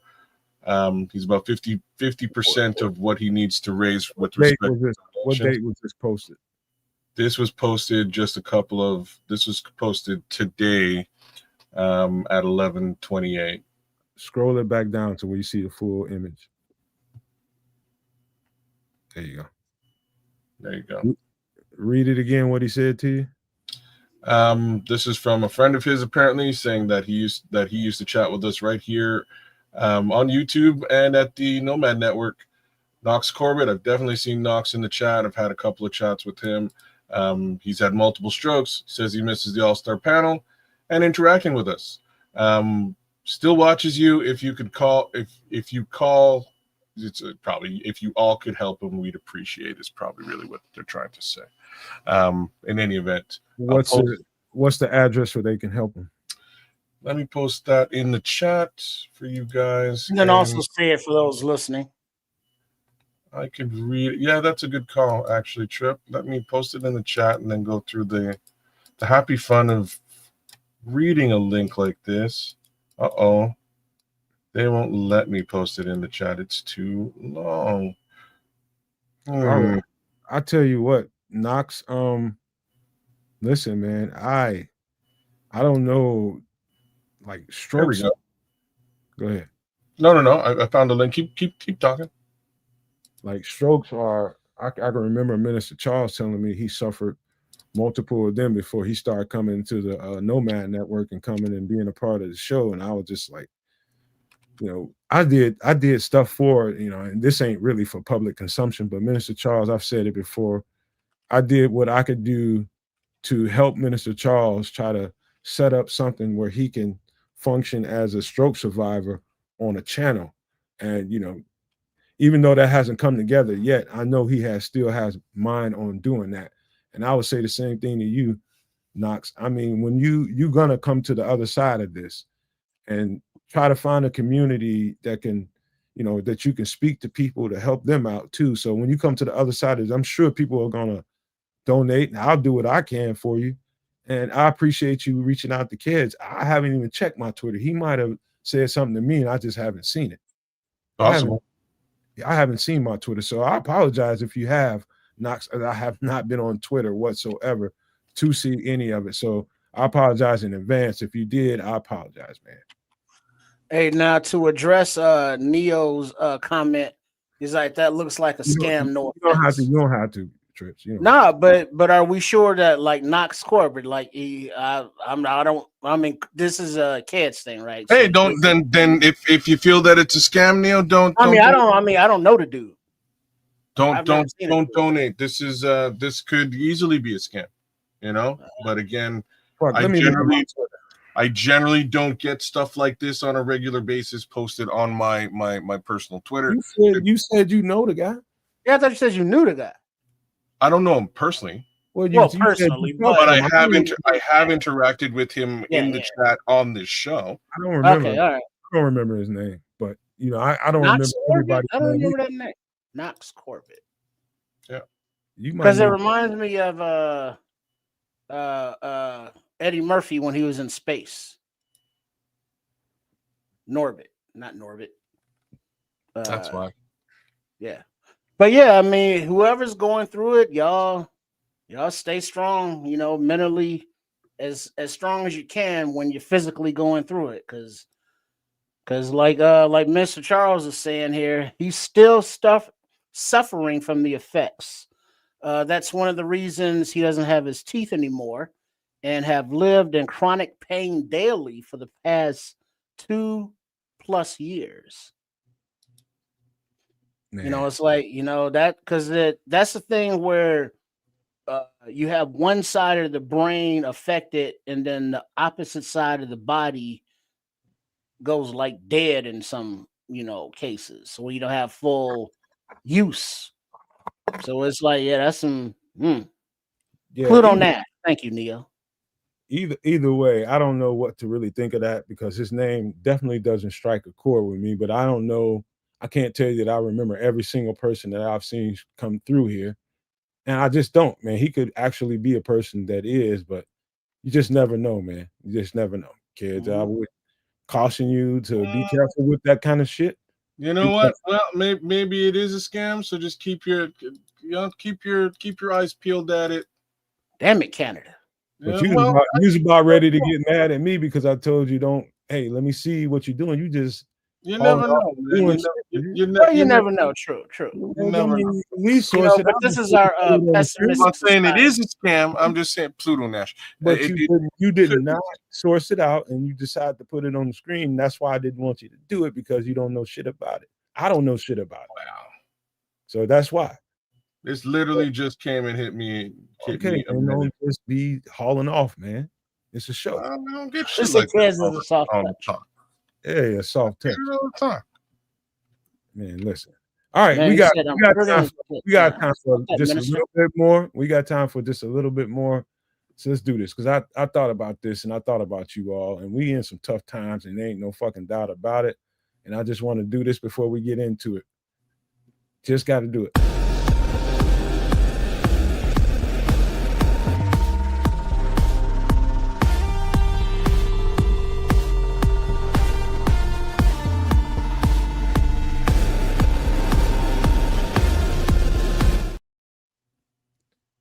Speaker 3: He's about 50% of what he needs to raise with respect to
Speaker 2: this. What date was this posted?
Speaker 3: This was posted this was posted today at 11:28.
Speaker 2: Scroll it back down to where you see the full image. There you go.
Speaker 3: There you go.
Speaker 2: Read it again, what he said to you.
Speaker 3: This is from a friend of his, apparently, saying that he used to chat with us right here on YouTube and at the Nomad Network. Knox Corbett, I've definitely seen Knox in the chat. I've had a couple of chats with him. He's had multiple strokes. Says he misses the All-Star panel and interacting with us. Still watches you. If you could call, if you call, it's probably if you all could help him, we'd appreciate. Is probably really what they're trying to say. In any event,
Speaker 2: what's the address where they can help him?
Speaker 3: Let me post that in the chat for you guys.
Speaker 4: And then also say it for those listening.
Speaker 3: I could read. Yeah, that's a good call, actually, Trip. Let me post it in the chat and then go through the happy fun of reading a link like this. They won't let me post it in the chat. It's too long.
Speaker 2: All right. I tell you what, Knox. Listen, man. I don't know, like strokes.
Speaker 3: There we
Speaker 2: go ahead.
Speaker 3: No. I found a link. Keep talking.
Speaker 2: Like strokes are. I can remember Minister Charles telling me he suffered multiple of them before he started coming to the Nomad Network and coming and being a part of the show. And I was just like, I did stuff for, and this ain't really for public consumption, but Minister Charles, I've said it before, I did what I could do to help Minister Charles try to set up something where he can function as a stroke survivor on a channel. And, even though that hasn't come together yet, I know he still has mind on doing that. And I would say the same thing to you, Knox. I mean, when you're gonna come to the other side of this and try to find a community that can, that you can speak to people to help them out too. So when you come to the other side of this, I'm sure people are gonna donate, and I'll do what I can for you. And I appreciate you reaching out to kids. I haven't even checked my Twitter. He might have said something to me and I just haven't seen it.
Speaker 3: Possible.
Speaker 2: I haven't seen my Twitter, so I apologize if you have, Knox. I have not been on Twitter whatsoever to see any of it, so I apologize in advance. If you did, I apologize, man.
Speaker 4: Hey, now to address Neo's comment, he's like that looks like a scam. No
Speaker 2: You don't have
Speaker 4: offense.
Speaker 2: to. You don't have to, Trips. You don't
Speaker 4: Nah, but are we sure that like Knox Corbett, like I mean this is a kids thing, right?
Speaker 3: Hey,
Speaker 4: So
Speaker 3: don't then if you feel that it's a scam, Neil,
Speaker 4: I don't know the dude. I've never seen it.
Speaker 3: donate. This is this could easily be a scam, you know. But again,
Speaker 2: Fuck, let me look at my Twitter.
Speaker 3: I generally don't get stuff like this on a regular basis posted on my personal Twitter.
Speaker 2: You said you know the guy.
Speaker 4: Yeah, I thought you said you knew the guy.
Speaker 3: I don't know him personally.
Speaker 2: Well,
Speaker 4: personally,
Speaker 3: but I have interacted with him in the chat on this show.
Speaker 2: I don't remember.
Speaker 4: Okay, all right.
Speaker 2: I don't remember his name, but you know, I don't
Speaker 4: Knox
Speaker 2: remember everybody.
Speaker 4: Corbett? I don't remember that name. Knox Corbett.
Speaker 3: Yeah,
Speaker 4: because it reminds me of Eddie Murphy when he was in space. Norbit, not Norbit.
Speaker 3: That's why.
Speaker 4: Yeah, but yeah, I mean, whoever's going through it, y'all stay strong. You know, mentally as strong as you can when you're physically going through it, because like Mr. Charles is saying here, he's still suffering from the effects. That's one of the reasons he doesn't have his teeth anymore and have lived in chronic pain daily for the past 2+ years. Man. You know, it's like, you know, that because that's the thing where you have one side of the brain affected and then the opposite side of the body goes like dead in some, you know, cases. So you don't have full use. So it's like, yeah, that's some Pluto Nash. Thank you, Neo.
Speaker 2: Either way, I don't know what to really think of that because his name definitely doesn't strike a chord with me, but I don't know. I can't tell you that I remember every single person that I've seen come through here. And I just don't, man. He could actually be a person that is, but you just never know, man. You just never know. Kids, I would caution you to be careful with that kind of shit.
Speaker 3: You know what? Well, maybe it is a scam, so just keep your eyes peeled at it.
Speaker 4: Damn it, Canada.
Speaker 2: But you was about ready to get mad at me because I told you don't. Hey, let me see what you're doing.
Speaker 3: You never know.
Speaker 4: You never know. True.
Speaker 2: You never know.
Speaker 4: But this is our pessimistic.
Speaker 3: I'm not saying it is a scam. I'm just saying Pluto Nash.
Speaker 2: But you did not source it out, and you decided to put it on the screen. That's why I didn't want you to do it because you don't know shit about it. I don't know shit about it. Wow. So that's why.
Speaker 3: This literally just came and hit me.
Speaker 2: And don't just be hauling off, man. It's a show.
Speaker 3: I don't get shit like that on the top.
Speaker 2: Yeah, a soft touch.
Speaker 3: All the time.
Speaker 2: Man, listen. All right, we got time for just a little bit more. We got time for just a little bit more. So let's do this because I thought about this and I thought about you all, and we in some tough times, and there ain't no fucking doubt about it. And I just want to do this before we get into it. Just got to do it.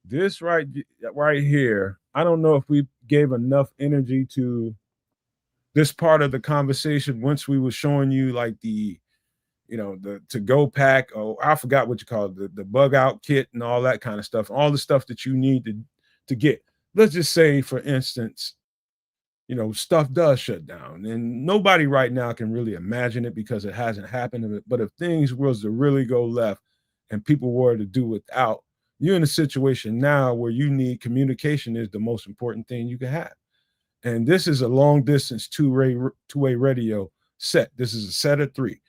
Speaker 2: This right here, I don't know if we gave enough energy to this part of the conversation once we were showing you like the to-go pack, or I forgot what you call it, the bug out kit and all that kind of stuff, all the stuff that you need to get. Let's just say, for instance, stuff does shut down, and nobody right now can really imagine it because it hasn't happened. But if things was to really go left and people were to do without, you're in a situation now where you need communication is the most important thing you can have. And this is a long distance two-way radio set. This is a set of 3.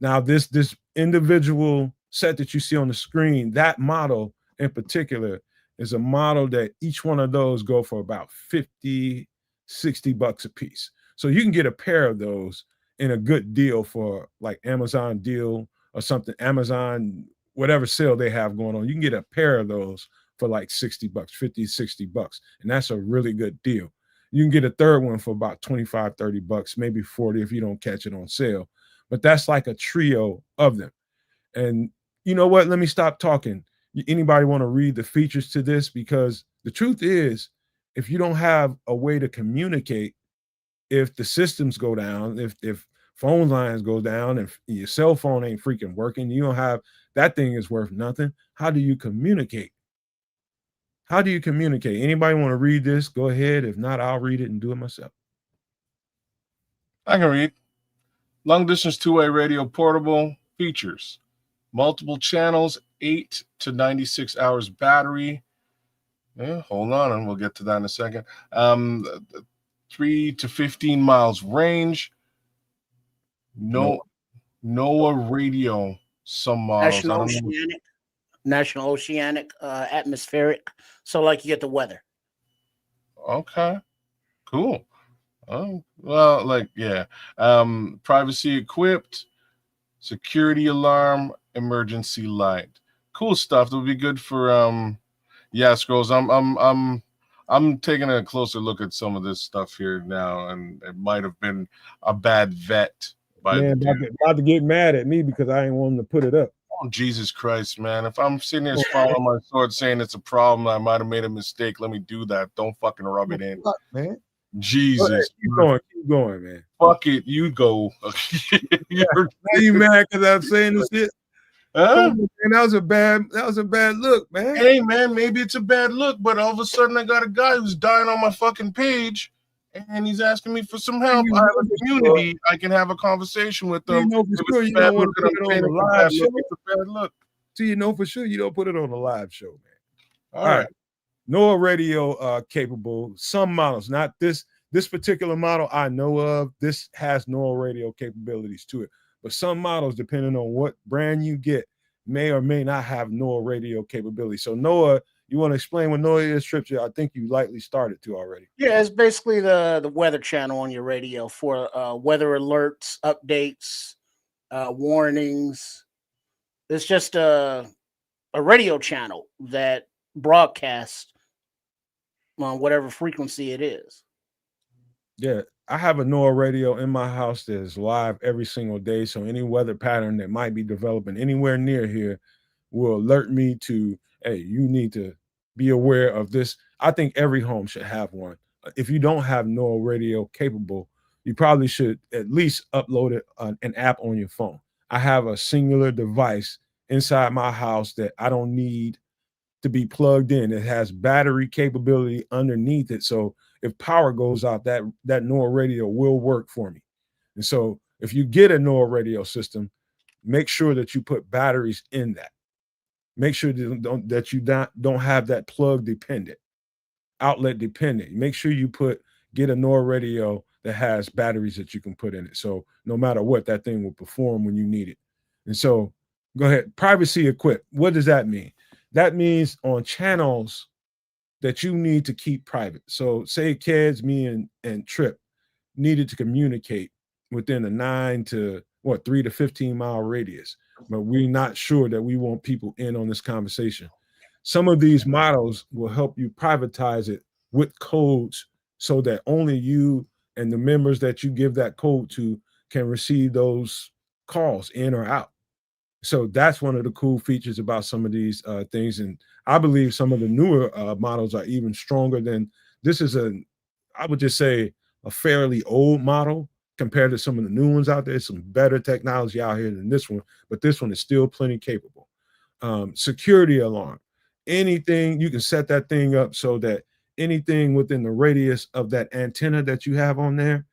Speaker 2: Now, this individual set that you see on the screen, that model in particular is a model that each one of those go for about $50, $60 a piece. So you can get a pair of those in a good deal for like Amazon deal or something, Amazon, whatever sale they have going on. You can get a pair of those for like $60, $50, $60. And that's a really good deal. You can get a third one for about $25, $30, maybe $40 if you don't catch it on sale. But that's like a trio of them. And you know what? Let me stop talking. Anybody want to read the features to this? Because the truth is, if you don't have a way to communicate, if the systems go down, if phone lines go down and your cell phone ain't freaking working, you don't have that thing is worth nothing. How do you communicate? How do you communicate? Anybody want to read this? Go ahead. If not, I'll read it and do it myself.
Speaker 3: I can read. Long distance two-way radio portable features multiple channels, 8 to 96 hours battery. Yeah, hold on, and we'll get to that in a second. 3 to 15 miles range. NOAA radio. Some models.
Speaker 4: National Oceanic Atmospheric. So, like, you get the weather.
Speaker 3: Okay, cool. Oh, well, like, yeah. Privacy equipped, security alarm, emergency light. Cool stuff. That would be good for yeah, Scrolls. I'm taking a closer look at some of this stuff here now, and it might have been a bad vet by
Speaker 2: Man, about to get mad at me because I ain't want him to put it up.
Speaker 3: Oh, Jesus Christ, man. If I'm sitting here swallowing my sword saying it's a problem, I might have made a mistake. Let me do that. Don't fucking rub it in.
Speaker 2: Fuck, man.
Speaker 3: Jesus.
Speaker 2: Keep going, man.
Speaker 3: Fuck it. You go.
Speaker 2: Now you mad because I'm saying this shit?
Speaker 3: Huh?
Speaker 2: Man, that was a bad look, man.
Speaker 3: Hey, man, maybe it's a bad look, but all of a sudden I got a guy who's dying on my fucking page, and he's asking me for some help. I have a community. I can have a conversation with them.
Speaker 2: You know for sure you don't want to put it on the live show.
Speaker 3: It's a bad look.
Speaker 2: So you know for sure you don't put it on the live show, man.
Speaker 3: All right.
Speaker 2: NOAA radio capable. Some models, not this particular model I know of. This has NOAA radio capabilities to it. But some models, depending on what brand you get, may or may not have NOAA radio capability. So NOAA, you want to explain what NOAA is, Trips? I think you lightly started to already.
Speaker 4: Yeah, it's basically the weather channel on your radio for weather alerts, updates, warnings. It's just a radio channel that broadcasts on whatever frequency it is.
Speaker 2: Yeah, I have a NOAA radio in my house that is live every single day. So any weather pattern that might be developing anywhere near here will alert me to, hey, you need to be aware of this. I think every home should have one. If you don't have NOAA radio capable, you probably should at least upload it an app on your phone. I have a singular device inside my house that I don't need to be plugged in. It has battery capability underneath it. So if power goes out, that NOAA radio will work for me. And so if you get a NOAA radio system, make sure that you put batteries in that. Make sure that you don't have that plug dependent, outlet dependent. Make sure you get a NOAA radio that has batteries that you can put in it. So no matter what, that thing will perform when you need it. And so go ahead. Privacy equipped. What does that mean? That means on channels that you need to keep private. So say kids, me and Trip needed to communicate within a 3 to 15 mile radius, but we're not sure that we want people in on this conversation. Some of these models will help you privatize it with codes so that only you and the members that you give that code to can receive those calls in or out. So that's one of the cool features about some of these things. And I believe some of the newer models are even stronger than this is I would just say a fairly old model compared to some of the new ones out there. Some better technology out here than this one, but this one is still plenty capable. Security alarm, anything, you can set that thing up so that anything within the radius of that antenna that you have on there,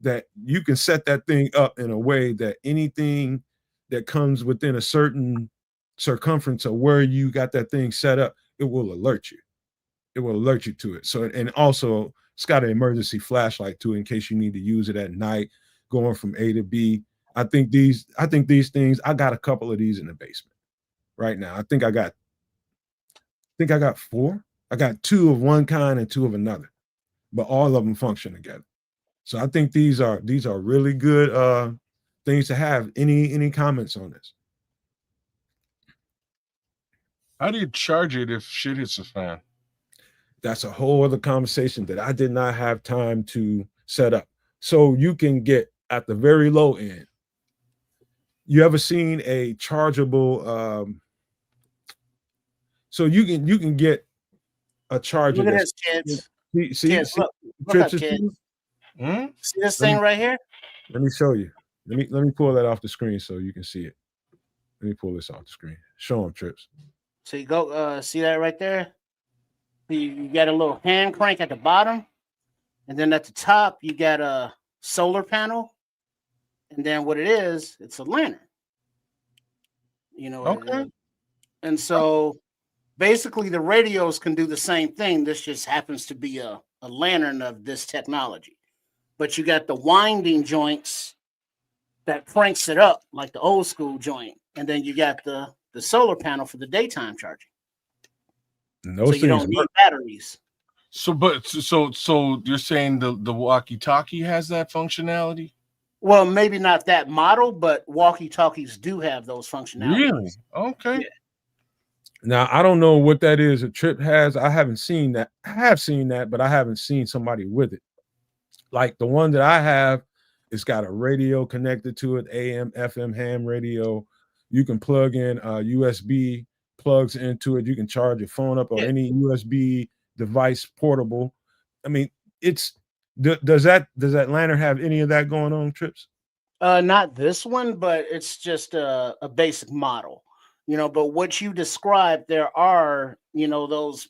Speaker 2: that you can set that thing up in a way that anything that comes within a certain circumference of where you got that thing set up, it will alert you. It will alert you to it. So, and also it's got an emergency flashlight too, in case you need to use it at night, going from A to B. I think these things, I got a couple of these in the basement right now. I think I got 4. I got 2 of one kind and 2 of another, but all of them function together. So I think these are really good things to have. Any comments on this?
Speaker 3: How do you charge it if shit hits the fan?
Speaker 2: That's a whole other conversation that I did not have time to set up. So you can get at the very low end. You ever seen a chargeable? So you can get a charger.
Speaker 4: Look at this, kids.
Speaker 2: See,
Speaker 4: Look up, kids. See this thing right here?
Speaker 2: Let me show you. Let me pull that off the screen so you can see it. Let me pull this off the screen. Show them, Trips.
Speaker 4: So you go see that right there? You got a little hand crank at the bottom, and then at the top you got a solar panel, and then what it is, it's a lantern. You know what it is. And so basically the radios can do the same thing. This just happens to be a lantern of this technology. But you got the winding joints that cranks it up like the old school joint, and then you got the solar panel for the daytime charging.
Speaker 2: No,
Speaker 4: so you don't need batteries.
Speaker 3: So you're saying the walkie-talkie has that functionality?
Speaker 4: Well, maybe not that model, but walkie-talkies do have those functionalities.
Speaker 3: Really? Okay.
Speaker 4: Yeah.
Speaker 2: Now I don't know what that is. A Trip has. I haven't seen that. I have seen that, but I haven't seen somebody with it. Like the one that I have, it's got a radio connected to it, AM, FM, ham radio. You can plug in USB plugs into it. You can charge your phone up or any USB device portable. I mean, does that lantern have any of that going on, Trips?
Speaker 4: Not this one, but it's just a basic model. But what you described, there are, those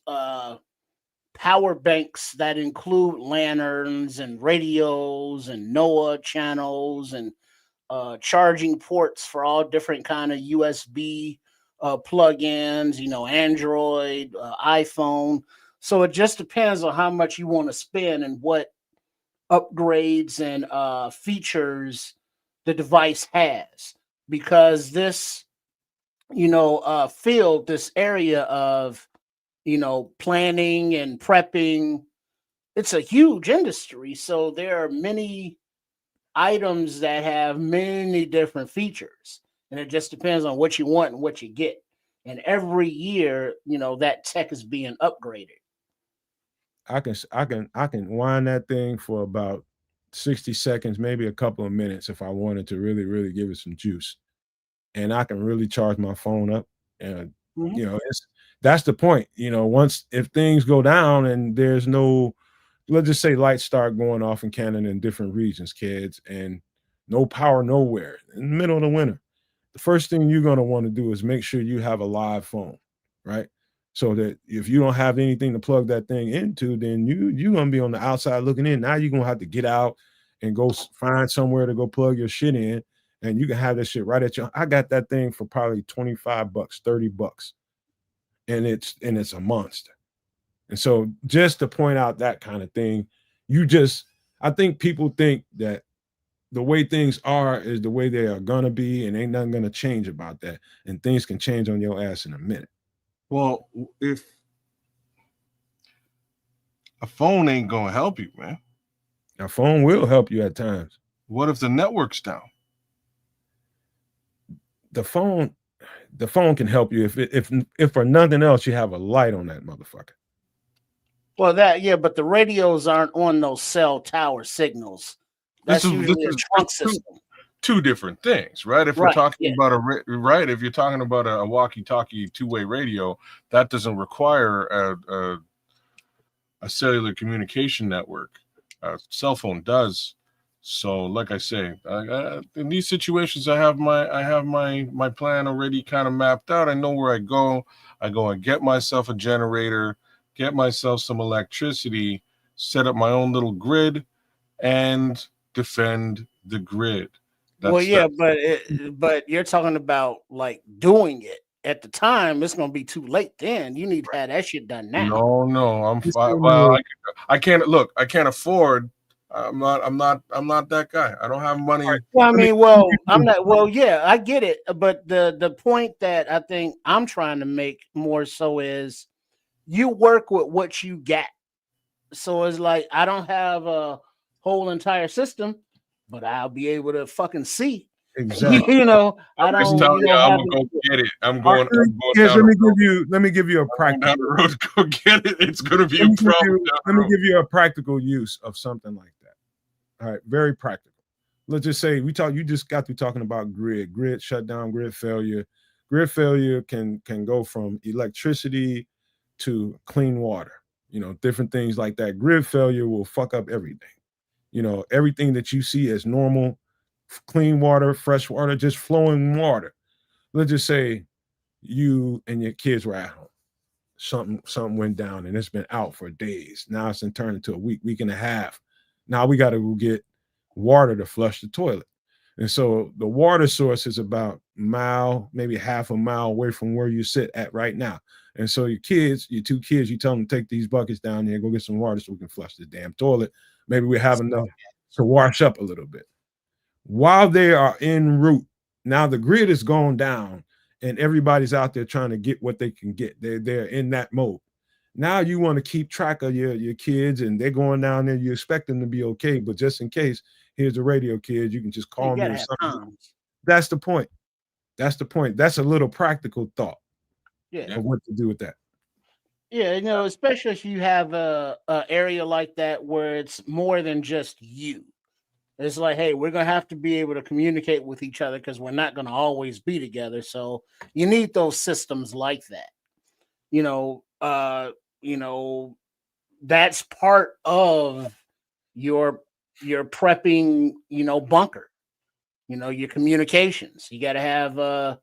Speaker 4: power banks that include lanterns and radios and NOAA channels and charging ports for all different kind of USB plugins, Android, iPhone. So it just depends on how much you want to spend and what upgrades and features the device has, because this field, this area of planning and prepping, it's a huge industry. So there are many items that have many different features, and it just depends on what you want and what you get. And every year, that tech is being upgraded.
Speaker 2: I can wind that thing for about 60 seconds, maybe a couple of minutes if I wanted to really, really give it some juice. And I can really charge my phone up. And that's the point. Once if things go down and there's no, let's just say lights start going off in Canada in different regions, kids, and no power nowhere in the middle of the winter, the first thing you're going to want to do is make sure you have a live phone, right? So that if you don't have anything to plug that thing into, then you're going to be on the outside looking in. Now you're going to have to get out and go find somewhere to go plug your shit in, and you can have that shit right at your. I got that thing for probably $25, $30, and it's a monster. And so just to point out that kind of thing, I think people think that the way things are is the way they are gonna be, and ain't nothing gonna change about that. And things can change on your ass in a minute.
Speaker 3: Well, if a phone ain't gonna help you, man.
Speaker 2: A phone will help you at times.
Speaker 3: What if the network's down?
Speaker 2: The phone can help you if for nothing else you have a light on that motherfucker.
Speaker 4: Well, but the radios aren't on those cell tower signals. That's usually a trunk system.
Speaker 3: Two different things, right? If we're talking about if you're talking about a walkie-talkie two-way radio, that doesn't require a cellular communication network. A cell phone does. So, like I say, in these situations, I have my plan already kind of mapped out. I know where I go. I go and get myself a generator, get myself some electricity, set up my own little grid, and defend the grid.
Speaker 4: But you're talking about like doing it at the time. It's gonna be too late. Then you need to have that shit done now.
Speaker 3: No, I'm fine. Well, I can't look. I can't afford. I'm not that guy. I don't have money.
Speaker 4: Well, I'm not. Well, yeah, I get it. But the point that I think I'm trying to make more so is you work with what you got. So it's like I don't have a whole entire system, but I'll be able to fucking see.
Speaker 2: Exactly.
Speaker 4: I don't.
Speaker 3: I'm gonna go get it. I'm going.
Speaker 2: Let me give you a practical.
Speaker 3: Down the road, go get it. It's gonna be a problem.
Speaker 2: Let me give you a practical use of something like that. All right, very practical. Let's just say you just got through talking about grid shutdown, grid failure. Grid failure can go from electricity to clean water. Different things like that. Grid failure will fuck up everything. Everything that you see as normal clean water, fresh water, just flowing water. Let's just say you and your kids were at home. Something went down and it's been out for days. Now it's been turned into a week and a half. Now we got to go get water to flush the toilet. And so the water source is about a mile, maybe half a mile away from where you sit at right now. And so your two kids, you tell them to take these buckets down there, go get some water so we can flush the damn toilet. Maybe we have enough to wash up a little bit. While they are en route, now the grid is going down and everybody's out there trying to get what they can get. They're in that mode. Now you want to keep track of your kids and they're going down there. You expect them to be okay, but just in case, here's the radio kids. You can just call them. That's the point. That's the point. That's a little practical thought of what to do with that.
Speaker 4: Yeah, especially if you have a area like that where it's more than just you. It's like, hey, we're going to have to be able to communicate with each other because we're not going to always be together. So you need those systems like that. That's part of your prepping, bunker, your communications. You got to have a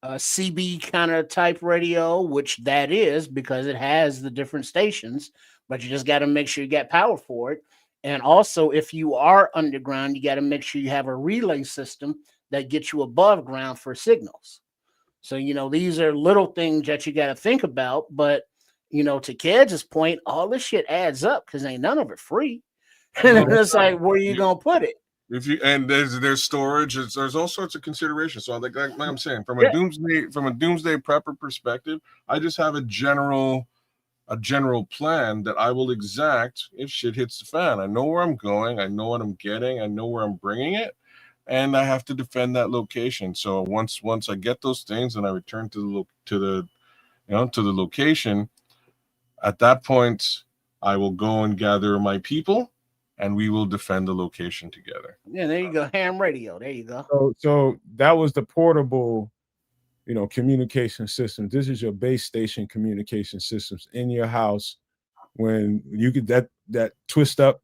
Speaker 4: CB kind of type radio, which that is because it has the different stations, but you just got to make sure you got power for it. And also, if you are underground, you got to make sure you have a relay system that gets you above ground for signals. So, these are little things that you got to think about. But, to Ked's point, all this shit adds up because ain't none of it free. And it's like, where are you going to put it?
Speaker 3: There's storage, there's all sorts of considerations. So like I'm saying, from a doomsday prepper perspective, I just have a general plan that I will exact if shit hits the fan. I know where I'm going, I know what I'm getting, I know where I'm bringing it, and I have to defend that location. So once I get those things and I return to the location, at that point I will go and gather my people and we will defend the location together.
Speaker 4: Yeah, there you go. Ham radio. There you go.
Speaker 2: So that was the portable communication system. This is your base station communication systems in your house when you get that twist up,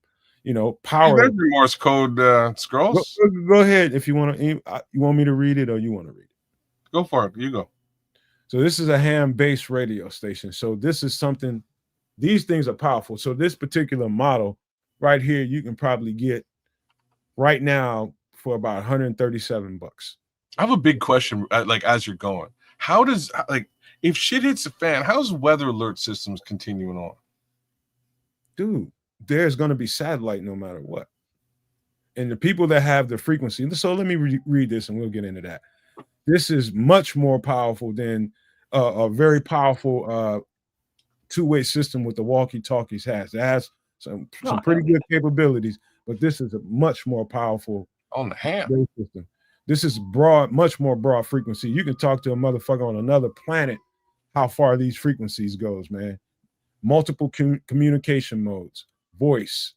Speaker 2: power.
Speaker 3: There's Morse code scrolls.
Speaker 2: Go ahead if you want to. You want me to read it or you want to read it?
Speaker 3: Go for it. You go.
Speaker 2: So this is a ham-based radio station. So this is something. These things are powerful. So this particular model right here, you can probably get right now for about $137.
Speaker 3: I have a big question. Like as you're going, how does if shit hits the fan, how's weather alert systems continuing on?
Speaker 2: Dude, there's going to be satellite no matter what. And the people that have the frequency. So let me read this and we'll get into that. This is much more powerful than a very powerful two-way system with the walkie-talkies has. It has some pretty good capabilities, but this is a much more powerful
Speaker 3: on the ham
Speaker 2: system. This is much more broad frequency. You can talk to a motherfucker on another planet how far these frequencies goes, man. Multiple communication modes, voice,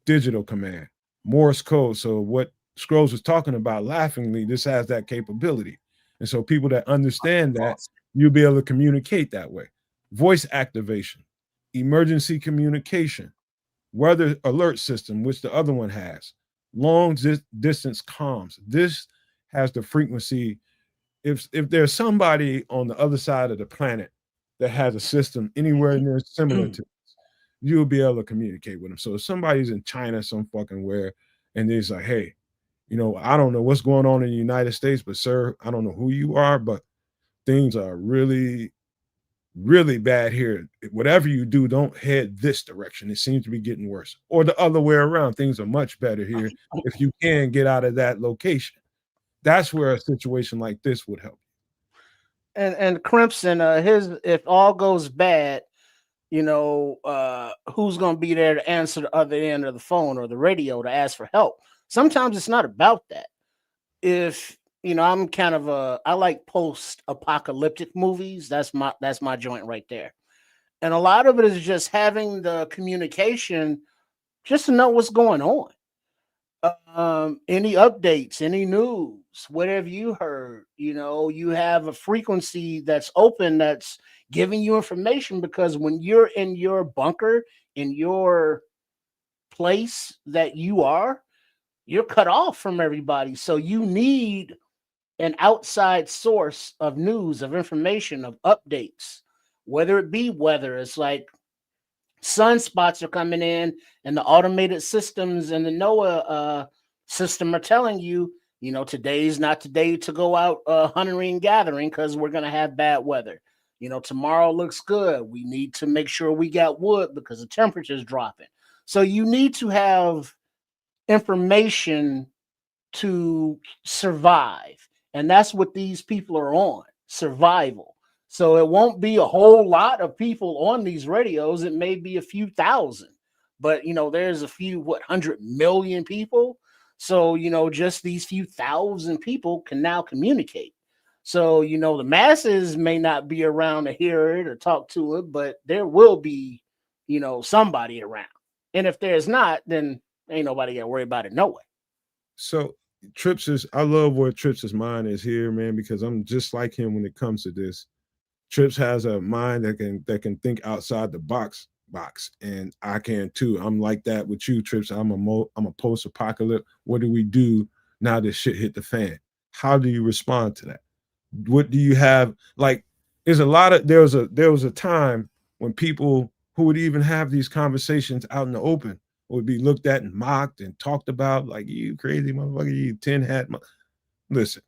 Speaker 2: digital command, Morse code. So what Scrolls was talking about laughingly, this has that capability. And so people that understand that, you'll be able to communicate that way. Voice activation, emergency communication, weather alert system, which the other one has, long distance comms. This has the frequency. If there's somebody on the other side of the planet that has a system anywhere near similar to this, you'll be able to communicate with them. So if somebody's in China, some fucking where, and they're like, hey, I don't know what's going on in the United States, but sir, I don't know who you are, but things are really, really bad here. Whatever you do, don't head this direction. It seems to be getting worse. Or the other way around. Things are much better here if you can get out of that location. That's where a situation like this would help.
Speaker 4: And Crimson, if all goes bad, who's going to be there to answer the other end of the phone or the radio to ask for help? Sometimes it's not about that. If I'm kind of I like post-apocalyptic movies. That's my joint right there. And a lot of it is just having the communication just to know what's going on. Any updates, any news, whatever you heard, you have a frequency that's open that's giving you information, because when you're in your bunker, in your place that you are, you're cut off from everybody. So you need an outside source of news, of information, of updates, whether it be weather. It's like sunspots are coming in, and the automated systems and the NOAA system are telling you, today's not the day to go out hunting and gathering because we're going to have bad weather. Tomorrow looks good. We need to make sure we got wood because the temperature is dropping. So you need to have information to survive. And that's what these people are on, survival. So it won't be a whole lot of people on these radios. It may be a few thousand, but there's a few, 100 million people. So, just these few thousand people can now communicate. So, the masses may not be around to hear it or talk to it, but there will be, somebody around. And if there's not, then ain't nobody got to worry about it no way.
Speaker 2: So I love where Tripps's mind is here, man, because I'm just like him when it comes to this. Trips has a mind that can think outside the box, and I can too. I'm like that with you, Trips. I'm a post-apocalypse. What do we do now that shit hit the fan? How do you respond to that? What do you have? Like, there was a time when people who would even have these conversations out in the open would be looked at and mocked and talked about, like, you crazy motherfucker, you tin hat. Listen,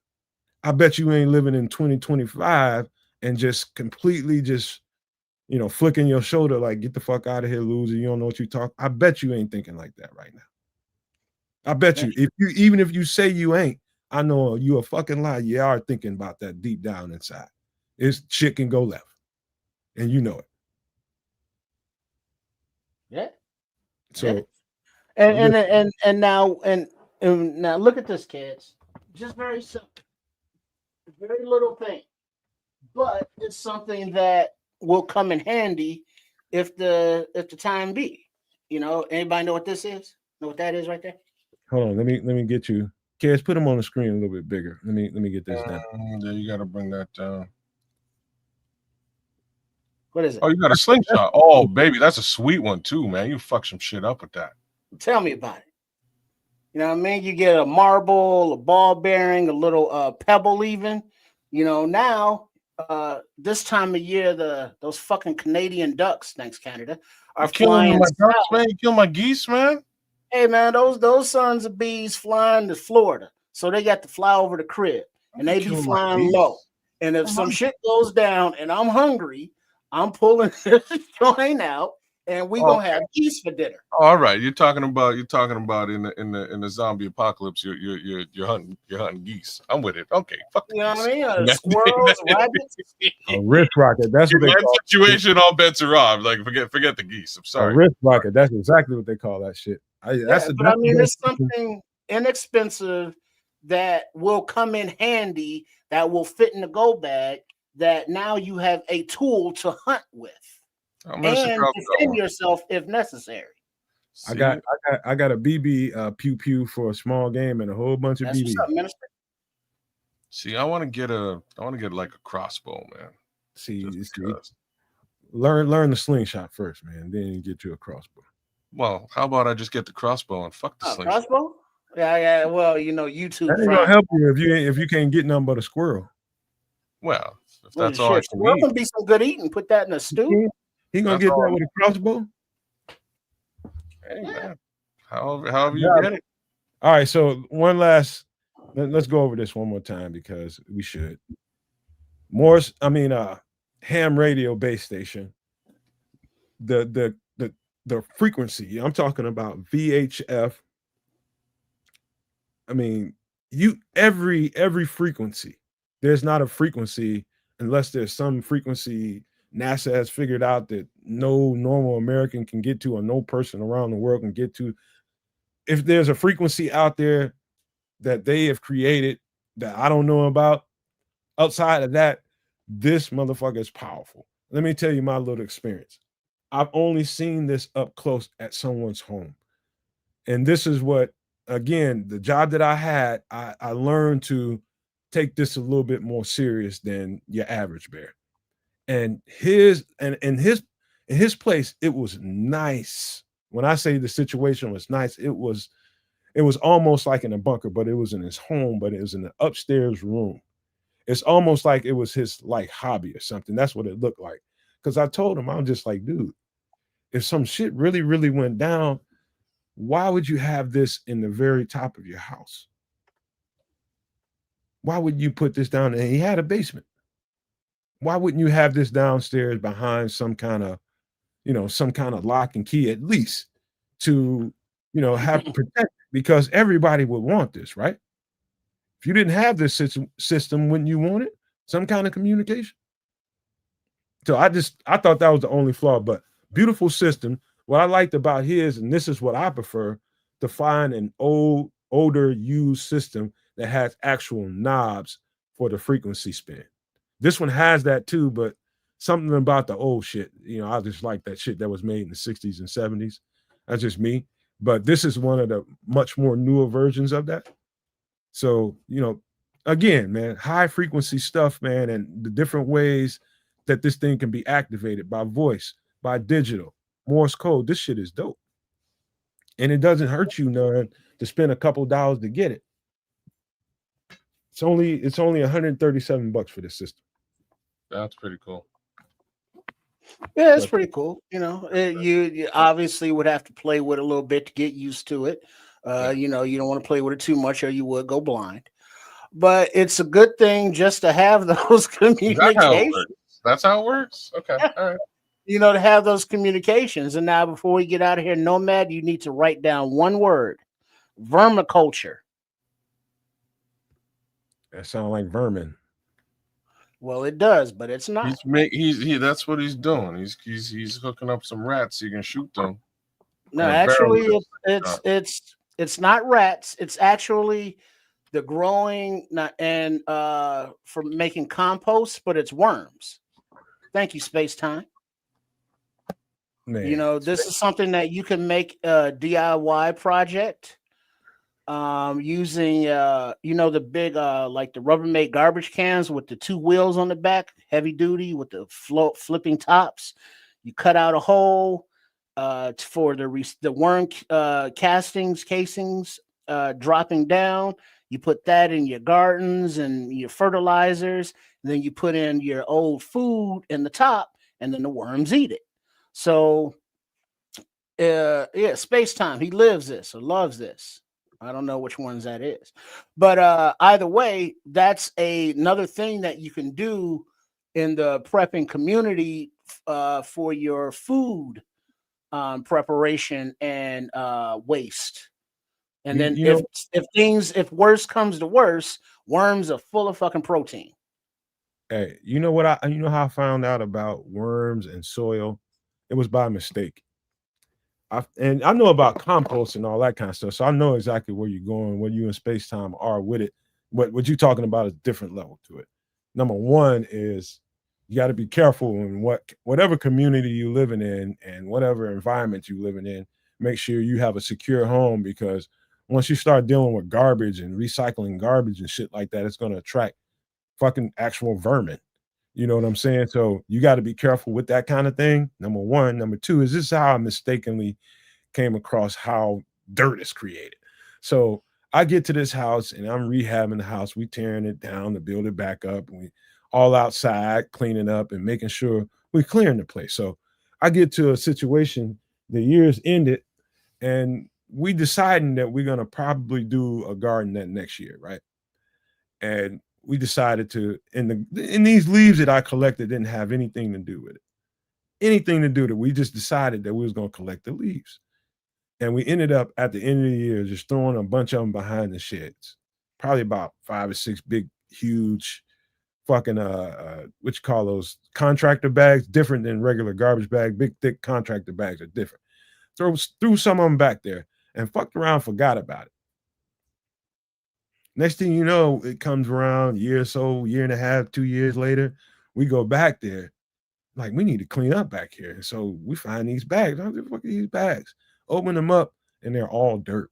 Speaker 2: I bet you ain't living in 2025 and just completely flicking your shoulder like, get the fuck out of here, loser. You don't know what you talk. I bet you ain't thinking like that right now. I bet you, even if you say you ain't, I know you a fucking lie. You are thinking about that deep down inside. It's shit can go left, and you know it.
Speaker 4: Yeah.
Speaker 2: So,
Speaker 4: yeah. And now look at this, kids. Just very simple, very little thing, but it's something that will come in handy if the time be. Anybody know what this is? Know what that is right there?
Speaker 2: Hold on, let me get you. Kids, put them on the screen a little bit bigger. Let me get this down.
Speaker 3: Yeah, you got to bring that down.
Speaker 4: What is it?
Speaker 3: Oh, you got a slingshot. Oh, baby, that's a sweet one too, man. You fuck some shit up with that.
Speaker 4: Tell me about it. You know what I mean? You get a marble, a ball bearing, a little pebble even. Now this time of year, those fucking Canadian ducks, thanks Canada, are flying.
Speaker 3: My ducks, man. You kill my geese, man.
Speaker 4: Hey man, those sons of bees flying to Florida, so they got to fly over the crib, and they be flying low. And if some shit goes down, and I'm hungry, I'm pulling this joint out, and we gonna have geese for dinner.
Speaker 3: All right, you're talking about in the zombie apocalypse. You're hunting geese. I'm with it. Okay, fuck.
Speaker 4: You know what I mean? Squirrels, rabbits.
Speaker 2: A wrist rocket. That's what they call
Speaker 3: that situation. All bets are off. Like forget the geese. I'm sorry.
Speaker 2: A wrist rocket. That's exactly what they call that shit.
Speaker 4: It's something inexpensive that will come in handy, that will fit in the go bag, that now you have a tool to hunt with and defend yourself if necessary.
Speaker 2: I got a BB pew pew for a small game and a whole bunch of BB.
Speaker 4: What's up, Minister?
Speaker 3: See, I want to get like a crossbow, man.
Speaker 2: See, learn the slingshot first, man. Then you get you a crossbow.
Speaker 3: Well, how about I just get the crossbow and fuck the slingshot?
Speaker 4: Crossbow? Yeah. Well, YouTube.
Speaker 2: That ain't gonna help you if you can't get nothing but a squirrel.
Speaker 3: Well, if that's all I can eat.
Speaker 4: Gonna be some good eating. Put that in a stew.
Speaker 2: He gonna get that with a crossbow.
Speaker 3: Hey man, however you get it.
Speaker 2: All right. So let's go over this one more time because we should. Ham radio base station. The frequency, I'm talking about VHF. I mean, every frequency. There's not a frequency unless there's some frequency NASA has figured out that no normal American can get to, or no person around the world can get to. If there's a frequency out there that they have created that I don't know about, outside of that, this motherfucker is powerful. Let me tell you my little experience. I've only seen this up close at someone's home. And this is what, again, the job that I had, I learned to take this a little bit more serious than your average bear. And in his place, it was nice. When I say the situation was nice, it was It was almost like in a bunker, but it was in his home, but it was in the upstairs room. It's almost like it was his like hobby or something. That's what it looked like. Because I told him, I'm just like, dude, if some shit really, really went down, why would you have this in the very top of your house? Why would you put this down? And he had a basement. Why wouldn't you have this downstairs behind some kind of, some kind of lock and key at least to, have protect? Because everybody would want this, right? If you didn't have this system, wouldn't you want it? Some kind of communication. So I thought that was the only flaw, but beautiful system. What I liked about his, and this is what I prefer, to find an older used system that has actual knobs for the frequency spin. This one has that too, but something about the old shit, I just like that shit that was made in the 60s and 70s. That's just me. But this is one of the much more newer versions of that. So, again, man, high frequency stuff, man, and the different ways that this thing can be activated by voice, by digital, Morse code. This shit is dope. And it doesn't hurt you none to spend a couple dollars to get it. It's only $137 for this system.
Speaker 3: That's pretty cool.
Speaker 4: Yeah, it's pretty cool. You obviously would have to play with it a little bit to get used to it. You don't want to play with it too much, or you would go blind. But it's a good thing just to have those communications.
Speaker 3: That's how it works. Okay, all right.
Speaker 4: To have those communications. And now, before we get out of here, Nomad, you need to write down one word: vermiculture.
Speaker 2: That sounds like vermin.
Speaker 4: Well, it does, but it's not.
Speaker 3: That's what he's doing. He's hooking up some rats so you can shoot them.
Speaker 4: No, actually, it's not rats. It's actually the growing and for making compost, but it's worms. Thank you, Space Time.
Speaker 2: Man,
Speaker 4: this is something that you can make a DIY project using the big like the Rubbermaid garbage cans with the two wheels on the back, heavy duty with the flipping tops. You cut out a hole for the worm casings dropping down. You put that in your gardens and your fertilizers, and then you put in your old food in the top, and then the worms eat it. So Space Time, he lives this or loves this. I don't know which ones that is, but either way, that's another thing that you can do in the prepping community for your food preparation and waste. And then if worse comes to worse, worms are full of fucking protein.
Speaker 2: Hey, you know how I found out about worms and soil? It was by mistake. I know about compost and all that kind of stuff, so I know exactly where you're going, where you in Space Time are with it. What you're talking about is a different level to it. Number one is you got to be careful in whatever community you living in and whatever environment you living in. Make sure you have a secure home, because once you start dealing with garbage and recycling garbage and shit like that, it's going to attract fucking actual vermin. You know what I'm saying? So you got to be careful with that kind of thing. Number one. Number two is, this is how I mistakenly came across how dirt is created. So I get to this house and I'm rehabbing the house. We tearing it down to build it back up. And we all outside cleaning up and making sure we're clearing the place. So I get to a situation, the year's ended, and we deciding that we're going to probably do a garden that next year, right? And we decided to, in these leaves that I collected didn't have anything to do with it. Anything to do with it. We just decided that we was going to collect the leaves. And we ended up at the end of the year just throwing a bunch of them behind the sheds. Probably about 5 or 6 big, huge fucking, what you call those, contractor bags, different than regular garbage bag. Big, thick contractor bags are different. Threw some of them back there and fucked around, forgot about it. Next thing you know, it comes around a year or so, year and a half, 2 years later, we go back there. Like, we need to clean up back here. So we find these bags. What the fuck are these bags? Open them up, and they're all dirt.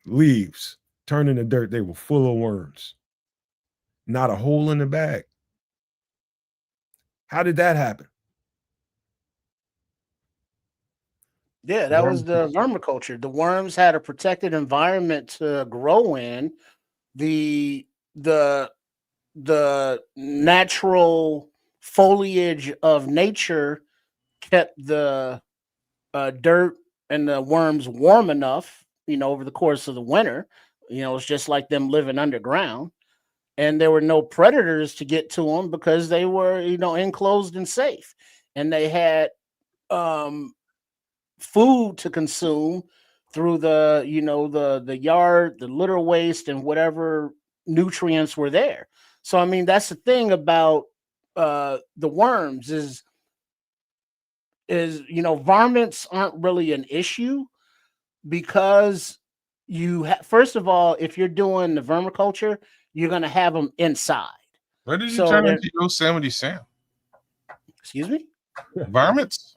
Speaker 2: Leaves turned into dirt. They were full of worms. Not a hole in the bag. How did that happen?
Speaker 4: Yeah, that was the vermiculture. The worms had a protected environment to grow in. The the the natural foliage of nature kept the dirt and the worms warm enough, over the course of the winter. It's just like them living underground, and there were no predators to get to them because they were, enclosed and safe, and they had um, food to consume through the yard, the litter waste, and whatever nutrients were there. So I mean, that's the thing about the worms is varmints aren't really an issue because first of all, if you're doing the vermiculture, you're going to have them inside.
Speaker 3: Where did you
Speaker 4: So
Speaker 3: turn into Yosemite Sam?
Speaker 4: excuse me.
Speaker 3: Varmints?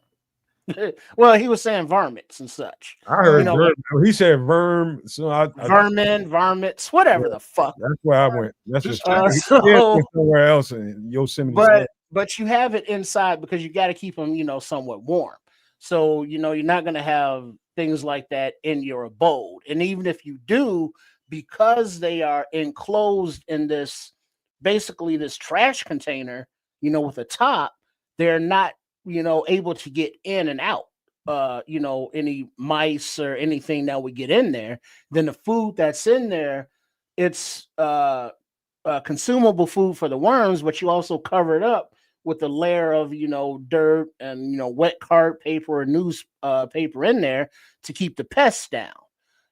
Speaker 4: Well, he was saying varmints and such.
Speaker 2: I heard
Speaker 4: know,
Speaker 2: verm. He said verm. So
Speaker 4: vermin, varmints, whatever the fuck.
Speaker 2: that's where I went. That's
Speaker 3: Just
Speaker 2: just
Speaker 4: so,
Speaker 2: somewhere else in Yosemite. Sam.
Speaker 4: but you have it inside because you got to keep them, somewhat warm. So you're not going to have things like that in your abode. And even if you do, because they are enclosed in basically this trash container, with a top, they're not, able to get in and out. Any mice or anything that would get in there. Then the food that's in there, it's consumable food for the worms, but you also cover it up with a layer of dirt and wet card paper or news paper in there to keep the pests down,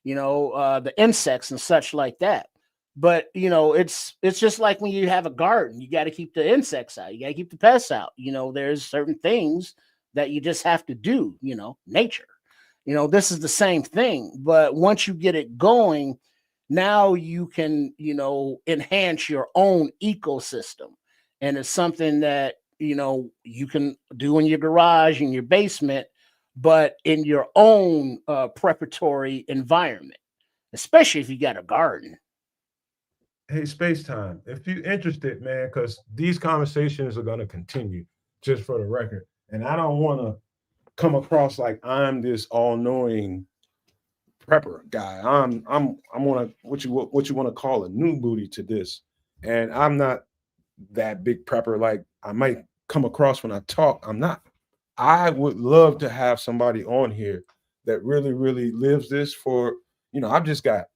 Speaker 4: the insects and such like that. But it's just like when you have a garden, you got to keep the insects out, you got to keep the pests out. There's certain things that you just have to do. Nature. This is the same thing, but once you get it going, now you can enhance your own ecosystem, and it's something that you can do in your garage, in your basement, but in your own preparatory environment, especially if you got a garden.
Speaker 2: Hey, Space Time, if you're interested, man, because these conversations are going to continue, just for the record. And I don't want to come across like I'm this all-knowing prepper guy. I'm what you want to call a new booty to this. And I'm not that big prepper like I might come across when I talk. I'm not. I would love to have somebody on here that really, really lives this for, I've just got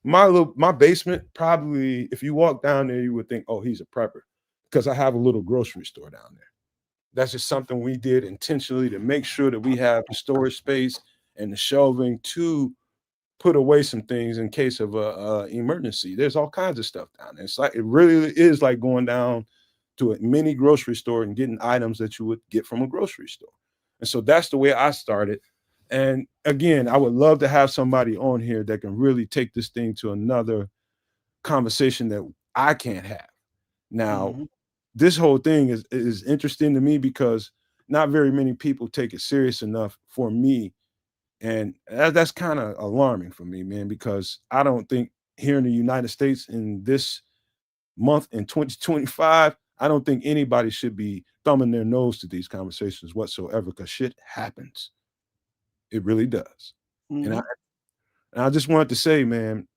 Speaker 2: my basement. Probably if you walk down there, you would think, oh, he's a prepper, because I have a little grocery store down there. That's just something we did intentionally to make sure that we have the storage space and the shelving to put away some things in case of a emergency. There's all kinds of stuff down there. It's like, it really is like going down to a mini grocery store and getting items that you would get from a grocery store. And so that's the way I started. And again, I would love to have somebody on here that can really take this thing to another conversation that I can't have. Now, this whole thing is interesting to me because not very many people take it serious enough for me. And that's kind of alarming for me, man, because I don't think here in the United States in this month in 2025, I don't think anybody should be thumbing their nose to these conversations whatsoever, because shit happens. It really does. And I just wanted to say, man,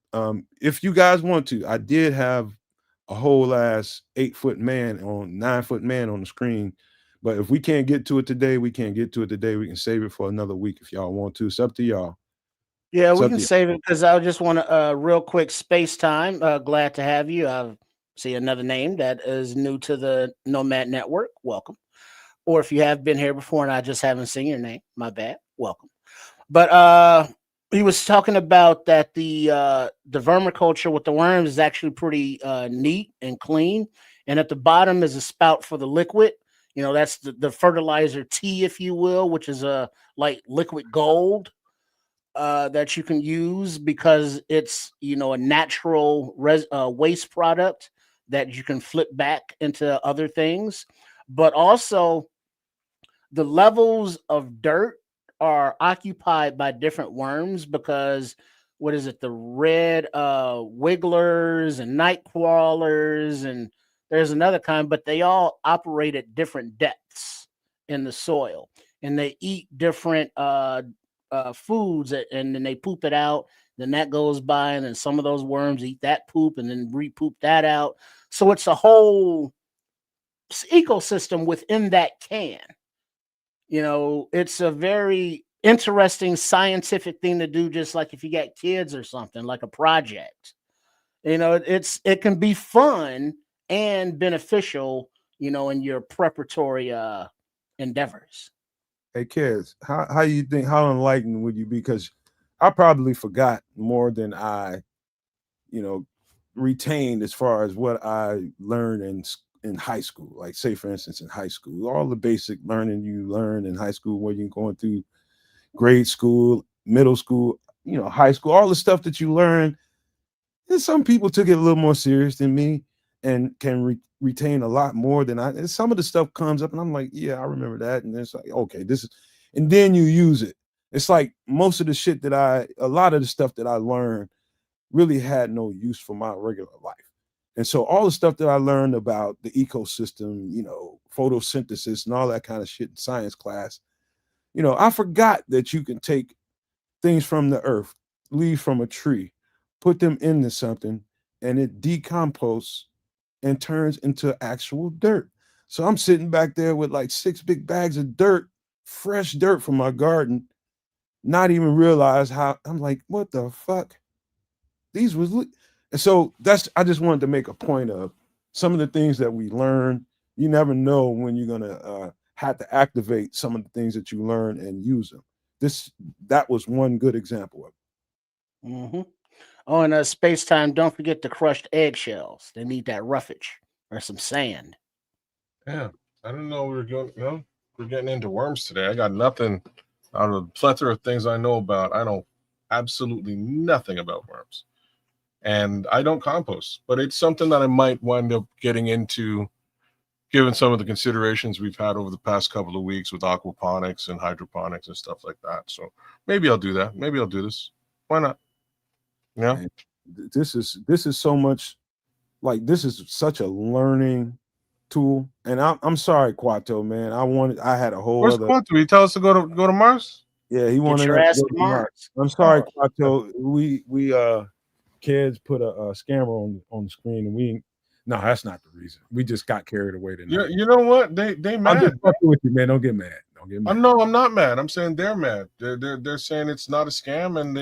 Speaker 2: if you guys want to, I did have a whole ass 9-foot man on the screen. But if we can't get to it today, we can't get to it today. We can save it for another week if y'all want to. It's up to y'all.
Speaker 4: Yeah, we can save it because I just want to real quick space time. Glad to have you. I see another name that is new to the Nomad Network. Welcome. Or if you have been here before and I just haven't seen your name, my bad. Welcome. But he was talking about that the vermiculture with the worms is actually pretty neat and clean. And at the bottom is a spout for the liquid. That's the fertilizer tea, if you will, which is a like liquid gold that you can use because it's a natural waste product that you can flip back into other things. But also the levels of dirt are occupied by different worms because what is it? The red wigglers and night crawlers, and there's another kind, but they all operate at different depths in the soil. and they eat different foods, and then they poop it out. Then that goes by, and then some of those worms eat that poop and then re-poop that out. So it's a whole ecosystem within that can. It's a very interesting scientific thing to do, just like if you got kids or something, like a project. It can be fun and beneficial, in your preparatory endeavors.
Speaker 2: Hey kids, how you think, how enlightened would you be? Because I probably forgot more than I, retained as far as what I learned in high school. Like say for instance, in high school, all the basic learning you learn in high school when you're going through grade school, middle school, high school, all the stuff that you learn. And some people took it a little more serious than me and can retain a lot more than I. And some of the stuff comes up and I'm like, yeah, I remember that. And it's like, okay, this is, and then you use it. It's like most of the shit a lot of the stuff that I learned really had no use for my regular life. And so all the stuff that I learned about the ecosystem, photosynthesis and all that kind of shit in science class, I forgot that you can take things from the earth, leaves from a tree, put them into something, and it decomposes and turns into actual dirt. So I'm sitting back there with like 6 big bags of dirt, fresh dirt from my garden, not even realize how. I'm like, what the fuck? These was, and so I just wanted to make a point of some of the things that we learn. You never know when you're gonna have to activate some of the things that you learn and use them. That was one good example of it.
Speaker 4: Mm-hmm. Oh, and space time, don't forget the crushed eggshells. They need that roughage or some sand.
Speaker 3: Yeah, I didn't know we were going. We're getting into worms today. I got nothing out of the plethora of things I know about. I know absolutely nothing about worms, and I don't compost. But it's something that I might wind up getting into, given some of the considerations we've had over the past couple of weeks with aquaponics and hydroponics and stuff like that. So maybe I'll do that. Maybe I'll do this. Why not? Yeah.
Speaker 2: And this is so much, like, this is such a learning tool. And I'm sorry, Quato, man. I had a whole
Speaker 3: Where's
Speaker 2: other.
Speaker 3: Quantum? He tell us to go to Mars?
Speaker 2: Yeah, he
Speaker 4: Get
Speaker 2: wanted
Speaker 4: your
Speaker 2: us
Speaker 4: ass
Speaker 2: to go
Speaker 4: to
Speaker 2: to Mars.
Speaker 4: Mars.
Speaker 2: I'm sorry,
Speaker 3: Oh.
Speaker 2: Quato. We kids put a scammer on the screen, and no, that's not the reason. We just got carried away
Speaker 3: Yeah,
Speaker 2: tonight.
Speaker 3: you know what? They
Speaker 2: I'm
Speaker 3: mad.
Speaker 2: just fucking with you, man. Don't get mad. Don't get mad.
Speaker 3: No, I'm not mad. I'm saying they're mad. They're saying it's not a scam, and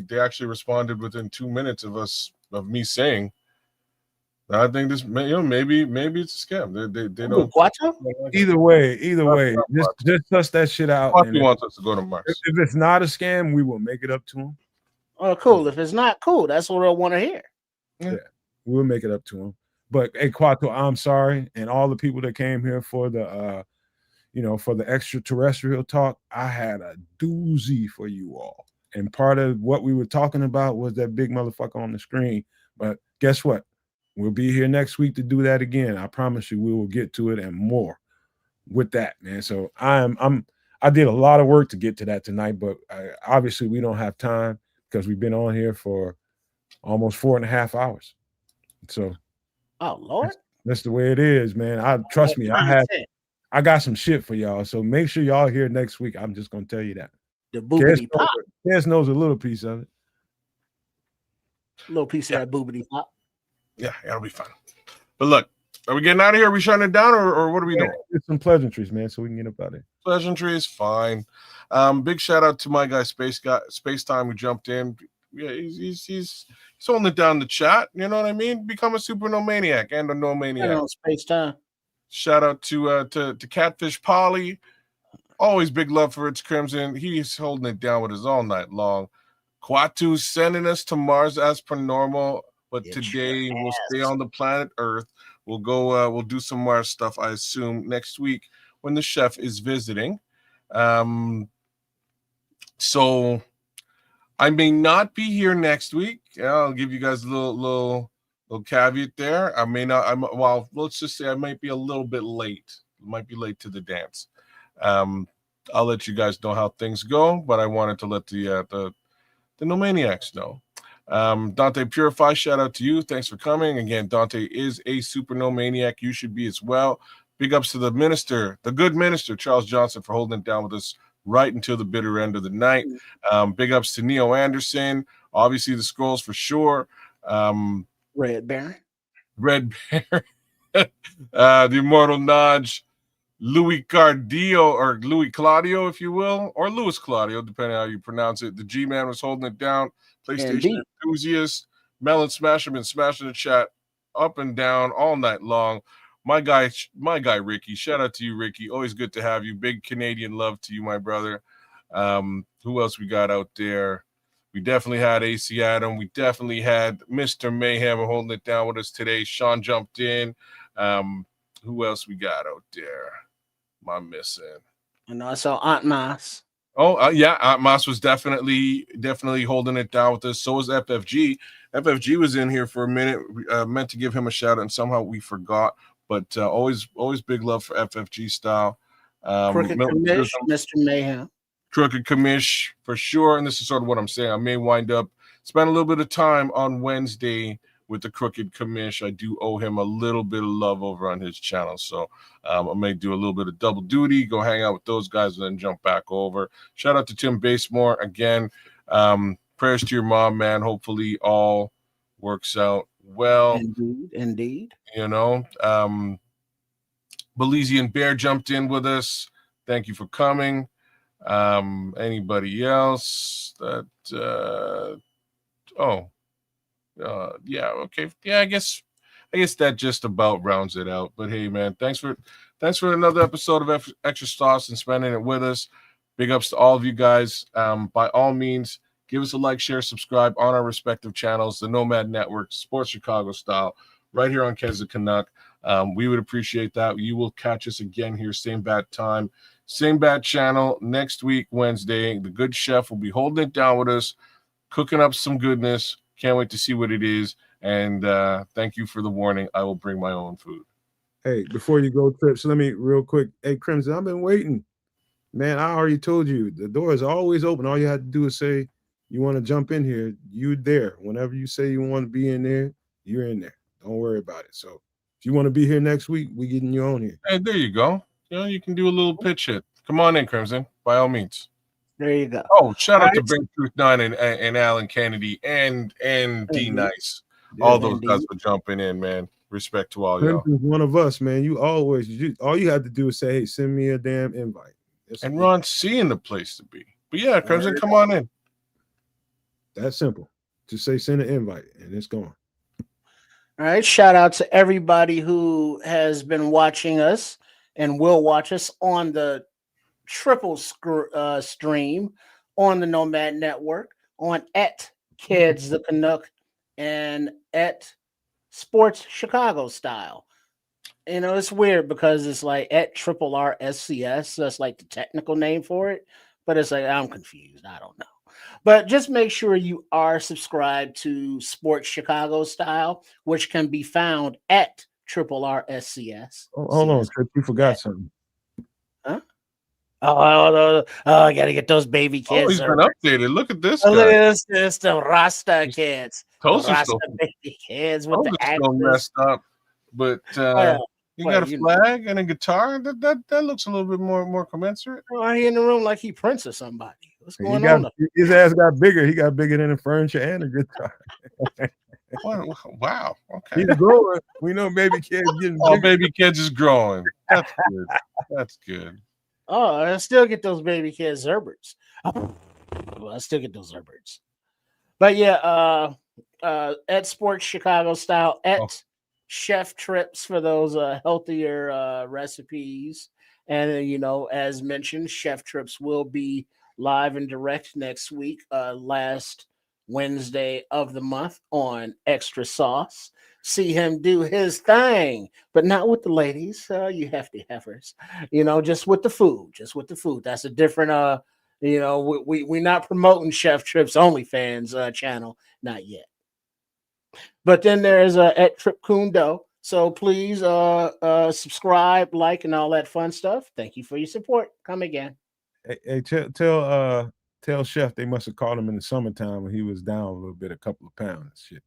Speaker 3: they actually responded within 2 minutes of me saying, I think this, maybe it's a scam. They don't.
Speaker 4: Quattro?
Speaker 2: Either way, just touch that shit out.
Speaker 3: Quattro
Speaker 2: And
Speaker 3: wants us to go to Mars.
Speaker 2: if it's not a scam, we will make it up to him.
Speaker 4: Oh, cool. If it's not cool, that's what I want to hear.
Speaker 2: Yeah, we'll make it up to him. But hey, Quato, I'm sorry, and all the people that came here for the for the extraterrestrial talk, I had a doozy for you all. And part of what we were talking about was that big motherfucker on the screen. But guess what? We'll be here next week to do that again. I promise you, we will get to it and more with that, man. So I did a lot of work to get to that tonight, but obviously we don't have time because we've been on here for almost 4.5 hours. So,
Speaker 4: oh Lord,
Speaker 2: that's the way it is, man. Trust me, I got some shit for y'all. So make sure y'all here next week. I'm just gonna tell you that.
Speaker 4: The boobity pop.
Speaker 2: Kes knows a little piece of it.
Speaker 4: A little piece of that boobity pop.
Speaker 3: Yeah, that'll be fun. But look, are we getting out of here? Are we shutting it down, or what are we doing?
Speaker 2: It's some pleasantries, man, so we can get up out of here.
Speaker 3: Pleasantries, fine. Big shout out to my guy Space Time who jumped in. Yeah, he's holding it down the chat. You know what I mean? Become a super no maniac and a no maniac.
Speaker 4: Space Time.
Speaker 3: Shout out to Catfish Polly. Always big love for It's Crimson. He's holding it down with us all night long. Quatu sending us to Mars as per normal, but today we'll stay on the planet Earth. We'll go. We'll do some Mars stuff, I assume, next week when the chef is visiting. So I may not be here next week. I'll give you guys a little caveat there. I may not. Let's just say I might be a little bit late. Might be late to the dance. I'll let you guys know how things go, but I wanted to let the No Maniacs know. Dante Purify, shout out to you. Thanks for coming. Again, Dante is a super No Maniac. You should be as well. Big ups to the minister, the good minister, Charles Johnson, for holding it down with us right until the bitter end of the night. Big ups to Neo Anderson, obviously the Scrolls for sure.
Speaker 4: Red Baron.
Speaker 3: Red Bear, the Immortal Nodge, Louis Cardio, or Louis Claudio, if you will, or Louis Claudio, depending on how you pronounce it. The G-Man was holding it down. PlayStation
Speaker 4: Indeed.
Speaker 3: enthusiast. Melon Smasher been smashing the chat up and down all night long. My guy Ricky. Shout out to you, Ricky. Always good to have you. Big Canadian love to you, my brother. Who else we got out there? We definitely had AC Adam. We definitely had Mr. Mayhem holding it down with us today. Sean jumped in. Who else we got out there? Am I missing?
Speaker 4: And I saw Aunt Mas.
Speaker 3: Oh, yeah. Aunt Mas was definitely holding it down with us. So was FFG. FFG was in here for a minute. Meant to give him a shout out, and somehow we forgot. But always big love for FFG style.
Speaker 4: Crooked Commish, Mr. Mayhem.
Speaker 3: Crooked Commish for sure. And this is sort of what I'm saying. I may wind up spend a little bit of time on Wednesday with the Crooked Commish. I do owe him a little bit of love over on his channel. So I may do a little bit of double duty, go hang out with those guys, and then jump back over. Shout out to Tim Basemore again. Prayers to your mom, man. Hopefully all works out well.
Speaker 4: Indeed.
Speaker 3: You know, Belizean Bear jumped in with us. Thank you for coming. Anybody else that yeah, okay. Yeah, I guess that just about rounds it out. But hey, man, thanks for another episode of Extra Sauce and spending it with us. Big ups to all of you guys. By all means, give us a like, share, subscribe on our respective channels, the Nomad Network, Sports Chicago Style, right here on Kez the Canuck. We would appreciate that. You will catch us again here, same bad time, same bad channel next week, Wednesday. The good chef will be holding it down with us, cooking up some goodness. Can't wait to see what it is. And thank you for the warning. I will bring my own food.
Speaker 2: Hey, before you go, Trips, let me real quick. Hey, Crimson, I've been waiting. Man, I already told you the door is always open. All you have to do is say you want to jump in here. You're there. Whenever you say you want to be in there, you're in there. Don't worry about it. So if you want to be here next week, we getting you on here.
Speaker 3: Hey, there you go. You know, you can do a little pitch hit. Come on in, Crimson, by all means.
Speaker 4: There you go.
Speaker 3: Oh, shout out to Big Truth 9 and Alan Kennedy and D Nice. All those guys for jumping in, man. Respect to all y'all.
Speaker 2: One of us, man. All you have to do is say, hey, send me a damn invite.
Speaker 3: And Ron seeing the place to be. But yeah, Crimson, come on in.
Speaker 2: That's simple. Just say send an invite and it's gone.
Speaker 4: All right. Shout out to everybody who has been watching us and will watch us on the triple stream on the Nomad Network, on @Kids the Canuck, and @Sports Chicago Style. You know, it's weird because it's like @RRSCS. That's like the technical name for it. But it's like, I'm confused. I don't know. But just make sure you are subscribed to Sports Chicago Style, which can be found @RRSCS.
Speaker 2: Hold on, Trip. You forgot something.
Speaker 4: Huh? Oh, I gotta get those baby kids.
Speaker 3: Oh, he's been updated. Look at this guy.
Speaker 4: Look at this. It's the Rasta kids.
Speaker 3: Rasta
Speaker 4: baby kids with the
Speaker 3: still messed up. But you got a flag and a guitar. That looks a little bit more commensurate.
Speaker 4: Oh, he in the room like he Prince or somebody. What's going on?
Speaker 2: His ass got bigger. He got bigger than the furniture and the guitar.
Speaker 3: Wow. Okay.
Speaker 2: He's growing. We know baby kids getting bigger.
Speaker 3: Oh, baby kids is growing. That's good. That's good.
Speaker 4: Oh, I still get those baby kids Zerberts. I still get those Zerberts. But yeah, @Sports Chicago Style, Chef Trips for those healthier recipes. And, you know, as mentioned, Chef Trips will be live and direct next week, last Wednesday of the month on Extra Sauce. See him do his thing, but not with the ladies. You hefty heifers, you know, just with the food. That's a different, you know, we're not promoting Chef Trips OnlyFans channel, not yet. But then there's @Trip Kundo. So please subscribe, like, and all that fun stuff. Thank you for your support. Come again.
Speaker 2: Hey, tell Chef they must have caught him in the summertime when he was down a little bit, a couple of pounds. Shit.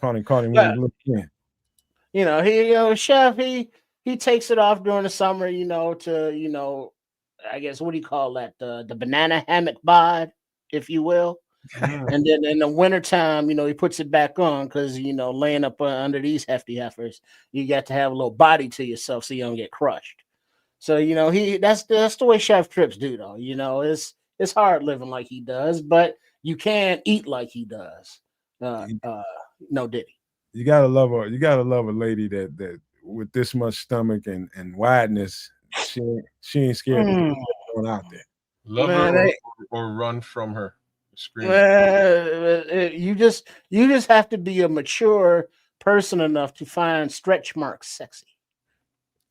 Speaker 2: Caught him when he looked in.
Speaker 4: You know, Chef, he he takes it off during the summer, to I guess what do you call that? The banana hammock bod, if you will. And then in the wintertime, he puts it back on because laying up under these hefty heifers, you got to have a little body to yourself so you don't get crushed. So that's the way Chef Trips do though. It's hard living like he does, but you can eat like he does. No Diddy.
Speaker 2: You gotta love her. You gotta love a lady that with this much stomach and wideness, she ain't scared to get one out there.
Speaker 3: Love her or run from her.
Speaker 4: You just have to be a mature person enough to find stretch marks sexy.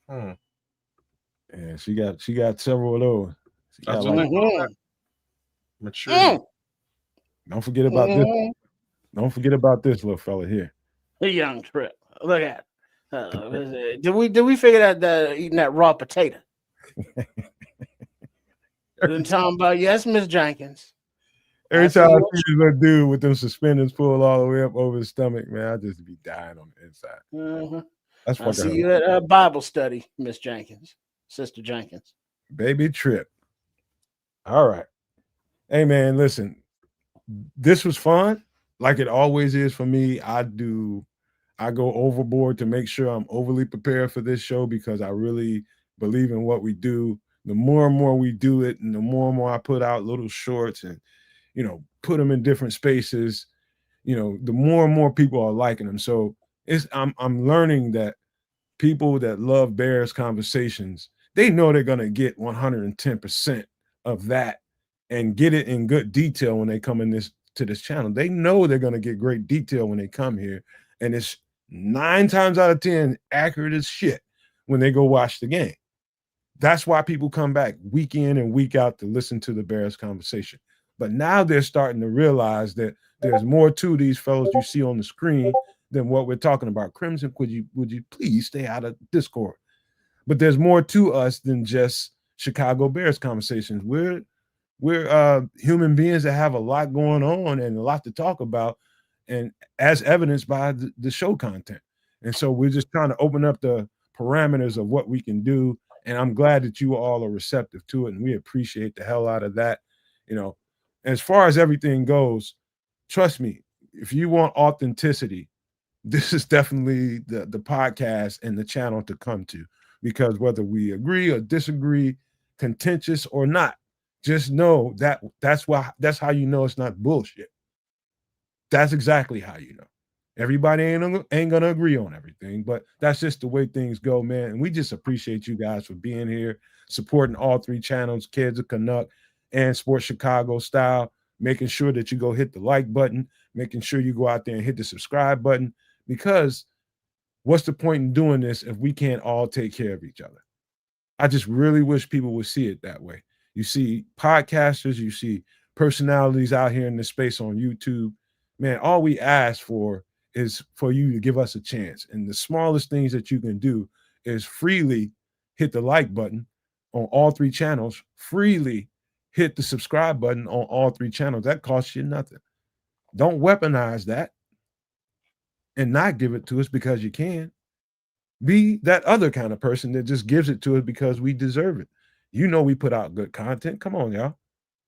Speaker 2: Yeah, she got several of those.
Speaker 3: That's mature.
Speaker 2: Don't forget about this. Don't forget about this little fella here.
Speaker 4: A young Trip. Look at it. Did we figure that eating that raw potato? Then talking about yes, Miss Jenkins.
Speaker 2: Every time I see this dude with them suspenders pulled all the way up over his stomach, man, I just be dying on the inside.
Speaker 4: Mm-hmm.
Speaker 2: That's
Speaker 4: I see you at a Bible study, Miss Jenkins, Sister Jenkins.
Speaker 2: Baby Trip. All right. Hey, man, listen. This was fun, like it always is for me. I go overboard to make sure I'm overly prepared for this show because I really believe in what we do. The more and more we do it, and the more and more I put out little shorts and put them in different spaces, the more and more people are liking them. So I'm learning that people that love Bears conversations, they know they're gonna get 110% of that and get it in good detail when they come to this channel. They know they're gonna get great detail when they come here, and it's 9 times out of 10 accurate as shit when they go watch the game. That's why people come back week in and week out to listen to the Bears conversation. But now they're starting to realize that there's more to these fellows you see on the screen than what we're talking about. Crimson, would you please stay out of Discord? But there's more to us than just Chicago Bears conversations. We're human beings that have a lot going on and a lot to talk about, and as evidenced by the show content. And so we're just trying to open up the parameters of what we can do. And I'm glad that you all are receptive to it, and we appreciate the hell out of that. As far as everything goes, trust me, if you want authenticity, this is definitely the podcast and the channel to come to, because whether we agree or disagree, contentious or not, just know that's how you know it's not bullshit. That's exactly how you know. Everybody ain't gonna agree on everything, but that's just the way things go, man. And we just appreciate you guys for being here, supporting all 3 channels, Kids of Canuck and Sports Chicago Style, making sure that you go hit the like button, making sure you go out there and hit the subscribe button, because what's the point in doing this if we can't all take care of each other? I just really wish people would see it that way. You see podcasters, you see personalities out here in the space on YouTube. Man, all we ask for is for you to give us a chance. And the smallest things that you can do is freely hit the like button on all 3 channels, freely hit the subscribe button on all 3 channels. That costs you nothing. Don't weaponize that and not give it to us because you can. Be that other kind of person that just gives it to us because we deserve it. We put out good content. Come on, y'all.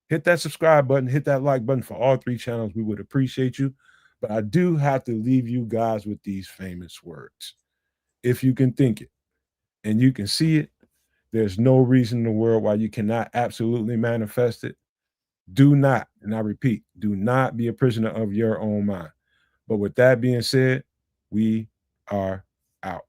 Speaker 2: Hit that subscribe button, hit that like button for all 3 channels. We would appreciate you. But I do have to leave you guys with these famous words. If you can think it and you can see it, there's no reason in the world why you cannot absolutely manifest it. Do not, and I repeat, do not be a prisoner of your own mind. But with that being said, we are out.